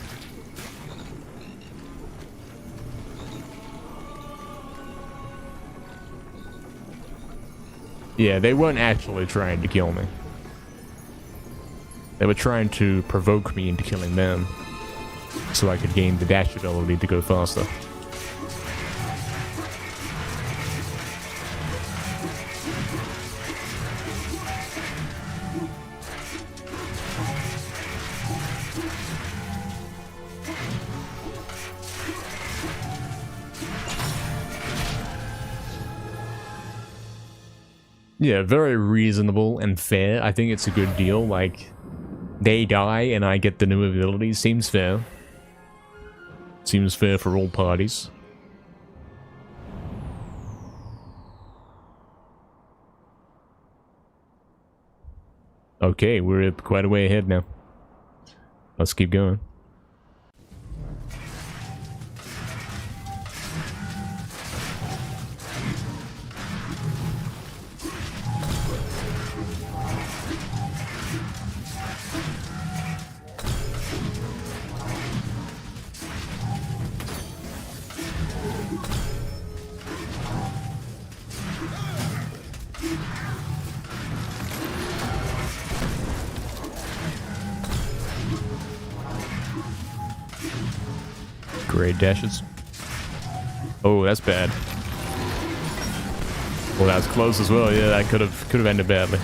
Yeah, they weren't actually trying to kill me. They were trying to provoke me into killing them, so I could gain the dash ability to go faster. Yeah, very reasonable and fair. I think it's a good deal. Like, they die and I get the new abilities. Seems fair. Seems fair for all parties. Okay, we're quite a way ahead now. Let's keep going. Great dashes. Oh, that's bad. Well, that was close as well. Yeah, that could have ended badly.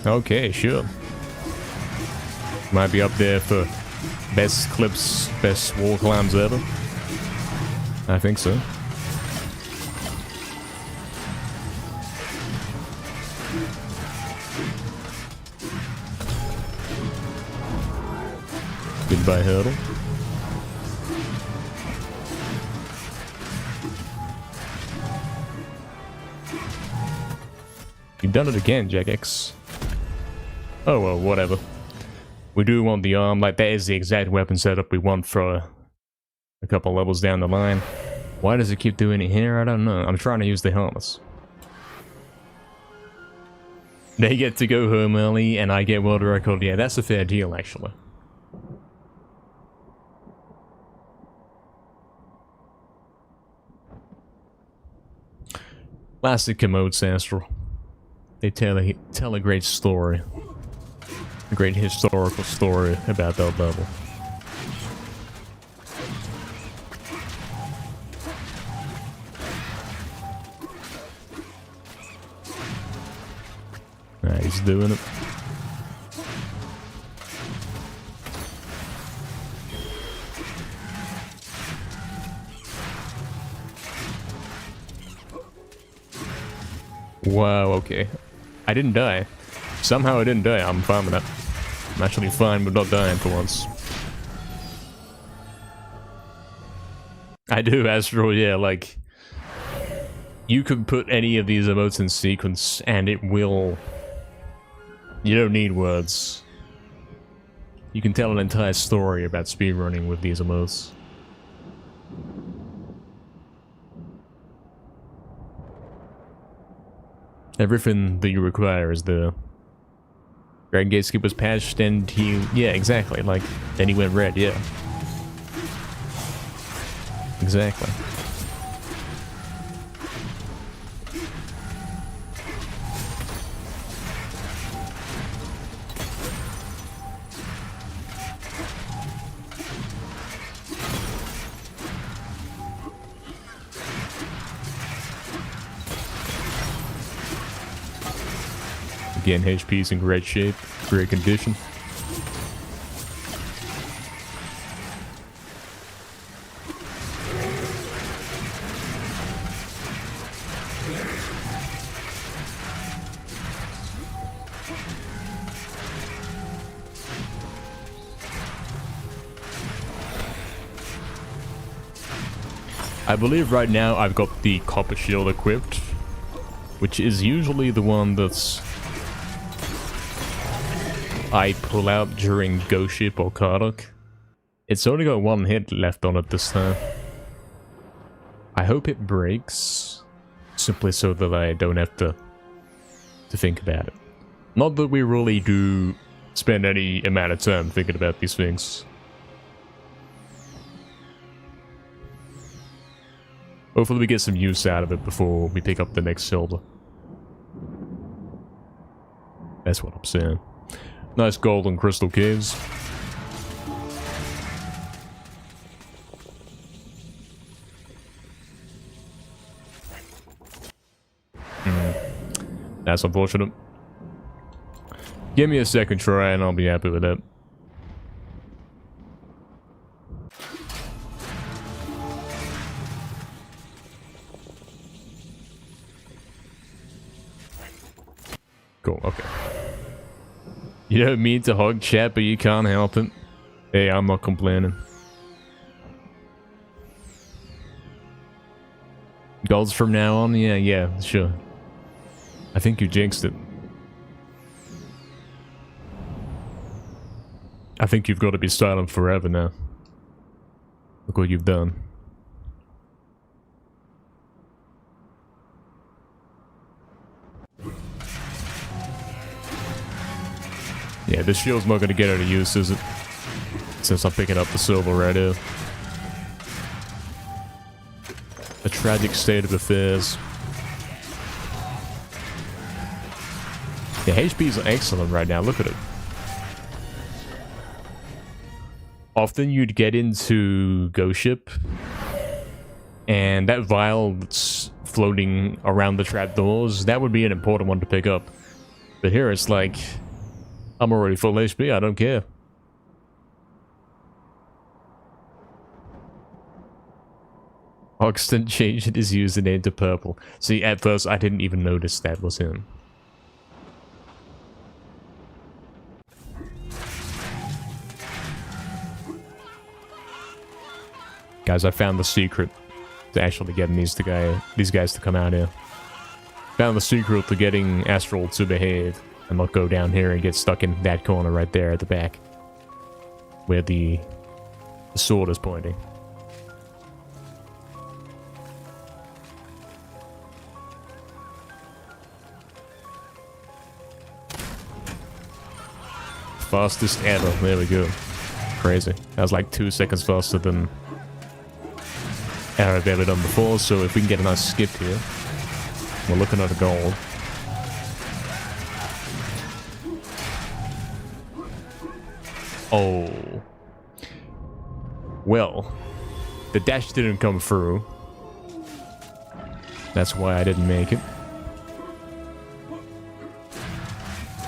Okay, sure. Might be up there for best clips, best wall climbs ever. I think so. Goodbye, hurdle. You've done it again, Jagex. Oh well, whatever. We do want the arm, like that is the exact weapon setup we want for a couple levels down the line. Why does it keep doing it here? I don't know. I'm trying to use the harness. They get to go home early and I get world record. Yeah, that's a fair deal, actually. Classic commodes, Astral. They tell a great story. A great historical story about that level. Alright, he's doing it. Wow, okay. I didn't die. Somehow I didn't die. I'm fine with that. I'm actually fine with not dying for once. I do, Astro, yeah, like... you could put any of these emotes in sequence and it will... You don't need words. You can tell an entire story about speedrunning with these emotes. Everything that you require is there. Dragon Gateskip was patched and he... Yeah, exactly. Like, then he went red, yeah. Exactly. Again, HP's in great shape, great condition. I believe right now I've got the copper shield equipped, which is usually the one that's I pull out during Ghost Ship or Kardok. It's only got one hit left on it this time. I hope it breaks, simply so that I don't have to think about it. Not that we really do spend any amount of time thinking about these things. Hopefully we get some use out of it before we pick up the next silver. That's what I'm saying. Nice golden crystal caves. That's unfortunate. Give me a second try and I'll be happy with it. Cool, okay. You don't mean to hog chat, but you can't help it. Hey, I'm not complaining. Golds from now on? Yeah, sure. I think you jinxed it. I think you've got to be silent forever now. Look what you've done. Yeah, this shield's not going to get any use, is it? Since I'm picking up the silver right here. A tragic state of affairs. The HP's excellent right now, look at it. Often you'd get into Ghost Ship, and that vial that's floating around the trapdoors, that would be an important one to pick up. But here it's like, I'm already full HP, I don't care. Hoxton changed his username to purple. See, at first I didn't even notice that was him. Guys, I found the secret to actually getting these guys to come out here. Found the secret to getting Astral to behave and not go down here and get stuck in that corner right there at the back, where the sword is pointing. Fastest ever. There we go. Crazy. That was like 2 seconds faster than I've ever done before, so if we can get a nice skip here, we're looking at a gold. Oh. Well, the dash didn't come through. That's why I didn't make it.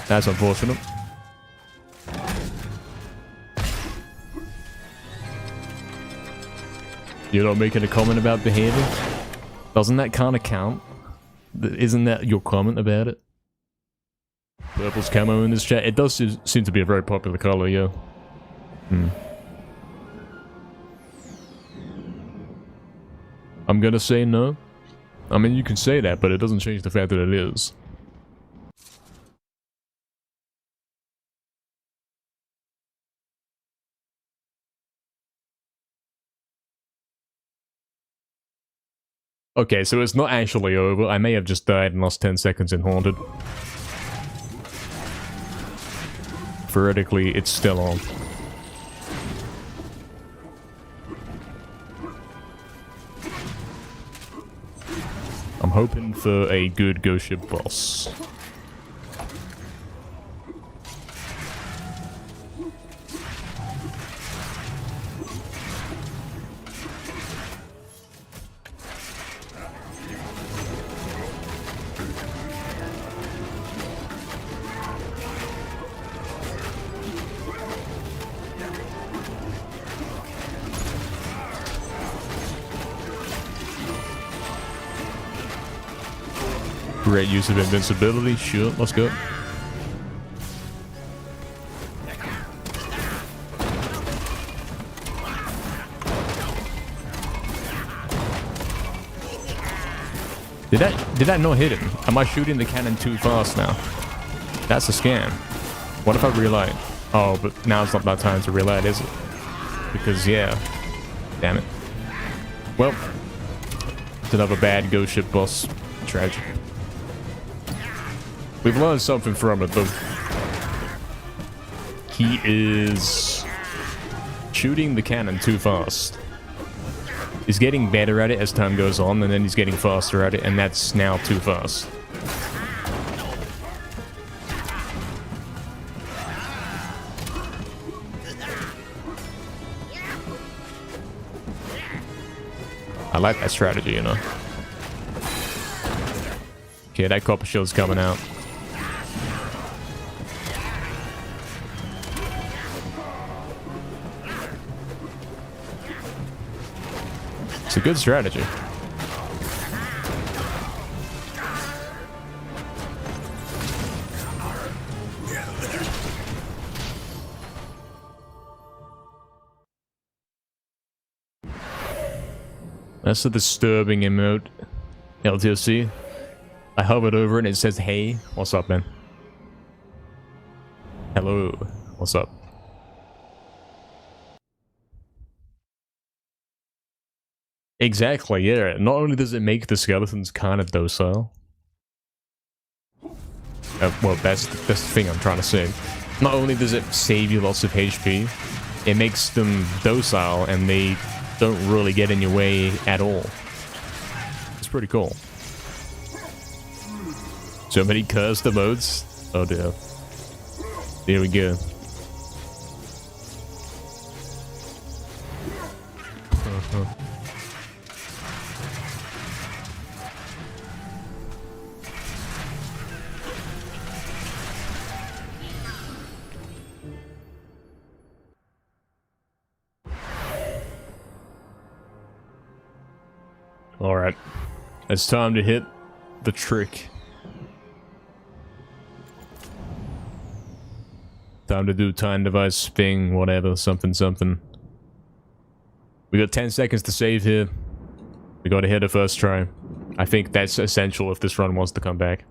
That's unfortunate. You're not making a comment about behavior? Doesn't that kind of count? Isn't that your comment about it? Purple's camo in this chat? It does seem to be a very popular color, yeah. I'm gonna say no. I mean, you can say that, but it doesn't change the fact that it is. Okay, so it's not actually over. I may have just died and lost 10 seconds in Haunted. Theoretically, it's still on. I'm hoping for a good ghost ship boss. Great use of invincibility. Sure, let's go. Did that not hit him? Am I shooting the cannon too fast now? That's a scam. What if I reload? Oh, but now it's not that time to reload, is it? Because, yeah. Damn it. Well, it's another bad ghost ship boss. Tragic. We've learned something from it, though. He is shooting the cannon too fast. He's getting better at it as time goes on, and then he's getting faster at it, and that's now too fast. I like that strategy, you know. Okay, that copper shield's coming out. It's a good strategy. That's a disturbing emote. LTC. I hovered over it and it says, hey, what's up, man? Hello, what's up? Exactly, yeah. Not only does it make the skeletons kind of docile. Well, that's the thing I'm trying to say. Not only does it save you lots of HP, it makes them docile and they don't really get in your way at all. It's pretty cool. So many cursed emotes. Oh dear. Here we go. Alright. It's time to hit the trick. Time to do time device thing, whatever, something, something. We got 10 seconds to save here. We gotta hit it first try. I think that's essential if this run wants to come back.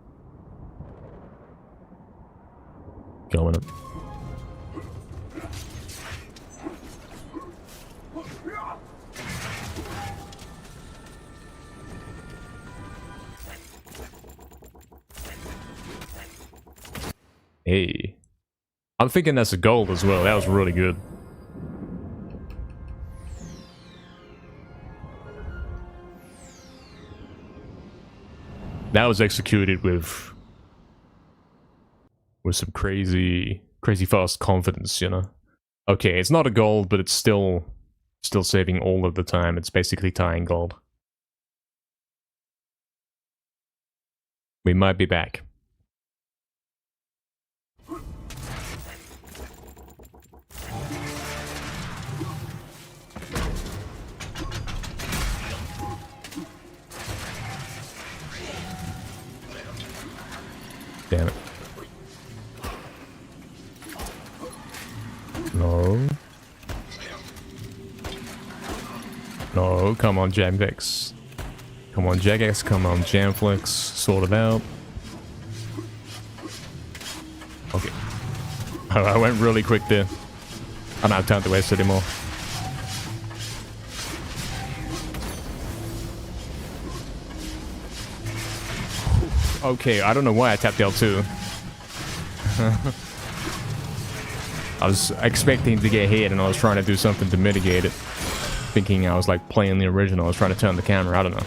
Going up. Hey. I'm thinking that's a gold as well. That was really good. That was executed with some crazy fast confidence, you know. Okay, it's not a gold, but it's still saving all of the time. It's basically tying gold. We might be back. Damn it. No. No, come on, Jamvex. Come on, Jagex. Come on, Jamflex. Sort it out. Okay. Oh, I went really quick there. I don't have time to waste anymore. Okay, I don't know why I tapped L2. I was expecting to get hit and I was trying to do something to mitigate it. Thinking I was like playing the original. I was trying to turn the camera. I don't know.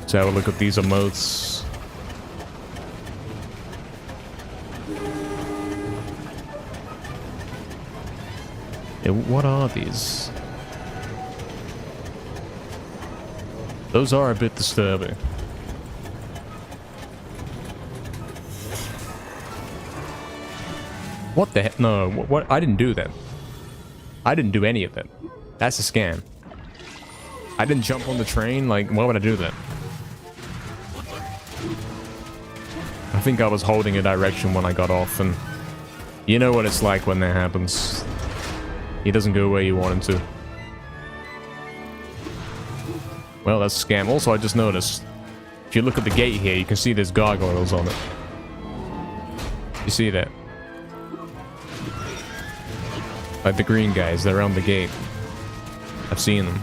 So have a look at these emotes. Yeah, what are these? Those are a bit disturbing. What the heck? No, what? I didn't do that. I didn't do any of that. That's a scam. I didn't jump on the train. Like, why would I do that? I think I was holding a direction when I got off, and you know what it's like when that happens. He doesn't go where you want him to. Well, that's a scam. Also, I just noticed, if you look at the gate here, you can see there's gargoyles on it. You see that? Like the green guys, they're around the gate. I've seen them.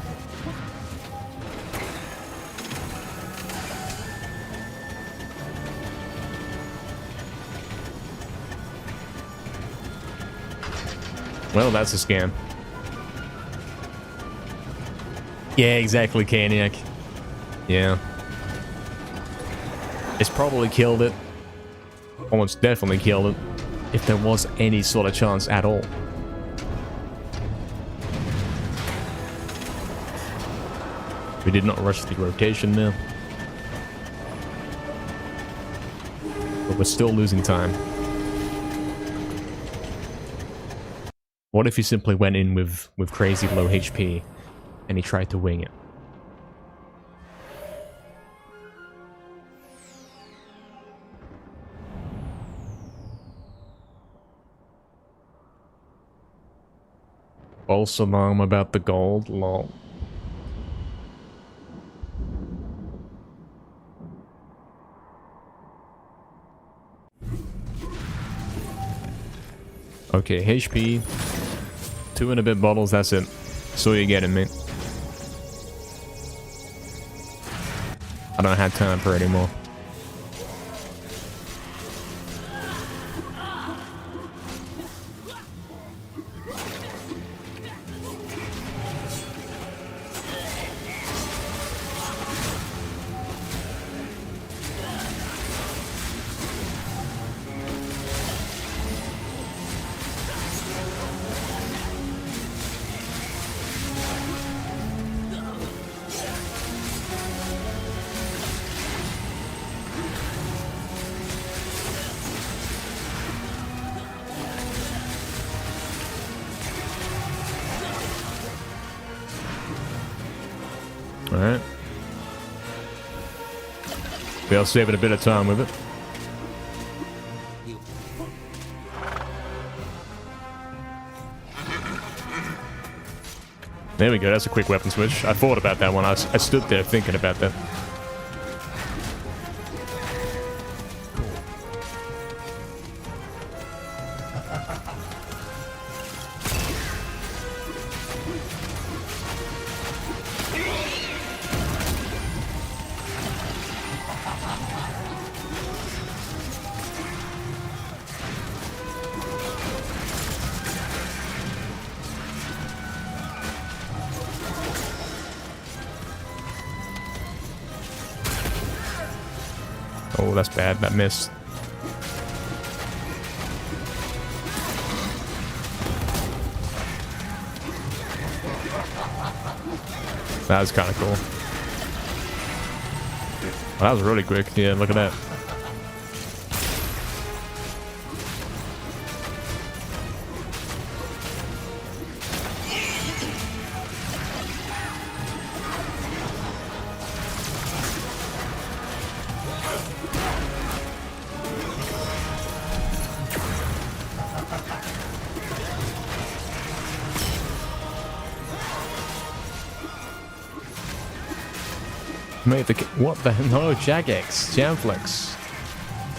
Well, that's a scam. Yeah, exactly, Caniac. Yeah. It's probably killed it. Almost definitely killed it. If there was any sort of chance at all. We did not rush the rotation there. But we're still losing time. What if he simply went in with crazy low HP and he tried to wing it? False alarm about the gold? Lol. Okay, HP. 2 and a bit bottles, that's it. So you're getting me. I don't have time for it anymore. Alright. We are saving a bit of time with it. There we go, that's a quick weapon switch. I thought about that one. I stood there thinking about that. Oh, that's bad. That missed. That was kind of cool. Well, that was really quick. Yeah, look at that. Mate, what the no, Jagex, Jamflex.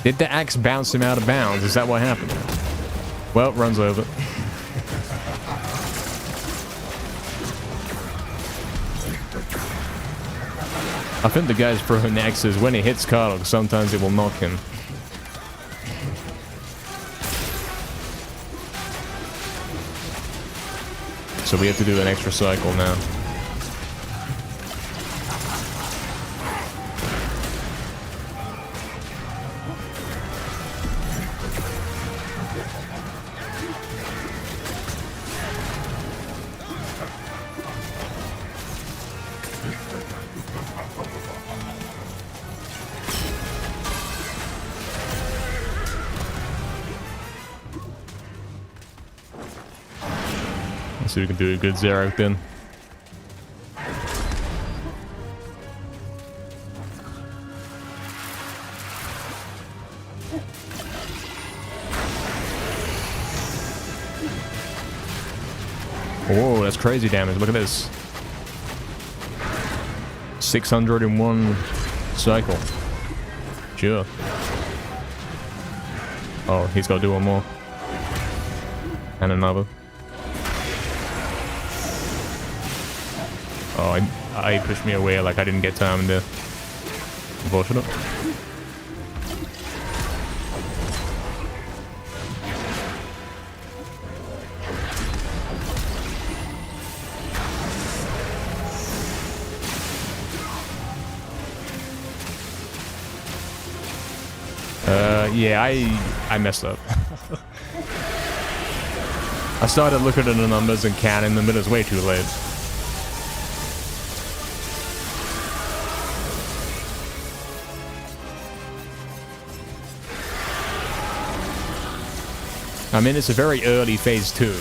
Did the axe bounce him out of bounds? Is that what happened? Well, runs over. I think the guy's throwing axes when he hits Carl, sometimes it will knock him. So we have to do an extra cycle now. So we can do a good zero then. Whoa, that's crazy damage. Look at this. 601 cycle. Sure. Oh, he's got to do one more. And another. Oh, I pushed me away like I didn't get time to. Unfortunate. Yeah, I messed up. I started looking at the numbers and counting them, but it was way too late. I mean, it's a very early phase 2.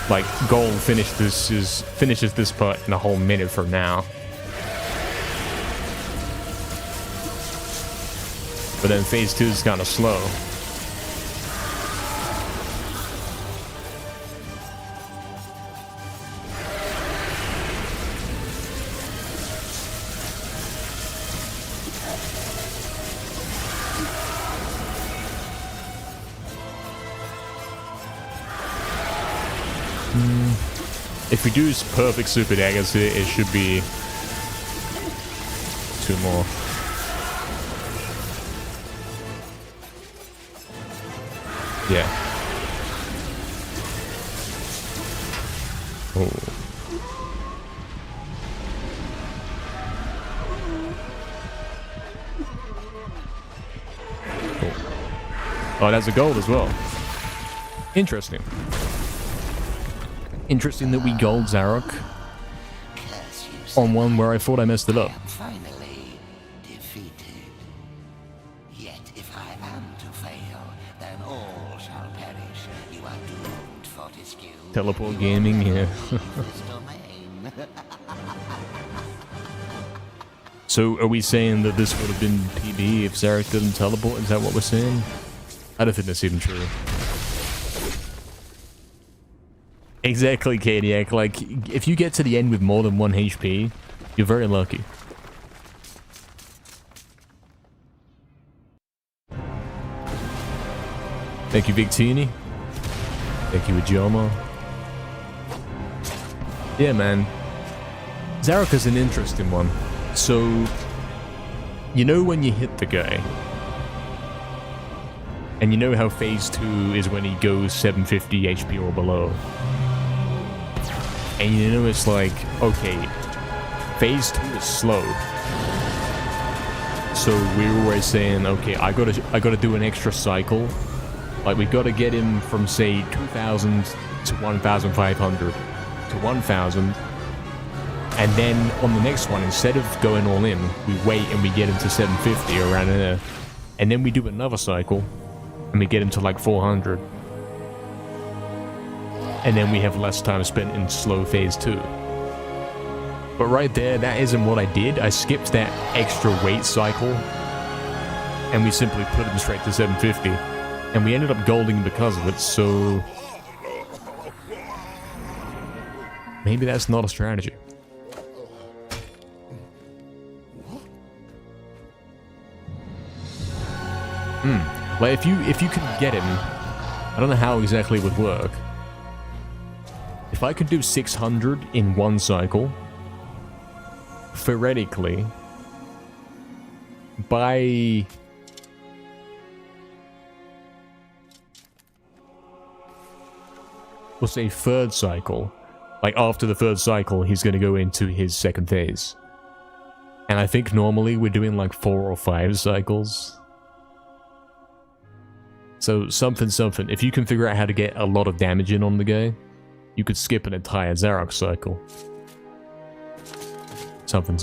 Like, gold finishes this part in a whole minute from now. But then phase 2 is kind of slow. If we do perfect super daggers, it should be 2 more. Yeah. Oh. Cool. Oh, that's a gold as well. Interesting. Interesting that we gold Zarok on one where I thought I messed it up. Finally defeated. Yet if I am to fail, then all shall perish. You are doomed, Fortescue. Teleport gaming, yeah. So are we saying that this would have been PB if Zarok didn't teleport? Is that what we're saying? I don't think that's even true. Exactly, Kadiak. Like, if you get to the end with more than 1 HP, you're very lucky. Thank you, Victini. Thank you, Ijoma. Yeah, man. Zarok is an interesting one. So, you know when you hit the guy, and you know how phase 2 is when he goes 750 HP or below. And you know it's like, okay, phase 2 is slow. So we're always saying, okay, I gotta do an extra cycle. Like, we gotta get him from, say, 2,000 to 1,500 to 1,000. And then on the next one, instead of going all in, we wait and we get him to 750 or around there. And then we do another cycle and we get him to like 400. And then we have less time spent in slow phase 2. But right there, that isn't what I did. I skipped that extra weight cycle, and we simply put him straight to 750. And we ended up golding because of it, so maybe that's not a strategy. Like, if you can get him, I don't know how exactly it would work. If I could do 600 in one cycle, theoretically, by... we'll say third cycle, like after the third cycle, he's going to go into his second phase. And I think normally we're doing like 4 or 5 cycles. So something. If you can figure out how to get a lot of damage in on the guy, you could skip an entire Zarok cycle. Something.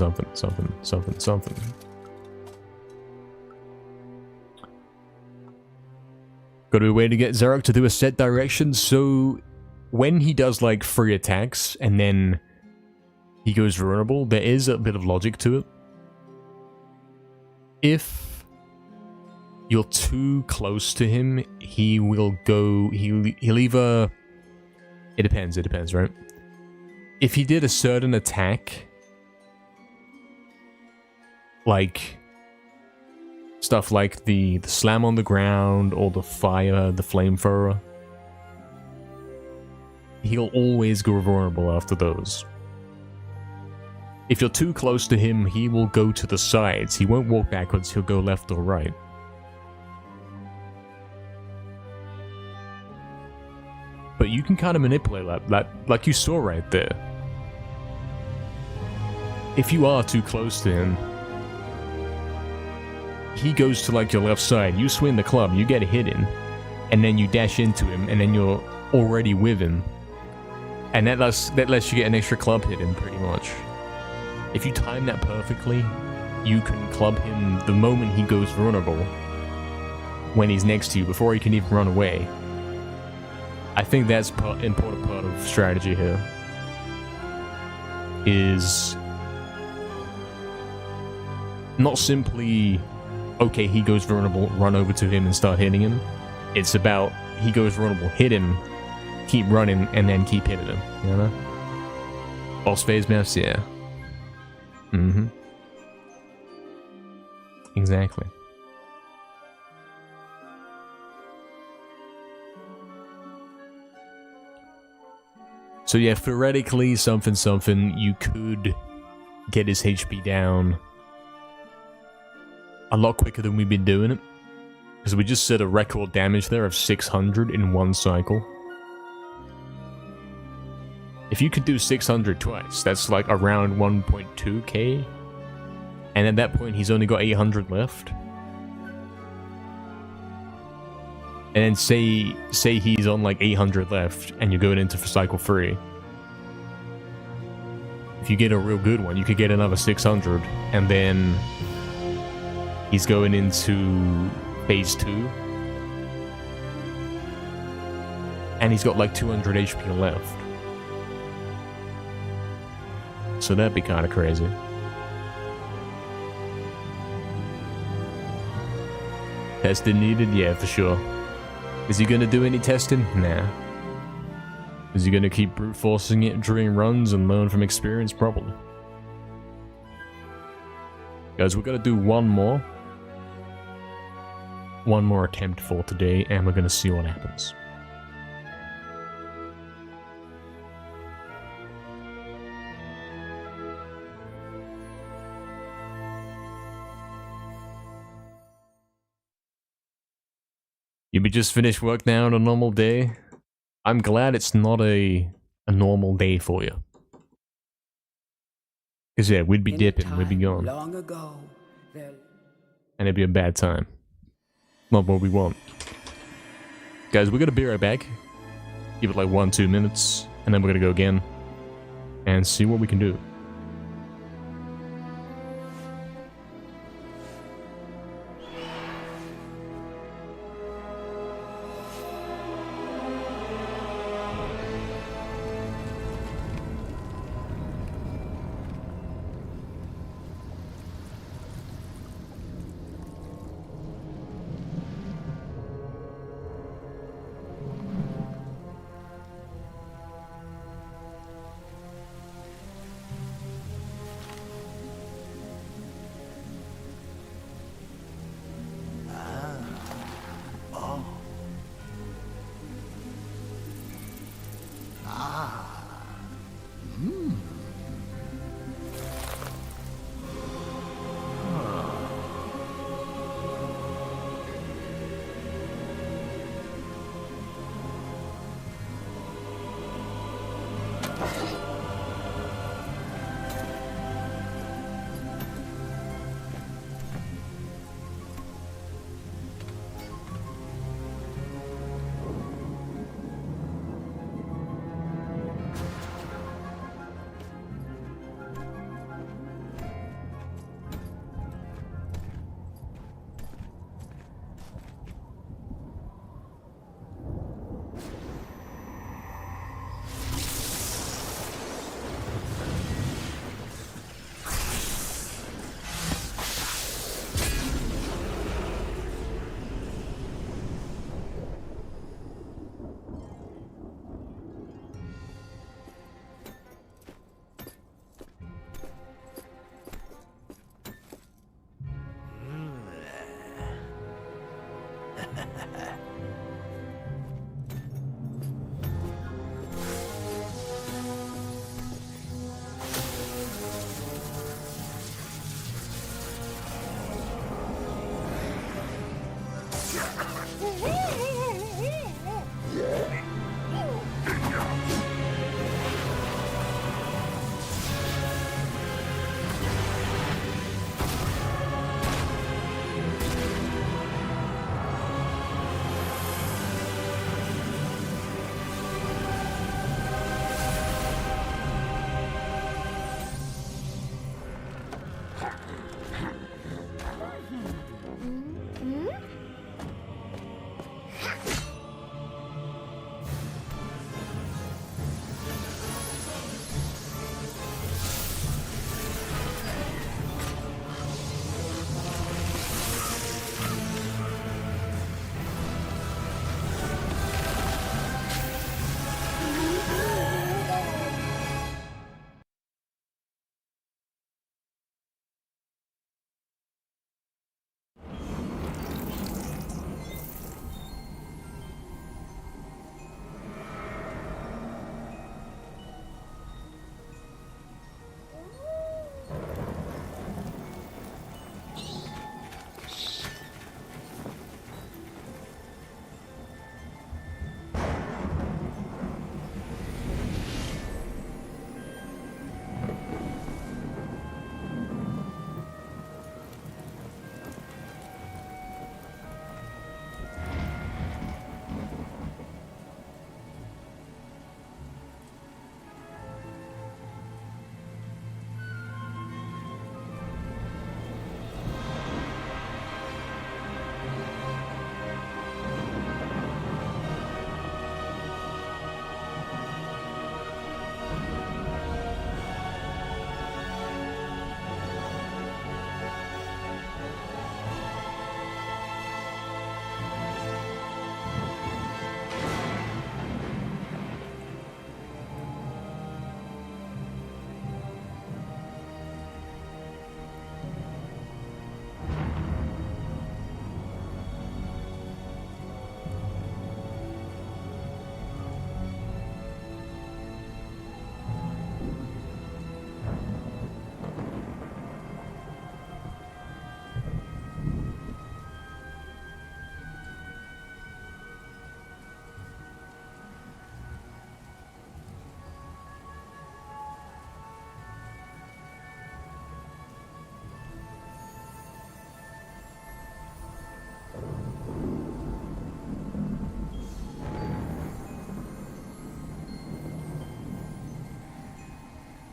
Got to be a way to get Zarok to do a set direction, so when he does like 3 attacks and then he goes vulnerable, there is a bit of logic to it. If you're too close to him, he will go, he'll either, it depends, right? If he did a certain attack, like stuff like the slam on the ground or the fire, the flamethrower, he'll always go vulnerable after those. If you're too close to him, he will go to the sides. He won't walk backwards, he'll go left or right. But you can kind of manipulate that, like you saw right there. If you are too close to him, he goes to like your left side, you swing the club, you get a hit in, and then you dash into him, and then you're already with him. And that lets you get an extra club hit in, pretty much. If you time that perfectly, you can club him the moment he goes vulnerable, when he's next to you, before he can even run away. I think that's an important part of strategy here. Is not simply, okay, he goes vulnerable, run over to him and start hitting him. It's about, he goes vulnerable, hit him, keep running, and then keep hitting him, you know? Boss phase maps, yeah. Exactly. So yeah, theoretically, something, you could get his HP down a lot quicker than we've been doing it. Because we just set a record damage there of 600 in one cycle. If you could do 600 twice, that's like around 1.2k. And at that point, he's only got 800 left. And then say he's on like 800 left, and you're going into for cycle 3. If you get a real good one, you could get another 600, and then he's going into phase 2. And he's got like 200 HP left. So that'd be kind of crazy. Testing needed? Yeah, for sure. Is he gonna do any testing? Nah. Is he gonna keep brute forcing it during runs and learn from experience? Probably. Guys, we're gonna do one more attempt for today, and we're gonna see what happens. You just finished work now on a normal day? I'm glad it's not a normal day for you. Because yeah, we'd be dipping, we'd be gone. Long ago, there... And it'd be a bad time. Not what we want. Guys, we're gonna be right back. Give it like 1-2 minutes, and then we're gonna go again. And see what we can do.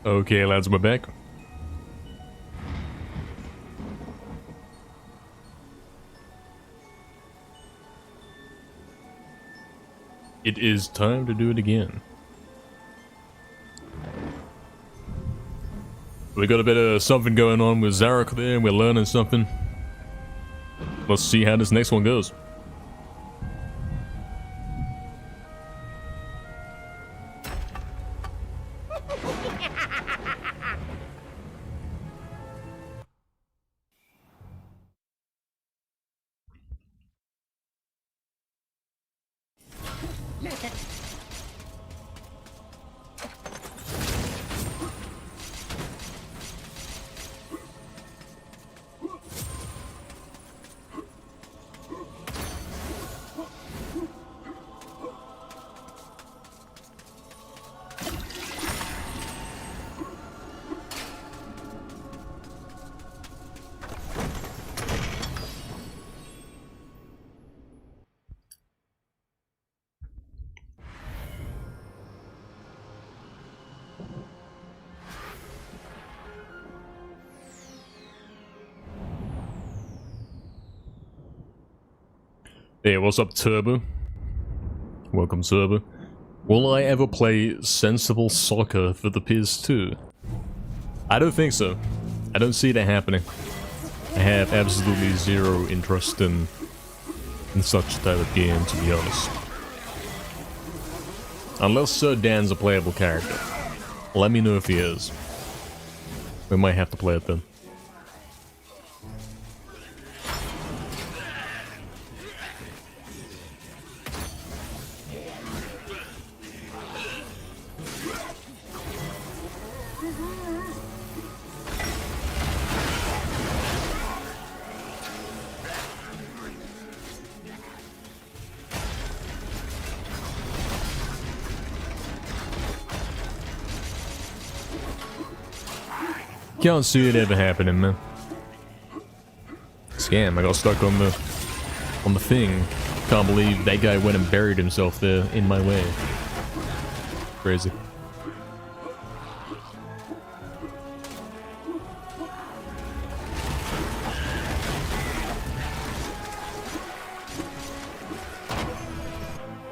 Okay, lads, we're back. It is time to do it again. We got a bit of something going on with Zarok there, and we're learning something. Let's see how this next one goes. Hey, what's up, Turbo? Welcome, Turbo. Will I ever play sensible soccer for the PS2? I don't think so. I don't see that happening. I have absolutely zero interest in such type of game, to be honest. Unless Sir Dan's a playable character. Let me know if he is. We might have to play it then. Can't see it ever happening, man. Scam, I got stuck on the thing. Can't believe that guy went and buried himself there in my way. Crazy.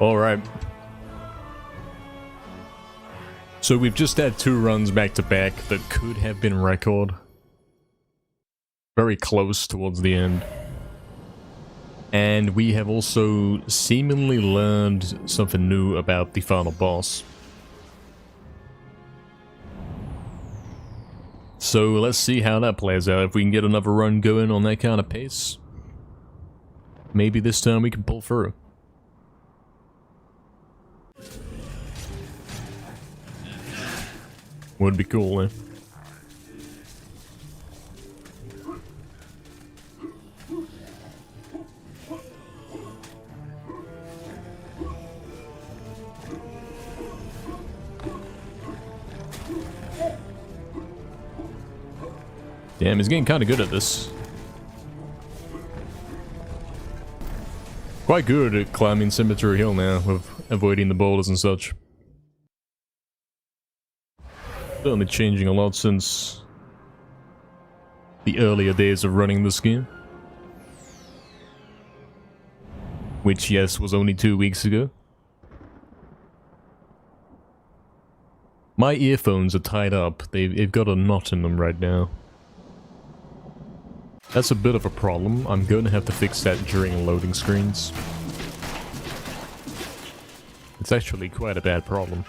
Alright. So we've just had 2 runs back to back that could have been record. Very close towards the end. And we have also seemingly learned something new about the final boss. So let's see how that plays out. If we can get another run going on that kind of pace, maybe this time we can pull through. Would be cool, eh? Damn, he's getting kind of good at this. Quite good at climbing Cemetery Hill now, with avoiding the boulders and such. Certainly changing a lot since the earlier days of running this game. Which, yes, was only 2 weeks ago. My earphones are tied up. They've got a knot in them right now. That's a bit of a problem. I'm going to have to fix that during loading screens. It's actually quite a bad problem.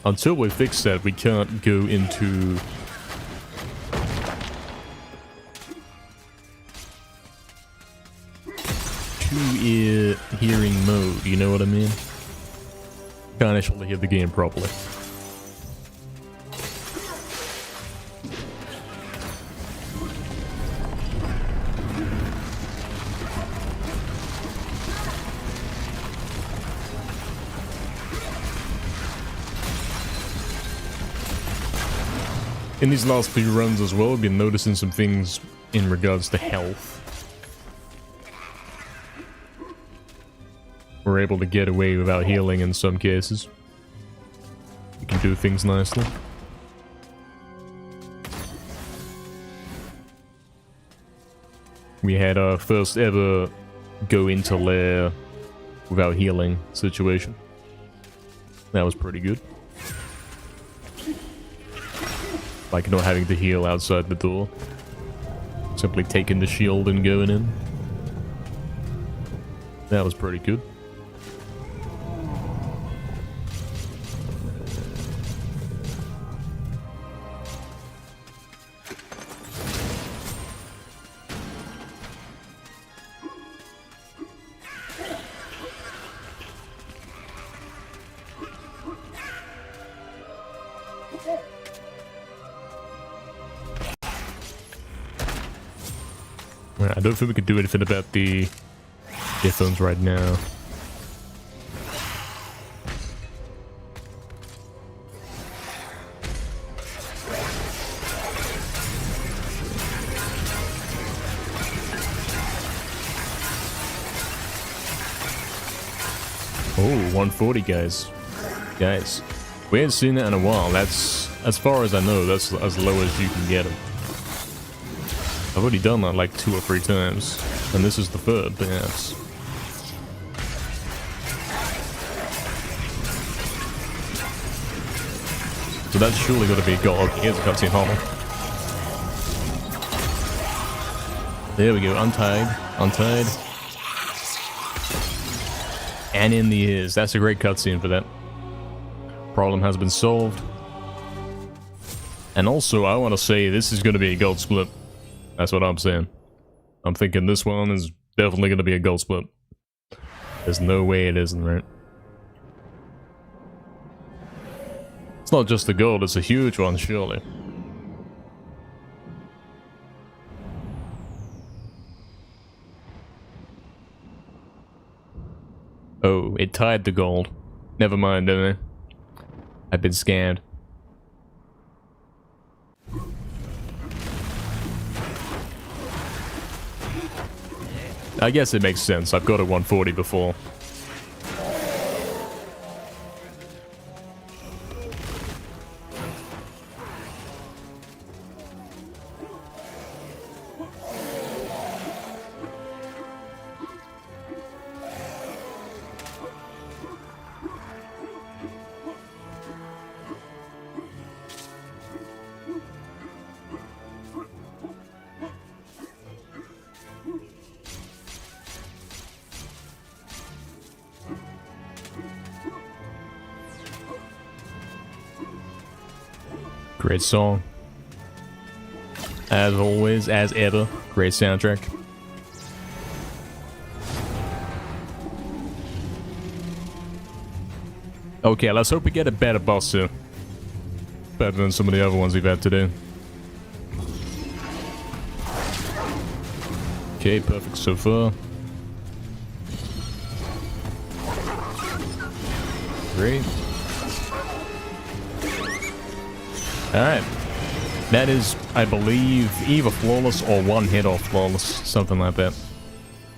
Until we fix that, we can't go into two-ear hearing mode, you know what I mean? Can't actually hear the game properly. In these last few runs as well, I've been noticing some things in regards to health. We're able to get away without healing in some cases. do things nicely. We had our first ever go into lair without healing situation. That was pretty good. Like not having to heal outside the door. Simply taking the shield and going in. That was pretty good. I don't think we can do anything about the earphones right now. Oh, 140 guys. Guys, we ain't seen that in a while. That's, as far as I know, that's as low as you can get them. I've already done that like 2 or 3 times, and this is the third, perhaps. So that's surely got to be a goal. Okay, here's a cutscene, hold on. There we go, untied, untied. And in the ears. That's a great cutscene for that. Problem has been solved. And also, I want to say this is going to be a gold split. That's what I'm saying. I'm thinking this one is definitely going to be a gold split. There's no way it isn't, right? It's not just the gold, it's a huge one, surely. Oh, it tied the gold. Never mind, didn't it? I've been scammed. I guess it makes sense. I've got a 140 before. Great song. As always, as ever, great soundtrack. Okay, let's hope we get a better boss soon. Better than some of the other ones we've had today. Okay, perfect so far. Great. Alright. That is, I believe, either flawless or one hit or flawless. Something like that.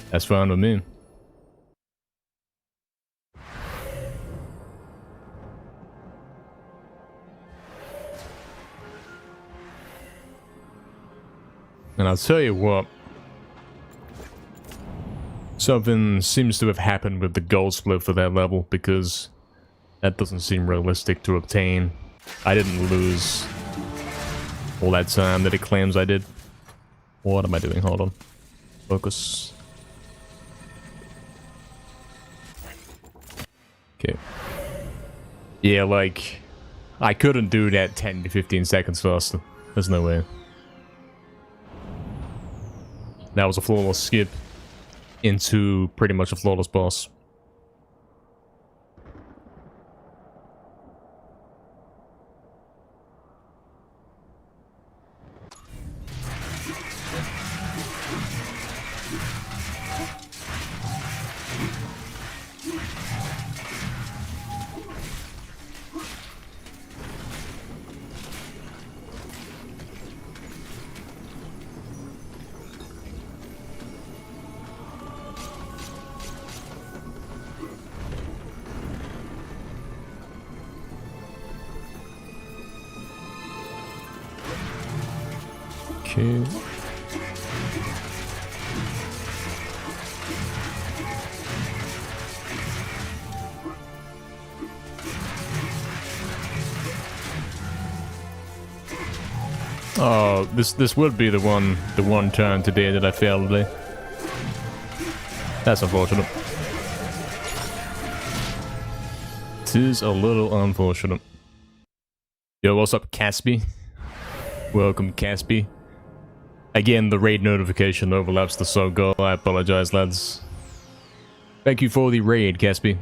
That's fine with me. And I'll tell you what. Something seems to have happened with the gold split for that level, because that doesn't seem realistic to obtain. I didn't lose all that time that it claims I did. What am I doing? Hold on. Focus. Okay. Yeah, like, I couldn't do that 10 to 15 seconds faster. There's no way. That was a flawless skip into pretty much a flawless boss. Shoot. Oh, this would be the one turn today that I failed today. That's unfortunate. It is a little unfortunate. Yo, what's up, Caspi? Welcome, Caspi. Again, the raid notification overlaps the sub goal. I apologize, lads. Thank you for the raid, Caspi.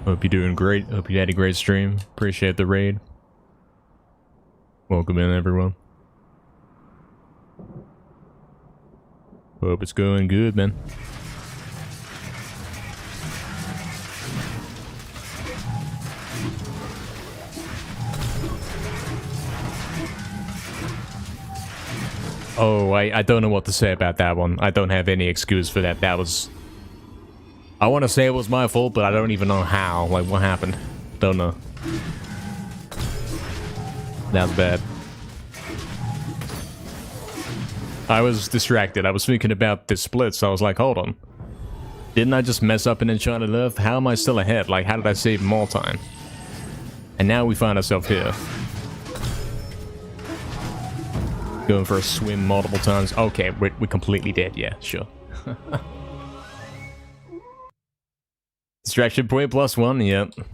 Hope you're doing great. Hope you had a great stream. Appreciate the raid. Welcome in, everyone. Hope it's going good, man. Oh, I don't know what to say about that one. I don't have any excuse for that. That was... I want to say it was my fault, but I don't even know how. Like, what happened? Don't know. That's bad. I was distracted. I was thinking about the splits. I was like, hold on. Didn't I just mess up in Enchanted Earth? How am I still ahead? Like, how did I save more time? And now we find ourselves here. Going for a swim multiple times. Okay, we're completely dead. Yeah, sure. Distraction point +1. Yep.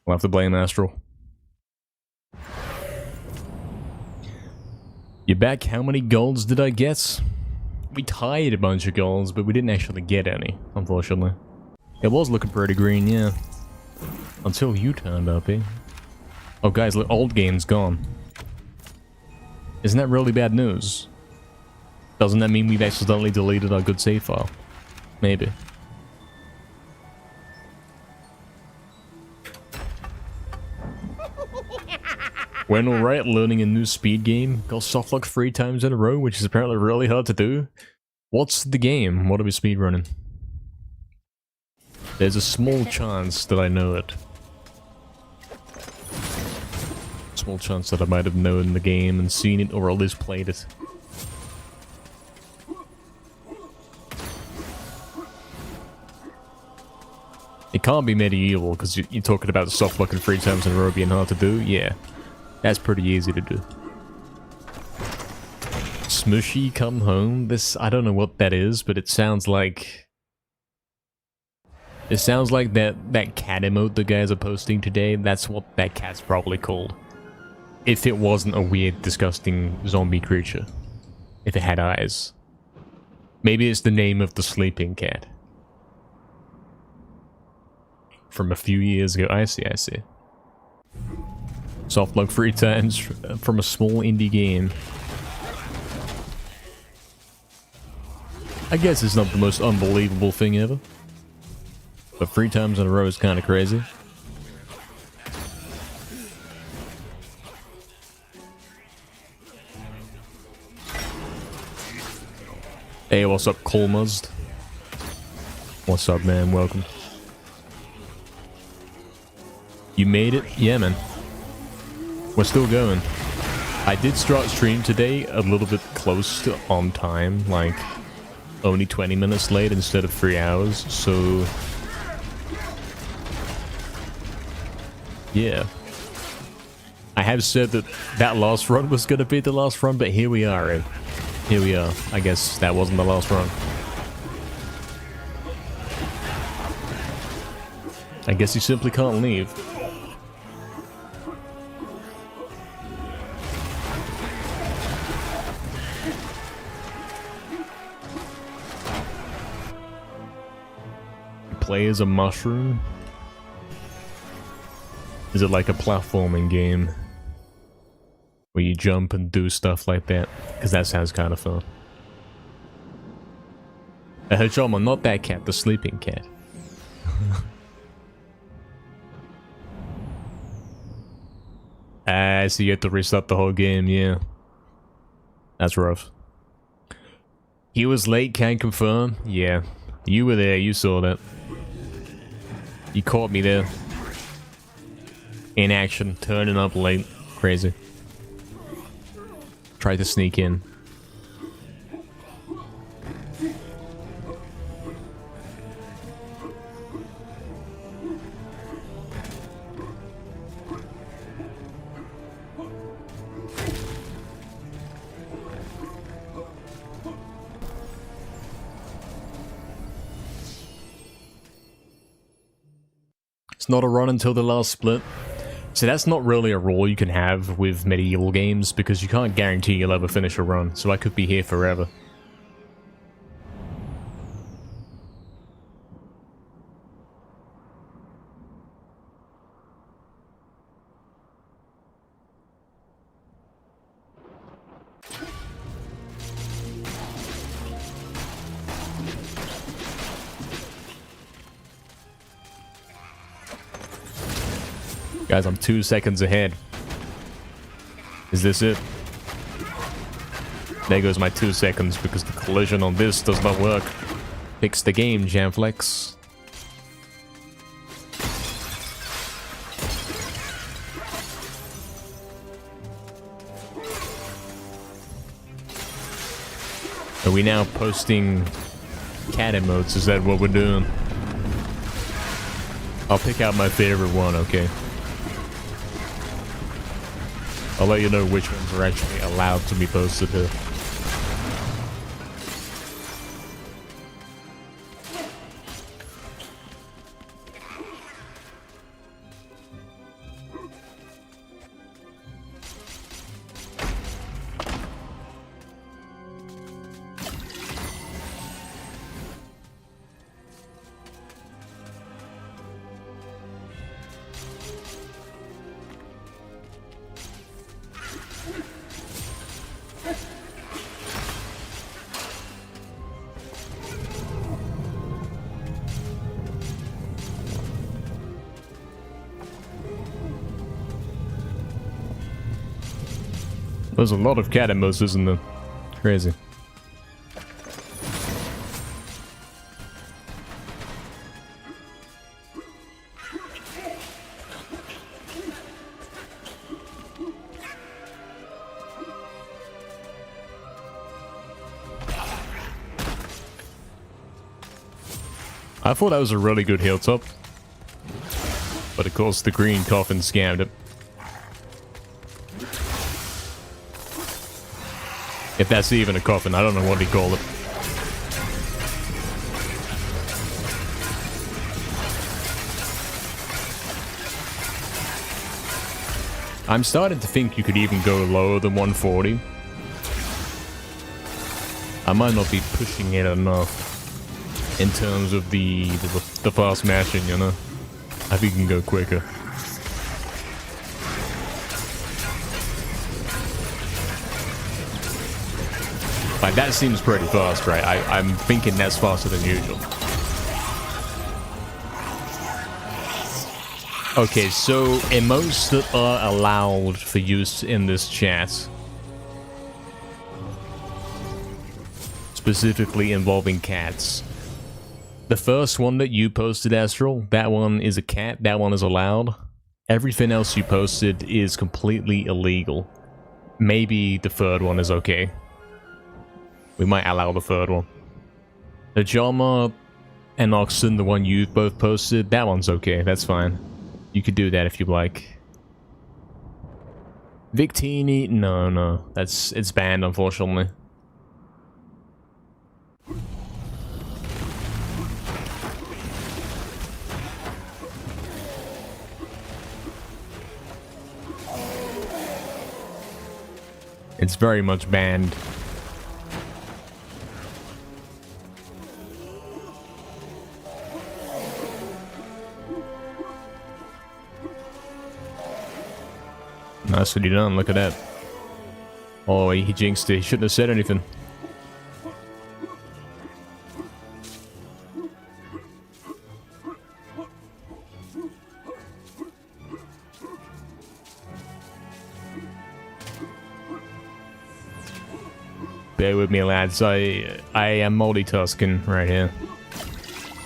We'll have to blame Astral. You're back. How many golds did I get? We tied a bunch of golds, but we didn't actually get any, unfortunately. It was looking pretty green, yeah. Until you turned up, eh? Oh, guys, look, old game's gone. Isn't that really bad news? Doesn't that mean we've accidentally deleted our good save file? Maybe. Went alright learning a new speed game. Got softlock 3 times in a row, which is apparently really hard to do. What's the game? What are we speedrunning? There's a small chance that I know it. Small chance that I might have known the game and seen it, or at least played it. It can't be MediEvil, because you're talking about softlocking 3 times in a row being hard to do. Yeah, that's pretty easy to do. Smushy come home. This, I don't know what that is, but it sounds like... It sounds like that cat emote the guys are posting today. That's what that cat's probably called. If it wasn't a weird, disgusting zombie creature. If it had eyes. Maybe it's the name of the sleeping cat. From a few years ago. I see, I see. Softlock 3 times from a small indie game. I guess it's not the most unbelievable thing ever. But 3 times in a row is kind of crazy. Hey, what's up, Colmuzd? What's up, man? Welcome. You made it? Yeah, man. We're still going. I did start stream today a little bit close to on time, like only 20 minutes late instead of 3 hours, so... Yeah. I have said that that last run was gonna be the last run, but here we are, eh? Here we are. I guess that wasn't the last run. I guess you simply can't leave. Play as a mushroom? Is it like a platforming game? Where you jump and do stuff like that? Because that sounds kind of fun. Hajama, not that cat, the sleeping cat. So you have to restart the whole game, yeah. That's rough. He was late, can confirm? Yeah. You were there, you saw that. You caught me there. In action, turning up late. Crazy. try to sneak in. It's not a run until the last split. So that's not really a rule you can have with MediEvil games, because you can't guarantee you'll ever finish a run, so I could be here forever. Guys, I'm 2 seconds ahead. Is this it? There goes my 2 seconds because the collision on this does not work. Fix the game, Jamflex. Are we now posting cat emotes? Is that what we're doing? I'll pick out my favorite one, okay? I'll let you know which ones are actually allowed to be posted here. There's a lot of cat emotes, isn't there? Crazy. I thought that was a really good hilltop, but of course the green coffin scammed it. If that's even a coffin, I don't know what he called it. I'm starting to think you could even go lower than 140. I might not be pushing it enough in terms of the fast mashing, you know? I think you can go quicker. Like, that seems pretty fast, right? I'm thinking that's faster than usual. Okay, so emotes that are allowed for use in this chat, specifically involving cats. The first one that you posted, Astral, that one is a cat, that one is allowed. Everything else you posted is completely illegal. Maybe the third one is okay. We might allow the third one. The Jama and Oxen, the one you both posted, that one's okay, that's fine. You could do that if you like. Victini, no, it's banned, unfortunately. It's very much banned. Nicely done, look at that. Oh, he jinxed it. He shouldn't have said anything. Bear with me, lads. I am multitasking right here.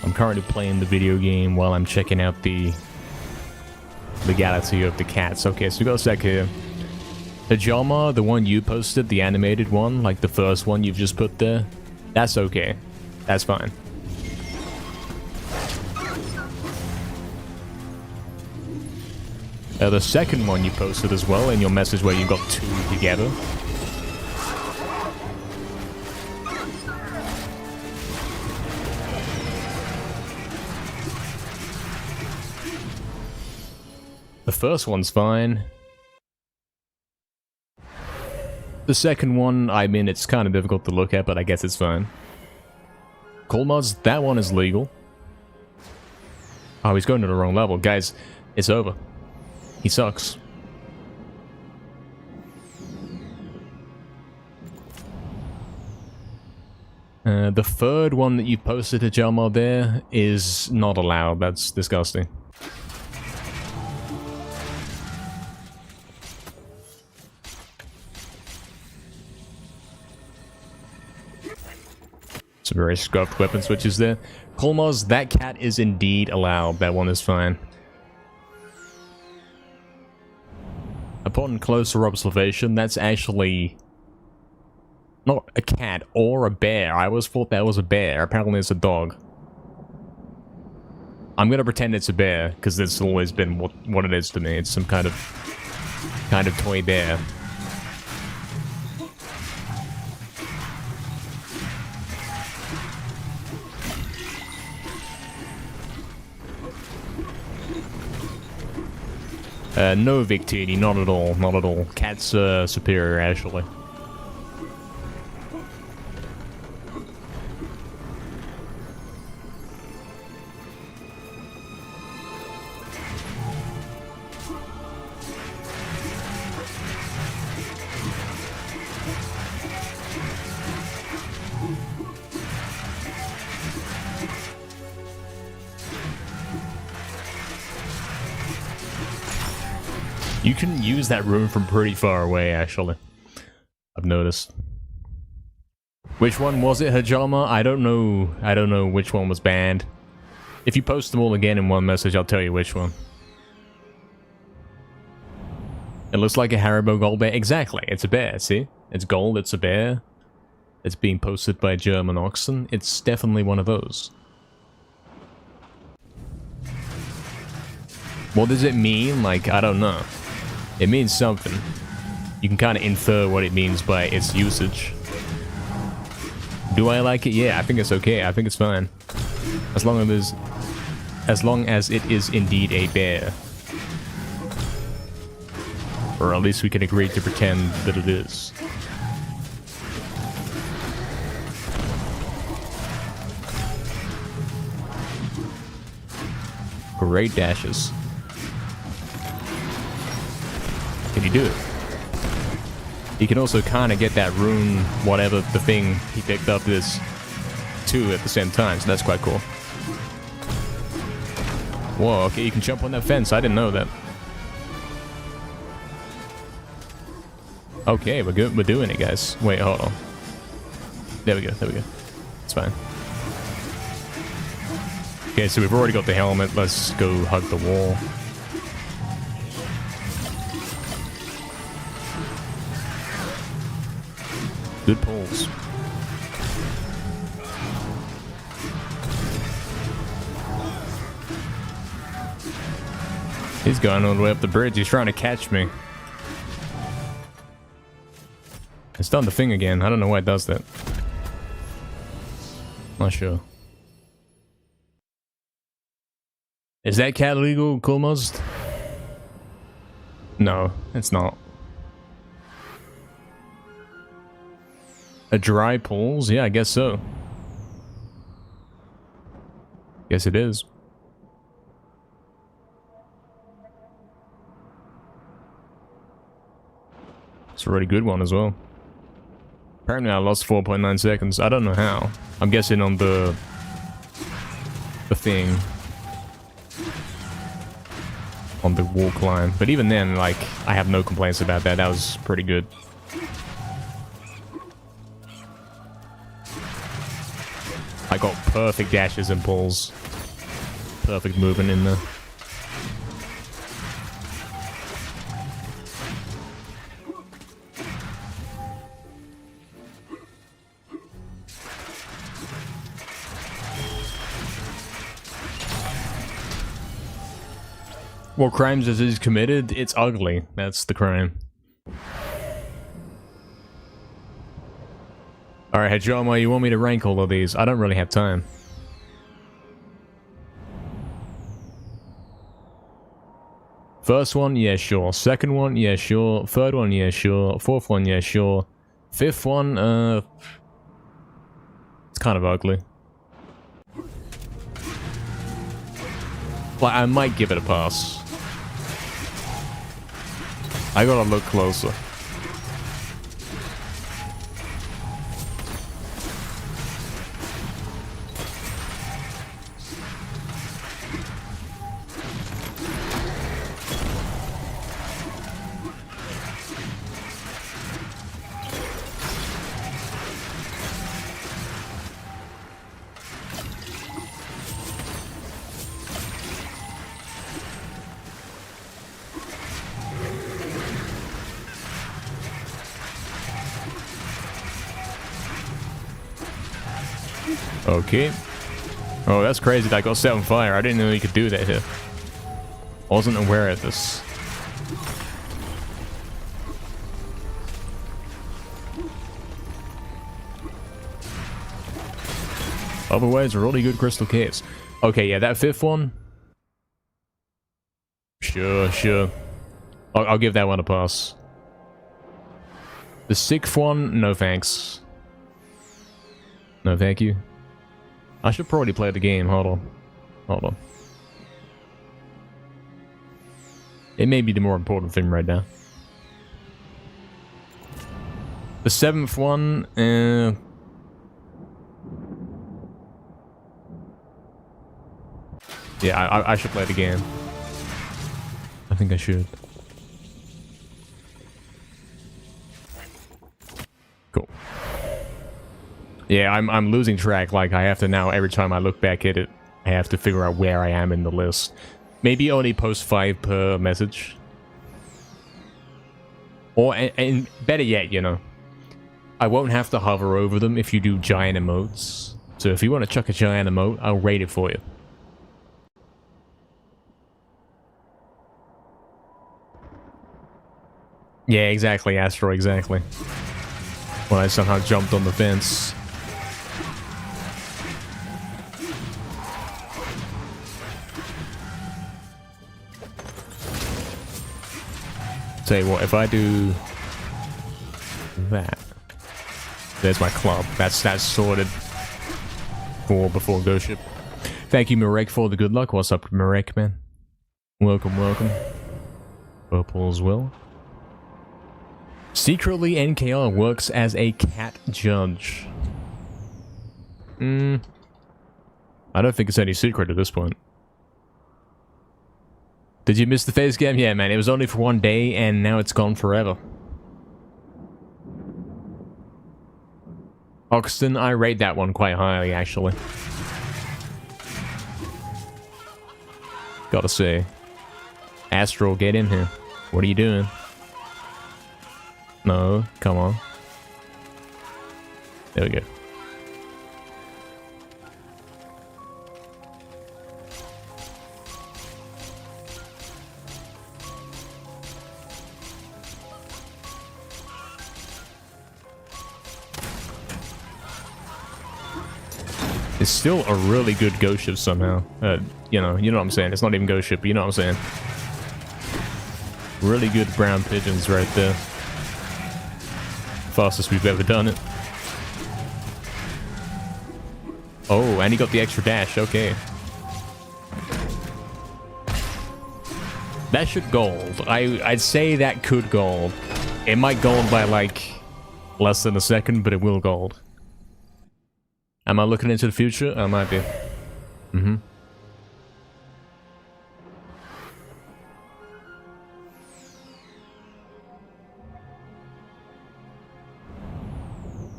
I'm currently playing the video game while I'm checking out the legality of the cats. Okay, so we got a sec here. The Jama, the one you posted, the animated one, like the first one you've just put there, that's okay. That's fine. The second one you posted as well in your message where you got two together. The first one's fine. The second one, I mean, it's kind of difficult to look at, but I guess it's fine. Cold mods, that one is legal. Oh, he's going to the wrong level. Guys, it's over. He sucks. The third one that you posted to Jelmo there is not allowed. That's disgusting. Some very scuffed weapon switches there. Kolmos, that cat is indeed allowed. That one is fine. Upon closer observation, that's actually not a cat or a bear. I always thought that was a bear. Apparently it's a dog. I'm gonna pretend it's a bear, because it's always been what it is to me. It's some kind of toy bear. No, Victini, not at all, not at all. Cat's superior, actually. You can use that room from pretty far away, actually. I've noticed. Which one was it, Hajama? I don't know. I don't know which one was banned. If you post them all again in one message, I'll tell you which one. It looks like a Haribo gold bear. Exactly. It's a bear, see? It's gold, it's a bear. It's being posted by German Oxen. It's definitely one of those. What does it mean? Like, I don't know. It means something. You can kind of infer what it means by its usage. Do I like it? Yeah, I think it's okay. I think it's fine. As long as it is indeed a bear. Or at least we can agree to pretend that it is. Great dashes. Can you do it? He can also kind of get that rune, whatever the thing he picked up is, too, at the same time, so that's quite cool. Whoa, okay, you can jump on that fence. I didn't know that. Okay, we're good. We're doing it, guys. Wait, hold on. There we go. There we go. It's fine. Okay, so we've already got the helmet. Let's go hug the wall. Good pulls. He's going all the way up the bridge. He's trying to catch me. It's done the thing again. I don't know why it does that. Not sure. Is that cat legal, Kulmos? No, it's not. A dry pulls? Yeah, I guess so. Guess it is. It's a really good one as well. Apparently I lost 4.9 seconds. I don't know how. I'm guessing on the thing. On the wall climb. But even then, like, I have no complaints about that. That was pretty good. I got perfect dashes and pulls. Perfect movement in there. What crimes has he committed? It's ugly. That's the crime. Alright, Hajama, you want me to rank all of these? I don't really have time. First one, yeah, sure. Second one, yeah, sure. Third one, yeah, sure. Fourth one, yeah, sure. Fifth one, it's kind of ugly. Like, I might give it a pass. I gotta look closer. Okay. Oh, that's crazy that I got set on fire. I didn't know you could do that here. I wasn't aware of this. Otherwise, really good crystal caves. Okay, yeah, that fifth one. Sure. I'll give that one a pass. The sixth one, no thanks. No, thank you. I should probably play the game. Hold on. It may be the more important thing right now. The seventh one, yeah, I should play the game. I think I should. Cool. Yeah, I'm losing track. Like, I have to now, every time I look back at it, I have to figure out where I am in the list. Maybe only post 5 per message. Or, and better yet, you know, I won't have to hover over them if you do giant emotes. So if you want to chuck a giant emote, I'll rate it for you. Yeah, exactly, Astro, exactly. When I somehow jumped on the fence. Tell you what, if I do that, there's my club. That's sorted for before Ghost Ship. Thank you, Marek, for the good luck. What's up, Marek, man? Welcome. Purple as well. Secretly, NKR works as a cat judge. I don't think it's any secret at this point. Did you miss the face cam? Yeah, man, it was only for one day, and now it's gone forever. Oxton, I rate that one quite highly, actually. Gotta say. Astral, get in here. What are you doing? No, come on. There we go. It's still a really good ghost ship somehow. You know what I'm saying. It's not even ghost ship, but you know what I'm saying. Really good brown pigeons right there. Fastest we've ever done it. Oh, and he got the extra dash. Okay. That should gold. I'd say that could gold. It might gold by like less than a second, but it will gold. Am I looking into the future? I might be.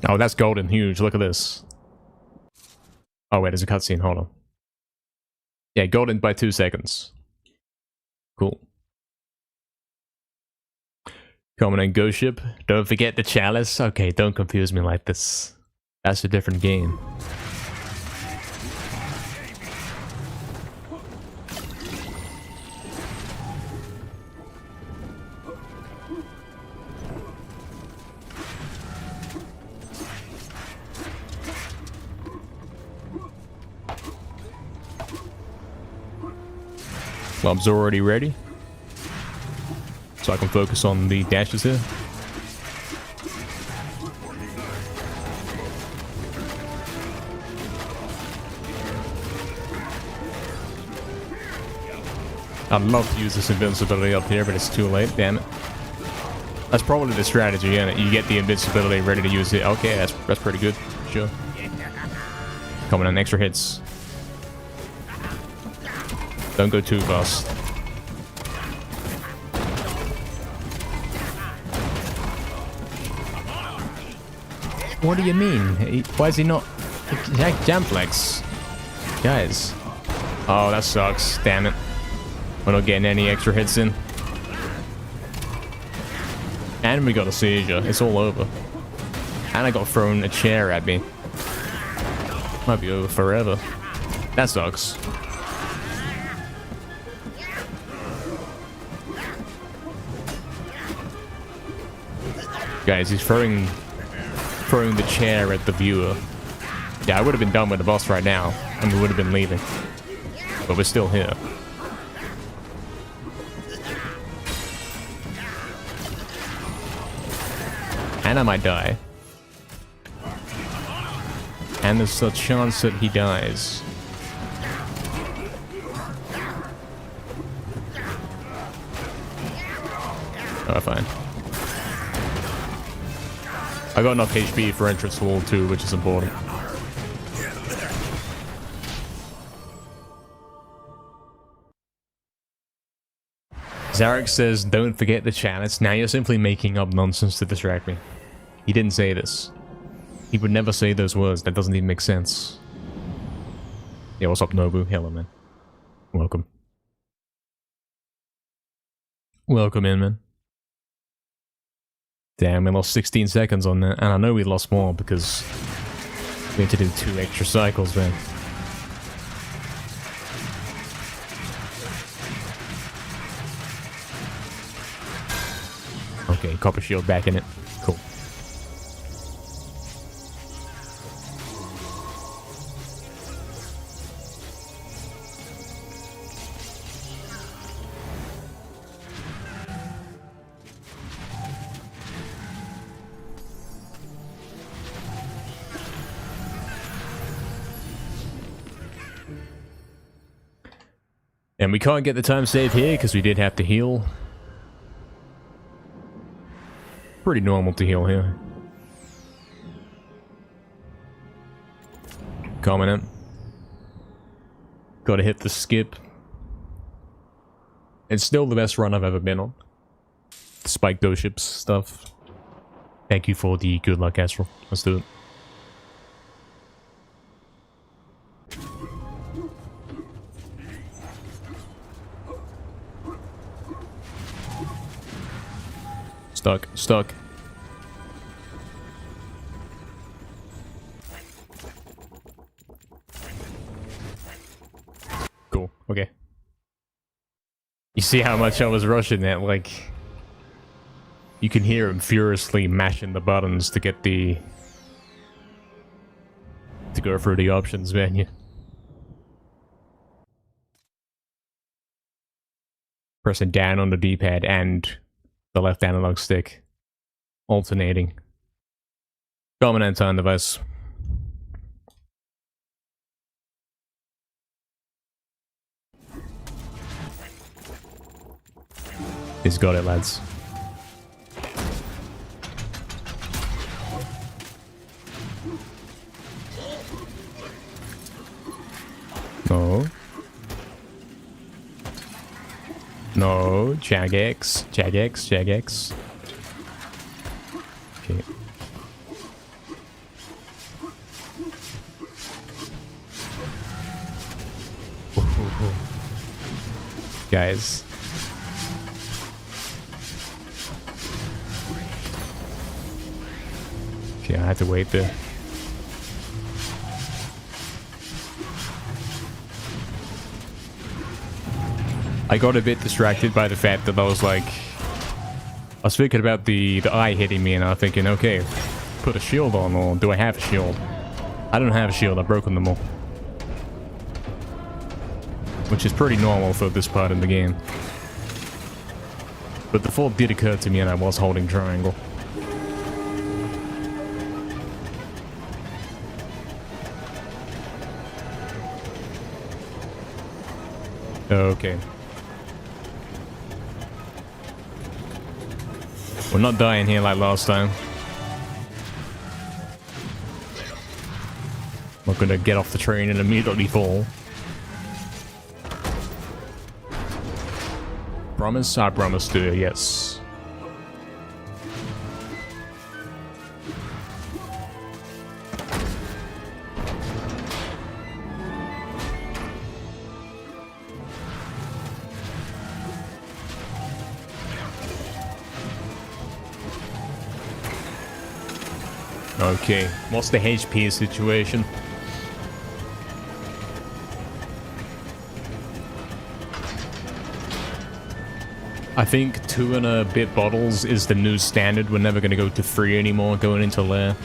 Oh, that's golden huge. Look at this. Oh, wait, there's a cutscene. Hold on. Yeah, golden by 2 seconds. Cool. Coming in Ghost Ship. Don't forget the chalice. Okay, don't confuse me like this. That's a different game. Club's already ready. So I can focus on the dashes here. I'd love to use this invincibility up here, but it's too late, damn it. That's probably the strategy, isn't it? You get the invincibility ready to use it. Okay, that's pretty good, sure. Coming in, extra hits. Don't go too fast. What do you mean? Why is he not... Jam flex? Guys. Oh, that sucks. Damn it. We're not getting any extra hits in. And we got a seizure. It's all over. And I got thrown a chair at me. Might be over forever. That sucks. Guys, he's throwing the chair at the viewer. Yeah, I would have been done with the boss right now, and we would have been leaving. But we're still here. And I might die. And there's a chance that he dies. Oh, fine. I got enough HP for entrance wall too, which is important. Zarek says, don't forget the challenge. Now you're simply making up nonsense to distract me. He didn't say this. He would never say those words. That doesn't even make sense. Yeah, what's up, Nobu? Hello, man. Welcome. Welcome in, man. Damn, we lost 16 seconds on that. And I know we lost more because we had to do 2 extra cycles, man. Okay, copper shield back in it. Cool. And we can't get the time save here because we did have to heal. Pretty normal to heal here. Coming in. Gotta hit the skip. It's still the best run I've ever been on. Despite those ships stuff. Thank you for the good luck, Astral. Let's do it. Stuck. Cool, okay. You see how much I was rushing that, like... You can hear him furiously mashing the buttons to get the... to go through the options menu. Pressing down on the D-pad and the left analog stick. Alternating. Common anti device. He's got it, lads. No. No, Jagex. Okay. Guys. Okay, I have to wait there. I got a bit distracted by the fact that I was like... I was thinking about the eye hitting me and I was thinking, okay, put a shield on, or do I have a shield? I don't have a shield, I've broken them all. which is pretty normal for this part in the game. But the thought did occur to me and I was holding triangle. Okay. We're not dying here like last time. Not gonna get off the train and immediately fall. Promise? I promise to, yes. Okay, what's the HP situation? I think 2 and a bit bottles is the new standard. We're never going to go to 3 anymore going into lair.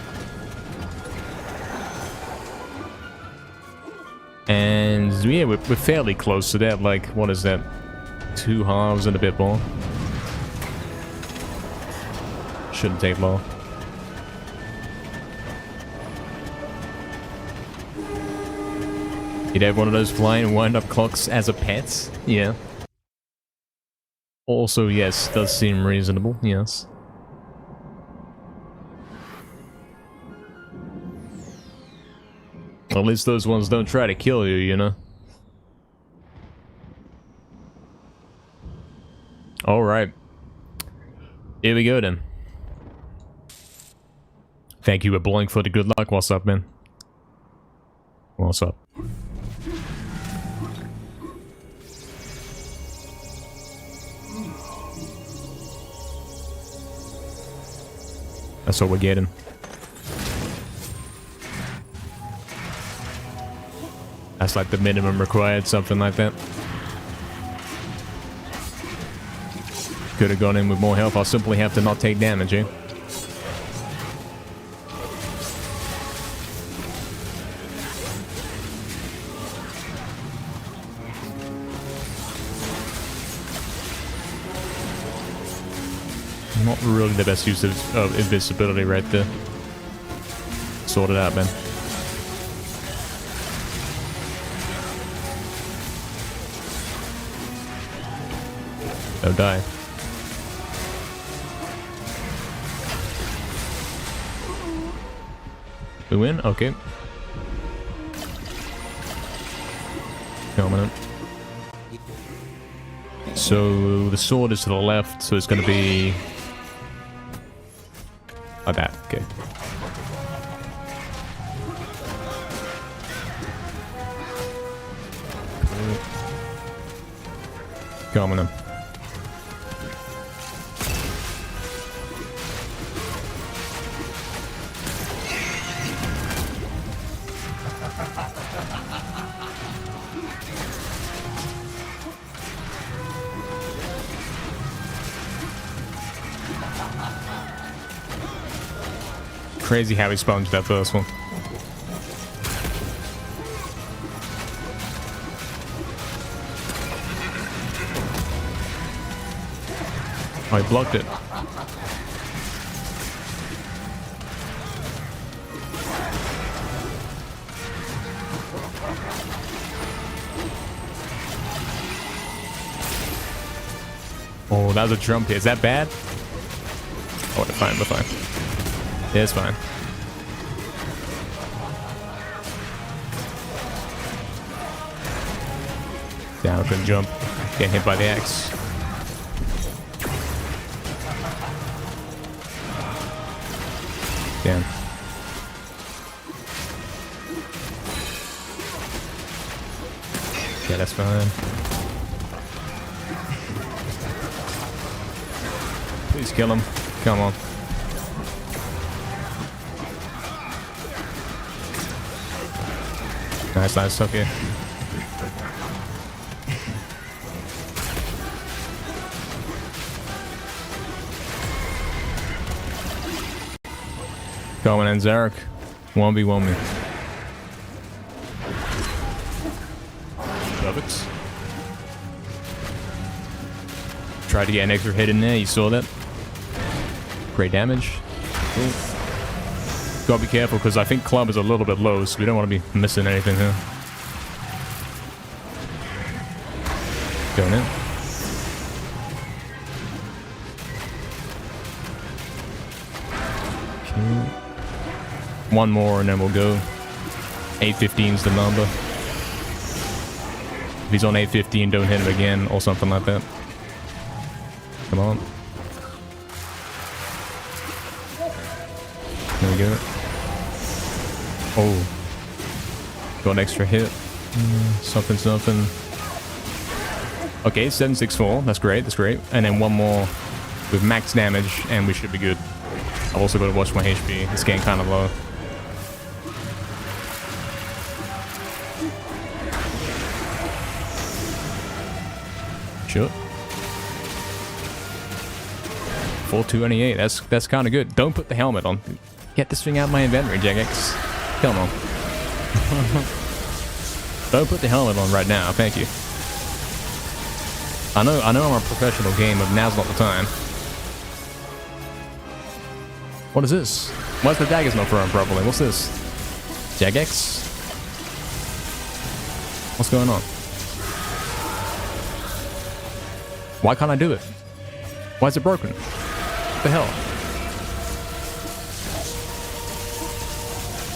And yeah, we're fairly close to that. Like, what is that? 2 halves and a bit more. Shouldn't take long. You'd have one of those flying wind-up clocks as a pet? Yeah. Also, yes, does seem reasonable, yes. At least those ones don't try to kill you, you know? Alright. Here we go then. Thank you, Blink, for the good luck. What's up, man? What's up? That's what we're getting. That's like the minimum required, something like that. Could have gone in with more health. I'll simply have to not take damage, eh? Not really the best use of invisibility right there. Sort it out, man. Don't die. We win? Okay. Coming in. So the sword is to the left, so it's going to be like that. Okay. Coming in. Crazy how he sponged that first one. Oh, he blocked it. Oh, that was a drum hit. Is that bad? Oh, we're fine, we're fine. Yeah, it's fine. Down, couldn't jump. Getting hit by the axe. Damn. Yeah, that's fine. Please kill him. Come on. Nice, okay. Going in, Zarek. 1v1 me. Perfect. Tried to get an extra hit in there, you saw that. Great damage. Cool. Gotta be careful because I think club is a little bit low, so we don't want to be missing anything here. Going in. Okay. One more and then we'll go. 815's the number. If he's on 815, don't hit him again or something like that. Come on. There we go. Oh. Got an extra hit. Something, something. Okay, 764. That's great, that's great. And then one more with max damage, and we should be good. I've also got to watch my HP. It's getting kind of low. Sure. 428. That's kind of good. Don't put the helmet on. Get this thing out of my inventory, Jagex. Come on. Don't put the helmet on right now. Thank you. I know I'm a professional gamer, but now's not the time. What is this? Why is the daggers not throwing properly? What's this? Jagex? What's going on? Why can't I do it? Why is it broken? What the hell?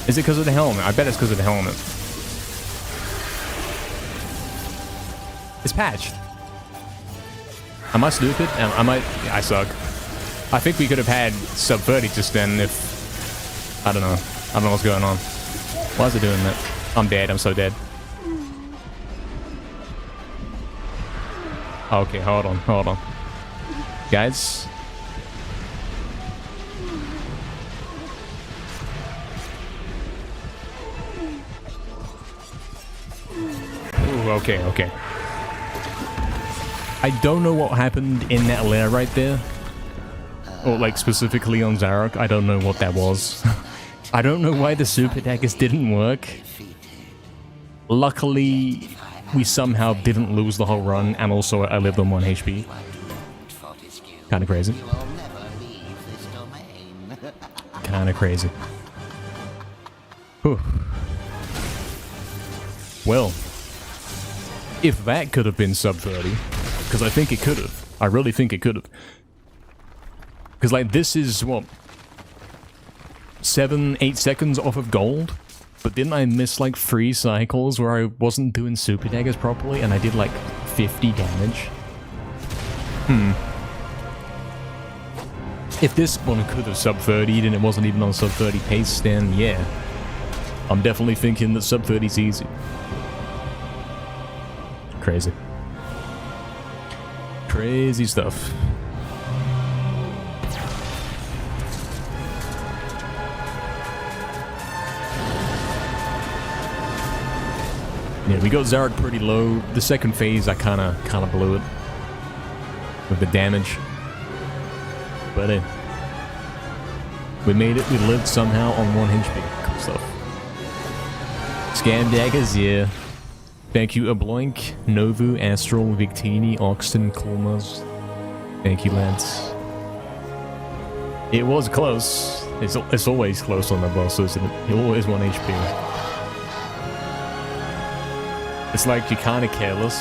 Is it because of the helmet? I bet it's because of the helmet. It's patched. Am I stupid? I suck. I think we could have had sub 30 just then if... I don't know. I don't know what's going on. Why is it doing that? I'm dead. I'm so dead. Okay, hold on. Hold on. Guys. Ooh, okay, okay. I don't know what happened in that lair right there. Or like specifically on Zarok. I don't know what that was. I don't know why the super daggers didn't work. Luckily, we somehow didn't lose the whole run, and also I lived on 1 HP. Kinda crazy. Kinda crazy. Whew. Well, if that could have been sub 30, because I think it could have. I really think it could have. Because, like, this is, what, 7-8 seconds off of gold? But didn't I miss, like, 3 cycles where I wasn't doing super daggers properly, and I did, like, 50 damage? If this one could have sub 30'd and it wasn't even on sub 30 pace, then yeah. I'm definitely thinking that sub 30's easy. Crazy. Crazy stuff. Yeah, we got Zarok pretty low. The second phase, I kind of blew it with the damage, but we made it. We lived somehow on 1 HP. Cool stuff. Scam daggers, yeah. Thank you, Abloink, Novu, Astral, Victini, Oxton, Kulmas. Thank you, lads. It was close. It's always close on the boss, isn't it? You're always 1 HP. It's like you're kind of careless,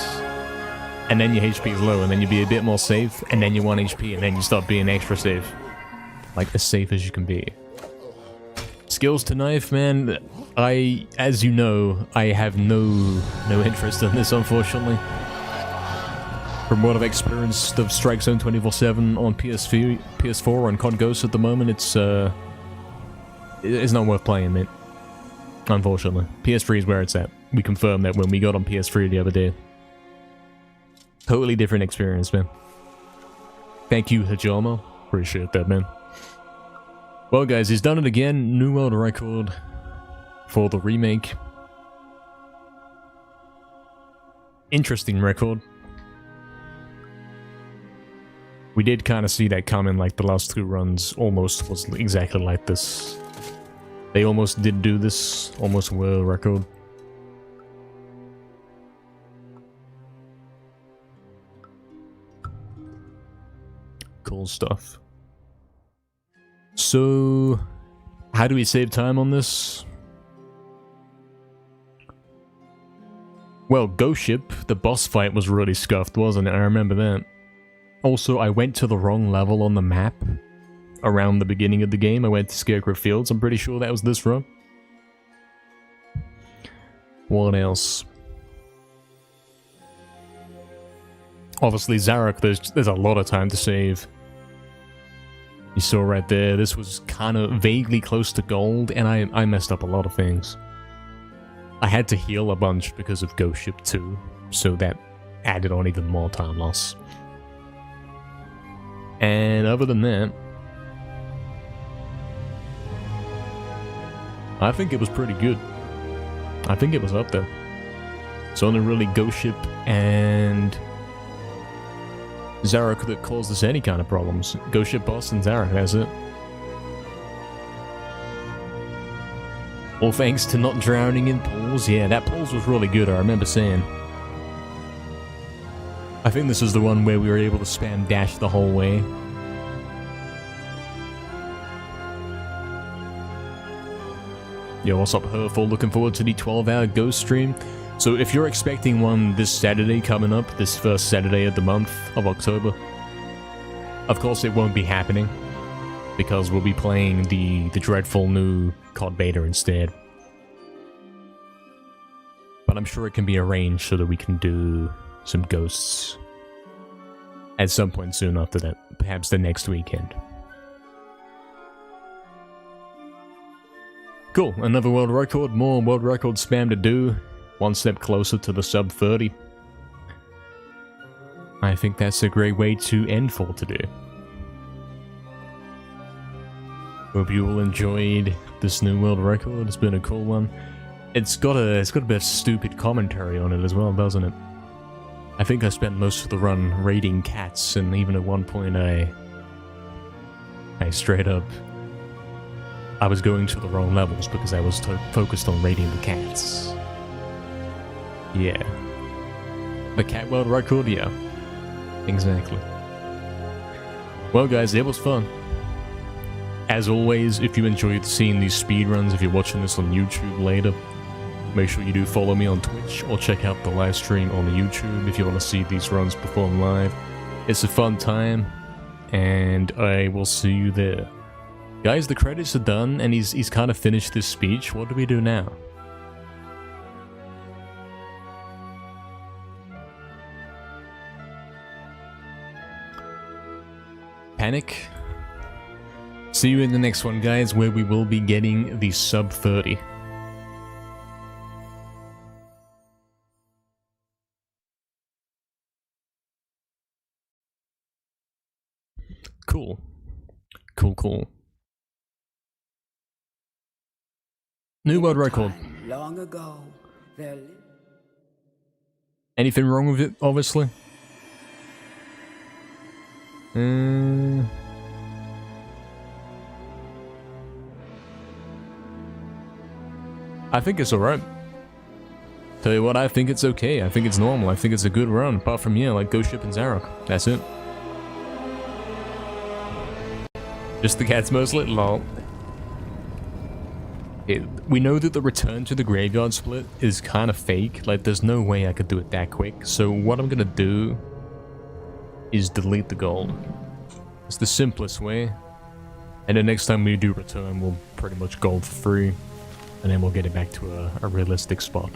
and then your HP is low, and then you be a bit more safe, and then you're 1 HP, and then you start being extra safe. Like, as safe as you can be. Skills to knife, man, as you know, I have no interest in this, unfortunately. From what I've experienced of Strike Zone 24/7 on PS4 and COD Ghost at the moment, it's not worth playing, mate. Unfortunately. PS3 is where it's at. We confirmed that when we got on PS3 the other day. Totally different experience, man. Thank you, Hajama. Appreciate that, man. Well, guys, he's done it again. New world record for the remake. Interesting record. We did kind of see that coming, like the last 2 runs almost was exactly like this. They almost did do this, almost world record. Cool stuff. So, how do we save time on this? Well, Ghost Ship, the boss fight was really scuffed, wasn't it? I remember that. Also, I went to the wrong level on the map around the beginning of the game. I went to Scarecrow Fields. I'm pretty sure that was this run. What else? Obviously, Zarok, there's a lot of time to save. You saw right there, this was kind of vaguely close to gold, and I messed up a lot of things. I had to heal a bunch because of Ghost Ship 2, so that added on even more time loss. And other than that, I think it was pretty good. I think it was up there. It's only really Ghost Ship and Zarok that caused us any kind of problems. Ghost Ship boss and Zarok, that's it. All thanks to not drowning in pools. Yeah, that pools was really good, I remember saying. I think this is the one where we were able to spam dash the whole way. Yo, what's up, Herful? Looking forward to the 12-hour Ghost stream. So if you're expecting one this Saturday coming up, this first Saturday of the month of October, of course it won't be happening, because we'll be playing the dreadful new COD beta instead. But I'm sure it can be arranged so that we can do some ghosts at some point soon after that, perhaps the next weekend. Cool, another world record, more world record spam to do. One step closer to the sub 30. I think that's a great way to end for today. Hope you all enjoyed this new world record. It's been a cool one. It's got a bit of stupid commentary on it as well, doesn't it? I think I spent most of the run raiding cats, and even at one point I straight up, I was going to the wrong levels because I was focused on raiding the cats. Yeah. The cat world record? Yeah. Exactly. Well guys, it was fun. As always, if you enjoyed seeing these speedruns, if you're watching this on YouTube later, make sure you do follow me on Twitch or check out the live stream on the YouTube if you want to see these runs perform live. It's a fun time, and I will see you there. Guys, the credits are done, and he's kind of finished this speech. What do we do now? Panic? See you in the next one, guys, where we will be getting the sub 30. Cool. Cool. New world record. Long ago, there lived... Anything wrong with it, obviously? I think it's alright. Tell you what, I think it's okay. I think it's normal. I think it's a good run. Apart from, yeah, like Ghost Ship and Zarok. That's it. Just the cats mostly? Lol. We know that the return to the graveyard split is kind of fake. Like, there's no way I could do it that quick. So what I'm gonna do is delete the gold. It's the simplest way. And the next time we do return, we'll pretty much gold for free. And then we'll get it back to a realistic spot.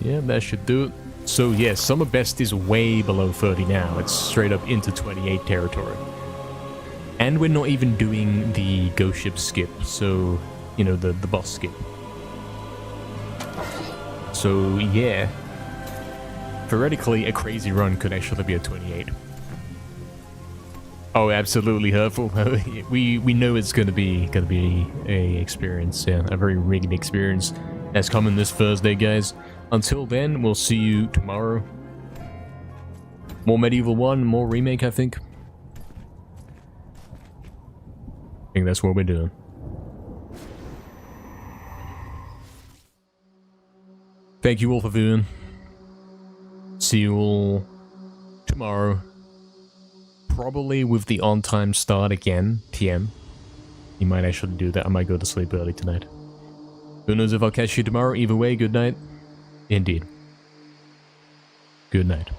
Yeah, that should do it. So yeah, Summer Best is way below 30 now. It's straight up into 28 territory. And we're not even doing the Ghost Ship skip, so, you know, the boss skip. So yeah, theoretically a crazy run could actually be a 28. Oh, absolutely hurtful. we know it's gonna be a experience, yeah, a very rigged experience. That's coming this Thursday, guys. Until then, we'll see you tomorrow. More MediEvil 1, more remake, I think. I think that's what we're doing. Thank you all for viewing. See you all tomorrow. Probably with the on-time start again, PM. You might actually do that. I might go to sleep early tonight. Who knows if I'll catch you tomorrow. Either way, good night. Indeed. Good night.